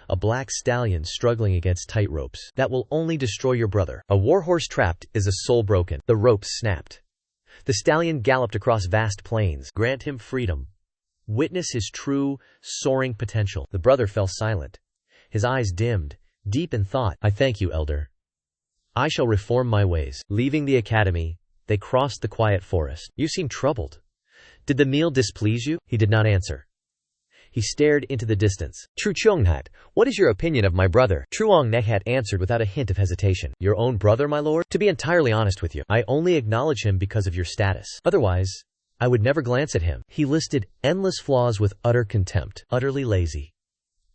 A black stallion struggling against tight ropes. "That will only destroy your brother." A warhorse trapped is a soul broken. The ropes snapped. The stallion galloped across vast plains. "Grant him freedom. Witness his true, soaring potential." The brother fell silent. His eyes dimmed, deep in thought. "I thank you, elder. I shall reform my ways." Leaving the academy, they crossed the quiet forest. "You seem troubled. Did the meal displease you?" He did not answer. He stared into the distance. Tru Chunghat, what is your opinion of my brother? Truong Nekhat answered without a hint of hesitation. Your own brother, my lord? To be entirely honest with you, I only acknowledge him because of your status. Otherwise, I would never glance at him. He listed endless flaws with utter contempt. Utterly lazy.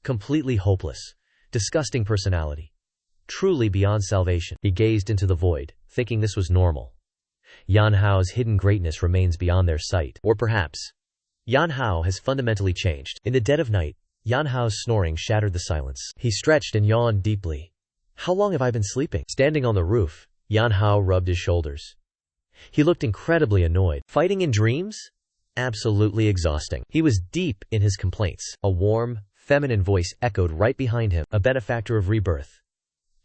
Completely hopeless. Disgusting personality. Truly beyond salvation. He gazed into the void, thinking this was normal. Yan Hao's hidden greatness remains beyond their sight. Or perhaps, Yan Hao has fundamentally changed. In the dead of night, Yan Hao's snoring shattered the silence. He stretched and yawned deeply. How long have I been sleeping? Standing on the roof, Yan Hao rubbed his shoulders. He looked incredibly annoyed. Fighting in dreams? Absolutely exhausting. He was deep in his complaints. A warm, feminine voice echoed right behind him, a benefactor of rebirth.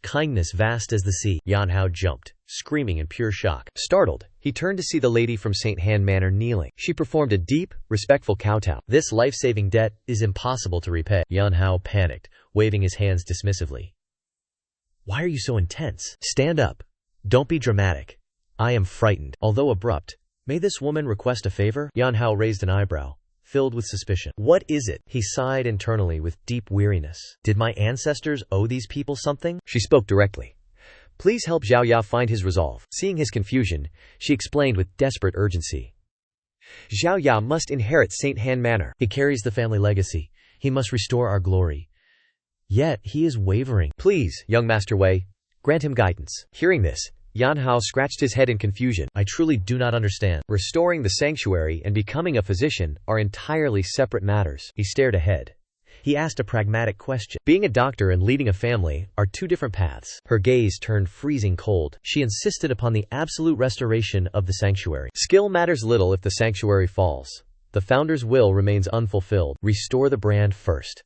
Kindness vast as the sea. Yan Hao jumped, screaming in pure shock. Startled, he turned to see the lady from St. Han Manor kneeling. She performed a deep, respectful kowtow. This life-saving debt is impossible to repay. Yan Hao panicked, waving his hands dismissively. Why are you so intense? Stand up. Don't be dramatic. I am frightened. Although abrupt, may this woman request a favor? Yan Hao raised an eyebrow, filled with suspicion. What is it? He sighed internally with deep weariness. Did my ancestors owe these people something? She spoke directly. Please help Zhao Ya find his resolve. Seeing his confusion, she explained with desperate urgency. Zhao Ya must inherit St. Han Manor. He carries the family legacy. He must restore our glory. Yet, he is wavering. Please, young Master Wei, grant him guidance. Hearing this, Yan Hao scratched his head in confusion. I truly do not understand. Restoring the sanctuary and becoming a physician are entirely separate matters. He stared ahead. He asked a pragmatic question. Being a doctor and leading a family are two different paths. Her gaze turned freezing cold. She insisted upon the absolute restoration of the sanctuary. Skill matters little if the sanctuary falls. The founder's will remains unfulfilled. Restore the brand first.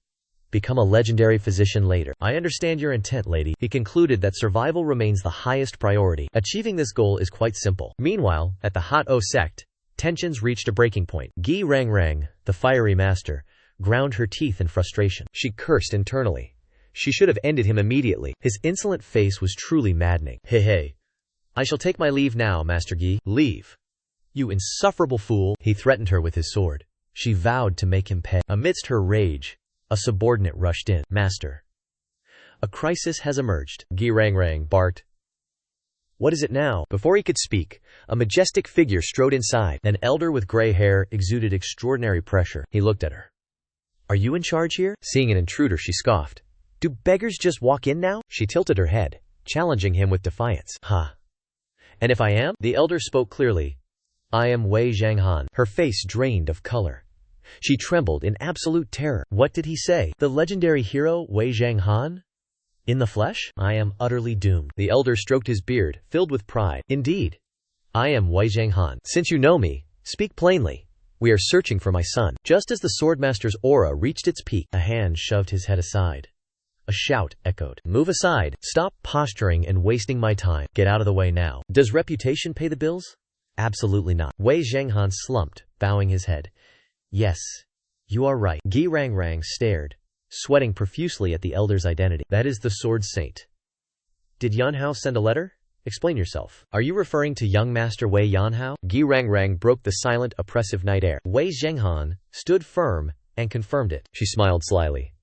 Become a legendary physician later. I understand your intent, lady. He concluded that survival remains the highest priority. Achieving this goal is quite simple. Meanwhile, at the Hot O sect, tensions reached a breaking point. Gi Rangrang, the fiery master, ground her teeth in frustration. She cursed internally. She should have ended him immediately. His insolent face was truly maddening. Hey. I shall take my leave now, Master Gi. Leave. You insufferable fool. He threatened her with his sword. She vowed to make him pay. Amidst her rage, a subordinate rushed in. Master. A crisis has emerged. Gi Rangrang barked. What is it now? Before he could speak, a majestic figure strode inside. An elder with gray hair exuded extraordinary pressure. He looked at her. Are you in charge here? Seeing an intruder, she scoffed. Do beggars just walk in now? She tilted her head, challenging him with defiance. Ha. And if I am? The elder spoke clearly. I am Wei Zhanghan. Her face drained of color. She trembled in absolute terror. What did he say? The legendary hero Wei Zhanghan? In the flesh? I am utterly doomed. The elder stroked his beard, filled with pride. Indeed. I am Wei Zhanghan. Since you know me, speak plainly. We are searching for my son. Just as the swordmaster's aura reached its peak, a hand shoved his head aside. A shout echoed. Move aside. Stop posturing and wasting my time. Get out of the way now. Does reputation pay the bills? Absolutely not. Wei Zhanghan slumped, bowing his head. Yes, you are right. Gi Rangrang stared, sweating profusely at the elder's identity. That is the sword saint. Did Yan Hao send a letter? Explain yourself. Are you referring to young Master Wei Yan Hao? Gi Rangrang broke the silent, oppressive night air. Wei Zhanghan stood firm and confirmed it. She smiled slyly.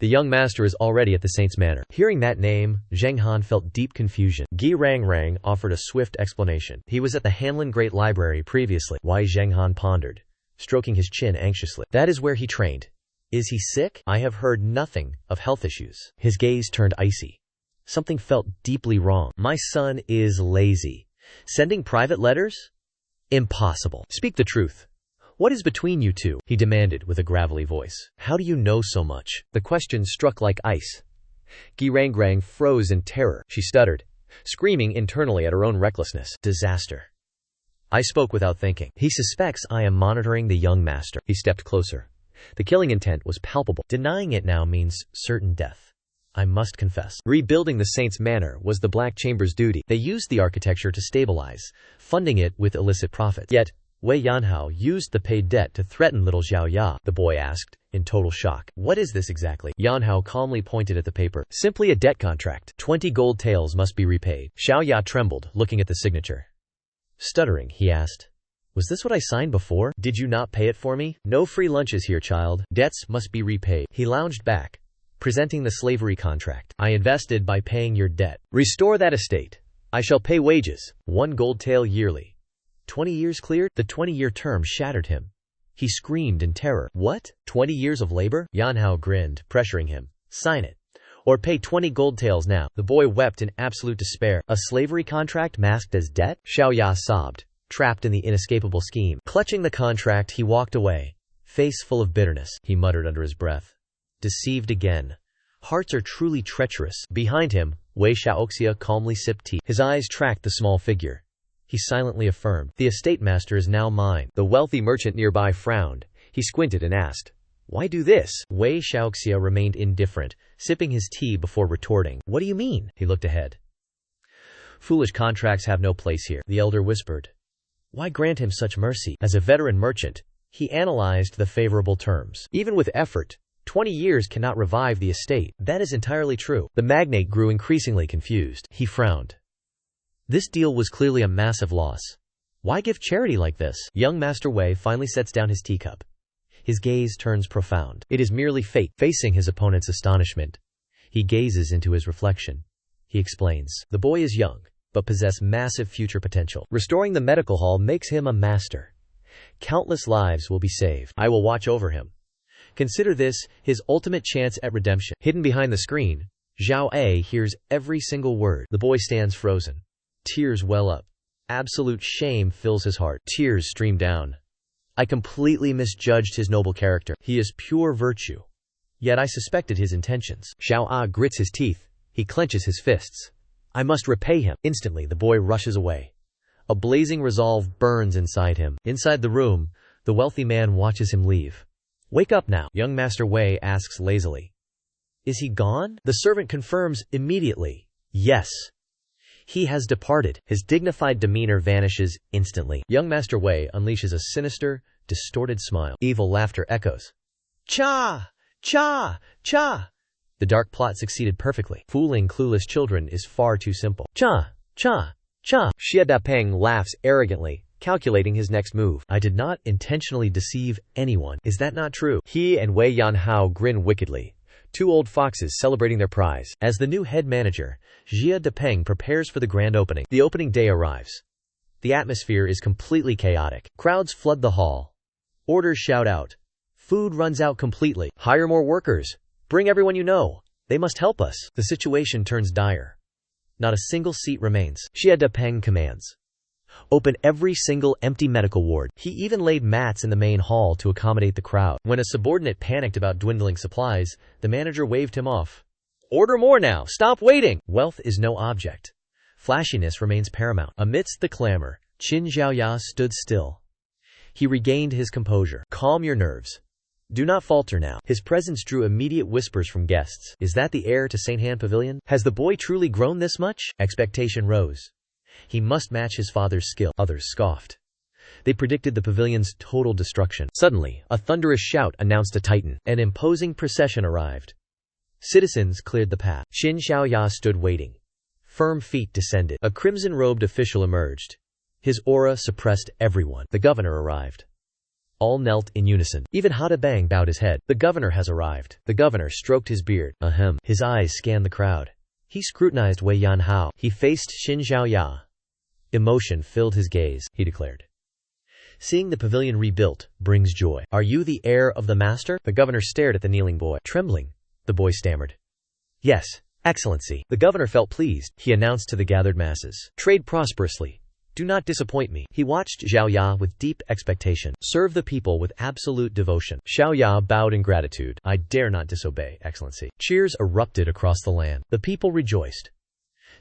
The young master is already at the saint's manor. Hearing that name, Zhanghan felt deep confusion. Gi Rangrang offered a swift explanation. He was at the Hanlin Great Library previously. Wei Zhanghan pondered, stroking his chin anxiously. That is where he trained. Is he sick? I have heard nothing of health issues. His gaze turned icy. Something felt deeply wrong. My son is lazy. Sending private letters? Impossible. Speak the truth. What is between you two? He demanded with a gravelly voice. How do you know so much? The question struck like ice. Gi Rangrang froze in terror. She stuttered, screaming internally at her own recklessness. Disaster. I spoke without thinking. He suspects I am monitoring the young master. He stepped closer. The killing intent was palpable. Denying it now means certain death. I must confess. Rebuilding the saint's manor was the Black Chamber's duty. They used the architecture to stabilize, funding it with illicit profits. Yet, Wei Yanhao used the paid debt to threaten little Zhao Ya, the boy asked, in total shock. What is this exactly? Yanhao calmly pointed at the paper. Simply a debt contract. 20 gold taels must be repaid. Xiao Ya trembled, looking at the signature. Stuttering, he asked, Was this what I signed before? Did you not pay it for me? No free lunches here, child. Debts must be repaid. He lounged back, presenting the slavery contract. I invested by paying your debt. Restore that estate. I shall pay wages, 1 gold tael yearly. 20 years cleared? The 20-year term shattered him. He screamed in terror. What? 20 years of labor? Yanhao grinned, pressuring him. Sign it. Or pay 20 gold taels now. The boy wept in absolute despair. A slavery contract masked as debt? Xiaoya sobbed, trapped in the inescapable scheme. Clutching the contract, he walked away, face full of bitterness. He muttered under his breath. Deceived again. Hearts are truly treacherous. Behind him, Wei Xiaoxia calmly sipped tea. His eyes tracked the small figure. He silently affirmed, the estate master is now mine. The wealthy merchant nearby frowned. He squinted and asked, why do this? Wei Xiaoxia remained indifferent, sipping his tea before retorting. What do you mean? He looked ahead. Foolish contracts have no place here, the elder whispered. Why grant him such mercy? As a veteran merchant, he analyzed the favorable terms. Even with effort, 20 years cannot revive the estate. That is entirely true. The magnate grew increasingly confused. He frowned. This deal was clearly a massive loss. Why give charity like this? Young Master Wei finally sets down his teacup. His gaze turns profound. It is merely fate. Facing his opponent's astonishment, he gazes into his reflection. He explains, the boy is young, but possesses massive future potential. Restoring the medical hall makes him a master. Countless lives will be saved. I will watch over him. Consider this his ultimate chance at redemption. Hidden behind the screen, Zhao A hears every single word. The boy stands frozen. Tears well up. Absolute shame fills his heart. Tears stream down. I completely misjudged his noble character. He is pure virtue. Yet I suspected his intentions. Xiao A grits his teeth. He clenches his fists. I must repay him. Instantly, the boy rushes away. A blazing resolve burns inside him. Inside the room, the wealthy man watches him leave. Wake up now, young Master Wei asks lazily. Is he gone? The servant confirms immediately. Yes. He has departed. His dignified demeanor vanishes instantly. Young Master Wei unleashes a sinister, distorted smile. Evil laughter echoes. Cha! Cha! Cha! The dark plot succeeded perfectly. Fooling clueless children is far too simple. Cha! Cha! Cha! Xie Dapeng laughs arrogantly, calculating his next move. I did not intentionally deceive anyone. Is that not true? He and Wei Yanhao grin wickedly. Two old foxes celebrating their prize. As the new head manager, Xie Dapeng prepares for the grand opening. The opening day arrives. The atmosphere is completely chaotic. Crowds flood the hall. Orders shout out. Food runs out completely. Hire more workers. Bring everyone you know. They must help us. The situation turns dire. Not a single seat remains. Xie Dapeng commands. Open every single empty medical ward. He even laid mats in the main hall to accommodate the crowd. When a subordinate panicked about dwindling supplies, the manager waved him off. Order more now. Stop waiting. Wealth is no object. Flashiness remains paramount. Amidst the clamor, Qin Zhaoya stood still. He regained his composure. Calm your nerves. Do not falter now. His presence drew immediate whispers from guests. Is that the heir to St. Han Pavilion? Has the boy truly grown this much? Expectation rose. He must match his father's skill. Others scoffed. They predicted the pavilion's total destruction. Suddenly, a thunderous shout announced a titan. An imposing procession arrived. Citizens cleared the path. Qin Xiaoya stood waiting. Firm feet descended. A crimson-robed official emerged. His aura suppressed everyone. The governor arrived. All knelt in unison. Even Hada Bang bowed his head. The governor has arrived. The governor stroked his beard. Ahem. His eyes scanned the crowd. He scrutinized Wei Yanhao. He faced Qin Xiaoya. Emotion filled his gaze. He declared. Seeing the pavilion rebuilt brings joy. Are you the heir of the master? The governor stared at the kneeling boy. Trembling, the boy stammered. Yes, Excellency. The governor felt pleased. He announced to the gathered masses. Trade prosperously. Do not disappoint me. He watched Xiaoya with deep expectation. Serve the people with absolute devotion. Xiaoya bowed in gratitude. I dare not disobey, Excellency. Cheers erupted across the land. The people rejoiced.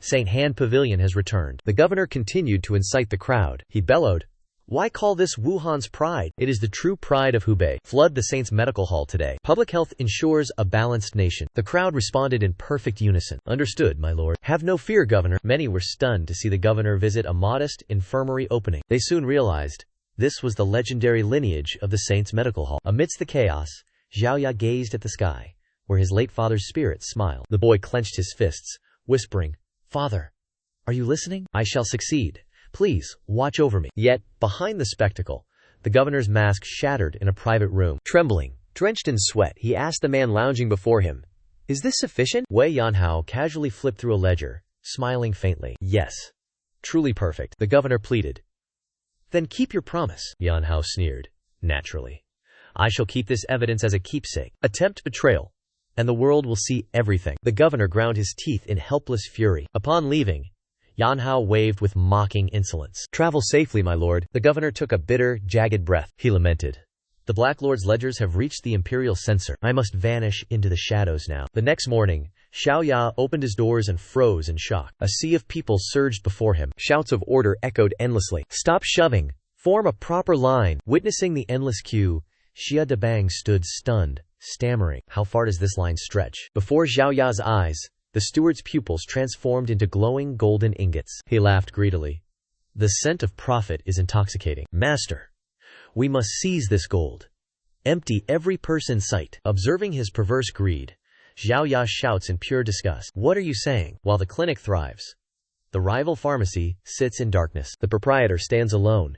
St. Han Pavilion has returned. The governor continued to incite the crowd. He bellowed. Why call this Wuhan's pride? It is the true pride of Hubei. Flood the Saints Medical Hall today. Public health ensures a balanced nation. The crowd responded in perfect unison. Understood, my lord. Have no fear, governor. Many were stunned to see the governor visit a modest infirmary opening. They soon realized this was the legendary lineage of the Saints Medical Hall. Amidst the chaos, Xiaoya gazed at the sky, where his late father's spirit smiled. The boy clenched his fists, whispering, Father, are you listening? I shall succeed. Please, watch over me. Yet, behind the spectacle, the governor's mask shattered in a private room. Trembling, drenched in sweat, he asked the man lounging before him, "Is this sufficient?" Wei Yanhao casually flipped through a ledger, smiling faintly. "Yes. Truly perfect," the governor pleaded. "Then keep your promise," Yanhao sneered. "Naturally. I shall keep this evidence as a keepsake. Attempt betrayal, and the world will see everything." The governor ground his teeth in helpless fury. Upon leaving, Yanhao waved with mocking insolence. "Travel safely, my lord." The governor took a bitter, jagged breath. He lamented. "The Black Lord's ledgers have reached the imperial censor. I must vanish into the shadows now." The next morning, Xiaoya opened his doors and froze in shock. A sea of people surged before him. Shouts of order echoed endlessly. "Stop shoving! Form a proper line!" Witnessing the endless queue, Xia Debang stood stunned, stammering. "How far does this line stretch?" Before Xiaoya's eyes, the steward's pupils transformed into glowing golden ingots. He laughed greedily. "The scent of profit is intoxicating. Master, we must seize this gold. Empty every purse in sight." Observing his perverse greed, Xiaoya shouts in pure disgust. "What are you saying?" While the clinic thrives, the rival pharmacy sits in darkness. The proprietor stands alone.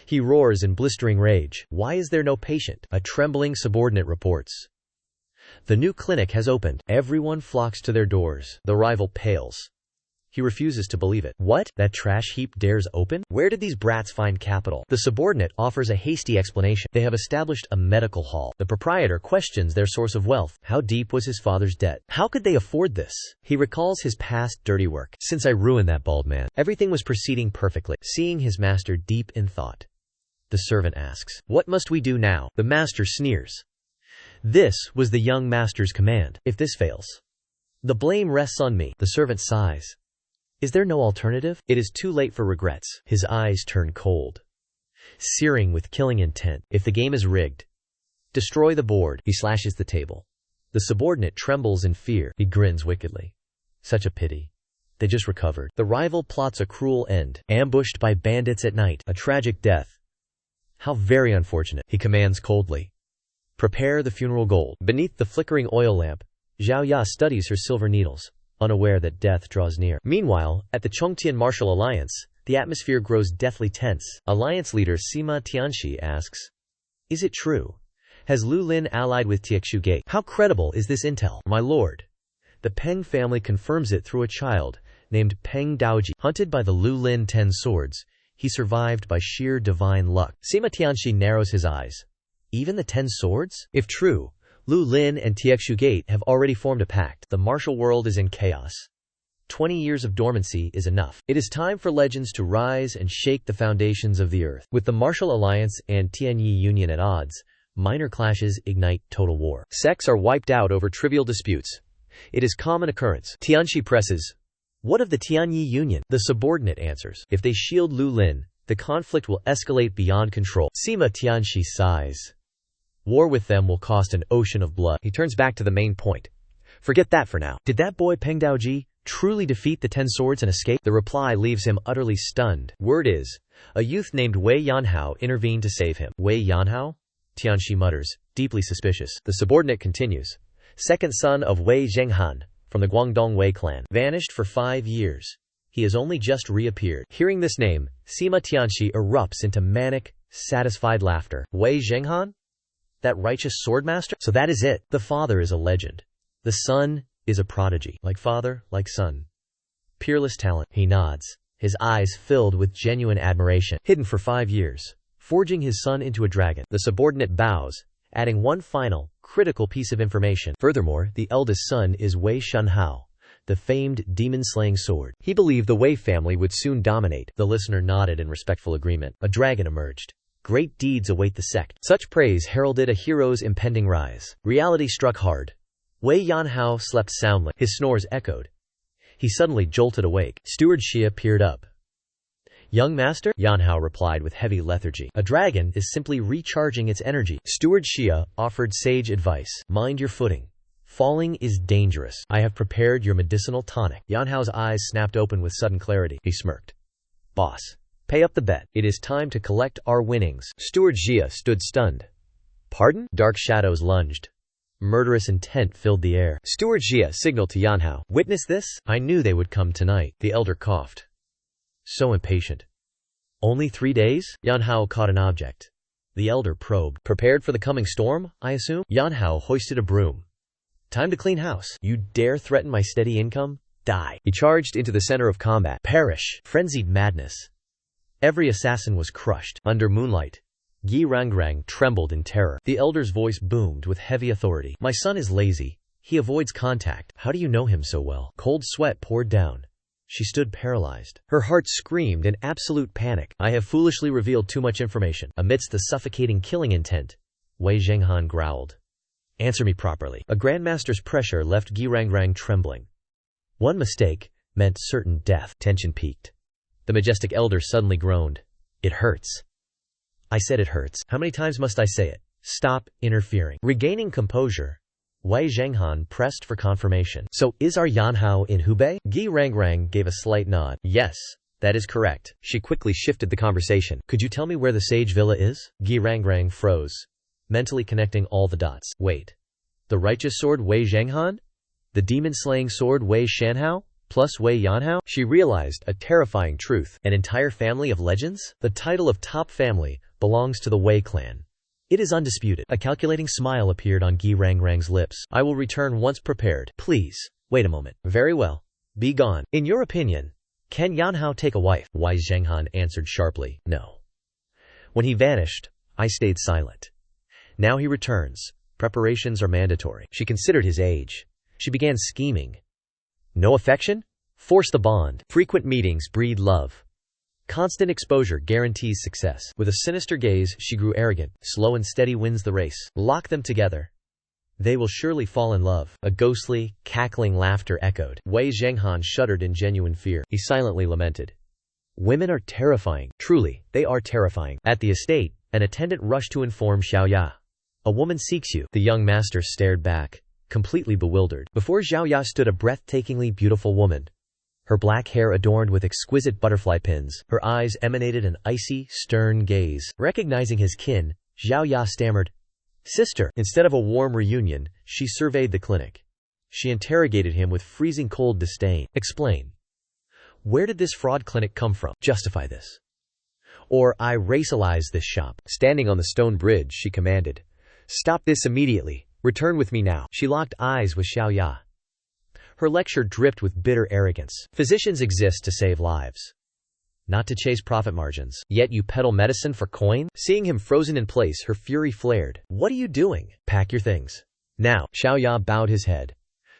He roars in blistering rage. "Why is there no patient?" A trembling subordinate reports. "The new clinic has opened." Everyone flocks to their doors. The rival pales. He refuses to believe it. "What? That trash heap dares open? Where did these brats find capital?" The subordinate offers a hasty explanation. "They have established a medical hall." The proprietor questions their source of wealth. How deep was his father's debt? How could they afford this? He recalls his past dirty work. "Since I ruined that bald man, everything was proceeding perfectly." Seeing his master deep in thought, the servant asks, "What must we do now?" The master sneers. This was the young master's command. "If this fails, the blame rests on me." The servant sighs. "Is there no alternative?" It is too late for regrets. His eyes turn cold, searing with killing intent. "If the game is rigged, destroy the board." He slashes the table. The subordinate trembles in fear. He grins wickedly. "Such a pity. They just recovered." The rival plots a cruel end. Ambushed by bandits at night. A tragic death. "How very unfortunate," he commands coldly. "Prepare the funeral gold." Beneath the flickering oil lamp, Xiaoya studies her silver needles, unaware that death draws near. Meanwhile, at the Chongtian Martial Alliance, the atmosphere grows deathly tense. Alliance leader Sima Tianxi asks, "Is it true? Has Lu Lin allied with Tiexu Gate? How credible is this intel?" "My lord, the Peng family confirms it through a child named Peng Daoji. Hunted by the Lu Lin 10 swords, he survived by sheer divine luck." Sima Tianxi narrows his eyes. "Even the 10 swords? If true, Lu Lin and Tiexu Gate have already formed a pact. The martial world is in chaos. 20 years of dormancy is enough. It is time for legends to rise and shake the foundations of the earth." With the Martial Alliance and Tianyi Union at odds, minor clashes ignite total war. Sects are wiped out over trivial disputes. It is common occurrence. Tianxi presses, "What of the Tianyi Union?" The subordinate answers, "If they shield Lu Lin, the conflict will escalate beyond control." Sima Tianxi sighs. "War with them will cost an ocean of blood." He turns back to the main point. "Forget that for now. Did that boy Peng Daoji truly defeat the 10 swords and escape?" The reply leaves him utterly stunned. Word is, a youth named Wei Yanhao intervened to save him. "Wei Yanhao?" Tianxi mutters, deeply suspicious. The subordinate continues, "Second son of Wei Zhenghan, from the Guangdong Wei clan. Vanished for 5 years. He has only just reappeared." Hearing this name, Sima Tianxi erupts into manic, satisfied laughter. "Wei Zhenghan? That righteous swordmaster? So that is it. The father is a legend. The son is a prodigy. Like father, like son. Peerless talent." He nods, his eyes filled with genuine admiration. "Hidden for 5 years, forging his son into a dragon." The subordinate bows, adding one final, critical piece of information. "Furthermore, the eldest son is Wei Shunhao, the famed demon-slaying sword." He believed the Wei family would soon dominate. The listener nodded in respectful agreement. A dragon emerged. Great deeds await the sect. Such praise heralded a hero's impending rise. Reality struck hard. Wei Yanhao slept soundly. His snores echoed. He suddenly jolted awake. Steward Xia peered up. "Young master?" Yanhao replied with heavy lethargy. "A dragon is simply recharging its energy." Steward Xia offered sage advice. "Mind your footing. Falling is dangerous. I have prepared your medicinal tonic." Yanhao's eyes snapped open with sudden clarity. He smirked. "Boss, pay up the bet. It is time to collect our winnings." Steward Xia stood stunned. "Pardon?" Dark shadows lunged. Murderous intent filled the air. Steward Xia signaled to Yanhao. "Witness this? I knew they would come tonight." The elder coughed. "So impatient. Only 3 days? Yanhao caught an object. The elder probed. Prepared for the coming storm, I assume? Yanhao hoisted a broom. Time to clean house. You dare threaten my steady income? Die. He charged into the center of combat. Perish. Frenzied madness. Every assassin was crushed. Under moonlight, Gi Rangrang trembled in terror. The elder's voice boomed with heavy authority. My son is lazy. He avoids contact. How do you know him so well? Cold sweat poured down. She stood paralyzed. Her heart screamed in absolute panic. I have foolishly revealed too much information. Amidst the suffocating killing intent, Wei Zhenghan growled. Answer me properly. A grandmaster's pressure left Gi Rangrang trembling. One mistake meant certain death. Tension peaked. The majestic elder suddenly groaned. It hurts. I said it hurts. How many times must I say it? Stop interfering. Regaining composure, Wei Zhenghan pressed for confirmation. So, is our Yanhao in Hubei? Gi Rangrang gave a slight nod. Yes, that is correct. She quickly shifted the conversation. Could you tell me where the sage villa is? Gi Rangrang froze, mentally connecting all the dots. Wait. The righteous sword Wei Zhenghan? The demon-slaying sword Wei Shanhao? Plus Wei Yanhao? She realized a terrifying truth. An entire family of legends? The title of top family belongs to the Wei clan. It is undisputed. A calculating smile appeared on Gi Rangrang's lips. I will return once prepared. Please, wait a moment. Very well. Be gone. In your opinion, can Yanhao take a wife? Wei Zhenghan answered sharply. No. When he vanished, I stayed silent. Now he returns. Preparations are mandatory. She considered his age. She began scheming. No affection? Force the bond. Frequent meetings breed love. Constant exposure guarantees success. With a sinister gaze, she grew arrogant. Slow and steady wins the race. Lock them together. They will surely fall in love. A ghostly, cackling laughter echoed. Wei Zhenghan shuddered in genuine fear. He silently lamented. Women are terrifying. Truly, they are terrifying. At the estate, an attendant rushed to inform Xiaoya. A woman seeks you. The young master stared back, completely bewildered. Before Xiaoya stood a breathtakingly beautiful woman. Her black hair adorned with exquisite butterfly pins. Her eyes emanated an icy, stern gaze. Recognizing his kin, Xiaoya stammered, Sister. Instead of a warm reunion, she surveyed the clinic. She interrogated him with freezing cold disdain. Explain. Where did this fraud clinic come from? Justify this. Or I racialize this shop. Standing on the stone bridge, she commanded. Stop this immediately. Return with me now. She locked eyes with Xiaoya. Her lecture dripped with bitter arrogance. Physicians exist to save lives, not to chase profit margins. Yet you peddle medicine for coin? Seeing him frozen in place, her fury flared. What are you doing? Pack your things. Now. Xiaoya bowed his head.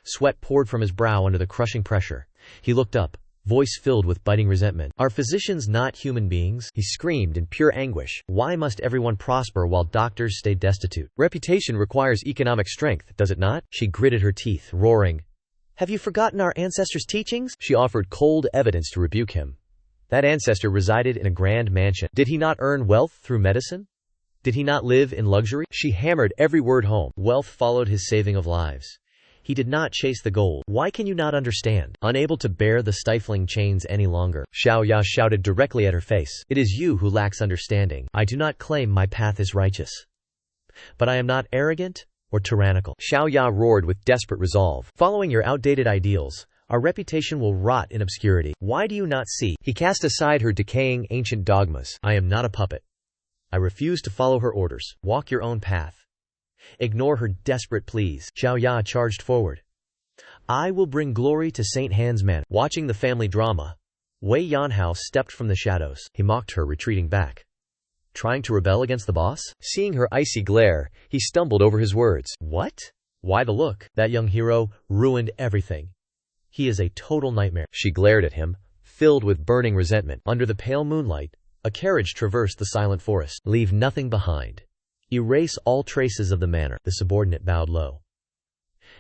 Sweat poured from his brow under the crushing pressure. He looked up, voice filled with biting resentment. Are physicians not human beings? He screamed in pure anguish. Why must everyone prosper while doctors stay destitute? Reputation requires economic strength, does it not? She gritted her teeth, roaring. Have you forgotten our ancestors' teachings? She offered cold evidence to rebuke him. That ancestor resided in a grand mansion. Did he not earn wealth through medicine? Did he not live in luxury? She hammered every word home. Wealth followed his saving of lives. He did not chase the gold. Why can you not understand? Unable to bear the stifling chains any longer, Xiaoya shouted directly at her face. It is you who lacks understanding. I do not claim my path is righteous. But I am not arrogant or tyrannical. Xiaoya roared with desperate resolve. Following your outdated ideals, our reputation will rot in obscurity. Why do you not see? He cast aside her decaying ancient dogmas. I am not a puppet. I refuse to follow her orders. Walk your own path. Ignore her desperate pleas. Xiaoya charged forward. I will bring glory to Saint Han's man. Watching the family drama, Wei Yanhao stepped from the shadows. He mocked her, retreating back. Trying to rebel against the boss? Seeing her icy glare, he stumbled over his words. What? Why the look? That young hero ruined everything. He is a total nightmare. She glared at him, filled with burning resentment. Under the pale moonlight, a carriage traversed the silent forest. Leave nothing behind. Erase all traces of the manor. The subordinate bowed low.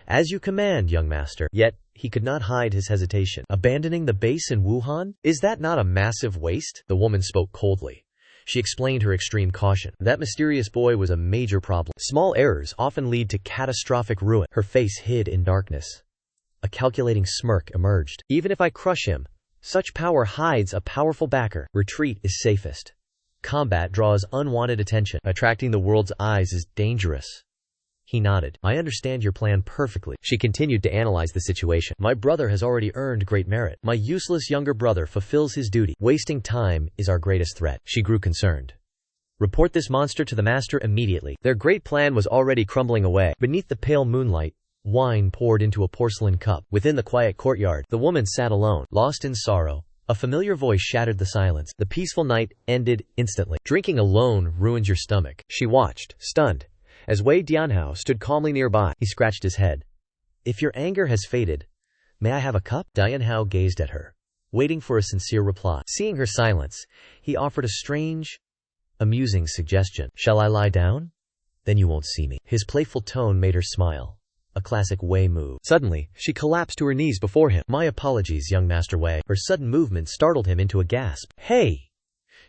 As you command, young master. Yet, he could not hide his hesitation. Abandoning the base in Wuhan? Is that not a massive waste? The woman spoke coldly. She explained her extreme caution. That mysterious boy was a major problem. Small errors often lead to catastrophic ruin. Her face hid in darkness. A calculating smirk emerged. Even if I crush him, such power hides a powerful backer. Retreat is safest. Combat draws unwanted attention. Attracting the world's eyes is dangerous. He nodded. I understand your plan perfectly. She continued to analyze the situation. My brother has already earned great merit. My useless younger brother fulfills his duty. Wasting time is our greatest threat. She grew concerned. Report this monster to the master immediately. Their great plan was already crumbling away. Beneath the pale moonlight, wine poured into a porcelain cup. Within the quiet courtyard, the woman sat alone, lost in sorrow. A familiar voice shattered the silence. The peaceful night ended instantly. Drinking alone ruins your stomach. She watched, stunned, as Wei Dianhao stood calmly nearby. He scratched his head. If your anger has faded, may I have a cup? Dianhao gazed at her, waiting for a sincere reply. Seeing her silence, he offered a strange, amusing suggestion. Shall I lie down? Then you won't see me. His playful tone made her smile. A classic Wei move. Suddenly, she collapsed to her knees before him. My apologies, young Master Wei. Her sudden movement startled him into a gasp. Hey!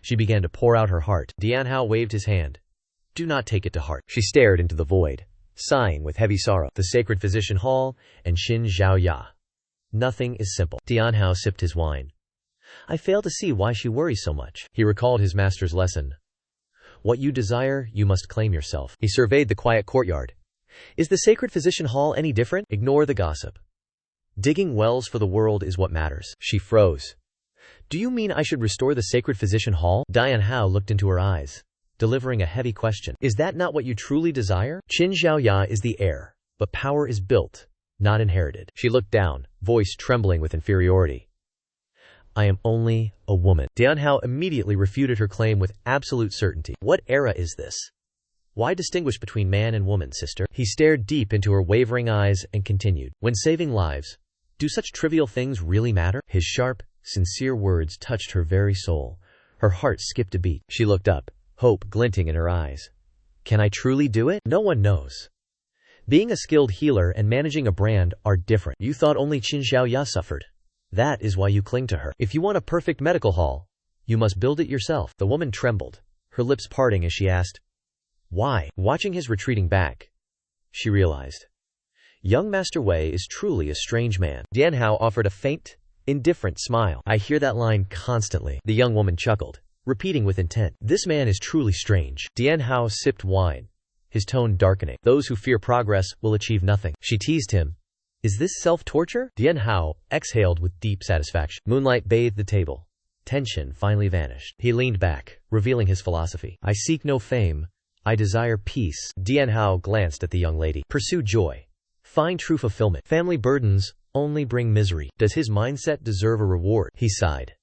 She began to pour out her heart. Dianhao waved his hand. Do not take it to heart. She stared into the void, sighing with heavy sorrow. The Sacred Physician Hall and Xin Zhaoya. Nothing is simple. Dianhao sipped his wine. I fail to see why she worries so much. He recalled his master's lesson. What you desire, you must claim yourself. He surveyed the quiet courtyard. Is the Sacred Physician Hall any different? Ignore the gossip. Digging wells for the world is what matters. She froze. Do you mean I should restore the Sacred Physician Hall? Dianhao looked into her eyes, delivering a heavy question. Is that not what you truly desire? Qin Zhaoya is the heir, but power is built, not inherited. She looked down, voice trembling with inferiority. I am only a woman. Dianhao immediately refuted her claim with absolute certainty. What era is this? Why distinguish between man and woman, sister? He stared deep into her wavering eyes and continued. When saving lives, do such trivial things really matter? His sharp, sincere words touched her very soul. Her heart skipped a beat. She looked up, hope glinting in her eyes. Can I truly do it? No one knows. Being a skilled healer and managing a brand are different. You thought only Qin Zhaoya suffered. That is why you cling to her. If you want a perfect medical hall, you must build it yourself. The woman trembled, her lips parting as she asked, why? Watching his retreating back, she realized. Young Master Wei is truly a strange man. Dianhao offered a faint, indifferent smile. I hear that line constantly. The young woman chuckled, repeating with intent. This man is truly strange. Dianhao sipped wine, his tone darkening. Those who fear progress will achieve nothing. She teased him. Is this self-torture? Dianhao exhaled with deep satisfaction. Moonlight bathed the table. Tension finally vanished. He leaned back, revealing his philosophy. I seek no fame. I desire peace. Dianhao glanced at the young lady. Pursue joy. Find true fulfillment. Family burdens only bring misery. Does his mindset deserve a reward? He sighed.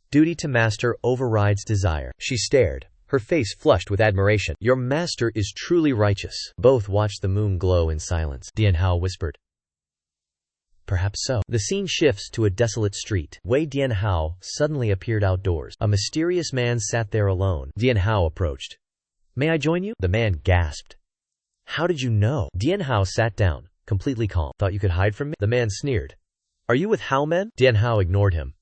Duty to master overrides desire. She stared, her face flushed with admiration. Your master is truly righteous. Both watched the moon glow in silence. Dianhao whispered. Perhaps so. The scene shifts to a desolate street. Wei Dianhao suddenly appeared outdoors. A mysterious man sat there alone. Dianhao approached. May I join you? The man gasped. How did you know? Dianhao sat down, completely calm. Thought you could hide from me? The man sneered. Are you with Hao men? Dianhao ignored him.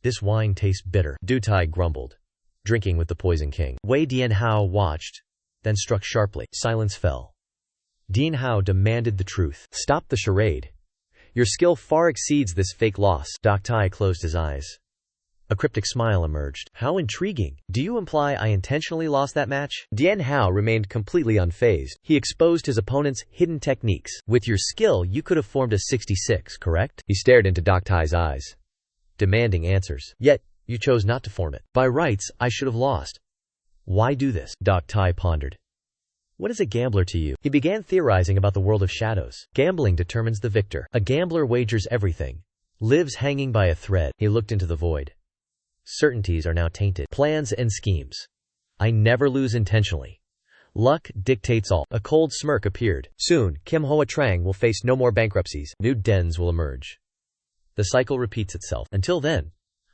This wine tastes bitter. Du Tai grumbled, drinking with the Poison King. Wei Dianhao watched, then struck sharply. Silence fell. Dianhao demanded the truth. Stop the charade. Your skill far exceeds this fake loss. Du Tai closed his eyes. A cryptic smile emerged. How intriguing. Do you imply I intentionally lost that match? Dianhao remained completely unfazed. He exposed his opponent's hidden techniques. With your skill, you could have formed a 66, correct? He stared into Du Tai's eyes, demanding answers. Yet, you chose not to form it. By rights, I should have lost. Why do this? Du Tai pondered. What is a gambler to you? He began theorizing about the world of shadows. Gambling determines the victor. A gambler wagers everything, lives hanging by a thread. He looked into the void. Certainties are now tainted. Plans and schemes. I never lose intentionally. Luck dictates all. A cold smirk appeared. Soon, Kim Hoa Trang will face no more bankruptcies. New dens will emerge. The cycle repeats itself. Until then,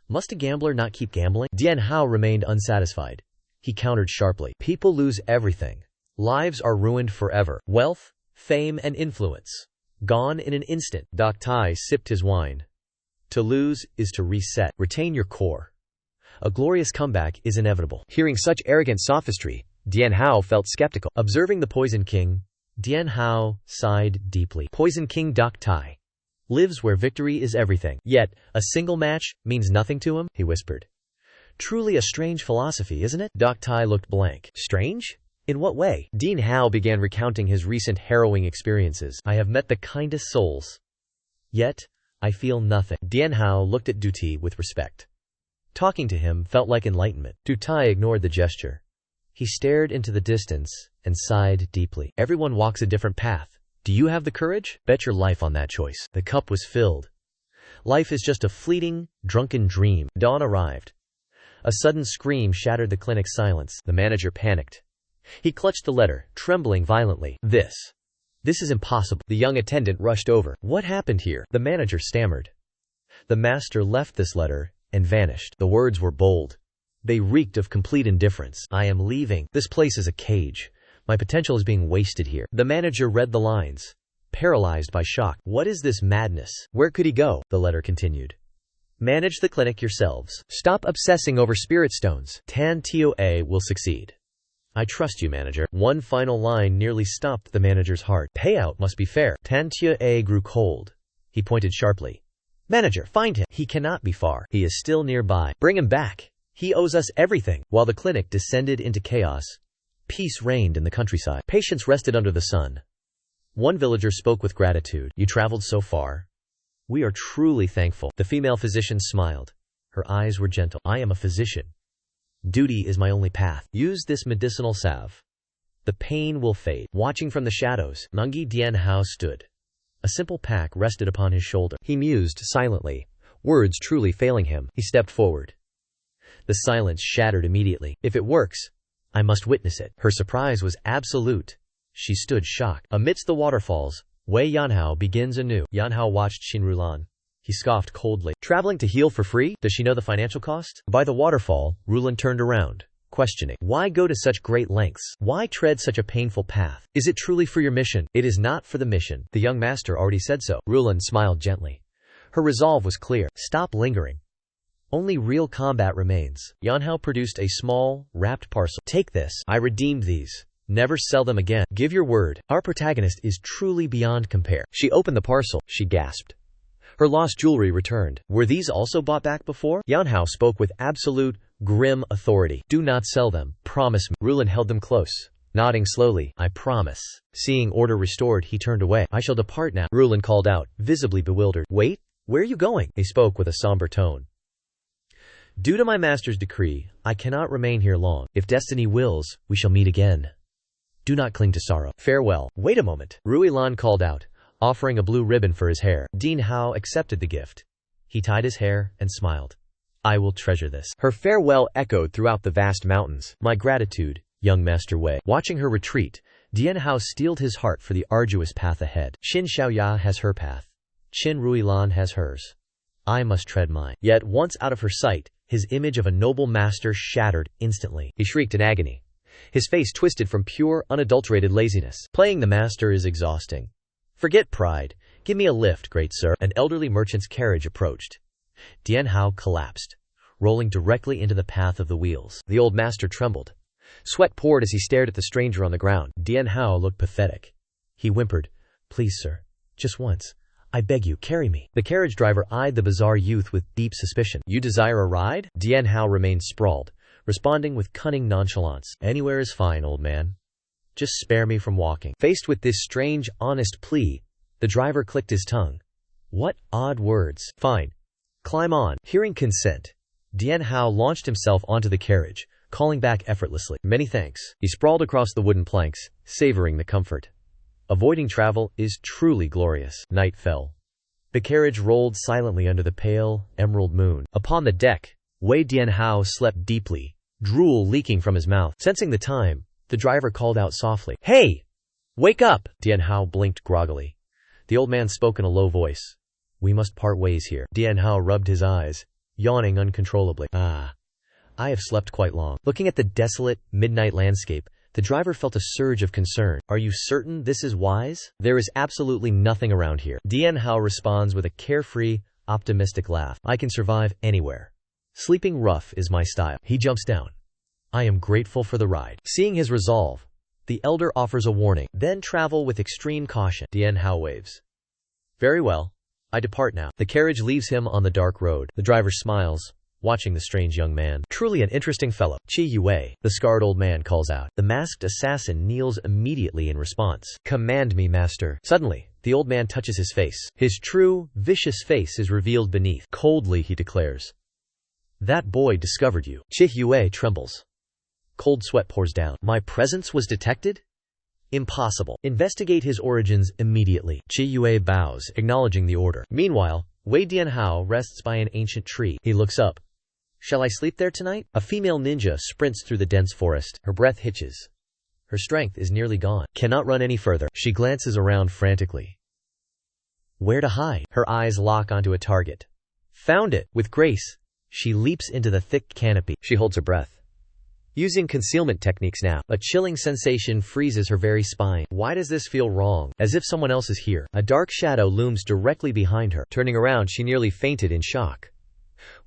must a gambler not keep gambling? Dianhao remained unsatisfied. He countered sharply. People lose everything. Lives are ruined forever. Wealth, fame, and influence. Gone in an instant. Du Tai sipped his wine. To lose is to reset. Retain your core. A glorious comeback is inevitable. Hearing such arrogant sophistry, Dianhao felt skeptical. Observing the Poison King, Dianhao sighed deeply. Poison King Du Tai lives where victory is everything. Yet, a single match means nothing to him, he whispered. Truly a strange philosophy, isn't it? Du Tai looked blank. Strange? In what way? Dean Hao began recounting his recent harrowing experiences. I have met the kindest souls. Yet, I feel nothing. Dian Hao looked at Du Tai with respect. Talking to him felt like enlightenment. Du Tai ignored the gesture. He stared into the distance and sighed deeply. Everyone walks a different path. Do you have the courage? Bet your life on that choice. The cup was filled. Life is just a fleeting, drunken dream. Dawn arrived. A sudden scream shattered the clinic's silence. The manager panicked. He clutched the letter, trembling violently. This is impossible. The young attendant rushed over. What happened here? The manager stammered. The master left this letter and vanished. The words were bold. They reeked of complete indifference. I am leaving. This place is a cage. My potential is being wasted here. The manager read the lines, paralyzed by shock. What is this madness? Where could he go? The letter continued. Manage the clinic yourselves. Stop obsessing over spirit stones. Tan Toa will succeed. I trust you, manager. One final line nearly stopped the manager's heart. Payout must be fair. Tan Toa grew cold. He pointed sharply. Manager, find him. He cannot be far. He is still nearby. Bring him back. He owes us everything. While the clinic descended into chaos, peace reigned in the countryside. Patients rested under the sun. One villager spoke with gratitude. You traveled so far. We are truly thankful. The female physician smiled. Her eyes were gentle. I am a physician. Duty is my only path. Use this medicinal salve. The pain will fade. Watching from the shadows, Nungi Dian Hao stood. A simple pack rested upon his shoulder. He mused silently, words truly failing him. He stepped forward. The silence shattered immediately. If it works, I must witness it. Her surprise was absolute. She stood shocked. Amidst the waterfalls, Wei Yanhao begins anew. Yanhao watched Xinrulan. He scoffed coldly. Traveling to heal for free? Does she know the financial cost? By the waterfall, Rulan turned around, questioning. Why go to such great lengths? Why tread such a painful path? Is it truly for your mission? It is not for the mission. The young master already said so. Rulan smiled gently. Her resolve was clear. Stop lingering. Only real combat remains. Yanhao produced a small, wrapped parcel. Take this. I redeemed these. Never sell them again. Give your word. Our protagonist is truly beyond compare. She opened the parcel. She gasped. Her lost jewelry returned. Were these also bought back before? Yanhao spoke with absolute, grim authority. Do not sell them. Promise me. Rulan held them close, nodding slowly. I promise. Seeing order restored, he turned away. I shall depart now. Rulan called out, visibly bewildered. Wait, where are you going? He spoke with a somber tone. Due to my master's decree, I cannot remain here long. If destiny wills, we shall meet again. Do not cling to sorrow. Farewell. Wait a moment. Ruilan called out, offering a blue ribbon for his hair. Dean Hao accepted the gift. He tied his hair and smiled. I will treasure this. Her farewell echoed throughout the vast mountains. My gratitude, young Master Wei. Watching her retreat, Dian Hao steeled his heart for the arduous path ahead. Qin Xiaoya has her path. Qin Ruilan has hers. I must tread mine. Yet once out of her sight, his image of a noble master shattered instantly. He shrieked in agony. His face twisted from pure, unadulterated laziness. Playing the master is exhausting. Forget pride. Give me a lift, great sir. An elderly merchant's carriage approached. Dian Hao collapsed, rolling directly into the path of the wheels. The old master trembled. Sweat poured as he stared at the stranger on the ground. Dian Hao looked pathetic. He whimpered, Please, sir, just once. I beg you, carry me. The carriage driver eyed the bizarre youth with deep suspicion. You desire a ride? Dian Hao remained sprawled, responding with cunning nonchalance. Anywhere is fine, old man. Just spare me from walking. Faced with this strange, honest plea, the driver clicked his tongue. What odd words. Fine. Climb on. Hearing consent, Dian Hao launched himself onto the carriage, calling back effortlessly. Many thanks. He sprawled across the wooden planks, savoring the comfort. Avoiding travel is truly glorious. Night fell. The carriage rolled silently under the pale, emerald moon. Upon the deck, Wei Dian Hao slept deeply, drool leaking from his mouth. Sensing the time, the driver called out softly. Hey! Wake up! Dian Hao blinked groggily. The old man spoke in a low voice. We must part ways here. Dian Hao rubbed his eyes, yawning uncontrollably. I have slept quite long. Looking at the desolate, midnight landscape, the driver felt a surge of concern. Are you certain this is wise? There is absolutely nothing around here. Dian Hao responds with a carefree, optimistic laugh. I can survive anywhere. Sleeping rough is my style. He jumps down. I am grateful for the ride. Seeing his resolve, the elder offers a warning. Then travel with extreme caution. Dian Hao waves. Very well. I depart now. The carriage leaves him on the dark road. The driver smiles, watching the strange young man. Truly an interesting fellow. Qi Yue, the scarred old man calls out. The masked assassin kneels immediately in response. Command me, master. Suddenly, the old man touches his face. His true, vicious face is revealed beneath. Coldly, he declares. That boy discovered you. Qi Yue trembles. Cold sweat pours down. My presence was detected? Impossible. Investigate his origins immediately. Qi Yue bows, acknowledging the order. Meanwhile, Wei Dianhao rests by an ancient tree. He looks up. Shall I sleep there tonight? A female ninja sprints through the dense forest. Her breath hitches. Her strength is nearly gone. Cannot run any further. She glances around frantically. Where to hide? Her eyes lock onto a target. Found it! With grace, she leaps into the thick canopy. She holds her breath. Using concealment techniques now, a chilling sensation freezes her very spine. Why does this feel wrong? As if someone else is here. A dark shadow looms directly behind her. Turning around, she nearly fainted in shock.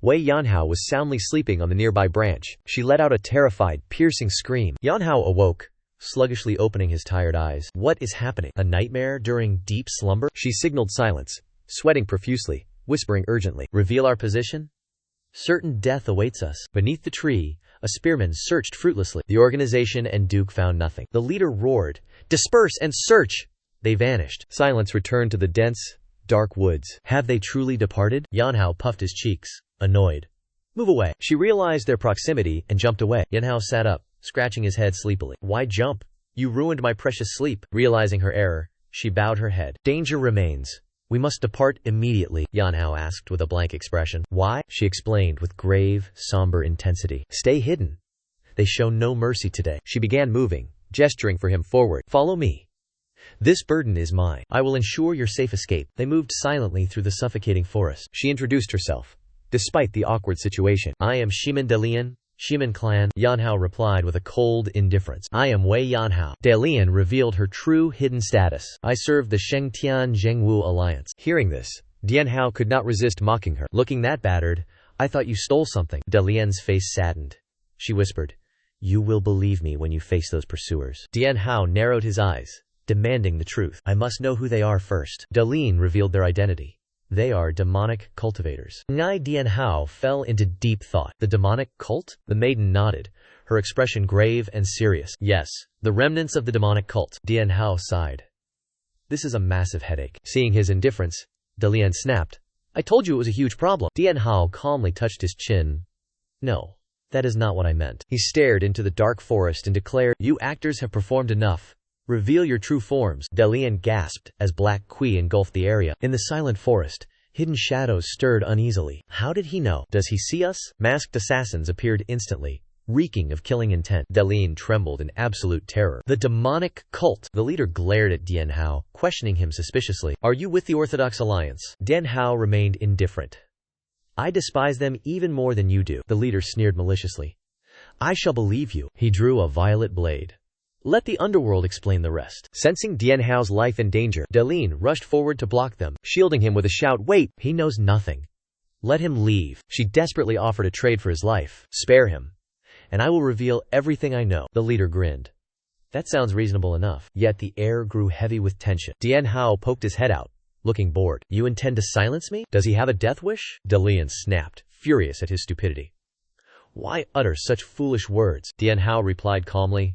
Wei Yanhao was soundly sleeping on the nearby branch. She let out a terrified, piercing scream. Yanhao awoke, sluggishly opening his tired eyes. What is happening? A nightmare during deep slumber? She signaled silence, sweating profusely, whispering urgently. Reveal our position? Certain death awaits us. Beneath the tree, a spearman searched fruitlessly. The organization and Duke found nothing. The leader roared, "Disperse and search!" They vanished. Silence returned to the dense, dark woods. Have they truly departed? Yanhao puffed his cheeks, annoyed. Move away. She realized their proximity and jumped away. Yanhao sat up, scratching his head sleepily. Why jump? You ruined my precious sleep. Realizing her error, she bowed her head. Danger remains. We must depart immediately, Yanhao asked with a blank expression. Why? She explained with grave, somber intensity. Stay hidden. They show no mercy today. She began moving, gesturing for him forward. Follow me. This burden is mine. I will ensure your safe escape. They moved silently through the suffocating forest. She introduced herself, despite the awkward situation. I am Shiman Delian, Shiman clan. Yanhao replied with a cold indifference. I am Wei Yanhao. Delian revealed her true hidden status. I serve the Shengtian Zhengwu alliance. Hearing this, Dianhao could not resist mocking her. Looking that battered, I thought you stole something. Delian's face saddened. She whispered, You will believe me when you face those pursuers. Dianhao narrowed his eyes, demanding the truth. I must know who they are first. Delian revealed their identity. They are demonic cultivators. Ngai Dianhao fell into deep thought. The demonic cult? The maiden nodded, her expression grave and serious. Yes, the remnants of the demonic cult. Dianhao sighed. This is a massive headache. Seeing his indifference, Delian snapped. I told you it was a huge problem. Dianhao calmly touched his chin. No, that is not what I meant. He stared into the dark forest and declared, You actors have performed enough. Reveal your true forms. Delian gasped as black qi engulfed the area. In the silent forest, hidden shadows stirred uneasily. How did he know? Does he see us? Masked assassins appeared instantly, reeking of killing intent. Delian trembled in absolute terror. The demonic cult. The leader glared at Dianhao, questioning him suspiciously. Are you with the Orthodox Alliance? Dianhao remained indifferent. I despise them even more than you do. The leader sneered maliciously. I shall believe you. He drew a violet blade. Let the underworld explain the rest. Sensing Dianhao's life in danger, Delian rushed forward to block them, shielding him with a shout. Wait! He knows nothing. Let him leave. She desperately offered a trade for his life. Spare him, and I will reveal everything I know. The leader grinned. That sounds reasonable enough. Yet the air grew heavy with tension. Dianhao poked his head out, looking bored. You intend to silence me? Does he have a death wish? Delian snapped, furious at his stupidity. Why utter such foolish words? Dianhao replied calmly.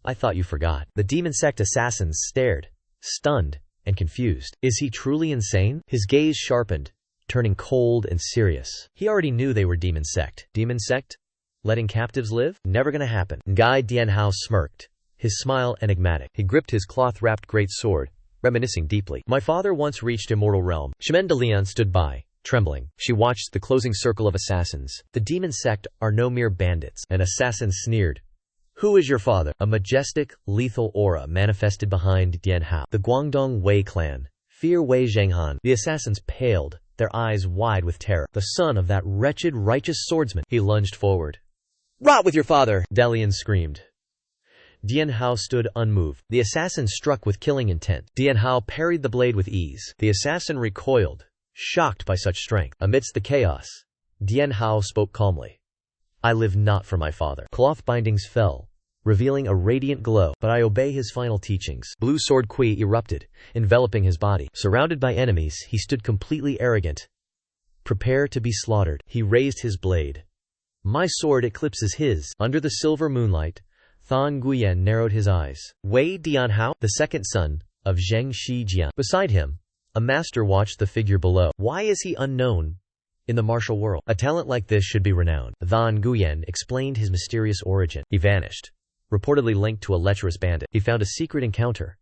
I thought you forgot. The demon sect assassins stared, stunned and confused. Is he truly insane? His gaze sharpened, turning cold and serious. He already knew they were demon sect. Demon sect? Letting captives live? Never gonna happen. Ngai Dianhao smirked, his smile enigmatic. He gripped his cloth-wrapped great sword, reminiscing deeply. My father once reached immortal realm. Shimen Delian stood by, trembling. She watched the closing circle of assassins. The demon sect are no mere bandits. An assassin sneered. Who is your father? A majestic, lethal aura manifested behind Dianhao. The Guangdong Wei clan. Fear Wei Zhenghan. The assassins paled, their eyes wide with terror. The son of that wretched, righteous swordsman. He lunged forward. Rot with your father! Delian screamed. Dianhao stood unmoved. The assassin struck with killing intent. Dianhao parried the blade with ease. The assassin recoiled, shocked by such strength. Amidst the chaos, Dianhao spoke calmly. I live not for my father. Cloth bindings fell, revealing a radiant glow, but I obey his final teachings. Blue sword qi erupted, enveloping his body. Surrounded by enemies, he stood completely arrogant. Prepare to be slaughtered. He raised his blade. My sword eclipses his. Under the silver moonlight, Thon Guyen narrowed his eyes. Wei Dianhao, the second son of Zheng Shijian. Beside him, a master watched the figure below. Why is he unknown in the martial world? A talent like this should be renowned. Thon Guyen explained his mysterious origin. He vanished, reportedly linked to a lecherous bandit. He found a secret encounter.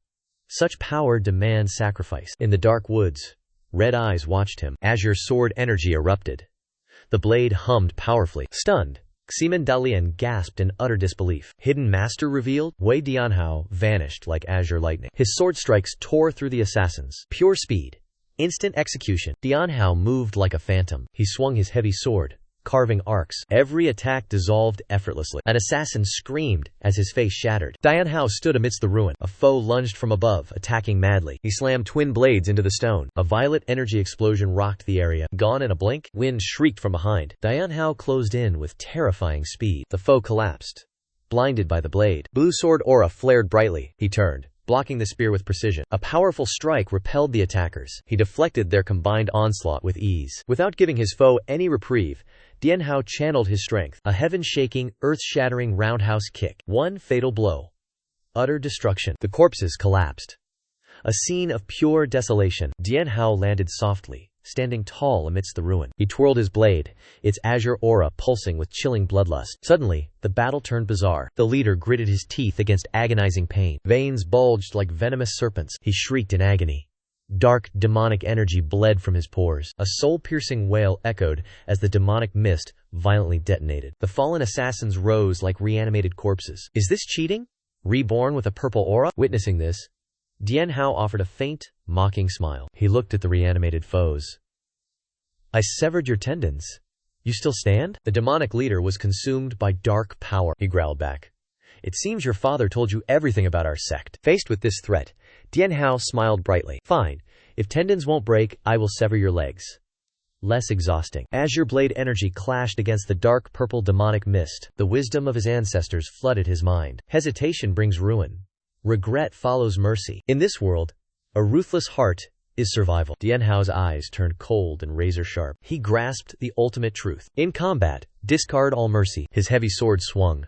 Such power demands sacrifice. In the dark woods, red eyes watched him. Azure sword energy erupted. The blade hummed powerfully. Stunned, Ximen Dalian gasped in utter disbelief. Hidden master revealed? Wei Dianhao vanished like azure lightning. His sword strikes tore through the assassins. Pure speed. Instant execution. Dianhao moved like a phantom. He swung his heavy sword, carving arcs. Every attack dissolved effortlessly. An assassin screamed as his face shattered. Dianhao stood amidst the ruin. A foe lunged from above, attacking madly. He slammed twin blades into the stone. A violet energy explosion rocked the area. Gone in a blink, wind shrieked from behind. Dianhao closed in with terrifying speed. The foe collapsed, blinded by the blade. Blue sword aura flared brightly. He turned, blocking the spear with precision. A powerful strike repelled the attackers. He deflected their combined onslaught with ease. Without giving his foe any reprieve, Dianhao channeled his strength. A heaven-shaking, earth-shattering roundhouse kick. One fatal blow. Utter destruction. The corpses collapsed. A scene of pure desolation. Dianhao landed softly, standing tall amidst the ruin. He twirled his blade, its azure aura pulsing with chilling bloodlust. Suddenly, the battle turned bizarre. The leader gritted his teeth against agonizing pain. Veins bulged like venomous serpents. He shrieked in agony. Dark, demonic energy bled from his pores. A soul-piercing wail echoed as the demonic mist violently detonated. The fallen assassins rose like reanimated corpses. Is this cheating? Reborn with a purple aura? Witnessing this, Dianhao offered a faint, mocking smile. He looked at the reanimated foes. I severed your tendons. You still stand? The demonic leader was consumed by dark power. He growled back. It seems your father told you everything about our sect. Faced with this threat, Dianhao smiled brightly. Fine. If tendons won't break, I will sever your legs. Less exhausting. Azure blade energy clashed against the dark purple demonic mist. The wisdom of his ancestors flooded his mind. Hesitation brings ruin. Regret follows mercy. In this world, a ruthless heart is survival. Dianhao's eyes turned cold and razor-sharp. He grasped the ultimate truth. In combat, discard all mercy. His heavy sword swung.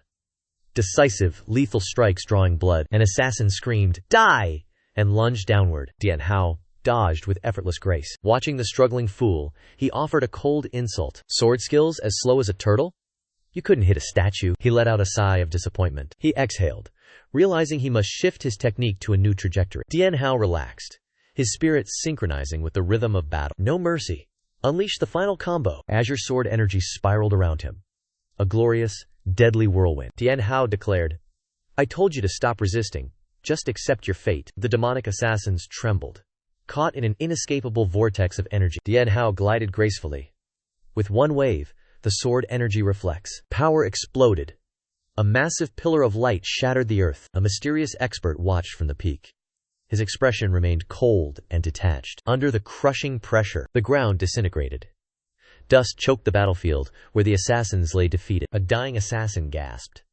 Decisive, lethal strikes drawing blood. An assassin screamed, "Die!" and lunged downward. Dianhao dodged with effortless grace. Watching the struggling fool, he offered a cold insult. Sword skills as slow as a turtle? You couldn't hit a statue. He let out a sigh of disappointment. He exhaled, realizing he must shift his technique to a new trajectory. Dianhao relaxed, his spirit synchronizing with the rhythm of battle. No mercy. Unleash the final combo. Azure sword energy spiraled around him. A glorious, deadly whirlwind. Dianhao declared, I told you to stop resisting. Just accept your fate. The demonic assassins trembled, caught in an inescapable vortex of energy. Dianhao glided gracefully. With one wave, the sword energy reflects. Power exploded. A massive pillar of light shattered the earth. A mysterious expert watched from the peak. His expression remained cold and detached. Under the crushing pressure, the ground disintegrated. Dust choked the battlefield, where the assassins lay defeated. A dying assassin gasped.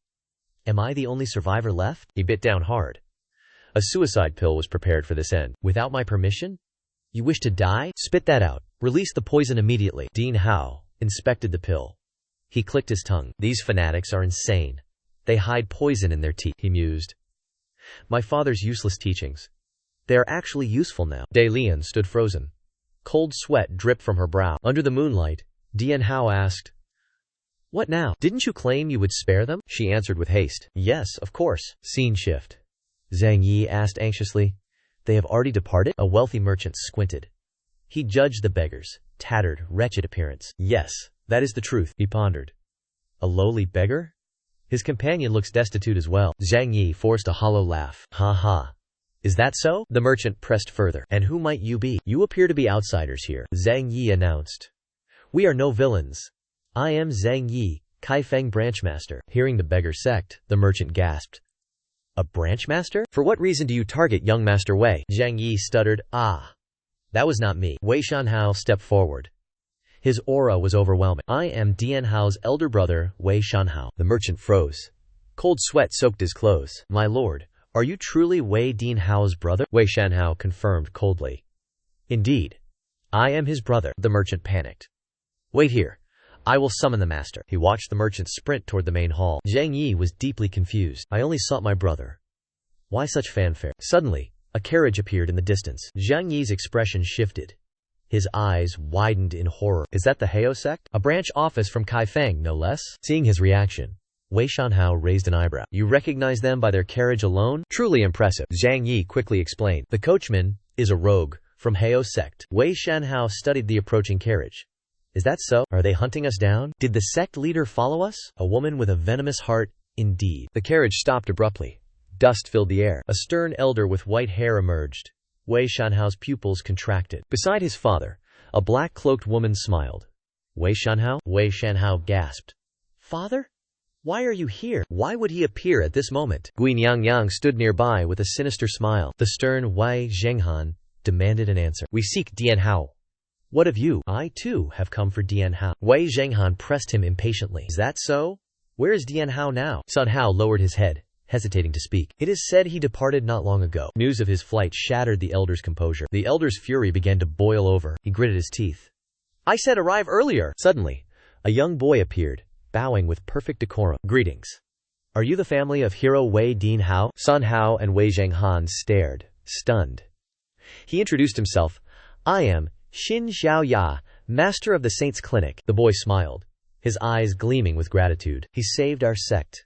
Am I the only survivor left? He bit down hard. A suicide pill was prepared for this end. Without my permission? You wish to die? Spit that out. Release the poison immediately. Dianhao inspected the pill. He clicked his tongue. These fanatics are insane. They hide poison in their teeth, he mused. My father's useless teachings. They are actually useful now. Dalian stood frozen. Cold sweat dripped from her brow. Under the moonlight, Dianhao asked, What now? Didn't you claim you would spare them? She answered with haste. Yes, of course. Scene shift. Zhang Yi asked anxiously. They have already departed? A wealthy merchant squinted. He judged the beggar's tattered, wretched appearance. Yes, that is the truth, he pondered. A lowly beggar? His companion looks destitute as well. Zhang Yi forced a hollow laugh. Ha ha. Is that so? The merchant pressed further. And who might you be? You appear to be outsiders here, Zhang Yi announced. We are no villains. I am Zhang Yi, Kaifeng branchmaster. Hearing the beggar sect, the merchant gasped. A branchmaster? For what reason do you target young Master Wei? Zhang Yi stuttered. Ah. That was not me. Wei Shanhao stepped forward. His aura was overwhelming. I am Dianhao's elder brother, Wei Shanhao. The merchant froze. Cold sweat soaked his clothes. My lord, are you truly Wei Dianhao's brother? Wei Shanhao confirmed coldly. Indeed. I am his brother. The merchant panicked. Wait here. I will summon the master. He watched the merchant sprint toward the main hall. Zhang Yi was deeply confused. I only sought my brother. Why such fanfare? Suddenly, a carriage appeared in the distance. Zhang Yi's expression shifted. His eyes widened in horror. Is that the Heo sect? A branch office from Kaifeng, no less? Seeing his reaction, Wei Shanhao raised an eyebrow. You recognize them by their carriage alone? Truly impressive. Zhang Yi quickly explained. The coachman is a rogue from Heo sect. Wei Shanhao studied the approaching carriage. Is that so? Are they hunting us down? Did the sect leader follow us? A woman with a venomous heart, indeed. The carriage stopped abruptly. Dust filled the air. A stern elder with white hair emerged. Wei Shanhao's pupils contracted. Beside his father, a black-cloaked woman smiled. Wei Shanhao? Wei Shanhao gasped. Father? Why are you here? Why would he appear at this moment? Gui Niangyang stood nearby with a sinister smile. The stern Wei Zhenghan demanded an answer. We seek Dian Hao. What of you? I, too, have come for Dian Hao. Wei Zhenghan pressed him impatiently. Is that so? Where is Dian Hao now? Sun Hao lowered his head, hesitating to speak. It is said he departed not long ago. News of his flight shattered the elder's composure. The elder's fury began to boil over. He gritted his teeth. I said arrive earlier! Suddenly, a young boy appeared, bowing with perfect decorum. Greetings. Are you the family of hero Wei Dian Hao? Sun Hao and Wei Zhenghan stared, stunned. He introduced himself. I am Xin Xiaoya, master of the Saints' Clinic. The boy smiled, his eyes gleaming with gratitude. He saved our sect.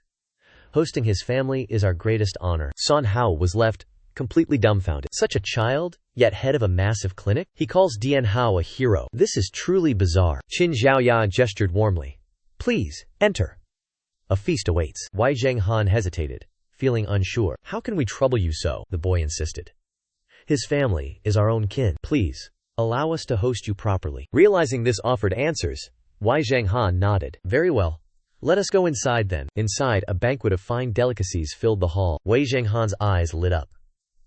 Hosting his family is our greatest honor. Sun Hao was left completely dumbfounded. Such a child, yet head of a massive clinic? He calls Dian Hao a hero. This is truly bizarre. Qin Xiaoya gestured warmly. Please, enter. A feast awaits. Wei Zhenghan hesitated, feeling unsure. How can we trouble you so? The boy insisted. His family is our own kin. Please, allow us to host you properly. Realizing this offered answers, Wei Zhenghan nodded. Very well. Let us go inside then. Inside, a banquet of fine delicacies filled the hall. Wei Zhenghan's eyes lit up.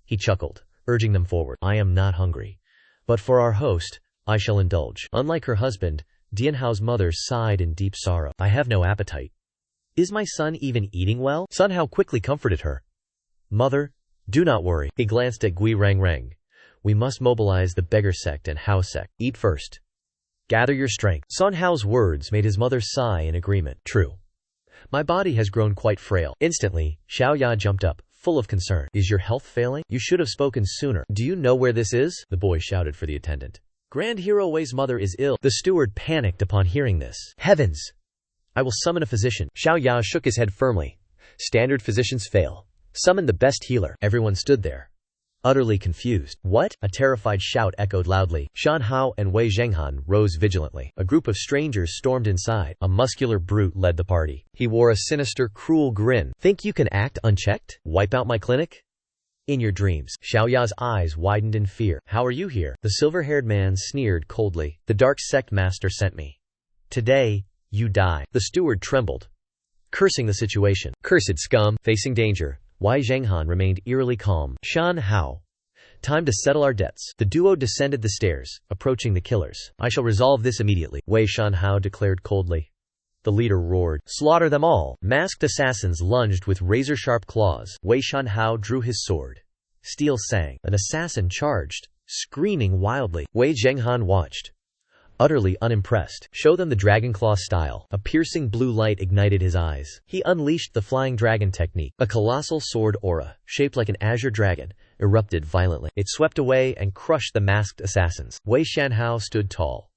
He chuckled, urging them forward. I am not hungry, but for our host, I shall indulge. Unlike her husband, Dian Hao's mother sighed in deep sorrow. I have no appetite. Is my son even eating well? Sun Hao quickly comforted her. Mother, do not worry. He glanced at Gui Rangrang. We must mobilize the beggar sect and Hao sect. Eat first. Gather your strength. Sun Hao's words made his mother sigh in agreement. True. My body has grown quite frail. Instantly, Xiaoya jumped up, full of concern. Is your health failing? You should have spoken sooner. Do you know where this is? The boy shouted for the attendant. Grand Hero Wei's mother is ill. The steward panicked upon hearing this. Heavens! I will summon a physician. Xiaoya shook his head firmly. Standard physicians fail. Summon the best healer. Everyone stood there, utterly confused. What? A terrified shout echoed loudly. Shan Hao and Wei Zhenghan rose vigilantly. A group of strangers stormed inside. A muscular brute led the party. He wore a sinister, cruel grin. Think you can act unchecked? Wipe out my clinic? In your dreams. Xiaoya's eyes widened in fear. How are you here? The silver-haired man sneered coldly. The dark sect master sent me. Today, you die. The steward trembled, cursing the situation. Cursed scum. Facing danger, Wei Zhenghan remained eerily calm. Shan Hao. Time to settle our debts. The duo descended the stairs, approaching the killers. I shall resolve this immediately, Wei Shan Hao declared coldly. The leader roared. Slaughter them all. Masked assassins lunged with razor-sharp claws. Wei Shan Hao drew his sword. Steel sang. An assassin charged, screaming wildly. Wei Zhenghan watched, utterly unimpressed. Show them the dragon claw style. A piercing blue light ignited his eyes. He unleashed the flying dragon technique. A colossal sword aura, shaped like an azure dragon, erupted violently. It swept away and crushed the masked assassins. Wei Shanhao stood tall.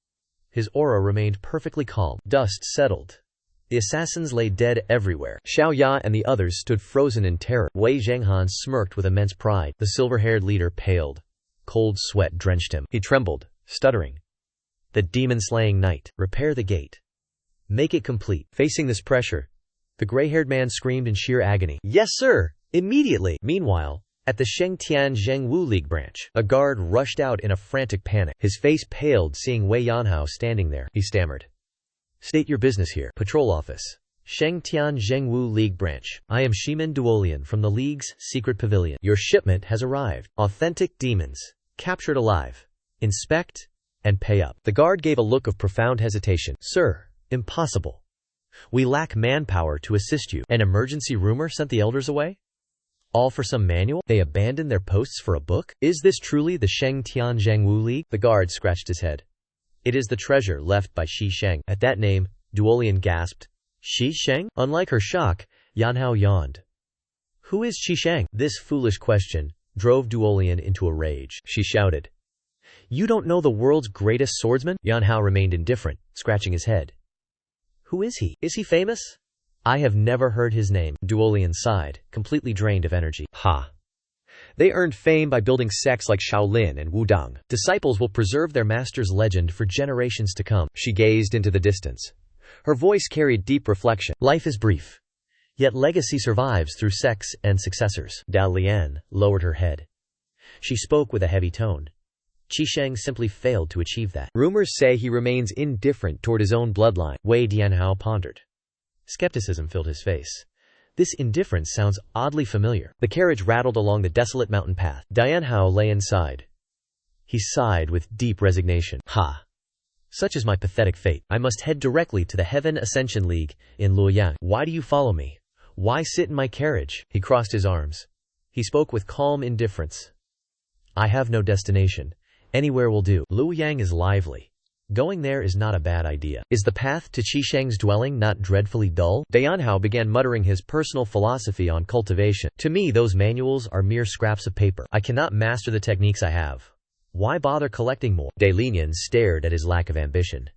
His aura remained perfectly calm. Dust settled. The assassins lay dead everywhere. Xiaoya and the others stood frozen in terror. Wei Zhenghan smirked with immense pride. The silver-haired leader paled. Cold sweat drenched him. He trembled, stuttering. The demon-slaying knight. Repair the gate. Make it complete. Facing this pressure, the gray-haired man screamed in sheer agony. Yes, sir! Immediately! Meanwhile, at the Shengtian Zhengwu League branch, a guard rushed out in a frantic panic. His face paled seeing Wei Yanhao standing there. He stammered. State your business here. Patrol office. Shengtian Zhengwu League branch. I am Shimen Duolian from the League's secret pavilion. Your shipment has arrived. Authentic demons. Captured alive. Inspect and pay up. The guard gave a look of profound hesitation. Sir, impossible. We lack manpower to assist you. An emergency rumor sent the elders away? All for some manual? They abandoned their posts for a book? Is this truly the Shengtian Zhengwu League? The guard scratched his head. It is the treasure left by Shi Sheng. At that name, Duolian gasped. Shi Sheng? Unlike her shock, Yanhao yawned. Who is Shi Sheng? This foolish question drove Duolian into a rage. She shouted. You don't know the world's greatest swordsman? Yanhao remained indifferent, scratching his head. Who is he? Is he famous? I have never heard his name. Duolian sighed, completely drained of energy. Ha! They earned fame by building sects like Shaolin and Wudang. Disciples will preserve their master's legend for generations to come. She gazed into the distance. Her voice carried deep reflection. Life is brief. Yet legacy survives through sects and successors. Dao Lian lowered her head. She spoke with a heavy tone. Qi Sheng simply failed to achieve that. Rumors say he remains indifferent toward his own bloodline. Wei Dianhao pondered. Skepticism filled his face. This indifference sounds oddly familiar. The carriage rattled along the desolate mountain path. Dianhao lay inside. He sighed with deep resignation. Ha! Such is my pathetic fate. I must head directly to the Heaven Ascension League in Luoyang. Why do you follow me? Why sit in my carriage? He crossed his arms. He spoke with calm indifference. I have no destination. Anywhere will do. Luoyang is lively. Going there is not a bad idea. Is the path to Qi Sheng's dwelling not dreadfully dull? Dianhao began muttering his personal philosophy on cultivation. To me, those manuals are mere scraps of paper. I cannot master the techniques I have. Why bother collecting more? De Linian stared at his lack of ambition.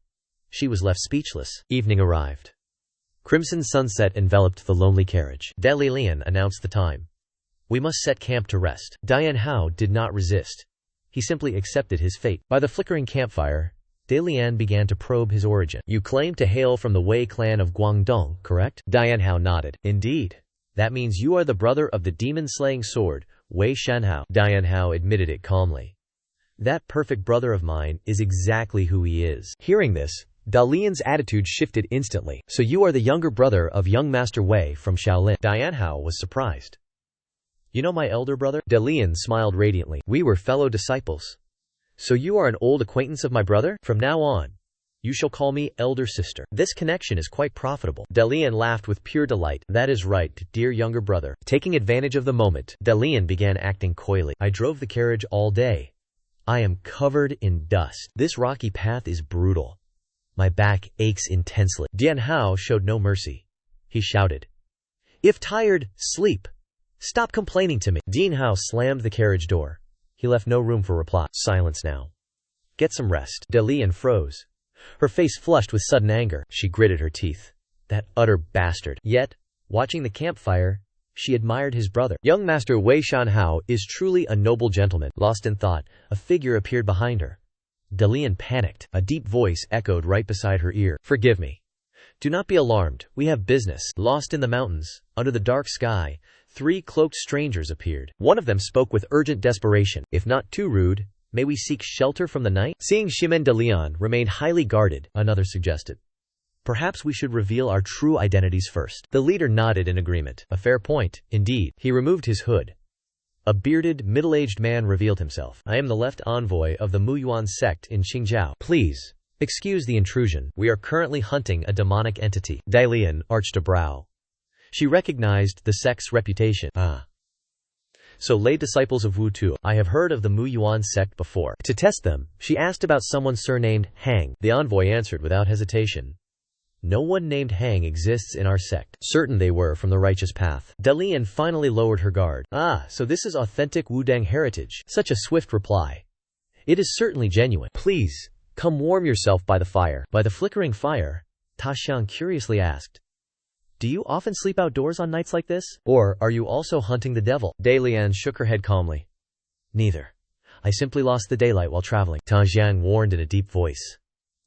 She was left speechless. Evening arrived. Crimson sunset enveloped the lonely carriage. De Linian announced the time. We must set camp to rest. Dianhao did not resist. He simply accepted his fate. By the flickering campfire, De Lian began to probe his origin. You claim to hail from the Wei clan of Guangdong, correct? Dianhao nodded. Indeed. That means you are the brother of the demon-slaying sword, Wei Shanhao. Dianhao admitted it calmly. That perfect brother of mine is exactly who he is. Hearing this, Dalian's attitude shifted instantly. So you are the younger brother of young Master Wei from Shaolin. Dianhao was surprised. You know my elder brother? Dalian smiled radiantly. We were fellow disciples. So you are an old acquaintance of my brother? From now on, you shall call me elder sister. This connection is quite profitable. Dalian laughed with pure delight. That is right, dear younger brother. Taking advantage of the moment, Dalian began acting coyly. I drove the carriage all day. I am covered in dust. This rocky path is brutal. My back aches intensely. Dianhao showed no mercy. He shouted. If tired, sleep. Stop complaining to me. Dianhao slammed the carriage door. He left no room for reply. Silence now. Get some rest. Dalian froze. Her face flushed with sudden anger. She gritted her teeth. That utter bastard. Yet, watching the campfire, she admired his brother. Young Master Wei Shanhao is truly a noble gentleman. Lost in thought, a figure appeared behind her. Dalian panicked. A deep voice echoed right beside her ear. Forgive me. Do not be alarmed. We have business. Lost in the mountains, under the dark sky, 3 cloaked strangers appeared. One of them spoke with urgent desperation. If not too rude, may we seek shelter from the night? Seeing Shimen de Leon remained highly guarded, another suggested. Perhaps we should reveal our true identities first. The leader nodded in agreement. A fair point, indeed. He removed his hood. A bearded, middle-aged man revealed himself. I am the left envoy of the Muyuan sect in Qingzhou. Please, excuse the intrusion. We are currently hunting a demonic entity. Dalian arched a brow. She recognized the sect's reputation. So lay disciples of Wu Tu. I have heard of the Muyuan sect before. To test them, she asked about someone surnamed Hang. The envoy answered without hesitation. No one named Hang exists in our sect. Certain they were from the righteous path. Dalian finally lowered her guard. So this is authentic Wudang heritage. Such a swift reply. It is certainly genuine. Please, come warm yourself by the fire. By the flickering fire, Ta Xiang curiously asked. Do you often sleep outdoors on nights like this? Or are you also hunting the devil? Dalian shook her head calmly. Neither. I simply lost the daylight while traveling. Ta Xiang warned in a deep voice.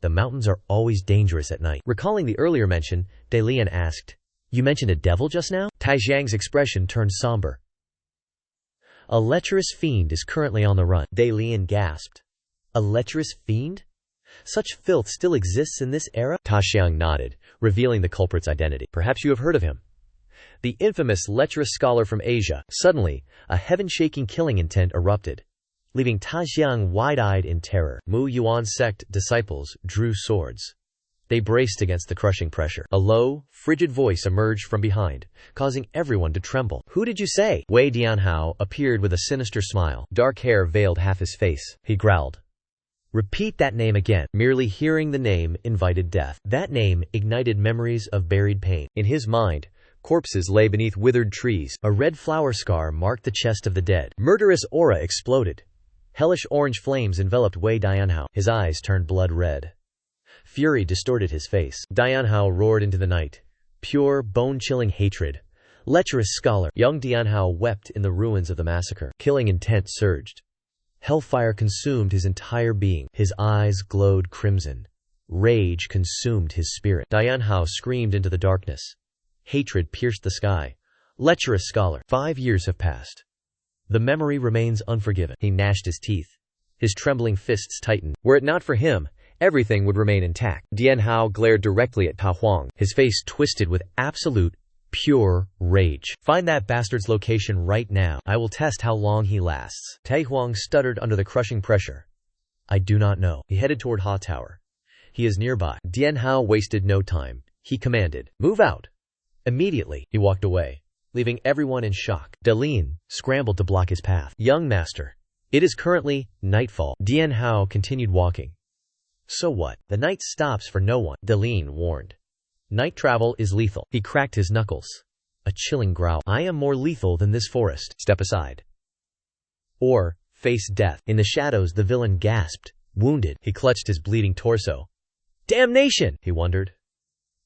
The mountains are always dangerous at night. Recalling the earlier mention, Dalian asked, You mentioned a devil just now? Ta Xiang's expression turned somber. A lecherous fiend is currently on the run. Dalian gasped. A lecherous fiend? Such filth still exists in this era? Ta Xiang nodded, revealing the culprit's identity. Perhaps you have heard of him. The infamous lecherous scholar from Asia. Suddenly, a heaven-shaking killing intent erupted, leaving Ta Xiang wide-eyed in terror. Mu Yuan sect disciples drew swords. They braced against the crushing pressure. A low, frigid voice emerged from behind, causing everyone to tremble. Who did you say? Wei Dianhao appeared with a sinister smile. Dark hair veiled half his face. He growled. Repeat that name again. Merely hearing the name invited death. That name ignited memories of buried pain. In his mind, corpses lay beneath withered trees. A red flower scar marked the chest of the dead. Murderous aura exploded. Hellish orange flames enveloped Wei Dianhao. His eyes turned blood red. Fury distorted his face. Dianhao roared into the night. Pure, bone-chilling hatred. Lecherous scholar. Young Dianhao wept in the ruins of the massacre. Killing intent surged. Hellfire consumed his entire being. His eyes glowed crimson. Rage consumed his spirit. Dianhao screamed into the darkness. Hatred pierced the sky. Lecherous scholar. 5 years have passed. The memory remains unforgiven. He gnashed his teeth. His trembling fists tightened. Were it not for him, everything would remain intact. Dianhao glared directly at Ta Huang, his face twisted with absolute, pure rage. Find that bastard's location right now. I will test how long he lasts. Ta Huang stuttered under the crushing pressure. I do not know. He headed toward Ha Tower. He is nearby. Dianhao wasted no time. He commanded, move out. Immediately, he walked away, leaving everyone in shock. Delin scrambled to block his path. Young master, it is currently nightfall. Dianhao continued walking. So what? The night stops for no one, Delin warned. Night travel is lethal. He cracked his knuckles. A chilling growl. I am more lethal than this forest. Step aside. Or face death. In the shadows, the villain gasped, wounded. He clutched his bleeding torso. Damnation! He wondered.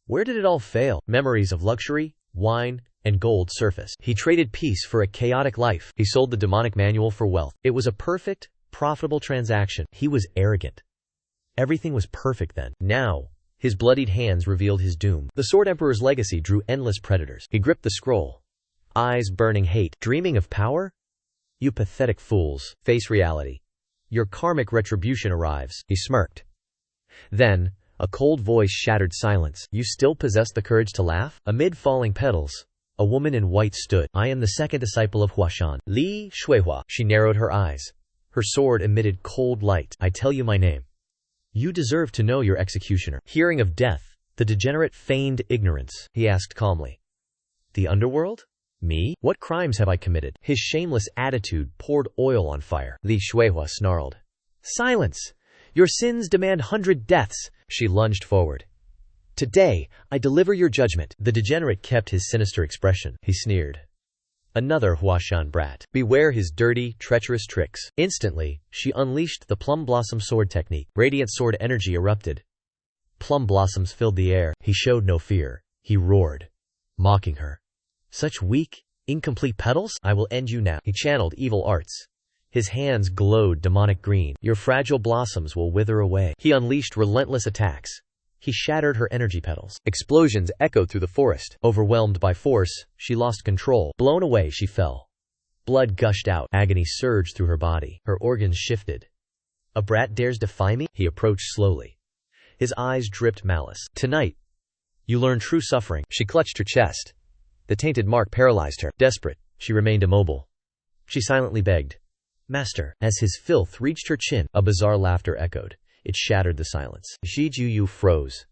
Where did it all fail? Memories of luxury, wine, and gold surfaced. He traded peace for a chaotic life. He sold the demonic manual for wealth. It was a perfect, profitable transaction. He was arrogant. Everything was perfect then. Now, his bloodied hands revealed his doom. The Sword Emperor's legacy drew endless predators. He gripped the scroll, eyes burning hate. Dreaming of power? You pathetic fools. Face reality. Your karmic retribution arrives. He smirked. Then, a cold voice shattered silence. You still possess the courage to laugh? Amid falling petals, a woman in white stood. I am the second disciple of Huashan, Li Shuihua. She narrowed her eyes. Her sword emitted cold light. I tell you my name. You deserve to know your executioner. Hearing of death, the degenerate feigned ignorance. He asked calmly. The underworld? Me? What crimes have I committed? His shameless attitude poured oil on fire. Li Shuihua snarled. Silence! Your sins demand 100 deaths. She lunged forward. Today, I deliver your judgment. The degenerate kept his sinister expression. He sneered. Another Huashan brat. Beware his dirty, treacherous tricks. Instantly, she unleashed the plum blossom sword technique. Radiant sword energy erupted. Plum blossoms filled the air. He showed no fear. He roared, mocking her. Such weak, incomplete petals? I will end you now. He channeled evil arts. His hands glowed demonic green. Your fragile blossoms will wither away. He unleashed relentless attacks. He shattered her energy petals. Explosions echoed through the forest. Overwhelmed by force, she lost control. Blown away, she fell. Blood gushed out. Agony surged through her body. Her organs shifted. A brat dares defy me? He approached slowly. His eyes dripped malice. Tonight, you learn true suffering. She clutched her chest. The tainted mark paralyzed her. Desperate, she remained immobile. She silently begged, Master. As his filth reached her chin, a bizarre laughter echoed. It shattered the silence. Shi Juyu froze.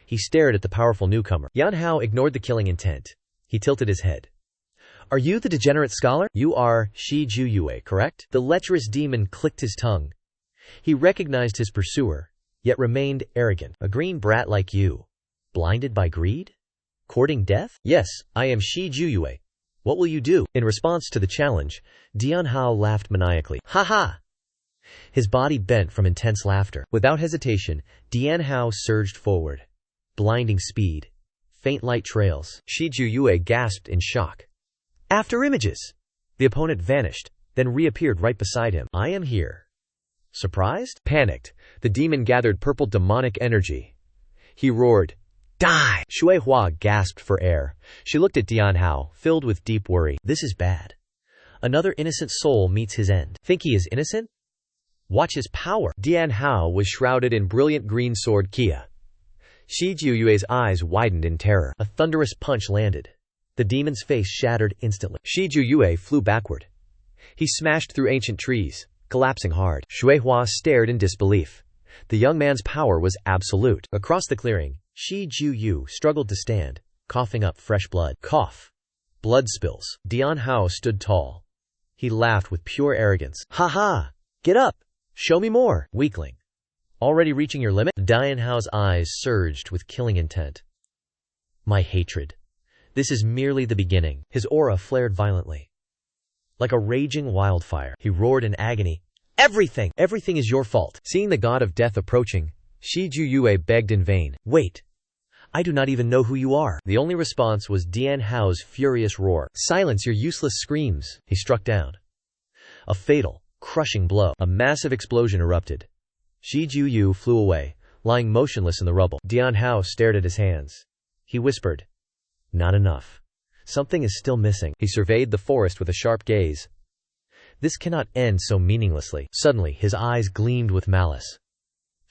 He stared at the powerful newcomer. Yan Hao ignored the killing intent. He tilted his head. Are you the degenerate scholar? You are Shi Juyue, correct? The lecherous demon clicked his tongue. He recognized his pursuer, yet remained arrogant. A green brat like you. Blinded by greed? Courting death? Yes, I am Shi Juyue. What will you do? In response to the challenge, Dianhao laughed maniacally. Ha ha! His body bent from intense laughter. Without hesitation, Dianhao surged forward. Blinding speed. Faint light trails. Shi Juyue gasped in shock. After images! The opponent vanished, then reappeared right beside him. I am here. Surprised? Panicked, the demon gathered purple demonic energy. He roared, Die! Shuihua gasped for air. She looked at Dianhao, filled with deep worry. This is bad. Another innocent soul meets his end. Think he is innocent? Watch his power. Dianhao was shrouded in brilliant green sword Kia. Shi Juyue's eyes widened in terror. A thunderous punch landed. The demon's face shattered instantly. Shi Juyue flew backward. He smashed through ancient trees, collapsing hard. Shuihua stared in disbelief. The young man's power was absolute. Across the clearing, Shi Juyu struggled to stand, coughing up fresh blood. Cough. Blood spills. Dianhao stood tall. He laughed with pure arrogance. Ha ha! Get up! Show me more! Weakling. Already reaching your limit? Dian Hao's eyes surged with killing intent. My hatred. This is merely the beginning. His aura flared violently. Like a raging wildfire, he roared in agony. Everything! Everything is your fault. Seeing the god of death approaching, Shi Juyue begged in vain. Wait! I do not even know who you are. The only response was Dian Hao's furious roar. Silence your useless screams. He struck down. A fatal, crushing blow. A massive explosion erupted. Shi Juyu flew away, lying motionless in the rubble. Dian Hao stared at his hands. He whispered, not enough. Something is still missing. He surveyed the forest with a sharp gaze. This cannot end so meaninglessly. Suddenly, his eyes gleamed with malice.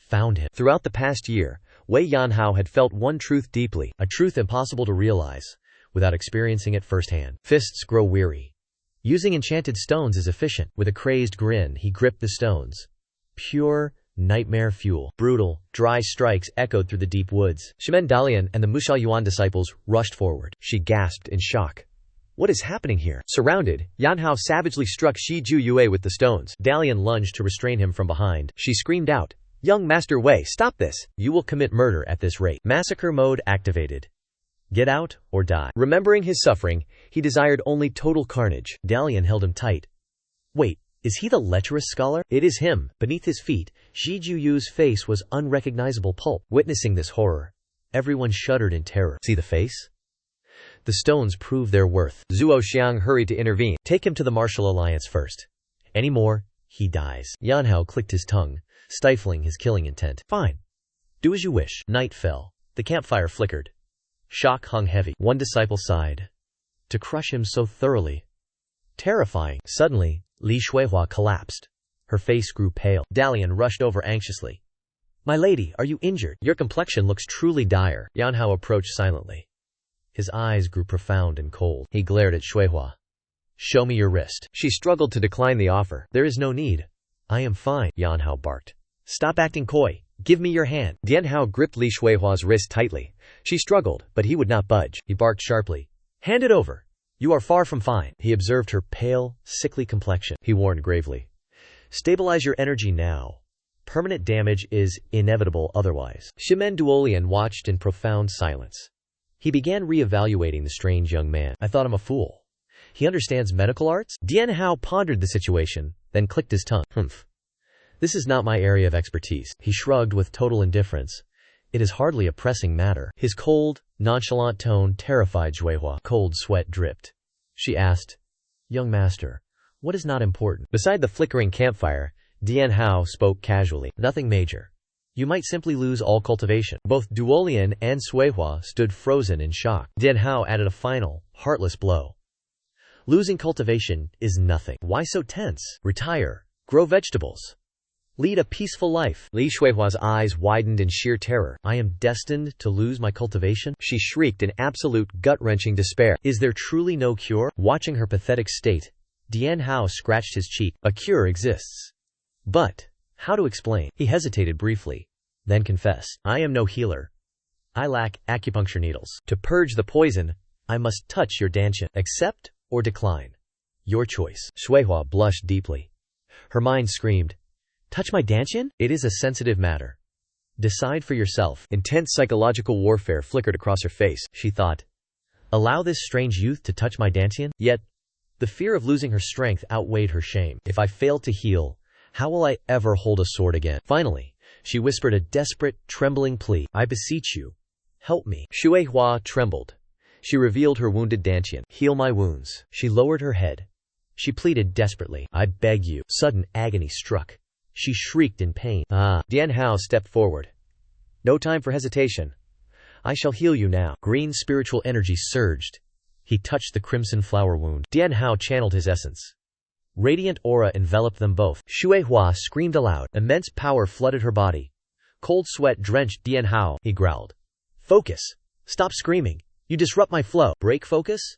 Found him. Throughout the past year, Wei Yanhao had felt one truth deeply, a truth impossible to realize, without experiencing it firsthand. Fists grow weary. Using enchanted stones is efficient. With a crazed grin, he gripped the stones. Pure, nightmare fuel. Brutal, dry strikes echoed through the deep woods. Shimen Dalian and the Muxia Yuan disciples rushed forward. She gasped in shock. What is happening here? Surrounded, Yanhao savagely struck Shi Juyue with the stones. Dalian lunged to restrain him from behind. She screamed out, Young Master Wei, stop this! You will commit murder at this rate. Massacre mode activated. Get out or die. Remembering his suffering, he desired only total carnage. Dalian held him tight. Wait, is he the lecherous scholar? It is him. Beneath his feet, Shi Juyu's face was unrecognizable pulp. Witnessing this horror, everyone shuddered in terror. See the face? The stones prove their worth. Zhuo Xiang hurried to intervene. Take him to the martial alliance first. Any more, he dies. Yanhao clicked his tongue, stifling his killing intent. Fine. Do as you wish. Night fell. The campfire flickered. Shock hung heavy. One disciple sighed. To crush him so thoroughly. Terrifying. Suddenly, Li Shuihua collapsed. Her face grew pale. Dalian rushed over anxiously. My lady, are you injured? Your complexion looks truly dire. Yanhao approached silently. His eyes grew profound and cold. He glared at Shuihua. Show me your wrist. She struggled to decline the offer. There is no need. I am fine, Yanhao barked. Stop acting coy. Give me your hand. Dianhao gripped Li Shuihua's wrist tightly. She struggled, but he would not budge. He barked sharply. Hand it over. You are far from fine. He observed her pale, sickly complexion. He warned gravely. Stabilize your energy now. Permanent damage is inevitable otherwise. Shimen Duolian watched in profound silence. He began re-evaluating the strange young man. I thought him a fool. He understands medical arts? Dianhao pondered the situation, then clicked his tongue. This is not my area of expertise. He shrugged with total indifference. It is hardly a pressing matter. His cold, nonchalant tone terrified Shuihua. Cold sweat dripped. She asked, Young master, what is not important? Beside the flickering campfire, Dianhao spoke casually. Nothing major. You might simply lose all cultivation. Both Duolian and Shuihua stood frozen in shock. Dianhao added a final, heartless blow. Losing cultivation is nothing. Why so tense? Retire. Grow vegetables. Lead a peaceful life. Li Shuihua's eyes widened in sheer terror. I am destined to lose my cultivation? She shrieked in absolute gut-wrenching despair. Is there truly no cure? Watching her pathetic state, Dianhao scratched his cheek. A cure exists. But how to explain? He hesitated briefly, then confessed. I am no healer. I lack acupuncture needles. To purge the poison, I must touch your dantian. Accept or decline. Your choice. Shuihua blushed deeply. Her mind screamed, touch my dantian? It is a sensitive matter. Decide for yourself. Intense psychological warfare flickered across her face. She thought, allow this strange youth to touch my dantian? Yet, the fear of losing her strength outweighed her shame. If I fail to heal, how will I ever hold a sword again? Finally, she whispered a desperate, trembling plea. I beseech you, help me. Shuihua trembled. She revealed her wounded dantian. Heal my wounds. She lowered her head. She pleaded desperately. I beg you. Sudden agony struck. She shrieked in pain. Dianhao stepped forward. No time for hesitation. I shall heal you now. Green spiritual energy surged. He touched the crimson flower wound. Dianhao channeled his essence. Radiant aura enveloped them both. Shuihua screamed aloud. Immense power flooded her body. Cold sweat drenched Dianhao. He growled. Focus. Stop screaming. You disrupt my flow. Break focus?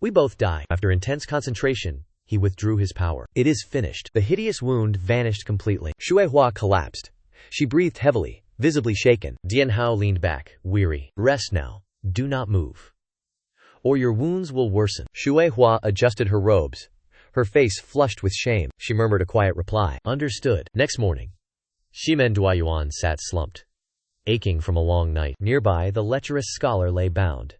We both die. After intense concentration, he withdrew his power. It is finished. The hideous wound vanished completely. Shuihua collapsed. She breathed heavily, visibly shaken. Dianhao leaned back, weary. Rest now. Do not move, or your wounds will worsen. Shuihua adjusted her robes. Her face flushed with shame. She murmured a quiet reply. Understood. Next morning, Shimen Duoyuan sat slumped, aching from a long night. Nearby, the lecherous scholar lay bound,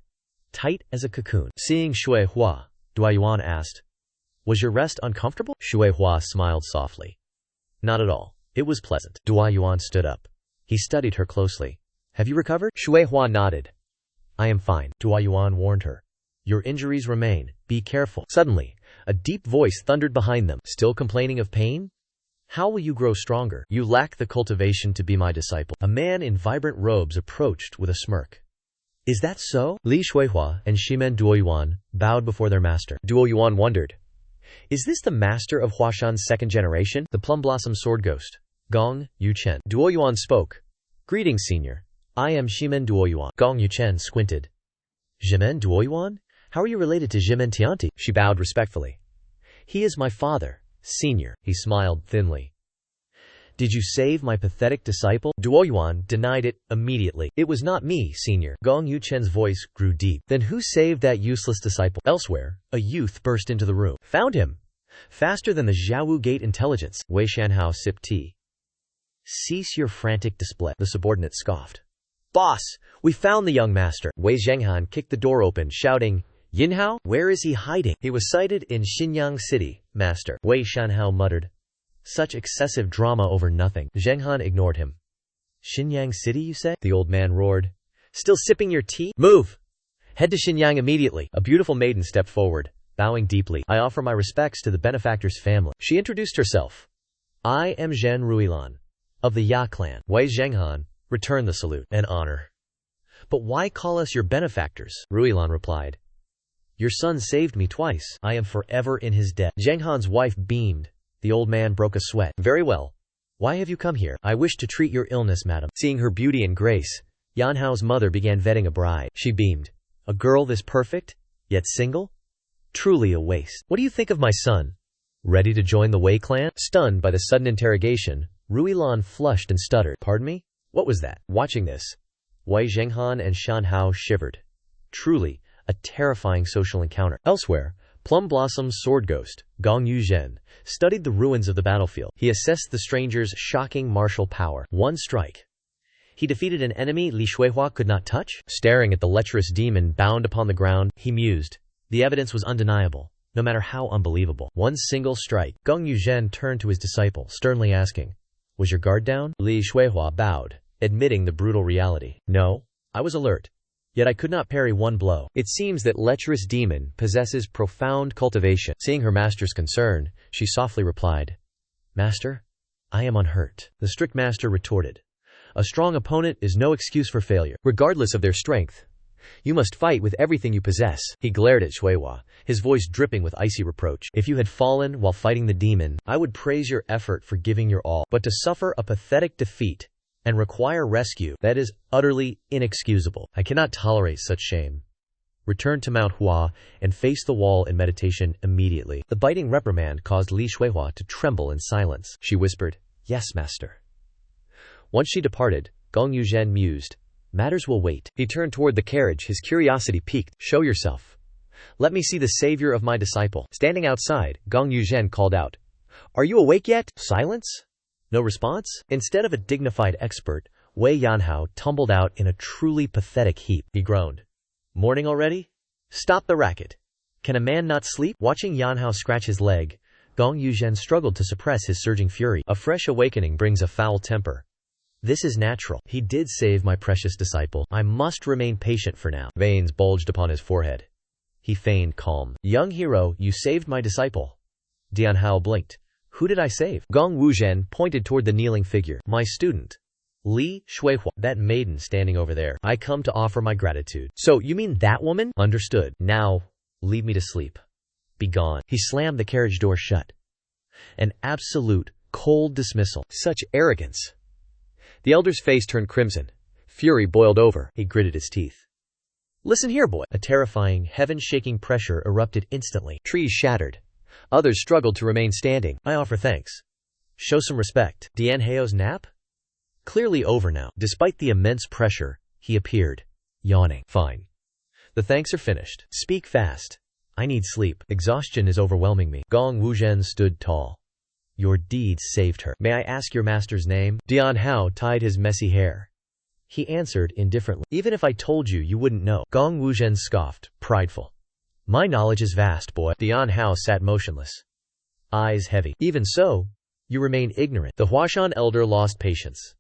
tight as a cocoon. Seeing Shui Hua, Duoyuan asked, "Was your rest uncomfortable?" Shui Hua smiled softly. "Not at all. It was pleasant." Duoyuan stood up. He studied her closely. "Have you recovered?" Shui Hua nodded. "I am fine," Duoyuan warned her. "Your injuries remain. Be careful." Suddenly, a deep voice thundered behind them. "Still complaining of pain? How will you grow stronger? You lack the cultivation to be my disciple." A man in vibrant robes approached with a smirk. "Is that so?" Li Shuihua and Shimen Duoyuan bowed before their master. Duoyuan wondered, "Is this the master of Huashan's second generation?" The plum blossom sword ghost, Gong Yuchen. Duoyuan spoke. "Greetings, senior. I am Shimen Duoyuan." Gong Yuchen squinted. "Shimen Duoyuan? How are you related to Shimen Tianti?" She bowed respectfully. "He is my father, senior." He smiled thinly. "Did you save my pathetic disciple?" Duoyuan denied it immediately. "It was not me, senior." Gong Yuchen's voice grew deep. "Then who saved that useless disciple?" Elsewhere, a youth burst into the room. "Found him! Faster than the Xiaowu Gate intelligence." Wei Shanhao sipped tea. "Cease your frantic display," the subordinate scoffed. "Boss, we found the young master." Wei Zhenghan kicked the door open, shouting, "Yinhao, where is he hiding?" "He was sighted in Xinyang City, master." Wei Shanhao muttered. "Such excessive drama over nothing." Zhenghan ignored him. "Xinyang City, you say?" the old man roared. "Still sipping your tea? Move! Head to Xinyang immediately." A beautiful maiden stepped forward, bowing deeply. "I offer my respects to the benefactor's family." She introduced herself. "I am Zhen Ruilan, of the Ya clan." Wei Zhenghan returned the salute. "An honor. But why call us your benefactors?" Ruilan replied. "Your son saved me twice. I am forever in his debt." Zhenghan's wife beamed. The old man broke a sweat. "Very well. Why have you come here?" "I wish to treat your illness, madam." Seeing her beauty and grace, Yanhao's mother began vetting a bride. She beamed. "A girl this perfect, yet single? Truly a waste. What do you think of my son? Ready to join the Wei clan?" Stunned by the sudden interrogation, Ruilan flushed and stuttered. "Pardon me? What was that?" Watching this, Wei Zhenghan and Shan Hao shivered. Truly, a terrifying social encounter. Elsewhere, Plum Blossom's sword ghost, Gong Yuzhen, studied the ruins of the battlefield. He assessed the stranger's shocking martial power. One strike. He defeated an enemy Li Shuihua could not touch? Staring at the lecherous demon bound upon the ground, he mused. The evidence was undeniable, no matter how unbelievable. One single strike. Gong Yuzhen turned to his disciple, sternly asking, "Was your guard down?" Li Shuihua bowed, admitting the brutal reality. "No, I was alert. Yet I could not parry one blow." It seems that lecherous demon possesses profound cultivation. Seeing her master's concern, she softly replied, "Master, I am unhurt." The strict master retorted, "A strong opponent is no excuse for failure, regardless of their strength. You must fight with everything you possess." He glared at Shuihua, his voice dripping with icy reproach. "If you had fallen while fighting the demon, I would praise your effort for giving your all. But to suffer a pathetic defeat and require rescue, that is utterly inexcusable. I cannot tolerate such shame. Return to Mount Hua and face the wall in meditation immediately." The biting reprimand caused Li Shuihua to tremble in silence. She whispered, "Yes, master." Once she departed, Gong Yuzhen mused, "Matters will wait." He turned toward the carriage, his curiosity piqued. "Show yourself. Let me see the savior of my disciple." Standing outside, Gong Yuzhen called out, "Are you awake yet?" Silence? No response? Instead of a dignified expert, Wei Yanhao tumbled out in a truly pathetic heap. He groaned. "Morning already? Stop the racket. Can a man not sleep?" Watching Yanhao scratch his leg, Gong Yuzhen struggled to suppress his surging fury. A fresh awakening brings a foul temper. This is natural. He did save my precious disciple. I must remain patient for now. Veins bulged upon his forehead. He feigned calm. "Young hero, you saved my disciple." Dianhao blinked. "Who did I save?" Gong Wuzhen pointed toward the kneeling figure. "My student, Li Shuihua, that maiden standing over there. I come to offer my gratitude." "So, you mean that woman?" "Understood. Now, leave me to sleep. Be gone." He slammed the carriage door shut. An absolute, cold dismissal. Such arrogance. The elder's face turned crimson. Fury boiled over. He gritted his teeth. "Listen here, boy." A terrifying, heaven-shaking pressure erupted instantly. Trees shattered. Others struggled to remain standing. "I offer thanks. Show some respect." Dianhao's nap? Clearly over now. Despite the immense pressure, he appeared, yawning. "Fine. The thanks are finished. Speak fast. I need sleep. Exhaustion is overwhelming me." Gong Wuzhen stood tall. Your deeds saved her. May I ask your master's name? Dian Hao tied his messy hair. He answered indifferently. Even if I told you, you wouldn't know. Gong Wuzhen scoffed, prideful. My knowledge is vast, boy. Dian Hao sat motionless, eyes heavy. Even so, you remain ignorant. The Huashan elder lost patience.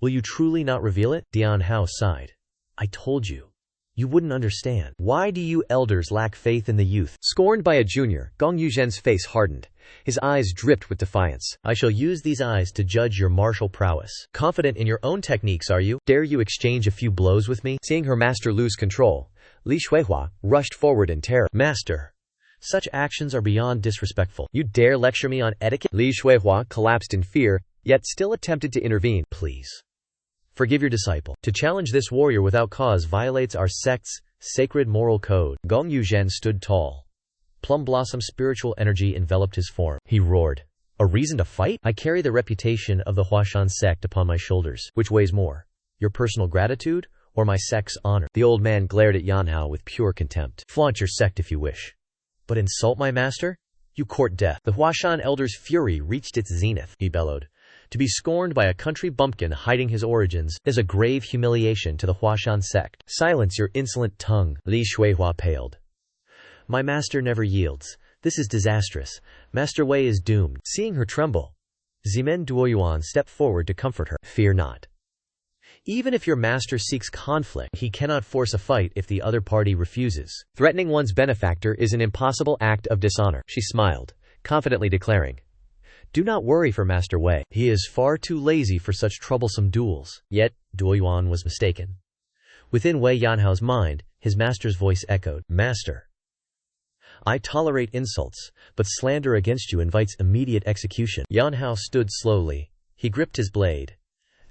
Will you truly not reveal it? Dian Hao sighed. I told you. You wouldn't understand. Why do you elders lack faith in the youth? Scorned by a junior, Gong Yuzhen's face hardened. His eyes dripped with defiance. I shall use these eyes to judge your martial prowess. Confident in your own techniques, are you? Dare you exchange a few blows with me? Seeing her master lose control, Li Shuihua rushed forward in terror. Master, such actions are beyond disrespectful. You dare lecture me on etiquette? Li Shuihua collapsed in fear, yet still attempted to intervene. Please, forgive your disciple. To challenge this warrior without cause violates our sect's sacred moral code. Gong Yuzhen stood tall. Plum blossom spiritual energy enveloped his form. He roared. A reason to fight? I carry the reputation of the Huashan sect upon my shoulders. Which weighs more? Your personal gratitude or my sect's honor? The old man glared at Yanhao with pure contempt. Flaunt your sect if you wish. But insult my master? You court death. The Huashan elder's fury reached its zenith. He bellowed. To be scorned by a country bumpkin hiding his origins is a grave humiliation to the Huashan sect. Silence your insolent tongue. Li Shuihua paled. My master never yields. This is disastrous. Master Wei is doomed. Seeing her tremble, Zimen Duoyuan stepped forward to comfort her. Fear not. Even if your master seeks conflict, he cannot force a fight if the other party refuses. Threatening one's benefactor is an impossible act of dishonor. She smiled, confidently declaring, do not worry for Master Wei. He is far too lazy for such troublesome duels. Yet, Duoyuan was mistaken. Within Wei Yanhao's mind, his master's voice echoed, Master, I tolerate insults, but slander against you invites immediate execution. Yanhao stood slowly. He gripped his blade.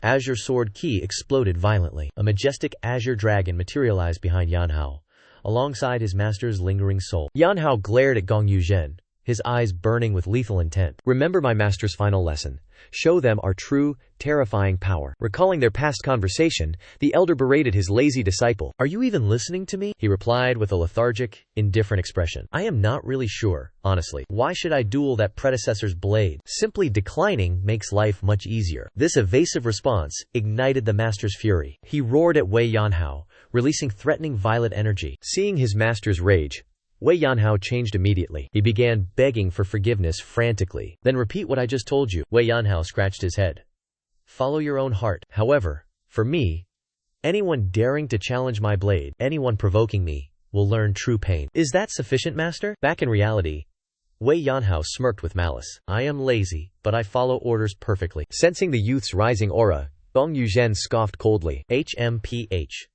Azure sword key exploded violently. A majestic azure dragon materialized behind Yanhao, alongside his master's lingering soul. Yanhao glared at Gong Yuzhen, his eyes burning with lethal intent. Remember my master's final lesson. Show them our true, terrifying power. Recalling their past conversation, the elder berated his lazy disciple. Are you even listening to me? He replied with a lethargic, indifferent expression. I am not really sure, honestly. Why should I duel that predecessor's blade? Simply declining makes life much easier. This evasive response ignited the master's fury. He roared at Wei Yanhao, releasing threatening violet energy. Seeing his master's rage, Wei Yanhao changed immediately. He began begging for forgiveness frantically. Then repeat what I just told you. Wei Yanhao scratched his head. Follow your own heart. However, for me, anyone daring to challenge my blade, anyone provoking me, will learn true pain. Is that sufficient, master? Back in reality, Wei Yanhao smirked with malice. I am lazy, but I follow orders perfectly. Sensing the youth's rising aura, Gong Yuzhen scoffed coldly. HMPH.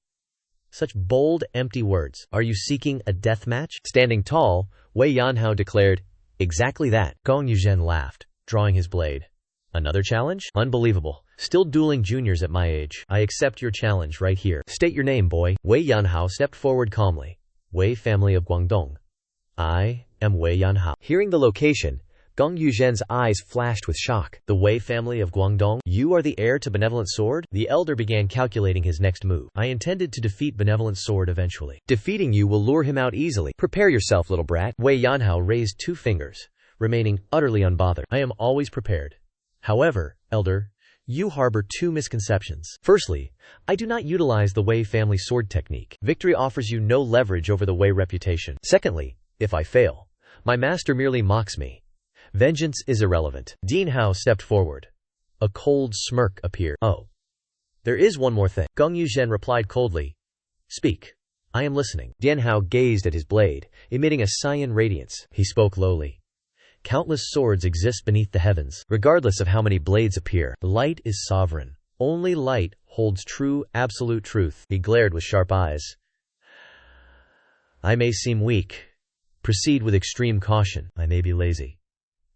Such bold, empty words. Are you seeking a death match? Standing tall, Wei Yanhao declared, exactly that. Gong Yuzhen laughed, drawing his blade. Another challenge? Unbelievable. Still dueling juniors at my age. I accept your challenge right here. State your name, boy. Wei Yanhao stepped forward calmly. Wei family of Guangdong. I am Wei Yanhao. Hearing the location, Gong Yuzhen's eyes flashed with shock. The Wei family of Guangdong? You are the heir to Benevolent Sword? The elder began calculating his next move. I intended to defeat Benevolent Sword eventually. Defeating you will lure him out easily. Prepare yourself, little brat. Wei Yanhao raised 2 fingers, remaining utterly unbothered. I am always prepared. However, elder, you harbor 2 misconceptions. Firstly, I do not utilize the Wei family sword technique. Victory offers you no leverage over the Wei reputation. Secondly, if I fail, my master merely mocks me. Vengeance is irrelevant. Dean Hao stepped forward. A cold smirk appeared. Oh. There is one more thing. Gong Yuzhen replied coldly. Speak. I am listening. Dian Hao gazed at his blade, emitting a cyan radiance. He spoke lowly. Countless swords exist beneath the heavens, regardless of how many blades appear. Light is sovereign. Only light holds true, absolute truth. He glared with sharp eyes. I may seem weak. Proceed with extreme caution. I may be lazy,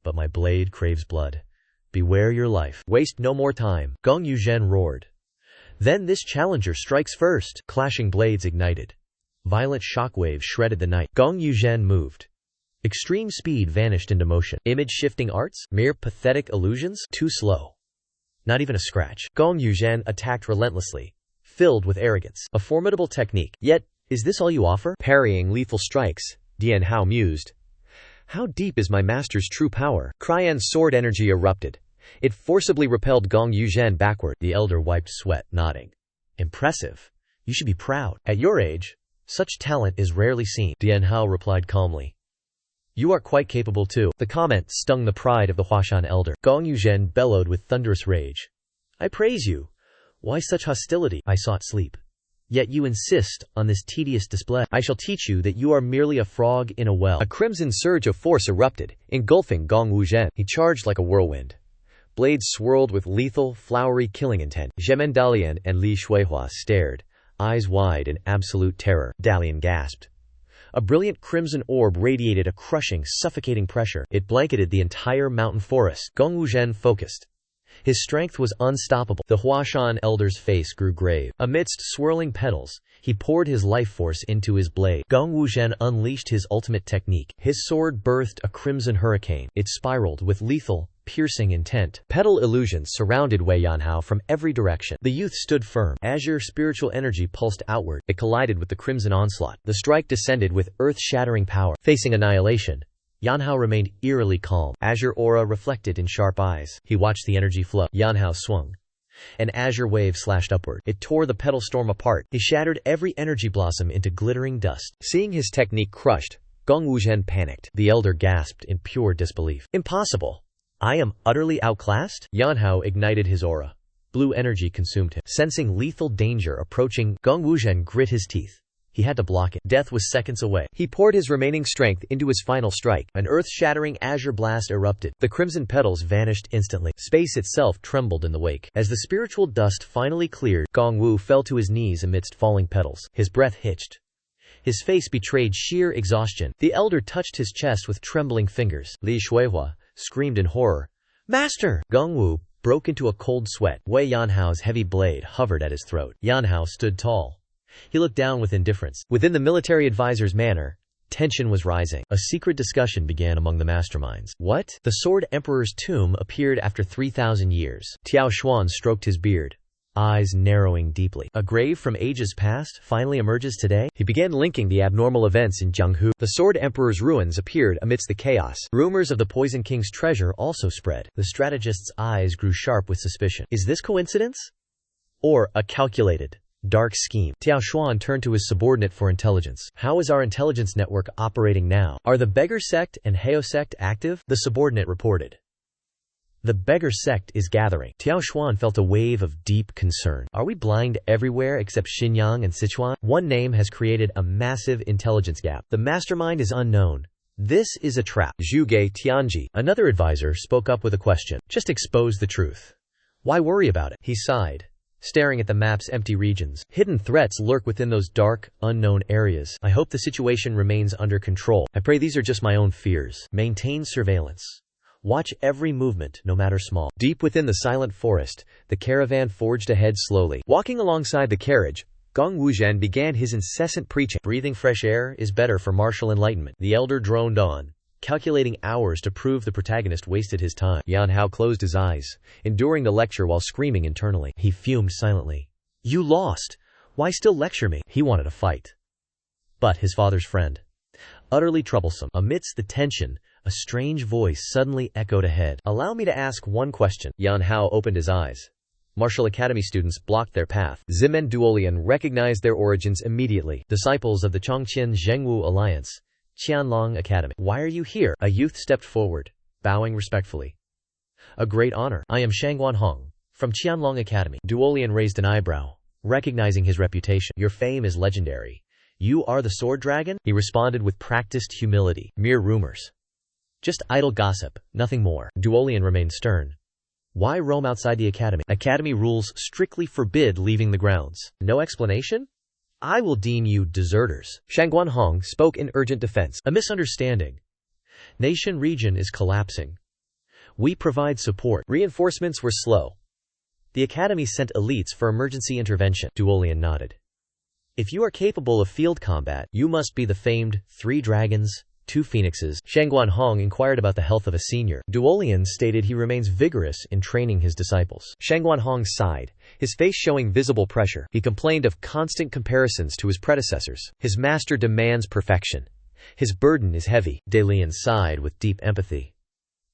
but my blade craves blood. Beware your life. Waste no more time. Gong Yuzhen roared. Then this challenger strikes first. Clashing blades ignited. Violent shockwaves shredded the night. Gong Yuzhen moved. Extreme speed vanished into motion. Image-shifting arts? Mere pathetic illusions? Too slow. Not even a scratch. Gong Yuzhen attacked relentlessly, filled with arrogance. A formidable technique. Yet, is this all you offer? Parrying lethal strikes, Dian Hao mused. How deep is my master's true power? Cryan's sword energy erupted. It forcibly repelled Gong Yuzhen backward. The elder wiped sweat, nodding. Impressive. You should be proud. At your age, such talent is rarely seen, Dian Hao replied calmly. You are quite capable too. The comment stung the pride of the Huashan elder. Gong Yuzhen bellowed with thunderous rage. I praise you. Why such hostility? I sought sleep. Yet you insist on this tedious display. I shall teach you that you are merely a frog in a well. A crimson surge of force erupted, engulfing Gong Wuzhen. He charged like a whirlwind. Blades swirled with lethal, flowery killing intent. Zemen Dalian and Li Shuihua stared, eyes wide in absolute terror. Dalian gasped. A brilliant crimson orb radiated a crushing, suffocating pressure. It blanketed the entire mountain forest. Gong Wuzhen focused. His strength was unstoppable. The Huashan elder's face grew grave. Amidst swirling petals, he poured his life force into his blade. Gong Wuzhen unleashed his ultimate technique. His sword birthed a crimson hurricane. It spiraled with lethal, piercing intent. Petal illusions surrounded Wei Yanhao from every direction. The youth stood firm. Azure spiritual energy pulsed outward. It collided with the crimson onslaught. The strike descended with earth-shattering power. Facing annihilation, Yanhao remained eerily calm. Azure aura reflected in sharp eyes. He watched the energy flow. Yanhao swung. An azure wave slashed upward. It tore the petal storm apart. He shattered every energy blossom into glittering dust. Seeing his technique crushed, Gong Wuzhen panicked. The elder gasped in pure disbelief. Impossible! I am utterly outclassed? Yanhao ignited his aura. Blue energy consumed him. Sensing lethal danger approaching, Gong Wuzhen grit his teeth. He had to block it. Death was seconds away. He poured his remaining strength into his final strike. An earth-shattering azure blast erupted. The crimson petals vanished instantly. Space itself trembled in the wake. As the spiritual dust finally cleared, Gong Wu fell to his knees amidst falling petals. His breath hitched. His face betrayed sheer exhaustion. The elder touched his chest with trembling fingers. Li Shuihua screamed in horror. Master! Gong Wu broke into a cold sweat. Wei Yanhao's heavy blade hovered at his throat. Yanhao stood tall. He looked down with indifference. Within the military advisor's manor, tension was rising. A secret discussion began among the masterminds. What? The Sword Emperor's tomb appeared after 3,000 years. Tiao Xuan stroked his beard, eyes narrowing deeply. A grave from ages past finally emerges today? He began linking the abnormal events in Jianghu. The Sword Emperor's ruins appeared amidst the chaos. Rumors of the Poison King's treasure also spread. The strategist's eyes grew sharp with suspicion. Is this coincidence? Or a calculated, dark scheme? Tiao Xuan turned to his subordinate for intelligence. How is our intelligence network operating now? Are the Beggar Sect and Heo Sect active? The subordinate reported. The Beggar Sect is gathering. Tiao Xuan felt a wave of deep concern. Are we blind everywhere except Xinyang and Sichuan? One name has created a massive intelligence gap. The mastermind is unknown. This is a trap. Zhuge Tianji, another advisor, spoke up with a question. Just expose the truth. Why worry about it? He sighed, staring at the map's empty regions. Hidden threats lurk within those dark, unknown areas. I hope the situation remains under control. I pray these are just my own fears. Maintain surveillance. Watch every movement, no matter small. Deep within the silent forest, the caravan forged ahead slowly. Walking alongside the carriage, Gong Wuzhen began his incessant preaching. Breathing fresh air is better for martial enlightenment. The elder droned on, calculating hours to prove the protagonist wasted his time. Yanhao closed his eyes, enduring the lecture while screaming internally. He fumed silently. You lost. Why still lecture me? He wanted a fight. But his father's friend. Utterly troublesome. Amidst the tension, a strange voice suddenly echoed ahead. Allow me to ask one question. Yanhao opened his eyes. Martial Academy students blocked their path. Zimen Duolian recognized their origins immediately. Disciples of the Chongqing Zhengwu Alliance, Qianlong Academy. Why are you here? A youth stepped forward, bowing respectfully. A great honor. I am Shangguan Hong, from Qianlong Academy. Duolian raised an eyebrow, recognizing his reputation. Your fame is legendary. You are the Sword Dragon? He responded with practiced humility. Mere rumors. Just idle gossip, nothing more. Duolian remained stern. Why roam outside the academy? Academy rules strictly forbid leaving the grounds. No explanation? I will deem you deserters. Shangguan Hong spoke in urgent defense. A misunderstanding. Nation region is collapsing. We provide support. Reinforcements were slow. The academy sent elites for emergency intervention. Duolian nodded. If you are capable of field combat, you must be the famed 3 dragons, 2 phoenixes. Shangguan Hong inquired about the health of a senior. Duolian stated he remains vigorous in training his disciples. Shangguan Hong sighed, his face showing visible pressure. He complained of constant comparisons to his predecessors. His master demands perfection. His burden is heavy. Dalian sighed with deep empathy.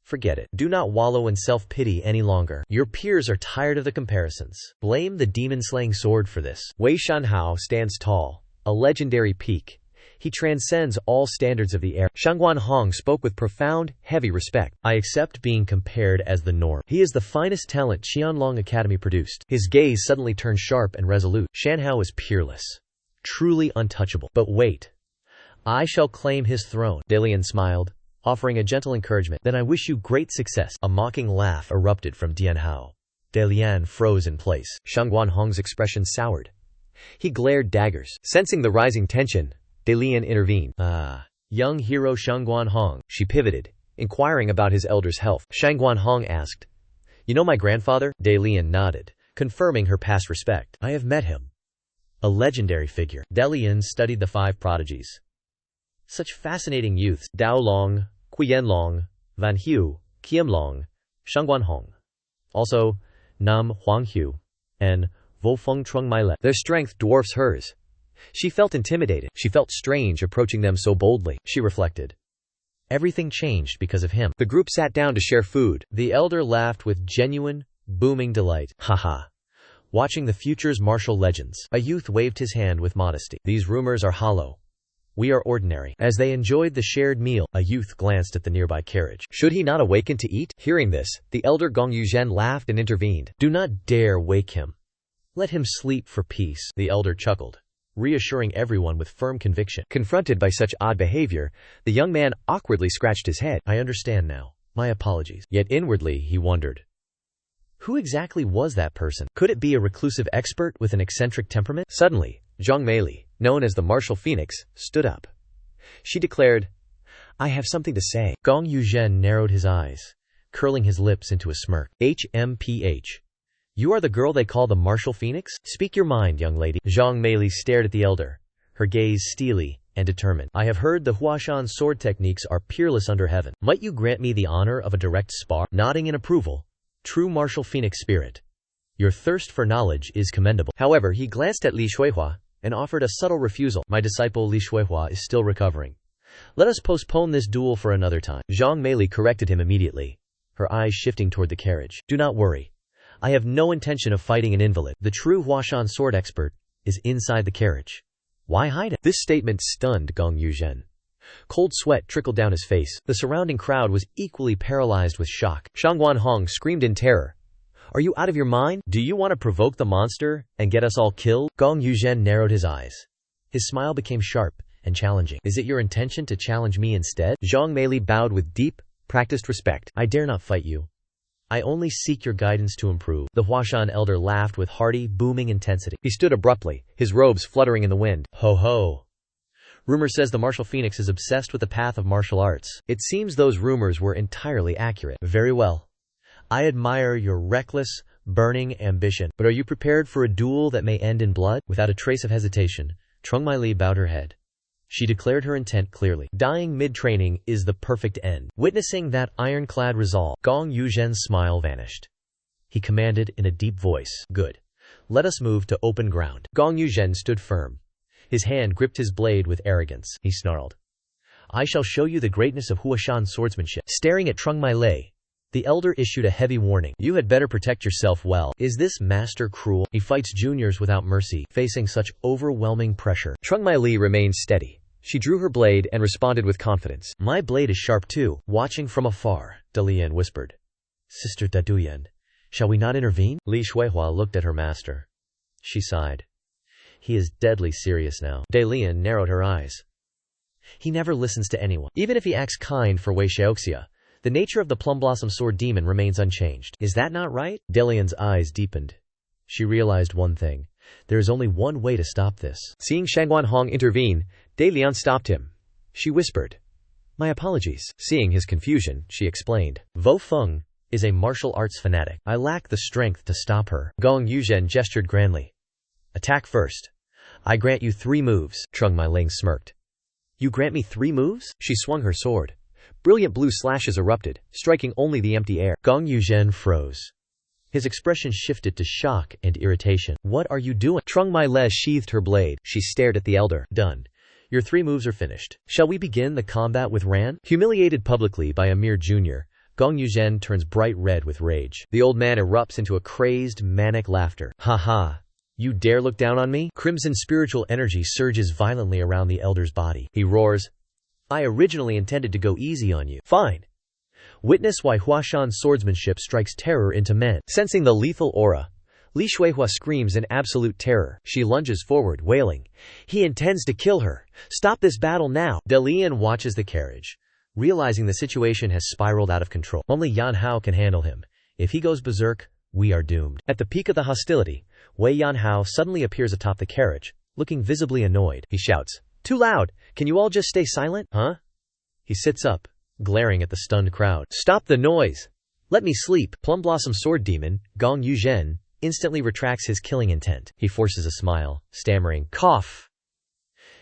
Forget it. Do not wallow in self-pity any longer. Your peers are tired of the comparisons. Blame the demon-slaying sword for this. Wei Shanhao stands tall, a legendary peak. He transcends all standards of the era. Shangguan Hong spoke with profound, heavy respect. I accept being compared as the norm. He is the finest talent Qianlong Academy produced. His gaze suddenly turned sharp and resolute. Shanhao is peerless, truly untouchable. But wait. I shall claim his throne. Dalian smiled, offering a gentle encouragement. Then I wish you great success. A mocking laugh erupted from Dianhao. Dalian froze in place. Shangguan Hong's expression soured. He glared daggers. Sensing the rising tension, Dalian intervened. Young hero Shangguan Hong. She pivoted, inquiring about his elder's health. Shangguan Hong asked, You know my grandfather? Dalian nodded, confirming her past respect. I have met him. A legendary figure. Dalian studied the five prodigies. Such fascinating youths. Dao Long, Qianlong, Van Hu, Qianlong, Shangguan Hong. Also, Nam Huanghu, and Vo Feng Trung Maile. Their strength dwarfs hers. She felt intimidated. She felt strange approaching them so boldly. She reflected. Everything changed because of him. The group sat down to share food. The elder laughed with genuine, booming delight. Haha. Watching the future's martial legends. A youth waved his hand with modesty. These rumors are hollow. We are ordinary. As they enjoyed the shared meal, a youth glanced at the nearby carriage. Should he not awaken to eat? Hearing this, the elder Gong Yuzhen laughed and intervened. Do not dare wake him. Let him sleep for peace. The elder chuckled, reassuring everyone with firm conviction. Confronted by such odd behavior, the young man awkwardly scratched his head. I understand now. My apologies. Yet inwardly he wondered. Who exactly was that person? Could it be a reclusive expert with an eccentric temperament? Suddenly, Zhang Meili, known as the martial phoenix, stood up. She declared, I have something to say. Gong Yuzhen narrowed his eyes, curling his lips into a smirk. HMPH. You are the girl they call the martial phoenix? Speak your mind, young lady. Zhang Meili stared at the elder, her gaze steely and determined. I have heard the Huashan sword techniques are peerless under heaven. Might you grant me the honor of a direct spar? Nodding in approval. True martial phoenix spirit. Your thirst for knowledge is commendable. However, he glanced at Li Shuihua and offered a subtle refusal. My disciple Li Shuihua is still recovering. Let us postpone this duel for another time. Zhang Meili corrected him immediately, her eyes shifting toward the carriage. Do not worry. I have no intention of fighting an invalid. The true Huashan sword expert is inside the carriage. Why hide it? This statement stunned Gong Yuzhen. Cold sweat trickled down his face. The surrounding crowd was equally paralyzed with shock. Shangguan Hong screamed in terror. Are you out of your mind? Do you want to provoke the monster and get us all killed? Gong Yuzhen narrowed his eyes. His smile became sharp and challenging. Is it your intention to challenge me instead? Zhang Meili bowed with deep, practiced respect. I dare not fight you. I only seek your guidance to improve. The Huashan elder laughed with hearty, booming intensity. He stood abruptly, his robes fluttering in the wind. Ho ho. Rumor says the martial phoenix is obsessed with the path of martial arts. It seems those rumors were entirely accurate. Very well. I admire your reckless, burning ambition. But are you prepared for a duel that may end in blood? Without a trace of hesitation, Trung Mai bowed her head. She declared her intent clearly. Dying mid-training is the perfect end. Witnessing that ironclad resolve, Gong Yuzhen's smile vanished. He commanded in a deep voice. Good. Let us move to open ground. Gong Yuzhen stood firm. His hand gripped his blade with arrogance. He snarled. I shall show you the greatness of Huashan swordsmanship. Staring at Trung Mai, the elder issued a heavy warning. You had better protect yourself well. Is this master cruel? He fights juniors without mercy, facing such overwhelming pressure. Trung Mai remained steady. She drew her blade and responded with confidence. My blade is sharp too. Watching from afar, Dalian whispered. Sister Daduyan, shall we not intervene? Li Shuihua looked at her master. She sighed. He is deadly serious now. Dalian narrowed her eyes. He never listens to anyone. Even if he acts kind for Wei Xiaoxia, the nature of the Plum Blossom Sword Demon remains unchanged. Is that not right? Dalian's eyes deepened. She realized one thing. There is only one way to stop this. Seeing Shangguan Hong intervene, Dalian stopped him. She whispered. My apologies. Seeing his confusion, she explained. Vo Feng is a martial arts fanatic. I lack the strength to stop her. Gong Yuzhen gestured grandly. Attack first. I grant you 3 moves. Trung Mai smirked. You grant me 3 moves? She swung her sword. Brilliant blue slashes erupted, striking only the empty air. Gong Yuzhen froze. His expression shifted to shock and irritation. What are you doing? Trung Mai sheathed her blade. She stared at the elder. Done. Your 3 moves are finished. Shall we begin the combat with Ran? Humiliated publicly by a mere junior, Gong Yuzhen turns bright red with rage. The old man erupts into a crazed, manic laughter. Ha ha! You dare look down on me? Crimson spiritual energy surges violently around the elder's body. He roars, I originally intended to go easy on you. Fine. Witness why Huashan's swordsmanship strikes terror into men. Sensing the lethal aura, Li Shuihua screams in absolute terror. She lunges forward, wailing, he intends to kill her. Stop this battle now. De Lian watches the carriage, realizing the situation has spiraled out of control. Only Yan Hao can handle him. If he goes berserk, we are doomed. At the peak of the hostility, Wei Yanhao suddenly appears atop the carriage, looking visibly annoyed. He shouts, too loud! Can you all just stay silent? Huh? He sits up, glaring at the stunned crowd. Stop the noise! Let me sleep! Plum Blossom Sword Demon, Gong Yuzhen, instantly retracts his killing intent. He forces a smile, stammering, cough!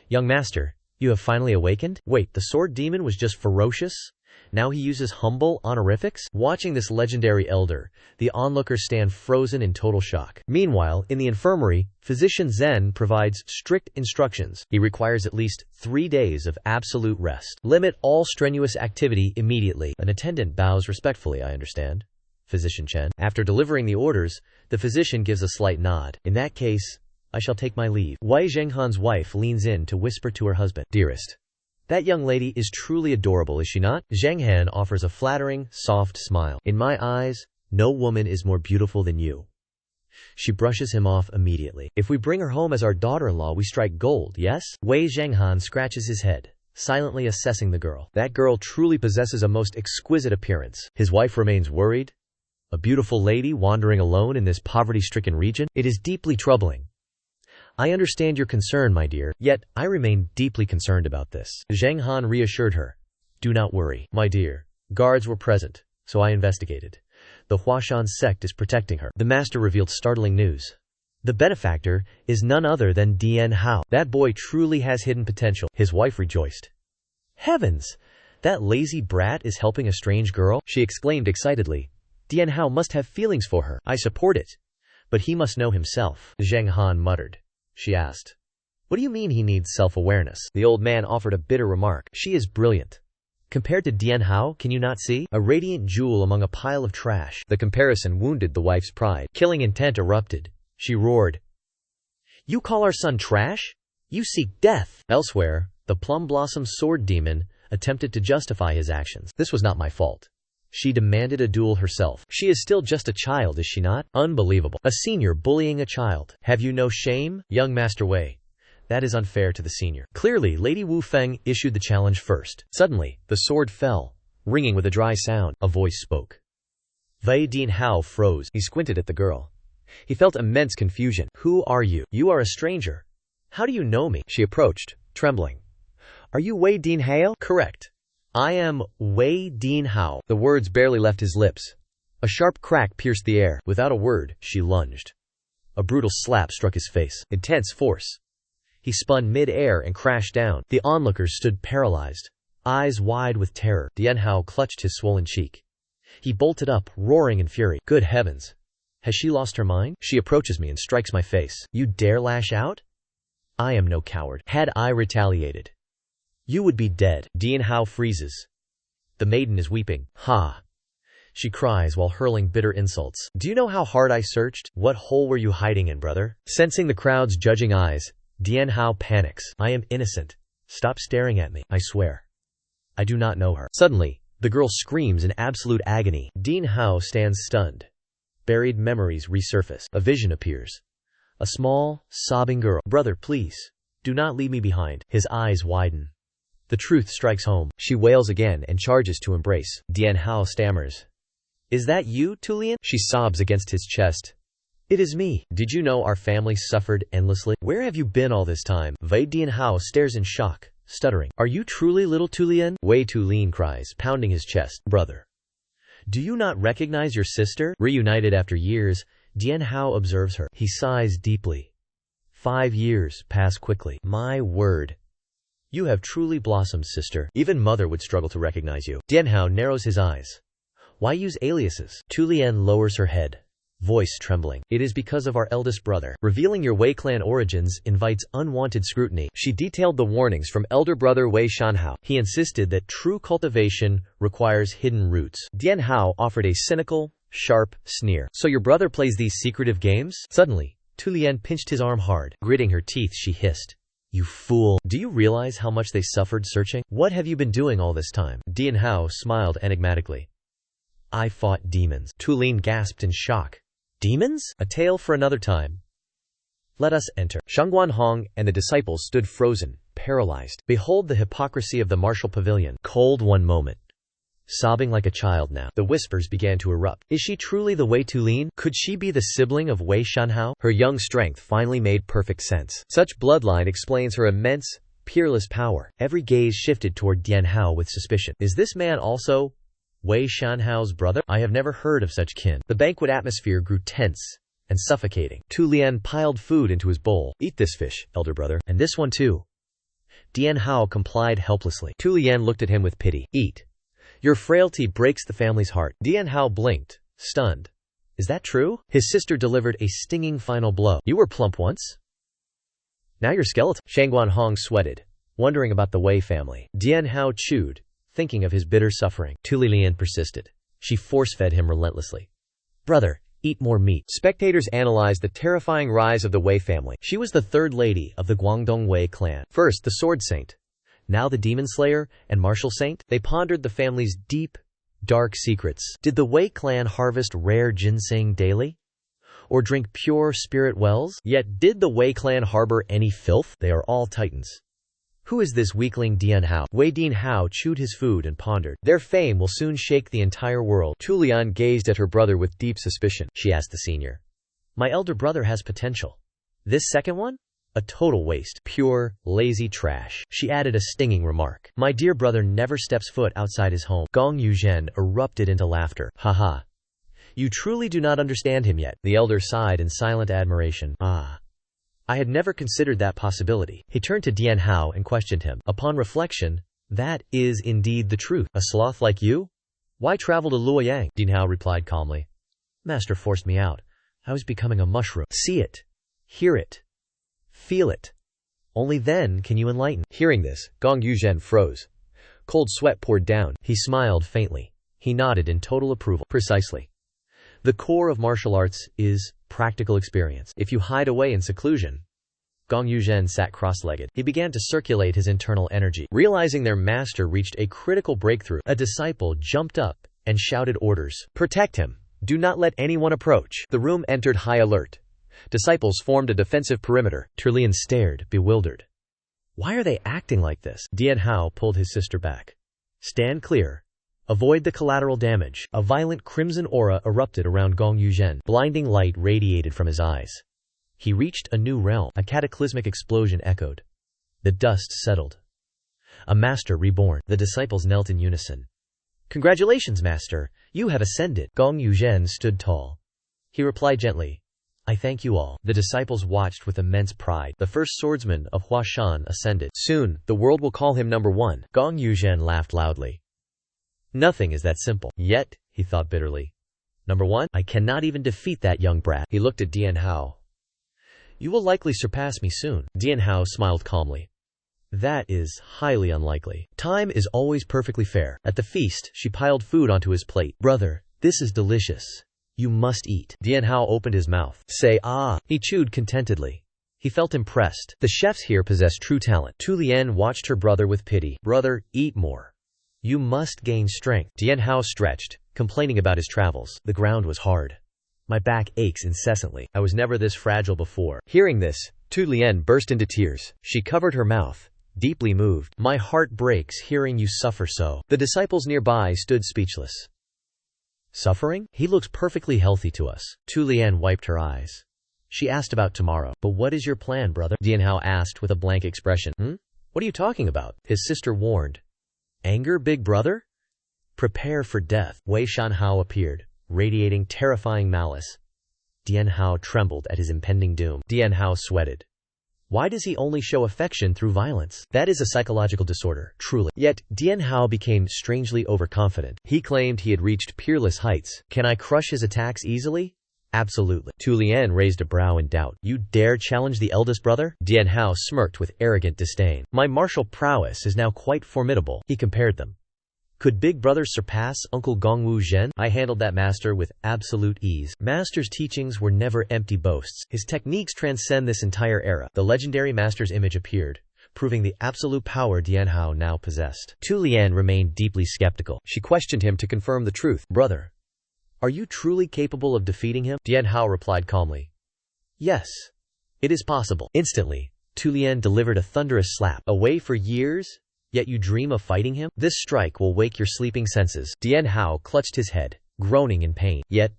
Young master, you have finally awakened? Wait, the sword demon was just ferocious? Now he uses humble honorifics? Watching this legendary elder, the onlookers stand frozen in total shock. Meanwhile, in the infirmary, Physician Zen provides strict instructions. He requires at least 3 days of absolute rest. Limit all strenuous activity immediately. An attendant bows respectfully, I understand. Physician Chen. After delivering the orders, the physician gives a slight nod. In that case, I shall take my leave. Wei Zhenghan's wife leans in to whisper to her husband, Dearest, that young lady is truly adorable, is she not? Zheng Han offers a flattering, soft smile. In my eyes, no woman is more beautiful than you. She brushes him off immediately. If we bring her home as our daughter-in-law, we strike gold, yes? Wei Zhenghan scratches his head, silently assessing the girl. That girl truly possesses a most exquisite appearance. His wife remains worried. A beautiful lady wandering alone in this poverty-stricken region? It is deeply troubling. I understand your concern, my dear, yet I remain deeply concerned about this. Zheng Han reassured her. Do not worry, my dear. Guards were present, so I investigated. The Huashan sect is protecting her. The master revealed startling news. The benefactor is none other than Dian Hao. That boy truly has hidden potential. His wife rejoiced. Heavens! That lazy brat is helping a strange girl? She exclaimed excitedly. Dian Hao must have feelings for her. I support it. But he must know himself. Zheng Han muttered. She asked, what do you mean he needs self-awareness? The old man offered a bitter remark. She is brilliant. Compared to Dian Hao, can you not see? A radiant jewel among a pile of trash. The comparison wounded the wife's pride. Killing intent erupted. She roared. You call our son trash? You seek death. Elsewhere, the Plum Blossom Sword Demon attempted to justify his actions. This was not my fault. She demanded a duel herself. She is still just a child, is she not? Unbelievable. A senior bullying a child. Have you no shame? Young Master Wei. That is unfair to the senior. Clearly, Lady Wu Feng issued the challenge first. Suddenly, the sword fell, ringing with a dry sound. A voice spoke. Wei Dian Hao froze. He squinted at the girl. He felt immense confusion. Who are you? You are a stranger. How do you know me? She approached, trembling. Are you Wei Dian Hao? Correct. I am Wei Dian Hao. The words barely left his lips. A sharp crack pierced the air. Without a word, she lunged. A brutal slap struck his face. Intense force. He spun mid-air and crashed down. The onlookers stood paralyzed, eyes wide with terror. Dian Hao clutched his swollen cheek. He bolted up, roaring in fury. Good heavens! Has she lost her mind? She approaches me and strikes my face. You dare lash out? I am no coward. Had I retaliated, you would be dead. Dian Hao freezes. The maiden is weeping. Ha! She cries while hurling bitter insults. Do you know how hard I searched? What hole were you hiding in, brother? Sensing the crowd's judging eyes, Dian Hao panics. I am innocent. Stop staring at me. I swear. I do not know her. Suddenly, the girl screams in absolute agony. Dian Hao stands stunned. Buried memories resurface. A vision appears. A small, sobbing girl. Brother, please. Do not leave me behind. His eyes widen. The truth strikes home. She wails again and charges to embrace. Dian Hao stammers. Is that you, Tulian? She sobs against his chest. It is me. Did you know our family suffered endlessly? Where have you been all this time? Wei Dian Hao stares in shock, stuttering. Are you truly little Tulian? Wei Tulin cries, pounding his chest. Brother. Do you not recognize your sister? Reunited after years, Dian Hao observes her. He sighs deeply. 5 years pass quickly. My word. You have truly blossomed, sister. Even mother would struggle to recognize you. Dian Hao narrows his eyes. Why use aliases? Tulian lowers her head. voice trembling. It is because of our eldest brother. Revealing your Wei clan origins invites unwanted scrutiny. She detailed the warnings from elder brother Wei Shanhao. He insisted that true cultivation requires hidden roots. Dian Hao offered a cynical, sharp sneer. So your brother plays these secretive games? Suddenly, Tu Lian pinched his arm hard. Gritting her teeth, she hissed, "You fool. Do you realize how much they suffered searching? What have you been doing all this time?" Dian Hao smiled enigmatically. "I fought demons." Tu Lian gasped in shock. "Demons? A tale for another time. Let us enter." Shangguan Hong and the disciples stood frozen, paralyzed. Behold the hypocrisy of the martial pavilion. Cold one moment, sobbing like a child now. The whispers began to erupt. Is she truly the Wei Tulin? Could she be the sibling of Wei Shanhao? Her young strength finally made perfect sense. Such bloodline explains her immense, peerless power. Every gaze shifted toward Dian Hao with suspicion. Is this man also Wei Shanhao's brother? I have never heard of such kin. The banquet atmosphere grew tense and suffocating. Tu Lian piled food into his bowl. Eat this fish, elder brother. And this one too. Dian Hao complied helplessly. Tu Lian looked at him with pity. Eat. Your frailty breaks the family's heart. Dian Hao blinked, stunned. Is that true? His sister delivered a stinging final blow. You were plump once. Now you're skeletal. Shangguan Hong sweated, wondering about the Wei family. Dian Hao chewed, thinking of his bitter suffering. Tu Lian persisted. She force-fed him relentlessly. Brother, eat more meat. Spectators analyzed the terrifying rise of the Wei family. She was the third lady of the Guangdong Wei clan. First, the sword saint. Now the demon slayer and martial saint. They pondered the family's deep, dark secrets. Did the Wei clan harvest rare ginseng daily? Or drink pure spirit wells? Yet did the Wei clan harbor any filth? They are all titans. Who is this weakling Dian Hao? Wei Dian Hao chewed his food and pondered. Their fame will soon shake the entire world. Tu Lian gazed at her brother with deep suspicion. She asked the senior. My elder brother has potential. This second one? A total waste. Pure, lazy trash. She added a stinging remark. My dear brother never steps foot outside his home. Gong Yuzhen erupted into laughter. Haha. You truly do not understand him yet. The elder sighed in silent admiration. Ah. I had never considered that possibility. He turned to Dian Hao and questioned him. Upon reflection, that is indeed the truth. A sloth like you? Why travel to Luoyang? Dian Hao replied calmly. Master forced me out. I was becoming a mushroom. See it. Hear it. Feel it. Only then can you enlighten. Hearing this, Gong Yuzhen froze. Cold sweat poured down. He smiled faintly. He nodded in total approval. Precisely. The core of martial arts is practical experience. If you hide away in seclusion. Gong Yuzhen sat cross-legged. He began to circulate his internal energy. Realizing their master reached a critical breakthrough, a disciple jumped up and shouted orders. Protect him. Do not let anyone approach. The room entered high alert. Disciples formed a defensive perimeter. Tu Lian stared, bewildered. Why are they acting like this? Dian Hao pulled his sister back. Stand clear. Avoid the collateral damage. A violent crimson aura erupted around Gong Yuzhen. Blinding light radiated from his eyes. He reached a new realm. A cataclysmic explosion echoed. The dust settled. A master reborn. The disciples knelt in unison. Congratulations, master. You have ascended. Gong Yuzhen stood tall. He replied gently. I thank you all. The disciples watched with immense pride. The first swordsman of Huashan ascended. Soon, the world will call him number one. Gong Yuzhen laughed loudly. Nothing is that simple. Yet, he thought bitterly. Number one, I cannot even defeat that young brat. He looked at Dian Hao. You will likely surpass me soon. Dian Hao smiled calmly. That is highly unlikely. Time is always perfectly fair. At the feast, she piled food onto his plate. Brother, this is delicious. You must eat. Dian Hao opened his mouth. Say ah. He chewed contentedly. He felt impressed. The chefs here possess true talent. Tu Lian watched her brother with pity. Brother, eat more. You must gain strength. Dian Hao stretched, complaining about his travels. The ground was hard. My back aches incessantly. I was never this fragile before. Hearing this, Tu Lian burst into tears. She covered her mouth, deeply moved. My heart breaks hearing you suffer so. The disciples nearby stood speechless. Suffering? He looks perfectly healthy to us. Tu Lian wiped her eyes. She asked about tomorrow. But what is your plan, brother? Dian Hao asked with a blank expression. What are you talking about? His sister warned. Anger, big brother? Prepare for death. Wei Shanhao appeared, radiating terrifying malice. Dian Hao trembled at his impending doom. Dian Hao sweated. Why does he only show affection through violence? That is a psychological disorder, truly. Yet, Dian Hao became strangely overconfident. He claimed he had reached peerless heights. Can I crush his attacks easily? Absolutely. Tu Lian raised a brow in doubt. You dare challenge the eldest brother? Dian Hao smirked with arrogant disdain. My martial prowess is now quite formidable. He compared them. Could big brother surpass Uncle Gongwu Zhen? I handled that master with absolute ease. Master's teachings were never empty boasts. His techniques transcend this entire era. The legendary master's image appeared, proving the absolute power Dian Hao now possessed. Tu Lian remained deeply skeptical. She questioned him to confirm the truth. Brother, are you truly capable of defeating him? Dian Hao replied calmly. Yes, it is possible. Instantly, Tu Lian delivered a thunderous slap. Away for years? Yet you dream of fighting him? This strike will wake your sleeping senses. Dian Hao clutched his head, groaning in pain. Yet,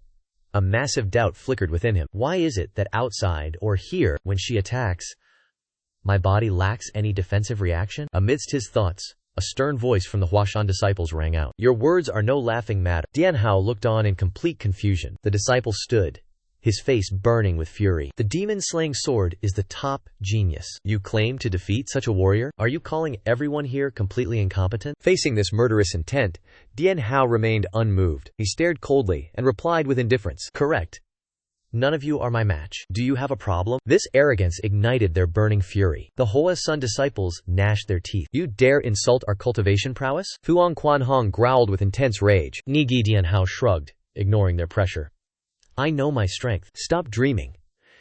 a massive doubt flickered within him. Why is it that outside, or here, when she attacks, my body lacks any defensive reaction? Amidst his thoughts, a stern voice from the Huashan disciples rang out. Your words are no laughing matter. Dian Hao looked on in complete confusion. The disciple stood, his face burning with fury. The demon-slaying sword is the top genius. You claim to defeat such a warrior? Are you calling everyone here completely incompetent? Facing this murderous intent, Dian Hao remained unmoved. He stared coldly and replied with indifference. Correct. None of you are my match. Do you have a problem? This arrogance ignited their burning fury. The Hoa Sun disciples gnashed their teeth. You dare insult our cultivation prowess? Fuang Quanhong growled with intense rage. Nigi Dian Hao shrugged, ignoring their pressure. I know my strength. Stop dreaming.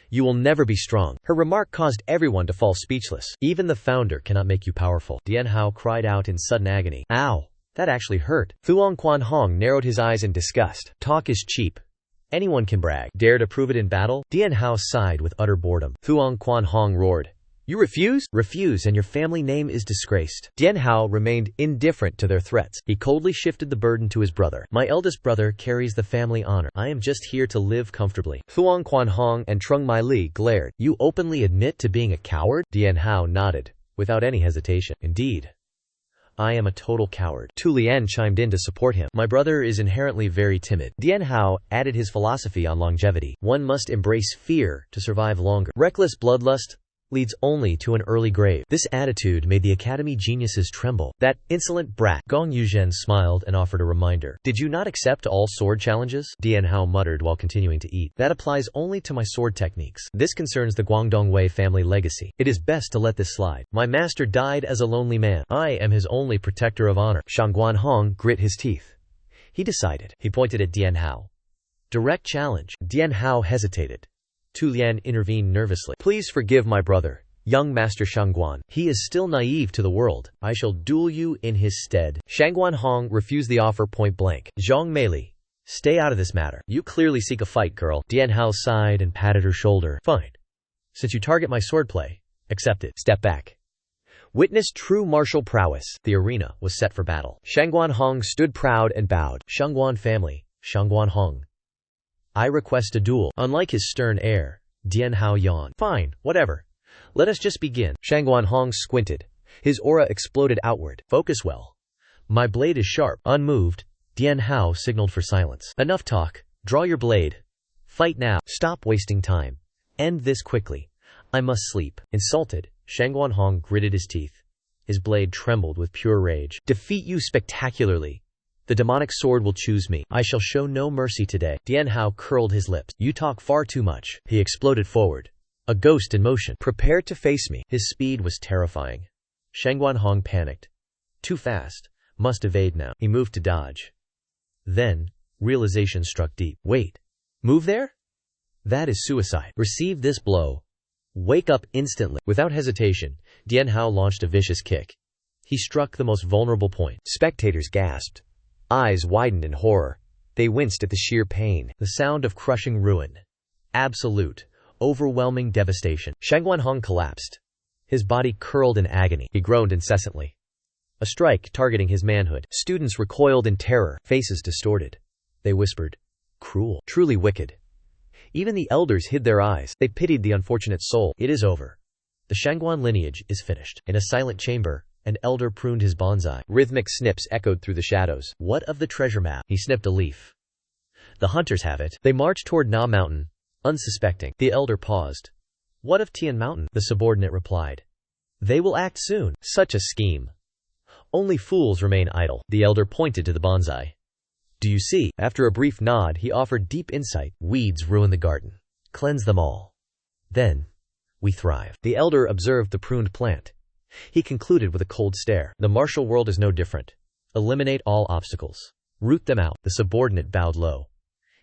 You will never be strong. Her remark caused everyone to fall speechless. Even the founder cannot make you powerful. Dian Hao cried out in sudden agony. Ow! That actually hurt. Fuang Quanhong narrowed his eyes in disgust. Talk is cheap. Anyone can brag. Dare to prove it in battle? Dian Hao sighed with utter boredom. Fuang Quanhong roared. You refuse? Refuse and your family name is disgraced. Dian Hao remained indifferent to their threats. He coldly shifted the burden to his brother. My eldest brother carries the family honor. I am just here to live comfortably. Fuang Quanhong and Trung Mai Li glared. You openly admit to being a coward? Dian Hao nodded, without any hesitation. Indeed. I am a total coward. Tu Lian chimed in to support him. My brother is inherently very timid. Dian Hao added his philosophy on longevity. One must embrace fear to survive longer. Reckless bloodlust leads only to an early grave. This attitude made the academy geniuses tremble. That insolent brat. Gong Yuzhen smiled and offered a reminder. Did you not accept all sword challenges? Dian Hao muttered while continuing to eat. That applies only to my sword techniques. This concerns the Guangdong Wei family legacy. It is best to let this slide. My master died as a lonely man. I am his only protector of honor. Shangguan Hong grit his teeth. He decided. He pointed at Dian Hao. Direct challenge. Dian Hao hesitated. Tu Lian intervened nervously. Please forgive my brother, young Master Shangguan. He is still naive to the world. I shall duel you in his stead. Shangguan Hong refused the offer point blank. Zhang Meili, stay out of this matter. You clearly seek a fight, girl. Dian Hao sighed and patted her shoulder. Fine. Since you target my swordplay, accept it. Step back. Witness true martial prowess. The arena was set for battle. Shangguan Hong stood proud and bowed. Shangguan family, Shangguan Hong. I request a duel. Unlike his stern air, Dian Hao yawned. Fine, whatever. Let us just begin. Shangguan Hong squinted. His aura exploded outward. Focus well. My blade is sharp. Unmoved, Dian Hao signaled for silence. Enough talk. Draw your blade. Fight now. Stop wasting time. End this quickly. I must sleep. Insulted, Shangguan Hong gritted his teeth. His blade trembled with pure rage. Defeat you spectacularly. The demonic sword will choose me. I shall show no mercy today. Dian Hao curled his lips. You talk far too much. He exploded forward. A ghost in motion. Prepare to face me. His speed was terrifying. Shangguan Hong panicked. Too fast. Must evade now. He moved to dodge. Then, realization struck deep. Wait. Move there? That is suicide. Receive this blow. Wake up instantly. Without hesitation, Dian Hao launched a vicious kick. He struck the most vulnerable point. Spectators gasped. Eyes widened in horror. They winced at the sheer pain. The sound of crushing ruin. Absolute, overwhelming devastation. Shangguan Hong collapsed. His body curled in agony. He groaned incessantly. A strike targeting his manhood. Students recoiled in terror, faces distorted. They whispered, cruel, truly wicked. Even the elders hid their eyes. They pitied the unfortunate soul. It is over. The Shangguan lineage is finished. In a silent chamber, an elder pruned his bonsai. Rhythmic snips echoed through the shadows. What of the treasure map? He snipped a leaf. The hunters have it. They marched toward Na Mountain, unsuspecting. The elder paused. What of Tian Mountain? The subordinate replied. They will act soon. Such a scheme. Only fools remain idle. The elder pointed to the bonsai. Do you see? After a brief nod, he offered deep insight. Weeds ruin the garden. Cleanse them all. Then, we thrive. The elder observed the pruned plant. He concluded with a cold stare. The martial world is no different. Eliminate all obstacles. Root them out. The subordinate bowed low.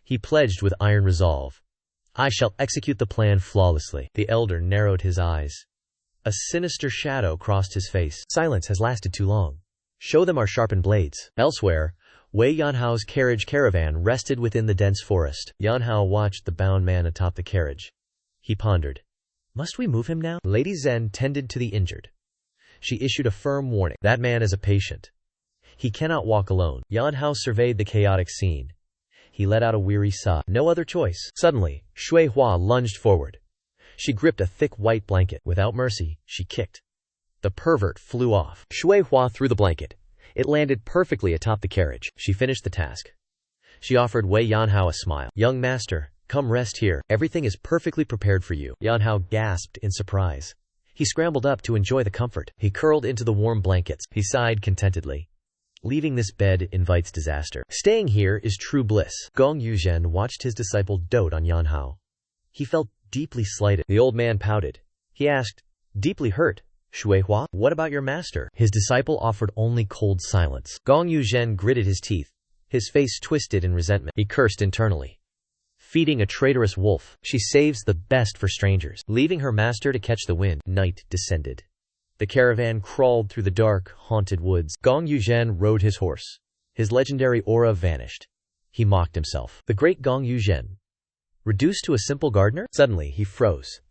He pledged with iron resolve. I shall execute the plan flawlessly. The elder narrowed his eyes. A sinister shadow crossed his face. Silence has lasted too long. Show them our sharpened blades. Elsewhere, Wei Yanhao's carriage caravan rested within the dense forest. Yanhao watched the bound man atop the carriage. He pondered. Must we move him now? Lady Zhen tended to the injured. She issued a firm warning. That man is a patient. He cannot walk alone. Yanhao surveyed the chaotic scene. He let out a weary sigh. No other choice. Suddenly, Shui Hua lunged forward. She gripped a thick white blanket. Without mercy, she kicked. The pervert flew off. Shui Hua threw the blanket. It landed perfectly atop the carriage. She finished the task. She offered Wei Yanhao a smile. Young master, come rest here. Everything is perfectly prepared for you. Yanhao gasped in surprise. He scrambled up to enjoy the comfort. He curled into the warm blankets. He sighed contentedly. Leaving this bed invites disaster. Staying here is true bliss. Gong Yuzhen watched his disciple dote on Yanhao. He felt deeply slighted. The old man pouted. He asked, deeply hurt, Shui Hua, what about your master? His disciple offered only cold silence. Gong Yuzhen gritted his teeth. His face twisted in resentment. He cursed internally. Feeding a traitorous wolf, she saves the best for strangers. Leaving her master to catch the wind, night descended. The caravan crawled through the dark, haunted woods. Gong Yuzhen rode his horse. His legendary aura vanished. He mocked himself. The great Gong Yuzhen. Reduced to a simple gardener? Suddenly, he froze.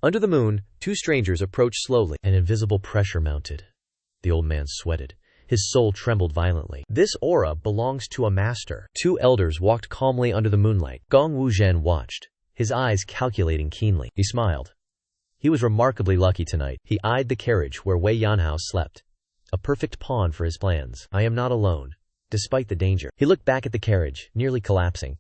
Under the moon, two strangers approached slowly. An invisible pressure mounted. The old man sweated. His soul trembled violently. This aura belongs to a master. Two elders walked calmly under the moonlight. Gong Wuzhen watched, his eyes calculating keenly. He smiled. He was remarkably lucky tonight. He eyed the carriage where Wei Yanhao slept. A perfect pawn for his plans. I am not alone, despite the danger. He looked back at the carriage, nearly collapsing.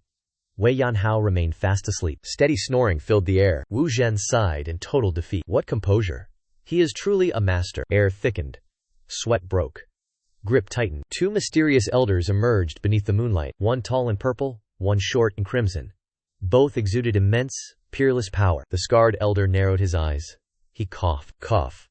Wei Yanhao remained fast asleep. Steady snoring filled the air. Wu Zhen sighed in total defeat. What composure. He is truly a master. Air thickened. Sweat broke. Grip tightened. Two mysterious elders emerged beneath the moonlight, one tall and purple, one short and crimson. Both exuded immense, peerless power. The scarred elder narrowed his eyes. He coughed. Cough.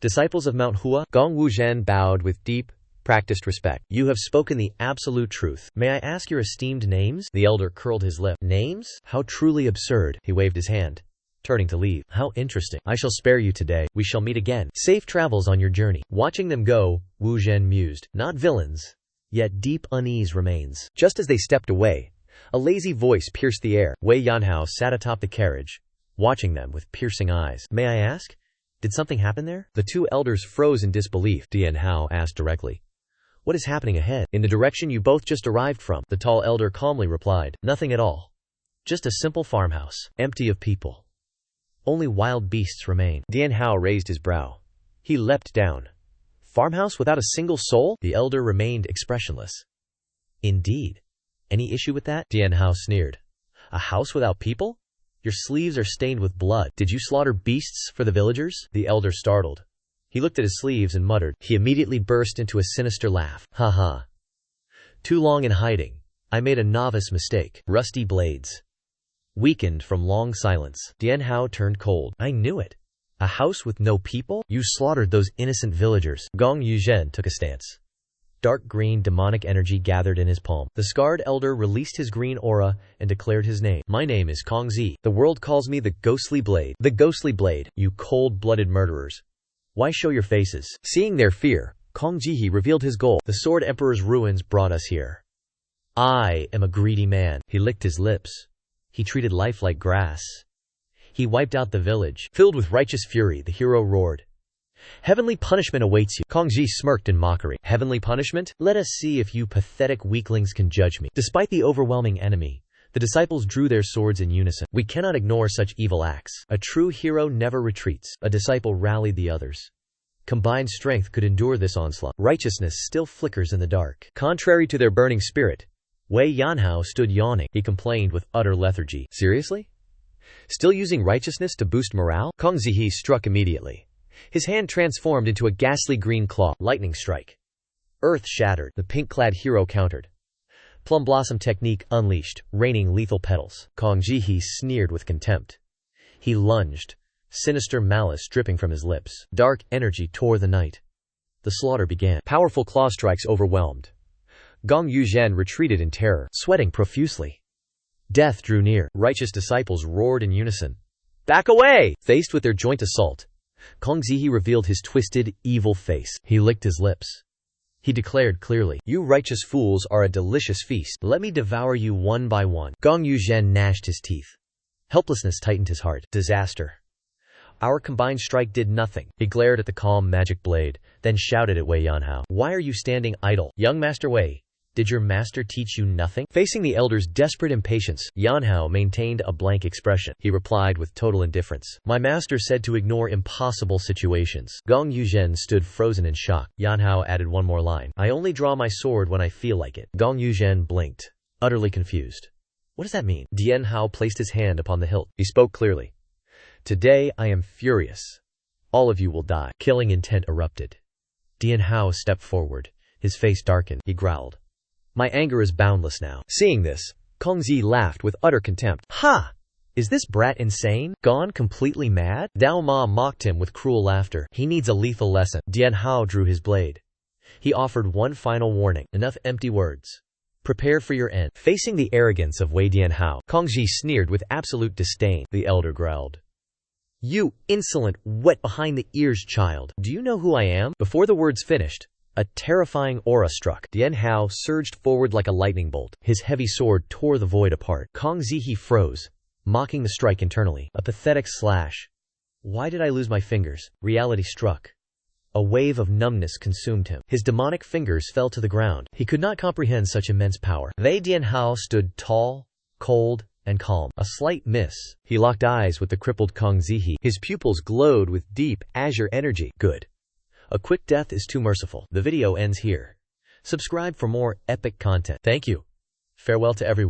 Disciples of Manhua? Gong Wuzhen bowed with deep, practiced respect. You have spoken the absolute truth. May I ask your esteemed names? The elder curled his lip. Names? How truly absurd. He waved his hand, turning to leave. How interesting. I shall spare you today. We shall meet again. Safe travels on your journey. Watching them go, Wu Zhen mused. Not villains. Yet deep unease remains. Just as they stepped away, a lazy voice pierced the air. Wei Yanhao sat atop the carriage, watching them with piercing eyes. May I ask? Did something happen there? The two elders froze in disbelief. Dian Hao asked directly. What is happening ahead? In the direction you both just arrived from. The tall elder calmly replied. Nothing at all. Just a simple farmhouse, empty of people. Only wild beasts remain. Dian Hao raised his brow. He leapt down. Farmhouse without a single soul? The elder remained expressionless. Indeed. Any issue with that? Dian Hao sneered. A house without people? Your sleeves are stained with blood. Did you slaughter beasts for the villagers? The elder startled. He looked at his sleeves and muttered. He immediately burst into a sinister laugh. Ha ha. Too long in hiding. I made a novice mistake. Rusty blades. Weakened from long silence, Dian Hao turned cold. I knew it. A house with no people? You slaughtered those innocent villagers. Gong Yuzhen took a stance. Dark green demonic energy gathered in his palm. The scarred elder released his green aura and declared his name. My name is Kong Zi. The world calls me the Ghostly Blade. The Ghostly Blade, you cold-blooded murderers. Why show your faces? Seeing their fear, Kong Jihi revealed his goal. The Sword Emperor's ruins brought us here. I am a greedy man. He licked his lips. He treated life like grass. He wiped out the village. Filled with righteous fury, the hero roared. Heavenly punishment awaits you. Kong Ji smirked in mockery. Heavenly punishment? Let us see if you pathetic weaklings can judge me. Despite the overwhelming enemy, the disciples drew their swords in unison. We cannot ignore such evil acts. A true hero never retreats. A disciple rallied the others. Combined strength could endure this onslaught. Righteousness still flickers in the dark. Contrary to their burning spirit, Wei Yanhao stood yawning. He complained with utter lethargy. Seriously? Still using righteousness to boost morale? Kong Zihi struck immediately. His hand transformed into a ghastly green claw. Lightning strike. Earth shattered. The pink-clad hero countered. Plum blossom technique unleashed, raining lethal petals. Kong Jihe sneered with contempt. He lunged, sinister malice dripping from his lips. Dark energy tore the night. The slaughter began. Powerful claw strikes overwhelmed. Gong Yuzhen retreated in terror, sweating profusely. Death drew near. Righteous disciples roared in unison. Back away! Faced with their joint assault, Kong Zihe revealed his twisted, evil face. He licked his lips. He declared clearly, "You righteous fools are a delicious feast. Let me devour you one by one." Gong Yuzhen gnashed his teeth. Helplessness tightened his heart. Disaster. Our combined strike did nothing. He glared at the calm magic blade, then shouted at Wei Yanhao. "Why are you standing idle? Young Master Wei, did your master teach you nothing?" Facing the elder's desperate impatience, Yanhao maintained a blank expression. He replied with total indifference. "My master said to ignore impossible situations." Gong Yuzhen stood frozen in shock. Yanhao added one more line. "I only draw my sword when I feel like it." Gong Yuzhen blinked, utterly confused. What does that mean? Dian Hao placed his hand upon the hilt. He spoke clearly. "Today I am furious. All of you will die." Killing intent erupted. Dian Hao stepped forward. His face darkened. He growled. "My anger is boundless now." Seeing this, Kong Zi laughed with utter contempt. "Ha! Is this brat insane? Gone completely mad?" Dao Ma mocked him with cruel laughter. "He needs a lethal lesson." Dian Hao drew his blade. He offered one final warning. "Enough empty words. Prepare for your end." Facing the arrogance of Wei Dianhao, Kong Zi sneered with absolute disdain. The elder growled. "You insolent, wet-behind-the-ears child. Do you know who I am?" Before the words finished, a terrifying aura struck. Dian Hao surged forward like a lightning bolt. His heavy sword tore the void apart. Kong Zihe froze, mocking the strike internally. A pathetic slash. Why did I lose my fingers? Reality struck. A wave of numbness consumed him. His demonic fingers fell to the ground. He could not comprehend such immense power. Wei Dianhao stood tall, cold, and calm. A slight miss. He locked eyes with the crippled Kong Zihe. His pupils glowed with deep, azure energy. Good. A quick death is too merciful. The video ends here. Subscribe for more epic content. Thank you. Farewell to everyone.